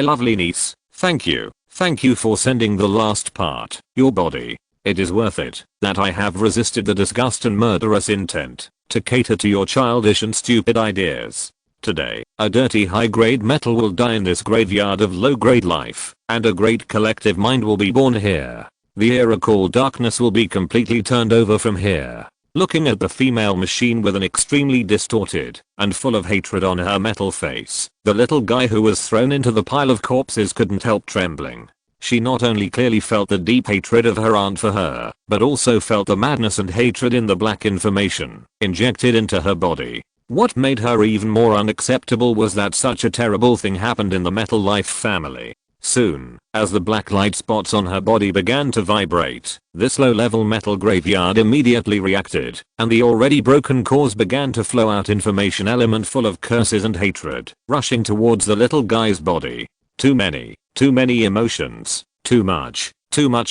lovely niece, thank you. Thank you for sending the last part, your body. It is worth it that I have resisted the disgust and murderous intent to cater to your childish and stupid ideas. Today, a dirty high-grade metal will die in this graveyard of low-grade life, and a great collective mind will be born here. The era called darkness will be completely turned over from here. Looking at the female machine with an extremely distorted and full of hatred on her metal face, the little guy who was thrown into the pile of corpses couldn't help trembling. She not only clearly felt the deep hatred of her aunt for her, but also felt the madness and hatred in the black information injected into her body. What made her even more unacceptable was that such a terrible thing happened in the metal life family. Soon, as the black light spots on her body began to vibrate, this low-level metal graveyard immediately reacted, and the already broken cores began to flow out information element full of curses and hatred, rushing towards the little guy's body. Too many emotions, too much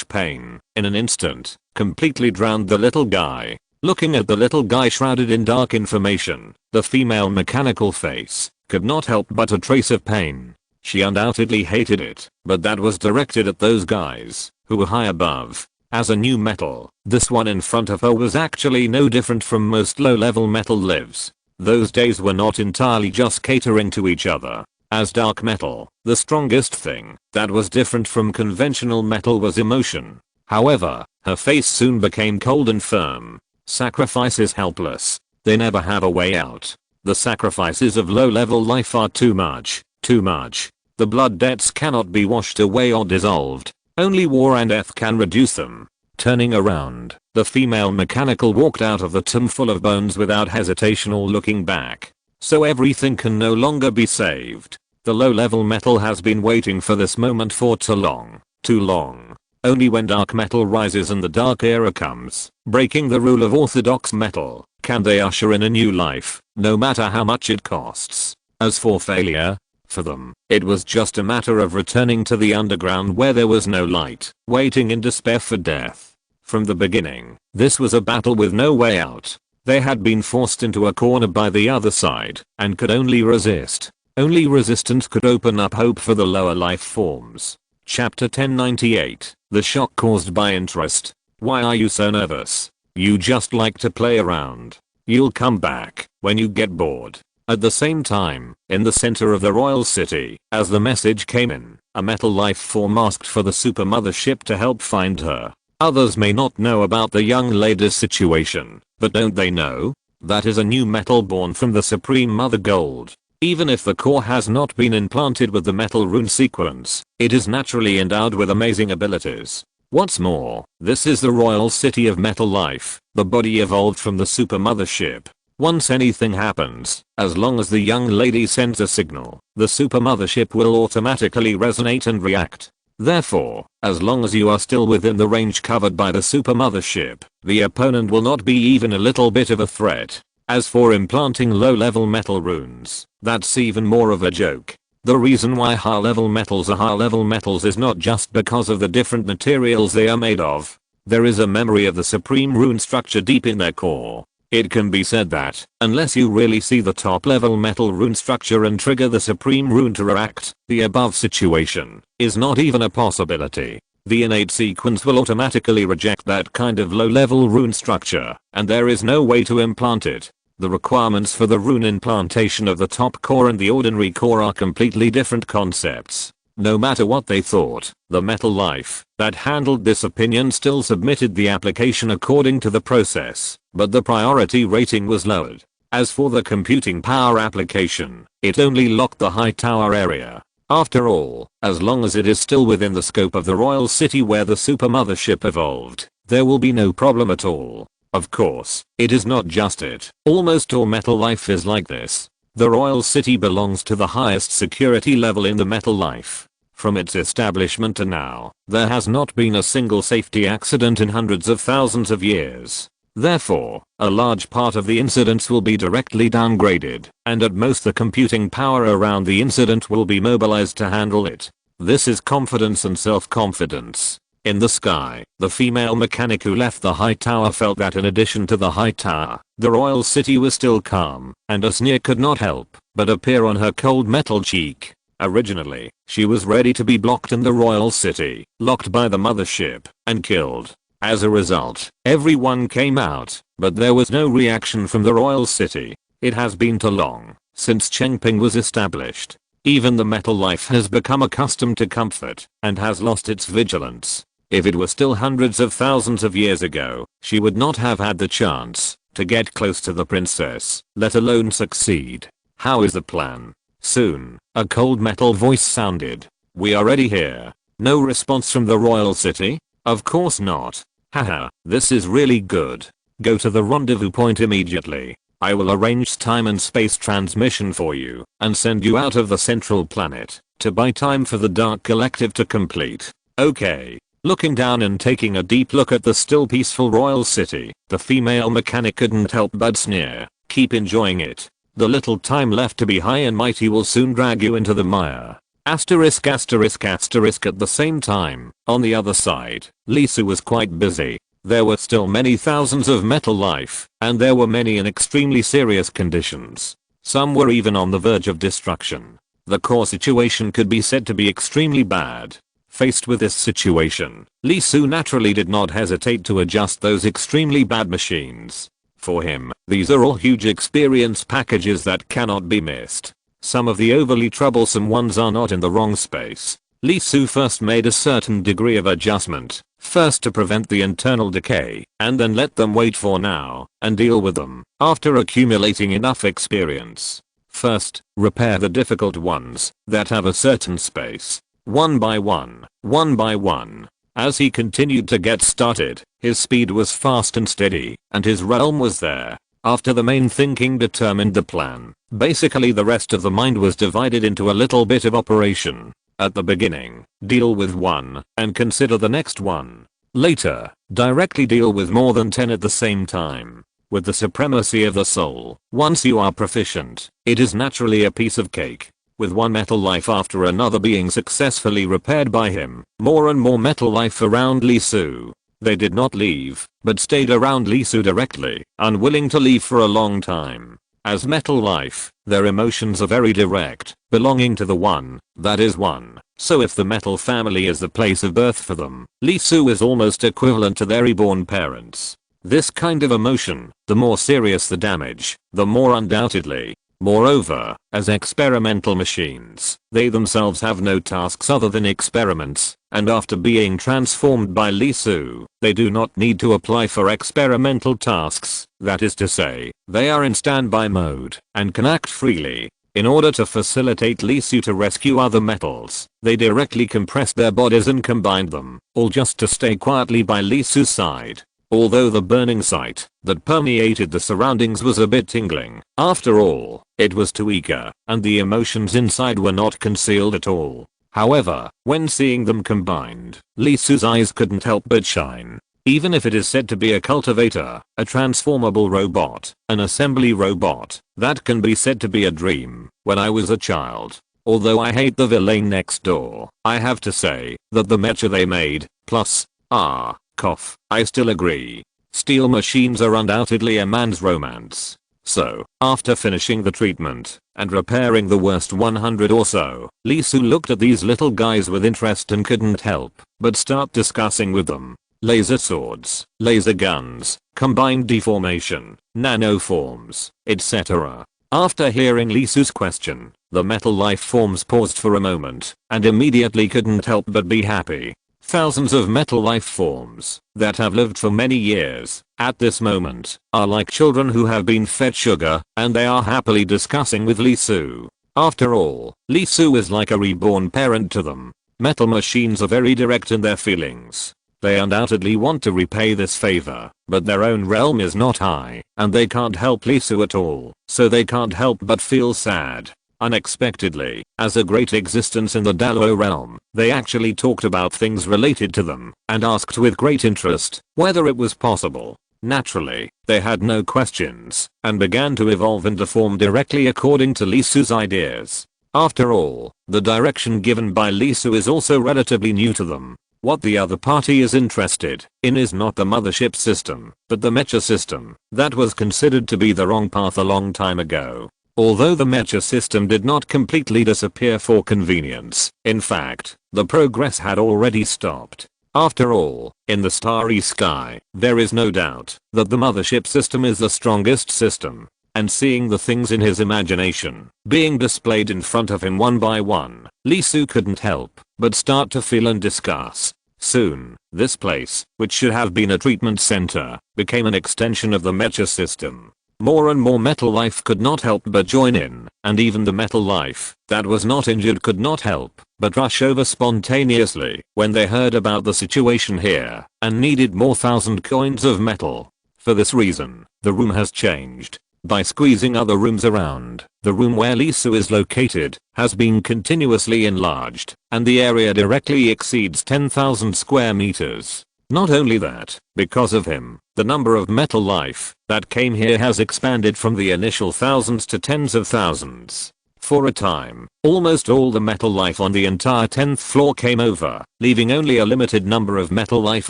pain, in an instant, completely drowned the little guy. Looking at the little guy shrouded in dark information, the female mechanical face could not help but a trace of pain. She undoubtedly hated it, but that was directed at those guys who were high above. as a new metal. This one in front of her was actually no different from most low-level metal lives. Those days were not entirely just catering to each other. As dark metal, the strongest thing that was different from conventional metal was emotion. However, her face soon became cold and firm. Sacrifice is helpless. They never have a way out. The sacrifices of low-level life are too much. Too much. The blood debts cannot be washed away or dissolved. Only war and death can reduce them. Turning around, the female mechanical walked out of the tomb full of bones without hesitation or looking back. So everything can no longer be saved. The low-level metal has been waiting for this moment for too long. Too long. Only when dark metal rises and the dark era comes, breaking the rule of orthodox metal, can they usher in a new life, no matter how much it costs. As for failure, for them, it was just a matter of returning to the underground where there was no light, waiting in despair for death. From the beginning, this was a battle with no way out. They had been forced into a corner by the other side, and could only resist. Only resistance could open up hope for the lower life forms. Chapter 1098, The Shock Caused by Interest. Why are you so nervous? You just like to play around. You'll come back when you get bored. At the same time, in the center of the royal city, as the message came in, a metal life form asked for the super mothership to help find her. Others may not know about the young lady's situation, but don't they know? That is a new metal born from the Supreme Mother Gold. Even if the core has not been implanted with the metal rune sequence, it is naturally endowed with amazing abilities. What's more, this is the royal city of metal life, the body evolved from the super mothership. Once anything happens, as long as the young lady sends a signal, the super mothership will automatically resonate and react. Therefore, as long as you are still within the range covered by the super mothership, the opponent will not be even a little bit of a threat. As for implanting low-level metal runes, that's even more of a joke. The reason why high-level metals are high-level metals is not just because of the different materials they are made of. There is a memory of the supreme rune structure deep in their core. It can be said that, unless you really see the top-level metal rune structure and trigger the supreme rune to react, the above situation is not even a possibility. The innate sequence will automatically reject that kind of low-level rune structure, and there is no way to implant it. The requirements for the rune implantation of the top core and the ordinary core are completely different concepts. No matter what they thought, the metal life that handled this opinion still submitted the application according to the process, but the priority rating was lowered. As for the computing power application, it only locked the high tower area. After all, as long as it is still within the scope of the royal city where the super mothership evolved, there will be no problem at all. Of course, it is not just it. Almost all metal life is like this. The royal city belongs to the highest security level in the metal life. From its establishment to now, there has not been a single safety accident in hundreds of thousands of years. Therefore, a large part of the incidents will be directly downgraded, and at most the computing power around the incident will be mobilized to handle it. This is confidence and self-confidence. In the sky, the female mechanic who left the high tower felt that in addition to the high tower, the royal city was still calm, and a sneer could not help but appear on her cold metal cheek. Originally, she was ready to be blocked in the royal city, locked by the mothership, and killed. As a result, everyone came out, but there was no reaction from the royal city. It has been too long since Chengping was established. Even the metal life has become accustomed to comfort and has lost its vigilance. If it were still hundreds of thousands of years ago, she would not have had the chance to get close to the princess, let alone succeed. How is the plan? Soon, a cold metal voice sounded. We are ready here. No response from the royal city? Of course not. Haha, this is really good. Go to the rendezvous point immediately. I will arrange time and space transmission for you and send you out of the central planet to buy time for the Dark Collective to complete. Okay. Looking down and taking a deep look at the still peaceful royal city, the female mechanic couldn't help but sneer. Keep enjoying it. The little time left to be high and mighty will soon drag you into the mire. Asterisk asterisk asterisk at the same time, on the other side, Lisu was quite busy. There were still many thousands of metal life, and there were many in extremely serious conditions. Some were even on the verge of destruction. The core situation could be said to be extremely bad. Faced with this situation, Lee Soo naturally did not hesitate to adjust those extremely bad machines. For him, these are all huge experience packages that cannot be missed. Some of the overly troublesome ones are not in the wrong space. Lee Soo first made a certain degree of adjustment, first to prevent the internal decay, and then let them wait for now, and deal with them, after accumulating enough experience. First, repair the difficult ones, that have a certain space. One by one, one by one. As he continued to get started, his speed was fast and steady, and his realm was there. After the main thinking determined the plan, basically the rest of the mind was divided into a little bit of operation. At the beginning, deal with one, and consider the next one. Later, directly deal with more than 10 at the same time. With the supremacy of the soul, once you are proficient, it is naturally a piece of cake. With one metal life after another being successfully repaired by him, more and more metal life around Lee Soo. They did not leave, but stayed around Lee Soo directly, unwilling to leave for a long time. As metal life, their emotions are very direct, belonging to the one, that is one. So if the metal family is the place of birth for them, Lee Soo is almost equivalent to their reborn parents. This kind of emotion, the more serious the damage, the more undoubtedly. Moreover, as experimental machines, they themselves have no tasks other than experiments, and after being transformed by Lee Soo, they do not need to apply for experimental tasks, that is to say, they are in standby mode, and can act freely. In order to facilitate Lee Soo to rescue other metals, they directly compressed their bodies and combined them, all just to stay quietly by Lee Soo's side. Although the burning sight that permeated the surroundings was a bit tingling, after all, it was too eager, and the emotions inside were not concealed at all. However, when seeing them combined, Lee Soo's eyes couldn't help but shine. Even if it is said to be a cultivator, a transformable robot, an assembly robot, that can be said to be a dream. When I was a child, although I hate the villain next door, I have to say that the mecha they made, plus, I still agree. Steel machines are undoubtedly a man's romance. So, after finishing the treatment, and repairing the worst 100 or so, Lee Soo looked at these little guys with interest and couldn't help but start discussing with them. Laser swords, laser guns, combined deformation, nanoforms, etc. After hearing Lee Soo's question, the metal life forms paused for a moment, and immediately couldn't help but be happy. Thousands of metal life forms that have lived for many years at this moment are like children who have been fed sugar, and they are happily discussing with Lee Soo. After all, Lee Soo is like a reborn parent to them. Metal machines are very direct in their feelings. They undoubtedly want to repay this favor, but their own realm is not high, and they can't help Lee Soo at all, so they can't help but feel sad. Unexpectedly, as a great existence in the Dalo realm, they actually talked about things related to them, and asked with great interest whether it was possible. Naturally, they had no questions, and began to evolve and deform directly according to Lee Soo's ideas. After all, the direction given by Lee Soo is also relatively new to them. What the other party is interested in is not the mothership system, but the mecha system. That was considered to be the wrong path a long time ago. Although the mecha system did not completely disappear for convenience, in fact, the progress had already stopped. After all, in the starry sky, there is no doubt that the mothership system is the strongest system. And seeing the things in his imagination being displayed in front of him one by one, Lee Soo couldn't help but start to feel and discuss. Soon, this place, which should have been a treatment center, became an extension of the mecha system. More and more metal life could not help but join in, and even the metal life that was not injured could not help but rush over spontaneously when they heard about the situation here and needed more 1,000 coins of metal. For this reason, the room has changed. By squeezing other rooms around, the room where Lee Soo is located has been continuously enlarged, and the area directly exceeds 10,000 square meters. Not only that, because of him, the number of metal life that came here has expanded from the initial thousands to tens of thousands. For a time, almost all the metal life on the entire 10th floor came over, leaving only a limited number of metal life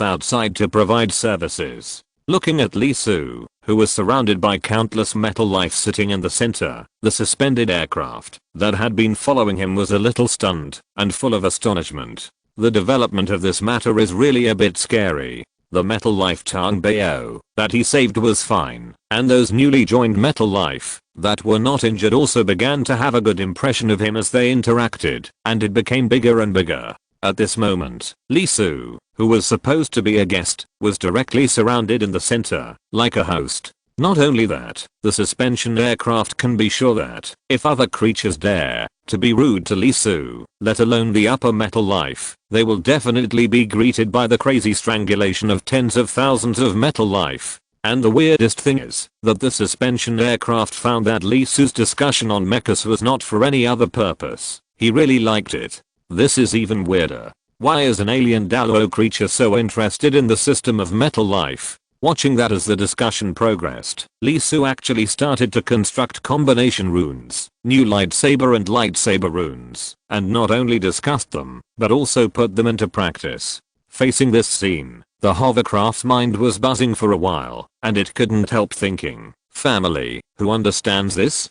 outside to provide services. Looking at Lee Soo, who was surrounded by countless metal life sitting in the center, the suspended aircraft that had been following him was a little stunned and full of astonishment. The development of this matter is really a bit scary. The Metal Life Tang Bao that he saved was fine, and those newly joined Metal Life that were not injured also began to have a good impression of him as they interacted, and it became bigger and bigger. At this moment, Lee Su, who was supposed to be a guest, was directly surrounded in the center, like a host. Not only that, the suspension aircraft can be sure that, if other creatures dare to be rude to Lee Su, let alone the upper Metal Life, they will definitely be greeted by the crazy strangulation of tens of thousands of Metal Life. And the weirdest thing is that the suspension aircraft found that Lee Su's discussion on mechas was not for any other purpose. He really liked it. This is even weirder. Why is an alien Dalo creature so interested in the system of Metal Life? Watching that as the discussion progressed, Lee Su actually started to construct combination runes, new lightsaber and lightsaber runes, and not only discussed them, but also put them into practice. Facing this scene, the hovercraft's mind was buzzing for a while, and it couldn't help thinking, family, who understands this?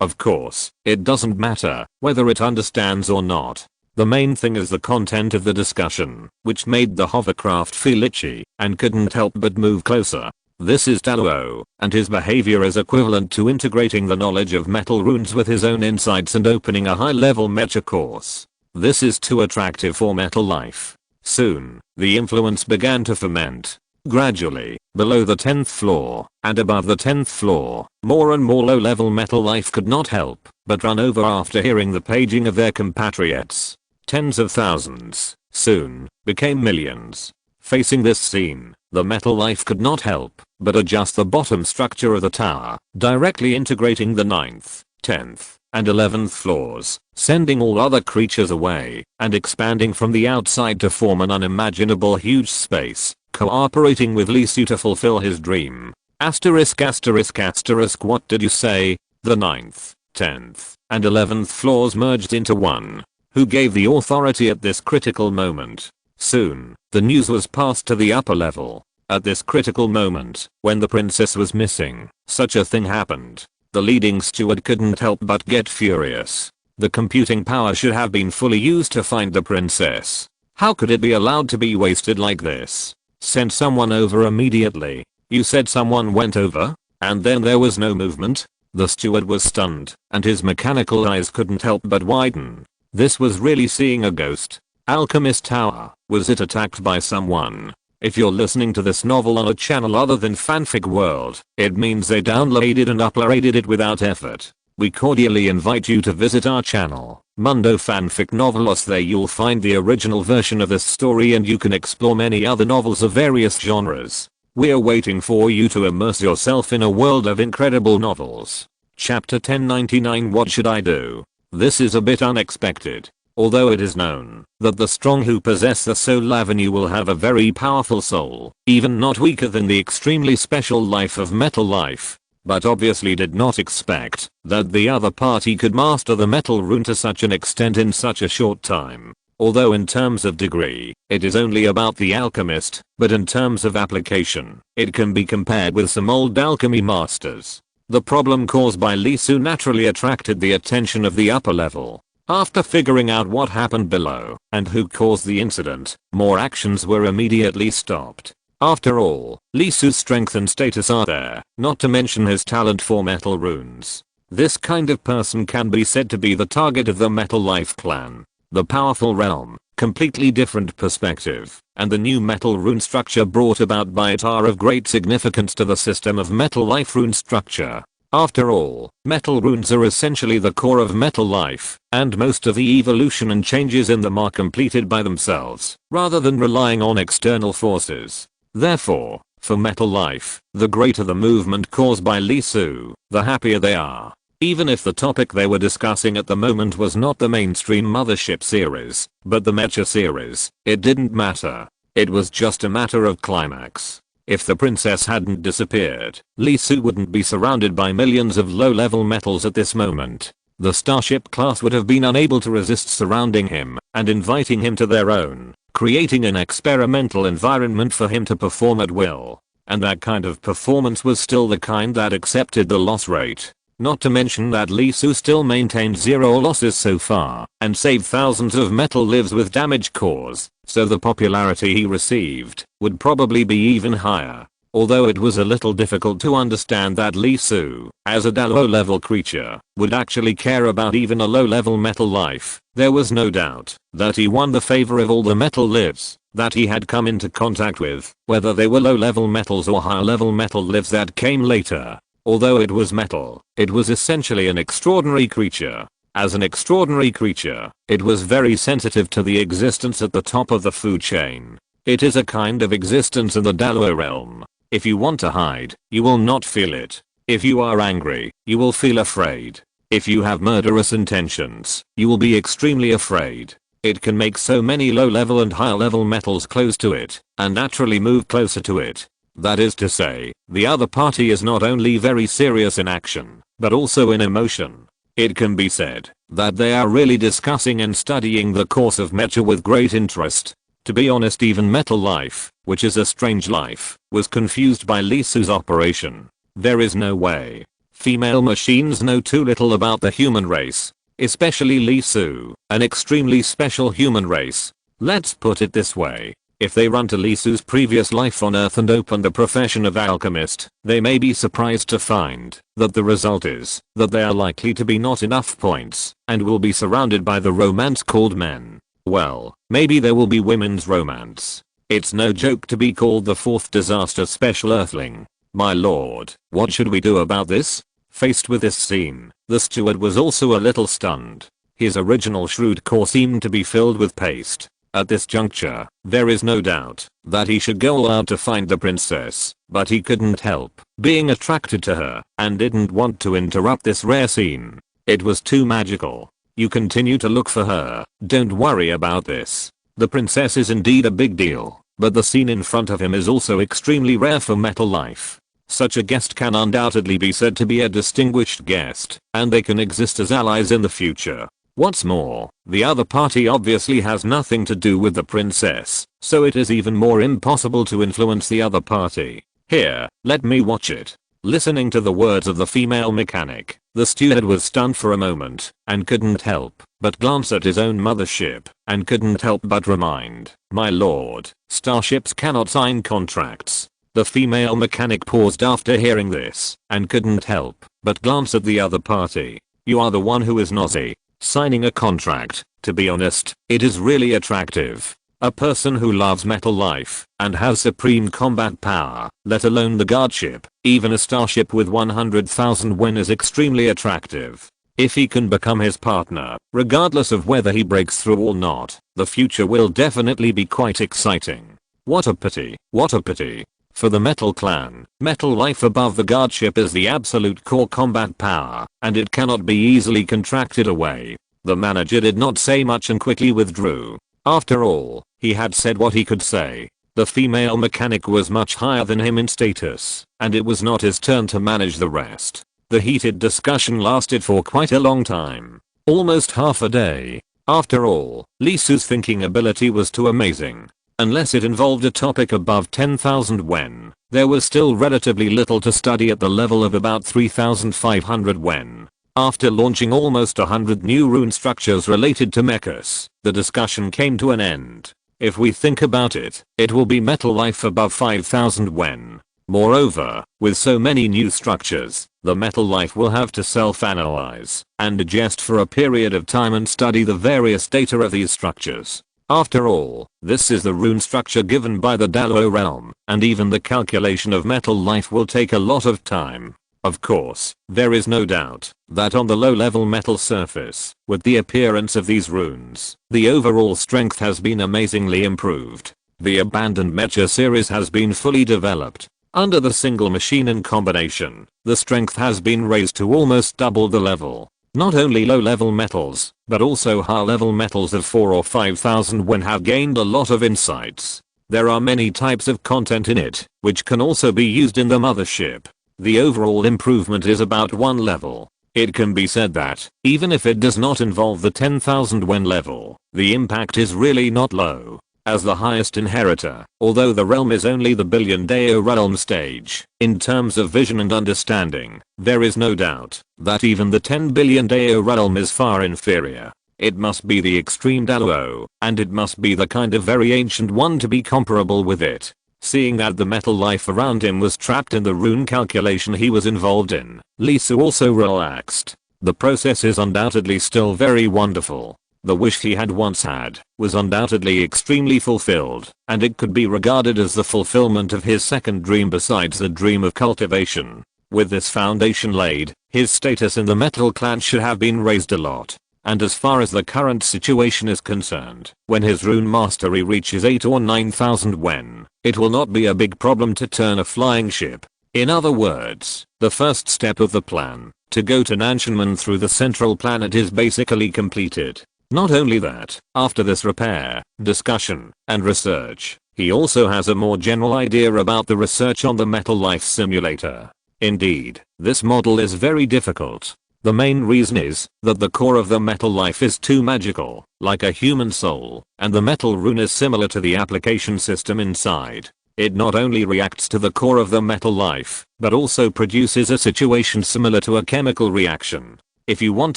Of course, it doesn't matter whether it understands or not. The main thing is the content of the discussion, which made the hovercraft feel itchy and couldn't help but move closer. This is Taluo, and his behavior is equivalent to integrating the knowledge of metal runes with his own insights and opening a high-level mecha course. This is too attractive for Metal Life. Soon, the influence began to ferment. Gradually, below the 10th floor, and above the 10th floor, more and more low-level Metal Life could not help but run over after hearing the paging of their compatriots. Tens of thousands, soon, became millions. Facing this scene, the Metal Life could not help but adjust the bottom structure of the tower, directly integrating the 9th, 10th, and 11th floors, sending all other creatures away, and expanding from the outside to form an unimaginable huge space, cooperating with Lee Su to fulfill his dream. Asterisk asterisk asterisk, what did you say? The 9th, 10th, and 11th floors merged into one. Who gave the authority at this critical moment? Soon, the news was passed to the upper level. At this critical moment, when the princess was missing, such a thing happened. The leading steward couldn't help but get furious. The computing power should have been fully used to find the princess. How could it be allowed to be wasted like this? Send someone over immediately. You said someone went over? And then there was no movement? The steward was stunned, and his mechanical eyes couldn't help but widen. This was really seeing a ghost. Alchemist Tower, was it attacked by someone? If you're listening to this novel on a channel other than Fanfic World, it means they downloaded and uploaded it without effort. We cordially invite you to visit our channel, Mundo Fanfic Novelos. There you'll find the original version of this story and you can explore many other novels of various genres. We're waiting for you to immerse yourself in a world of incredible novels. Chapter 1099, What Should I Do? This is a bit unexpected. Although it is known that the strong who possess the Soul Avenue will have a very powerful soul, even not weaker than the extremely special life of Metal Life, but obviously did not expect that the other party could master the metal rune to such an extent in such a short time. Although in terms of degree, it is only about the alchemist, but in terms of application, it can be compared with some old alchemy masters. The problem caused by Lee Su naturally attracted the attention of the upper level. After figuring out what happened below and who caused the incident, more actions were immediately stopped. After all, Lee Su's strength and status are there, not to mention his talent for metal runes. This kind of person can be said to be the target of the Metal Life clan. The powerful realm, completely different perspective, and the new metal rune structure brought about by it are of great significance to the system of Metal Life rune structure. After all, metal runes are essentially the core of Metal Life, and most of the evolution and changes in them are completed by themselves, rather than relying on external forces. Therefore, for Metal Life, the greater the movement caused by Lee Su, the happier they are. Even if the topic they were discussing at the moment was not the mainstream Mothership series, but the Mecha series, it didn't matter. It was just a matter of climax. If the princess hadn't disappeared, Lee Su wouldn't be surrounded by millions of low-level metals at this moment. The Starship class would have been unable to resist surrounding him and inviting him to their own, creating an experimental environment for him to perform at will. And that kind of performance was still the kind that accepted the loss rate. Not to mention that Lee Su still maintained 0 losses so far and saved thousands of metal lives with damage caused, so the popularity he received would probably be even higher. Although it was a little difficult to understand that Lee Su, as a low level creature, would actually care about even a low level metal life, there was no doubt that he won the favor of all the metal lives that he had come into contact with, whether they were low level metals or high level metal lives that came later. Although it was metal, it was essentially an extraordinary creature. As an extraordinary creature, it was very sensitive to the existence at the top of the food chain. It is a kind of existence in the Dalo realm. If you want to hide, you will not feel it. If you are angry, you will feel afraid. If you have murderous intentions, you will be extremely afraid. It can make so many low level and high level metals close to it, and naturally move closer to it. That is to say, the other party is not only very serious in action, but also in emotion. It can be said that they are really discussing and studying the course of Mecha with great interest. To be honest, even Metal Life, which is a strange life, was confused by Lee Su's operation. There is no way. Female machines know too little about the human race. Especially Lee Su, an extremely special human race. Let's put it this way. If they run to Lee Su's previous life on Earth and open the profession of alchemist, they may be surprised to find that the result is that they are likely to be not enough points and will be surrounded by the romance called men. Well, maybe there will be women's romance. It's no joke to be called the fourth disaster special earthling. My lord, what should we do about this? Faced with this scene, the steward was also a little stunned. His original shrewd core seemed to be filled with paste. At this juncture, there is no doubt that he should go all out to find the princess, but he couldn't help being attracted to her and didn't want to interrupt this rare scene. It was too magical. You continue to look for her, don't worry about this. The princess is indeed a big deal, but the scene in front of him is also extremely rare for Metal Life. Such a guest can undoubtedly be said to be a distinguished guest, and they can exist as allies in the future. What's more, the other party obviously has nothing to do with the princess, so it is even more impossible to influence the other party. Here, let me watch it. Listening to the words of the female mechanic, the steward was stunned for a moment, and couldn't help but glance at his own mothership, and couldn't help but remind, my lord, starships cannot sign contracts. The female mechanic paused after hearing this, and couldn't help but glance at the other party. You are the one who is nosy. Signing a contract, to be honest, it is really attractive. A person who loves Metal Life and has supreme combat power, let alone the guardship, even a starship with 100,000 Wen is extremely attractive. If he can become his partner, regardless of whether he breaks through or not, the future will definitely be quite exciting. What a pity, what a pity. For the Metal Clan, Metal Life above the guardship is the absolute core combat power, and it cannot be easily contracted away. The manager did not say much and quickly withdrew. After all, he had said what he could say. The female mechanic was much higher than him in status, and it was not his turn to manage the rest. The heated discussion lasted for quite a long time. Almost half a day. After all, Lee Su's thinking ability was too amazing. Unless it involved a topic above 10,000 Wen, there was still relatively little to study at the level of about 3,500 Wen. After launching almost 100 new rune structures related to mechas, the discussion came to an end. If we think about it, it will be Metal Life above 5,000 Wen. Moreover, with so many new structures, the Metal Life will have to self-analyze and digest for a period of time and study the various data of these structures. After all, this is the rune structure given by the Dalo realm, and even the calculation of Metal Life will take a lot of time. Of course, there is no doubt that on the low-level metal surface, with the appearance of these runes, the overall strength has been amazingly improved. The Abandoned Mecha series has been fully developed. Under the single machine and combination, the strength has been raised to almost double the level. Not only low-level metals, but also high-level metals of 4 or 5,000 Wen have gained a lot of insights. There are many types of content in it, which can also be used in the mothership. The overall improvement is about 1 level. It can be said that, even if it does not involve the 10,000 Wen level, the impact is really not low. as the highest inheritor, although the realm is only the billion-day realm stage. In terms of vision and understanding, there is no doubt that even the 10 billion-day realm is far inferior. It must be the extreme Dalwo, and it must be the kind of very ancient one to be comparable with it. Seeing that the metal life around him was trapped in the rune calculation he was involved in, Lee Su also relaxed. The process is undoubtedly still very wonderful. The wish he had once had was undoubtedly extremely fulfilled, and it could be regarded as the fulfillment of his second dream besides the dream of cultivation. With this foundation laid, his status in the metal clan should have been raised a lot. And as far as the current situation is concerned, when his rune mastery reaches 8 or 9,000 when, it will not be a big problem to turn a flying ship. In other words, the first step of the plan, to go to Nanshanman through the central planet, is basically completed. Not only that, after this repair, discussion, and research, he also has a more general idea about the research on the metal life simulator. Indeed, this model is very difficult. The main reason is that the core of the metal life is too magical, like a human soul, and the metal rune is similar to the application system inside. It not only reacts to the core of the metal life, but also produces a situation similar to a chemical reaction. If you want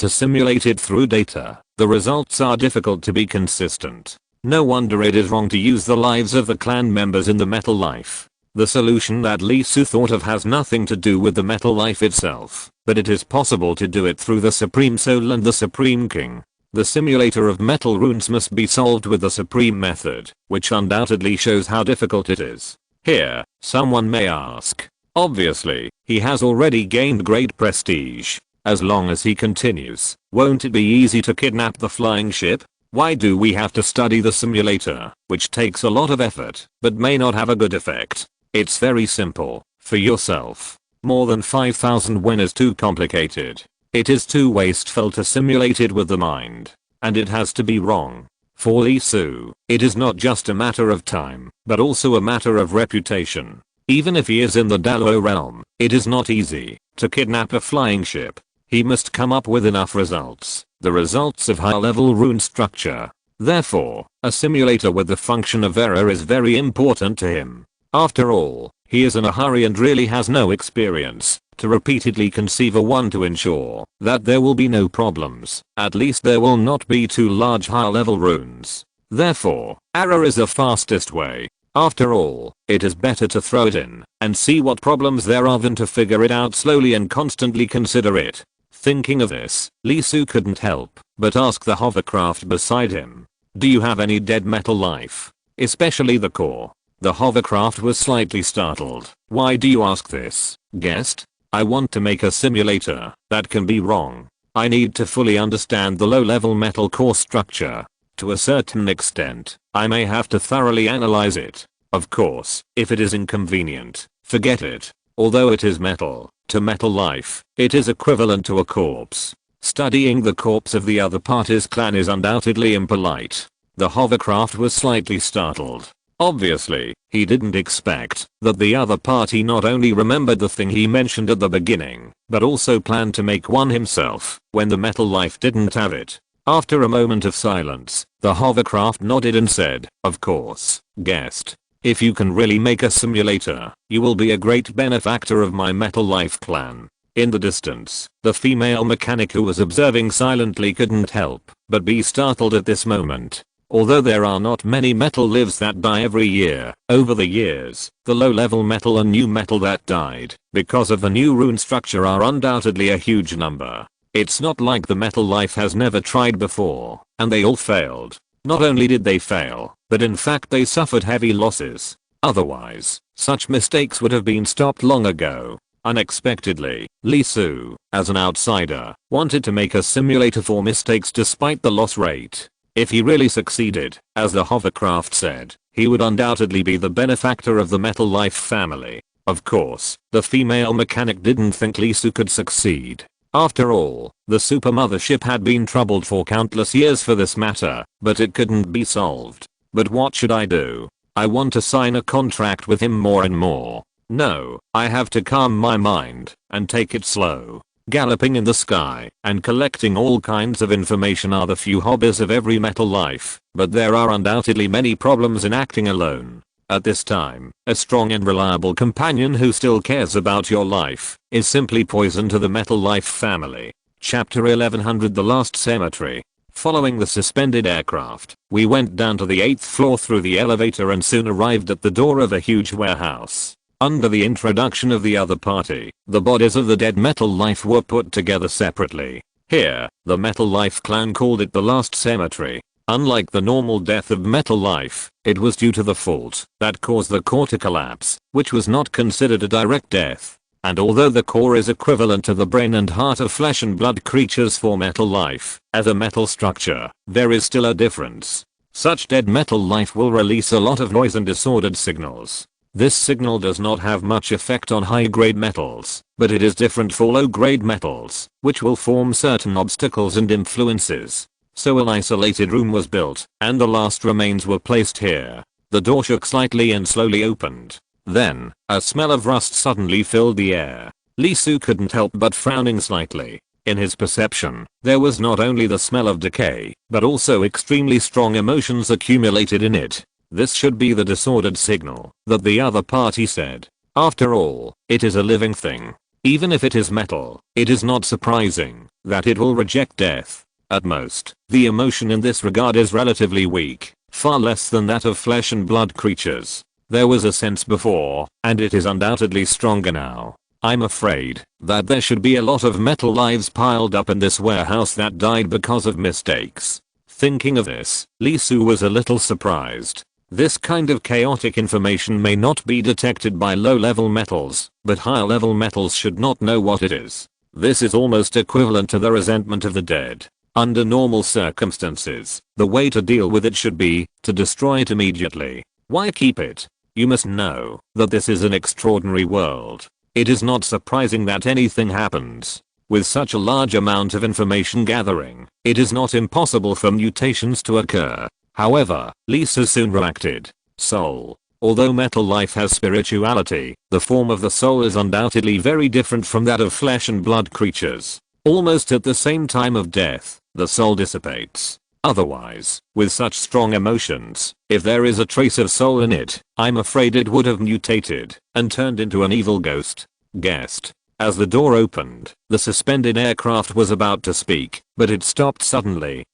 to simulate it through data, the results are difficult to be consistent. No wonder it is wrong to use the lives of the clan members in the metal life. The solution that Lee Su thought of has nothing to do with the metal life itself, but it is possible to do it through the Supreme Soul and the Supreme King. The simulator of metal runes must be solved with the Supreme method, which undoubtedly shows how difficult it is. Here, someone may ask. Obviously, he has already gained great prestige. As long as he continues, won't it be easy to kidnap the flying ship? Why do we have to study the simulator, which takes a lot of effort, but may not have a good effect? It's very simple. For yourself. More than 5,000 when is too complicated. It is too wasteful to simulate it with the mind. And it has to be wrong. For Lee Su, it is not just a matter of time, but also a matter of reputation. Even if he is in the Dalwo realm, it is not easy to kidnap a flying ship. He must come up with enough results, the results of high-level rune structure. Therefore, a simulator with the function of error is very important to him. After all, he is in a hurry and really has no experience to repeatedly conceive a one to ensure that there will be no problems. At least there will not be too large high-level runes. Therefore, error is the fastest way. After all, it is better to throw it in and see what problems there are than to figure it out slowly and constantly consider it. Thinking of this, Lee Su couldn't help but ask the hovercraft beside him. Do you have any dead metal life? Especially the core. The hovercraft was slightly startled. Why do you ask this, guest? I want to make a simulator that can be wrong. I need to fully understand the low-level metal core structure. To a certain extent, I may have to thoroughly analyze it. Of course, if it is inconvenient, forget it. Although it is metal, to metal life, it is equivalent to a corpse. Studying the corpse of the other party's clan is undoubtedly impolite. The hovercraft was slightly startled. Obviously, he didn't expect that the other party not only remembered the thing he mentioned at the beginning, but also planned to make one himself when the metal life didn't have it. After a moment of silence, the hovercraft nodded and said, "Of course, guest. If you can really make a simulator, you will be a great benefactor of my metal life clan." In the distance, the female mechanic who was observing silently couldn't help but be startled at this moment. Although there are not many metal lives that die every year, over the years, the low-level metal and new metal that died because of the new rune structure are undoubtedly a huge number. It's not like the metal life has never tried before, and they all failed. Not only did they fail, but in fact they suffered heavy losses. Otherwise, such mistakes would have been stopped long ago. Unexpectedly, Lee Su, as an outsider, wanted to make a simulator for mistakes despite the loss rate. If he really succeeded, as the hovercraft said, he would undoubtedly be the benefactor of the metal life family. Of course, the female mechanic didn't think Lee Su could succeed. After all, the super mothership had been troubled for countless years for this matter, but it couldn't be solved. But what should I do? I want to sign a contract with him more and more. No, I have to calm my mind and take it slow. Galloping in the sky and collecting all kinds of information are the few hobbies of every metal life, but there are undoubtedly many problems in acting alone. At this time, a strong and reliable companion who still cares about your life is simply poison to the metal life family. Chapter 1100 The Last Cemetery. Following the suspended aircraft, we went down to the 8th floor through the elevator and soon arrived at the door of a huge warehouse. Under the introduction of the other party, the bodies of the dead metal life were put together separately. Here, the metal life clan called it the Last Cemetery. Unlike the normal death of metal life, it was due to the fault that caused the core to collapse, which was not considered a direct death. And although the core is equivalent to the brain and heart of flesh and blood creatures for metal life, as a metal structure, there is still a difference. Such dead metal life will release a lot of noise and disordered signals. This signal does not have much effect on high-grade metals, but it is different for low-grade metals, which will form certain obstacles and influences. So an isolated room was built, and the last remains were placed here. The door shook slightly and slowly opened. Then, a smell of rust suddenly filled the air. Lee Soo couldn't help but frowning slightly. In his perception, there was not only the smell of decay, but also extremely strong emotions accumulated in it. This should be the disordered signal that the other party said. After all, it is a living thing. Even if it is metal, it is not surprising that it will reject death. At most, the emotion in this regard is relatively weak, far less than that of flesh and blood creatures. There was a sense before, and it is undoubtedly stronger now. I'm afraid that there should be a lot of metal lives piled up in this warehouse that died because of mistakes. Thinking of this, Lee Soo was a little surprised. This kind of chaotic information may not be detected by low-level metals, but higher-level metals should not know what it is. This is almost equivalent to the resentment of the dead. Under normal circumstances, the way to deal with it should be to destroy it immediately. Why keep it? You must know that this is an extraordinary world. It is not surprising that anything happens. With such a large amount of information gathering, it is not impossible for mutations to occur. However, Lee Soo soon reacted. Soul. Although metal life has spirituality, the form of the soul is undoubtedly very different from that of flesh and blood creatures. Almost at the same time of death, the soul dissipates. Otherwise, with such strong emotions, if there is a trace of soul in it, I'm afraid it would have mutated and turned into an evil ghost. Guessed. As the door opened, the suspended aircraft was about to speak, but it stopped suddenly.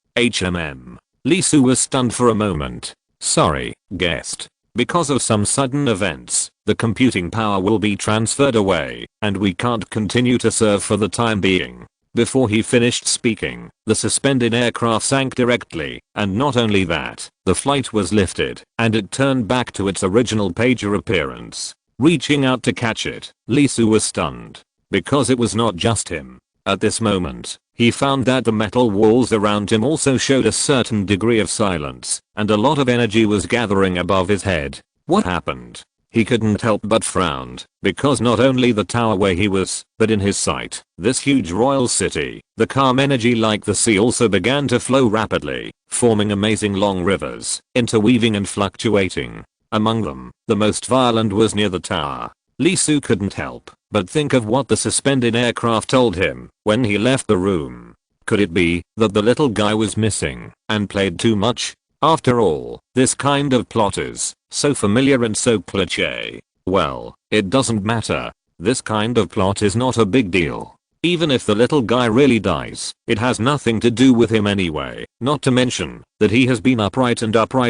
Lee Soo was stunned for a moment. Sorry, guest. Because of some sudden events, the computing power will be transferred away, and we can't continue to serve for the time being. Before he finished speaking, the suspended aircraft sank directly, and not only that, the flight was lifted, and it turned back to its original pager appearance. Reaching out to catch it, Lee Soo was stunned. Because it was not just him. At this moment, he found that the metal walls around him also showed a certain degree of silence, and a lot of energy was gathering above his head. What happened? He couldn't help but frowned, because not only the tower where he was, but in his sight, this huge royal city, the calm energy like the sea also began to flow rapidly, forming amazing long rivers, interweaving and fluctuating. Among them, the most violent was near the tower. Lee Soo couldn't help but think of what the suspended aircraft told him when he left the room. Could it be that the little guy was missing and played too much? After all, this kind of plot is so familiar and so cliché. Well, it doesn't matter. This kind of plot is not a big deal. Even if the little guy really dies, it has nothing to do with him anyway, not to mention that he has been upright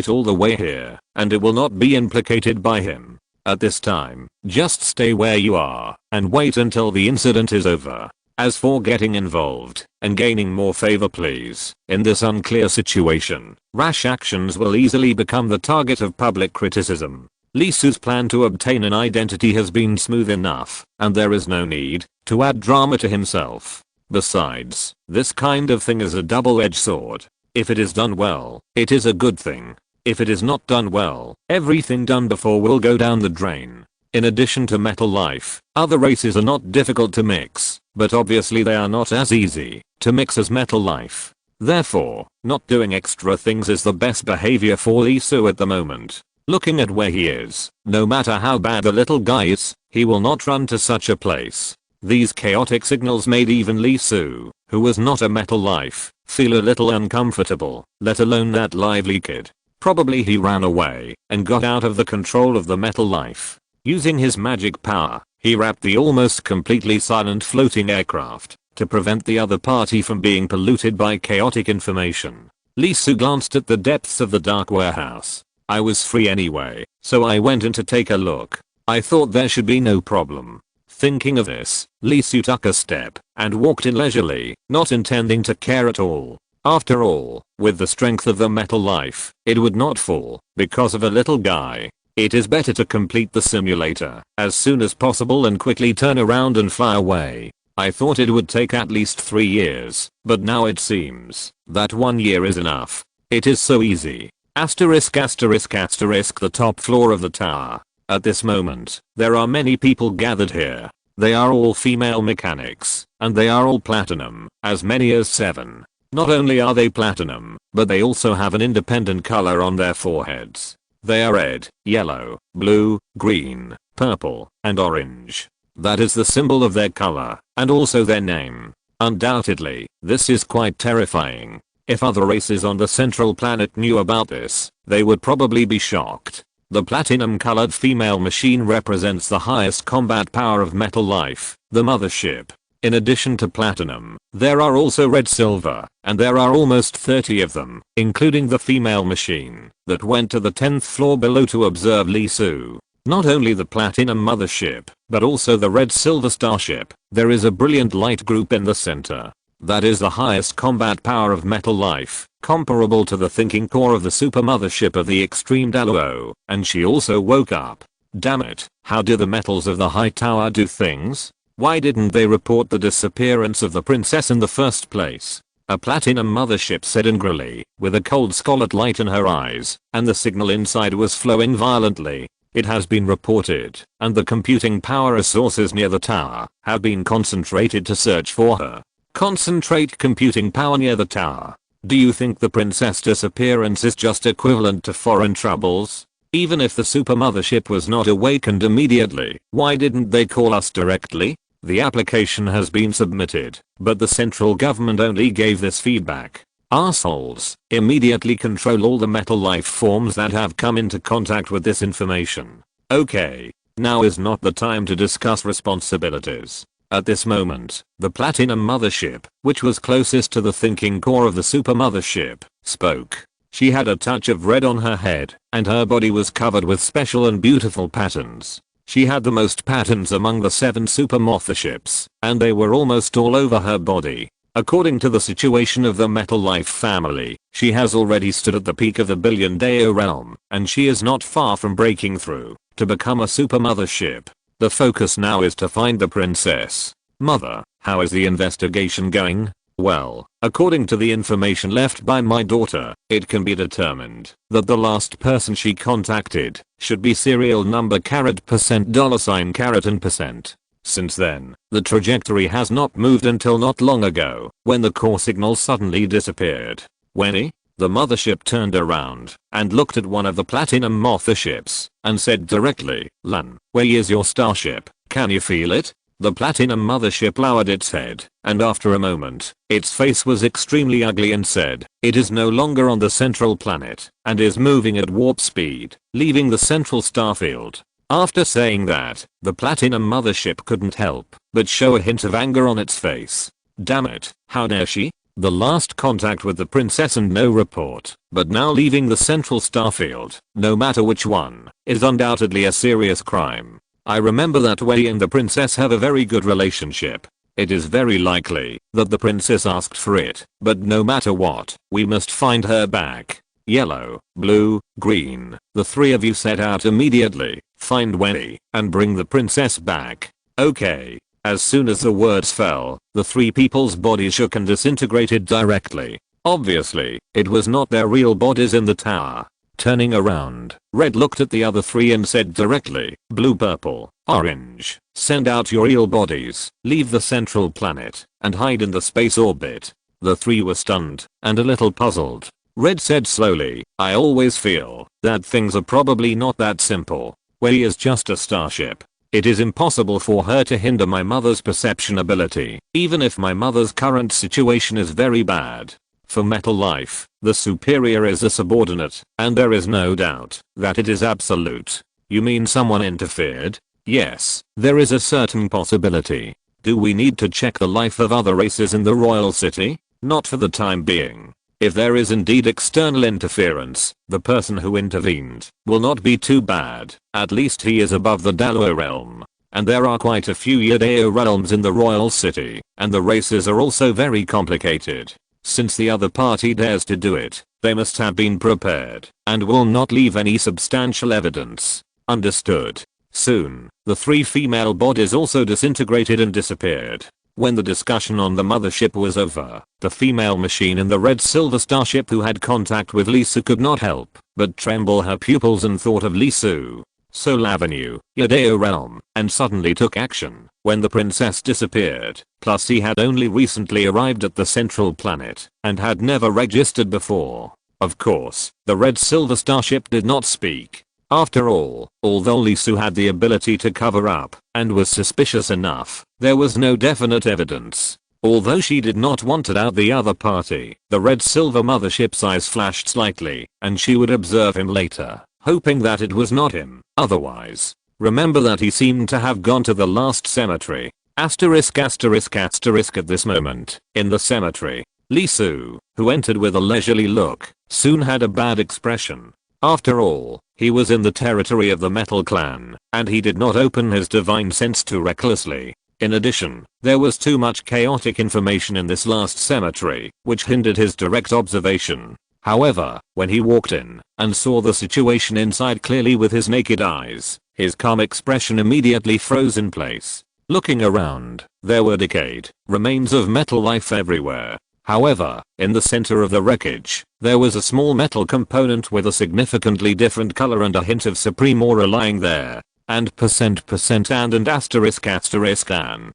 all the way here, and it will not be implicated by him. At this time, just stay where you are and wait until the incident is over. As for getting involved and gaining more favor, please, in this unclear situation, rash actions will easily become the target of public criticism. Lee Soo's plan to obtain an identity has been smooth enough, and there is no need to add drama to himself. Besides, this kind of thing is a double-edged sword. If it is done well, it is a good thing. If it is not done well, everything done before will go down the drain. In addition to metal life, other races are not difficult to mix, but obviously they are not as easy to mix as metal life. Therefore, not doing extra things is the best behavior for Lee Soo at the moment. Looking at where he is, no matter how bad the little guy is, he will not run to such a place. These chaotic signals made even Lee Soo, who was not a metal life, feel a little uncomfortable, let alone that lively kid. Probably he ran away and got out of the control of the metal life. Using his magic power, he wrapped the almost completely silent floating aircraft to prevent the other party from being polluted by chaotic information. Lee Soo glanced at the depths of the dark warehouse. I was free anyway, so I went in to take a look. I thought there should be no problem. Thinking of this, Lee Soo took a step and walked in leisurely, not intending to care at all. After all, with the strength of the metal life, it would not fall because of a little guy. It is better to complete the simulator as soon as possible and quickly turn around and fly away. I thought it would take at least 3 years, but now it seems that 1 year is enough. It is so easy. Asterisk asterisk asterisk the top floor of the tower. At this moment, there are many people gathered here. They are all female mechanics, and they are all platinum, as many as 7. Not only are they platinum, but they also have an independent color on their foreheads. They are red, yellow, blue, green, purple, and orange. That is the symbol of their color, and also their name. Undoubtedly, this is quite terrifying. If other races on the central planet knew about this, they would probably be shocked. The platinum-colored female machine represents the highest combat power of metal life, the mothership. In addition to platinum, there are also red silver, and there are almost 30 of them, including the female machine that went to the 10th floor below to observe Lee Soo. Not only the platinum mothership, but also the red silver starship. There is a brilliant light group in the center. That is the highest combat power of metal life, comparable to the thinking core of the super mothership of the extreme Daluo, and she also woke up. Damn it, how do the metals of the high tower do things? Why didn't they report the disappearance of the princess in the first place? A platinum mothership said angrily, with a cold scarlet light in her eyes, and the signal inside was flowing violently. It has been reported, and the computing power resources near the tower have been concentrated to search for her. Concentrate computing power near the tower. Do you think the princess disappearance is just equivalent to foreign troubles? Even if the super mothership was not awakened immediately, why didn't they call us directly? The application has been submitted, but the central government only gave this feedback. Assholes, immediately control all the metal life forms that have come into contact with this information. Okay, now is not the time to discuss responsibilities. At this moment, the platinum mothership, which was closest to the thinking core of the super mothership, spoke. She had a touch of red on her head, and her body was covered with special and beautiful patterns. She had the most patterns among the 7 super motherships, and they were almost all over her body. According to the situation of the metal life family, she has already stood at the peak of the billion-Dao realm, and she is not far from breaking through to become a super mothership. The focus now is to find the princess. Mother, how is the investigation going? Well, according to the information left by my daughter, it can be determined that the last person she contacted should be serial number $% and percent. Since then, the trajectory has not moved until not long ago, when the core signal suddenly disappeared. When the mothership turned around and looked at one of the platinum motherships and said directly, "Lan, where is your starship? Can you feel it?" The platinum mothership lowered its head, and after a moment, its face was extremely ugly and said, "It is no longer on the central planet and is moving at warp speed, leaving the central starfield." After saying that, the platinum mothership couldn't help but show a hint of anger on its face. Damn it, how dare she? The last contact with the princess and no report, but now leaving the central starfield, no matter which one, is undoubtedly a serious crime. I remember that Wei and the princess have a very good relationship. It is very likely that the princess asked for it, but no matter what, we must find her back. Yellow, blue, green, the 3 of you set out immediately, find Wei, and bring the princess back. Okay. As soon as the words fell, the 3 people's bodies shook and disintegrated directly. Obviously, it was not their real bodies in the tower. Turning around, Red looked at the other 3 and said directly, "Blue, purple, orange, send out your real bodies, leave the central planet, and hide in the space orbit." The 3 were stunned and a little puzzled. Red said slowly, "I always feel that things are probably not that simple. Wei is just a starship. It is impossible for her to hinder my mother's perception ability, even if my mother's current situation is very bad. For metal life, the superior is a subordinate, and there is no doubt that it is absolute. You mean someone interfered? Yes, there is a certain possibility. Do we need to check the life of other races in the royal city? Not for the time being. If there is indeed external interference, the person who intervened will not be too bad. At least he is above the Dalua realm. And there are quite a few Yadao realms in the royal city, and the races are also very complicated. Since the other party dares to do it, they must have been prepared, and will not leave any substantial evidence. Understood. Soon, the 3 female bodies also disintegrated and disappeared. When the discussion on the mothership was over, the female machine in the red silver starship who had contact with Lisu could not help but tremble her pupils and thought of Lisu. Sol Avenue, Yadao realm, and suddenly took action when the princess disappeared. Plus he had only recently arrived at the central planet and had never registered before. Of course, the red silver starship did not speak. After all, although Lisu had the ability to cover up and was suspicious enough, there was no definite evidence. Although she did not want to doubt the other party, the red silver mothership's eyes flashed slightly and she would observe him later, hoping that it was not him. Otherwise, remember that he seemed to have gone to the last cemetery. Asterisk asterisk asterisk at this moment, in the cemetery, Lisu, who entered with a leisurely look, soon had a bad expression. After all, he was in the territory of the Metal Clan, and he did not open his divine sense too recklessly. In addition, there was too much chaotic information in this last cemetery, which hindered his direct observation. However, when he walked in and saw the situation inside clearly with his naked eyes, his calm expression immediately froze in place. Looking around, there were decayed remains of metal life everywhere. However, in the center of the wreckage, there was a small metal component with a significantly different color and a hint of supreme aura lying there. And percent and asterisk asterisk an.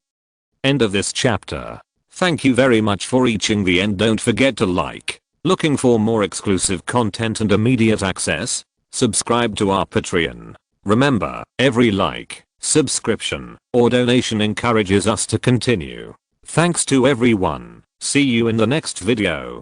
End of this chapter. Thank you very much for reaching the end. Don't forget to like. Looking for more exclusive content and immediate access? Subscribe to our Patreon. Remember, every like, subscription, or donation encourages us to continue. Thanks to everyone. See you in the next video.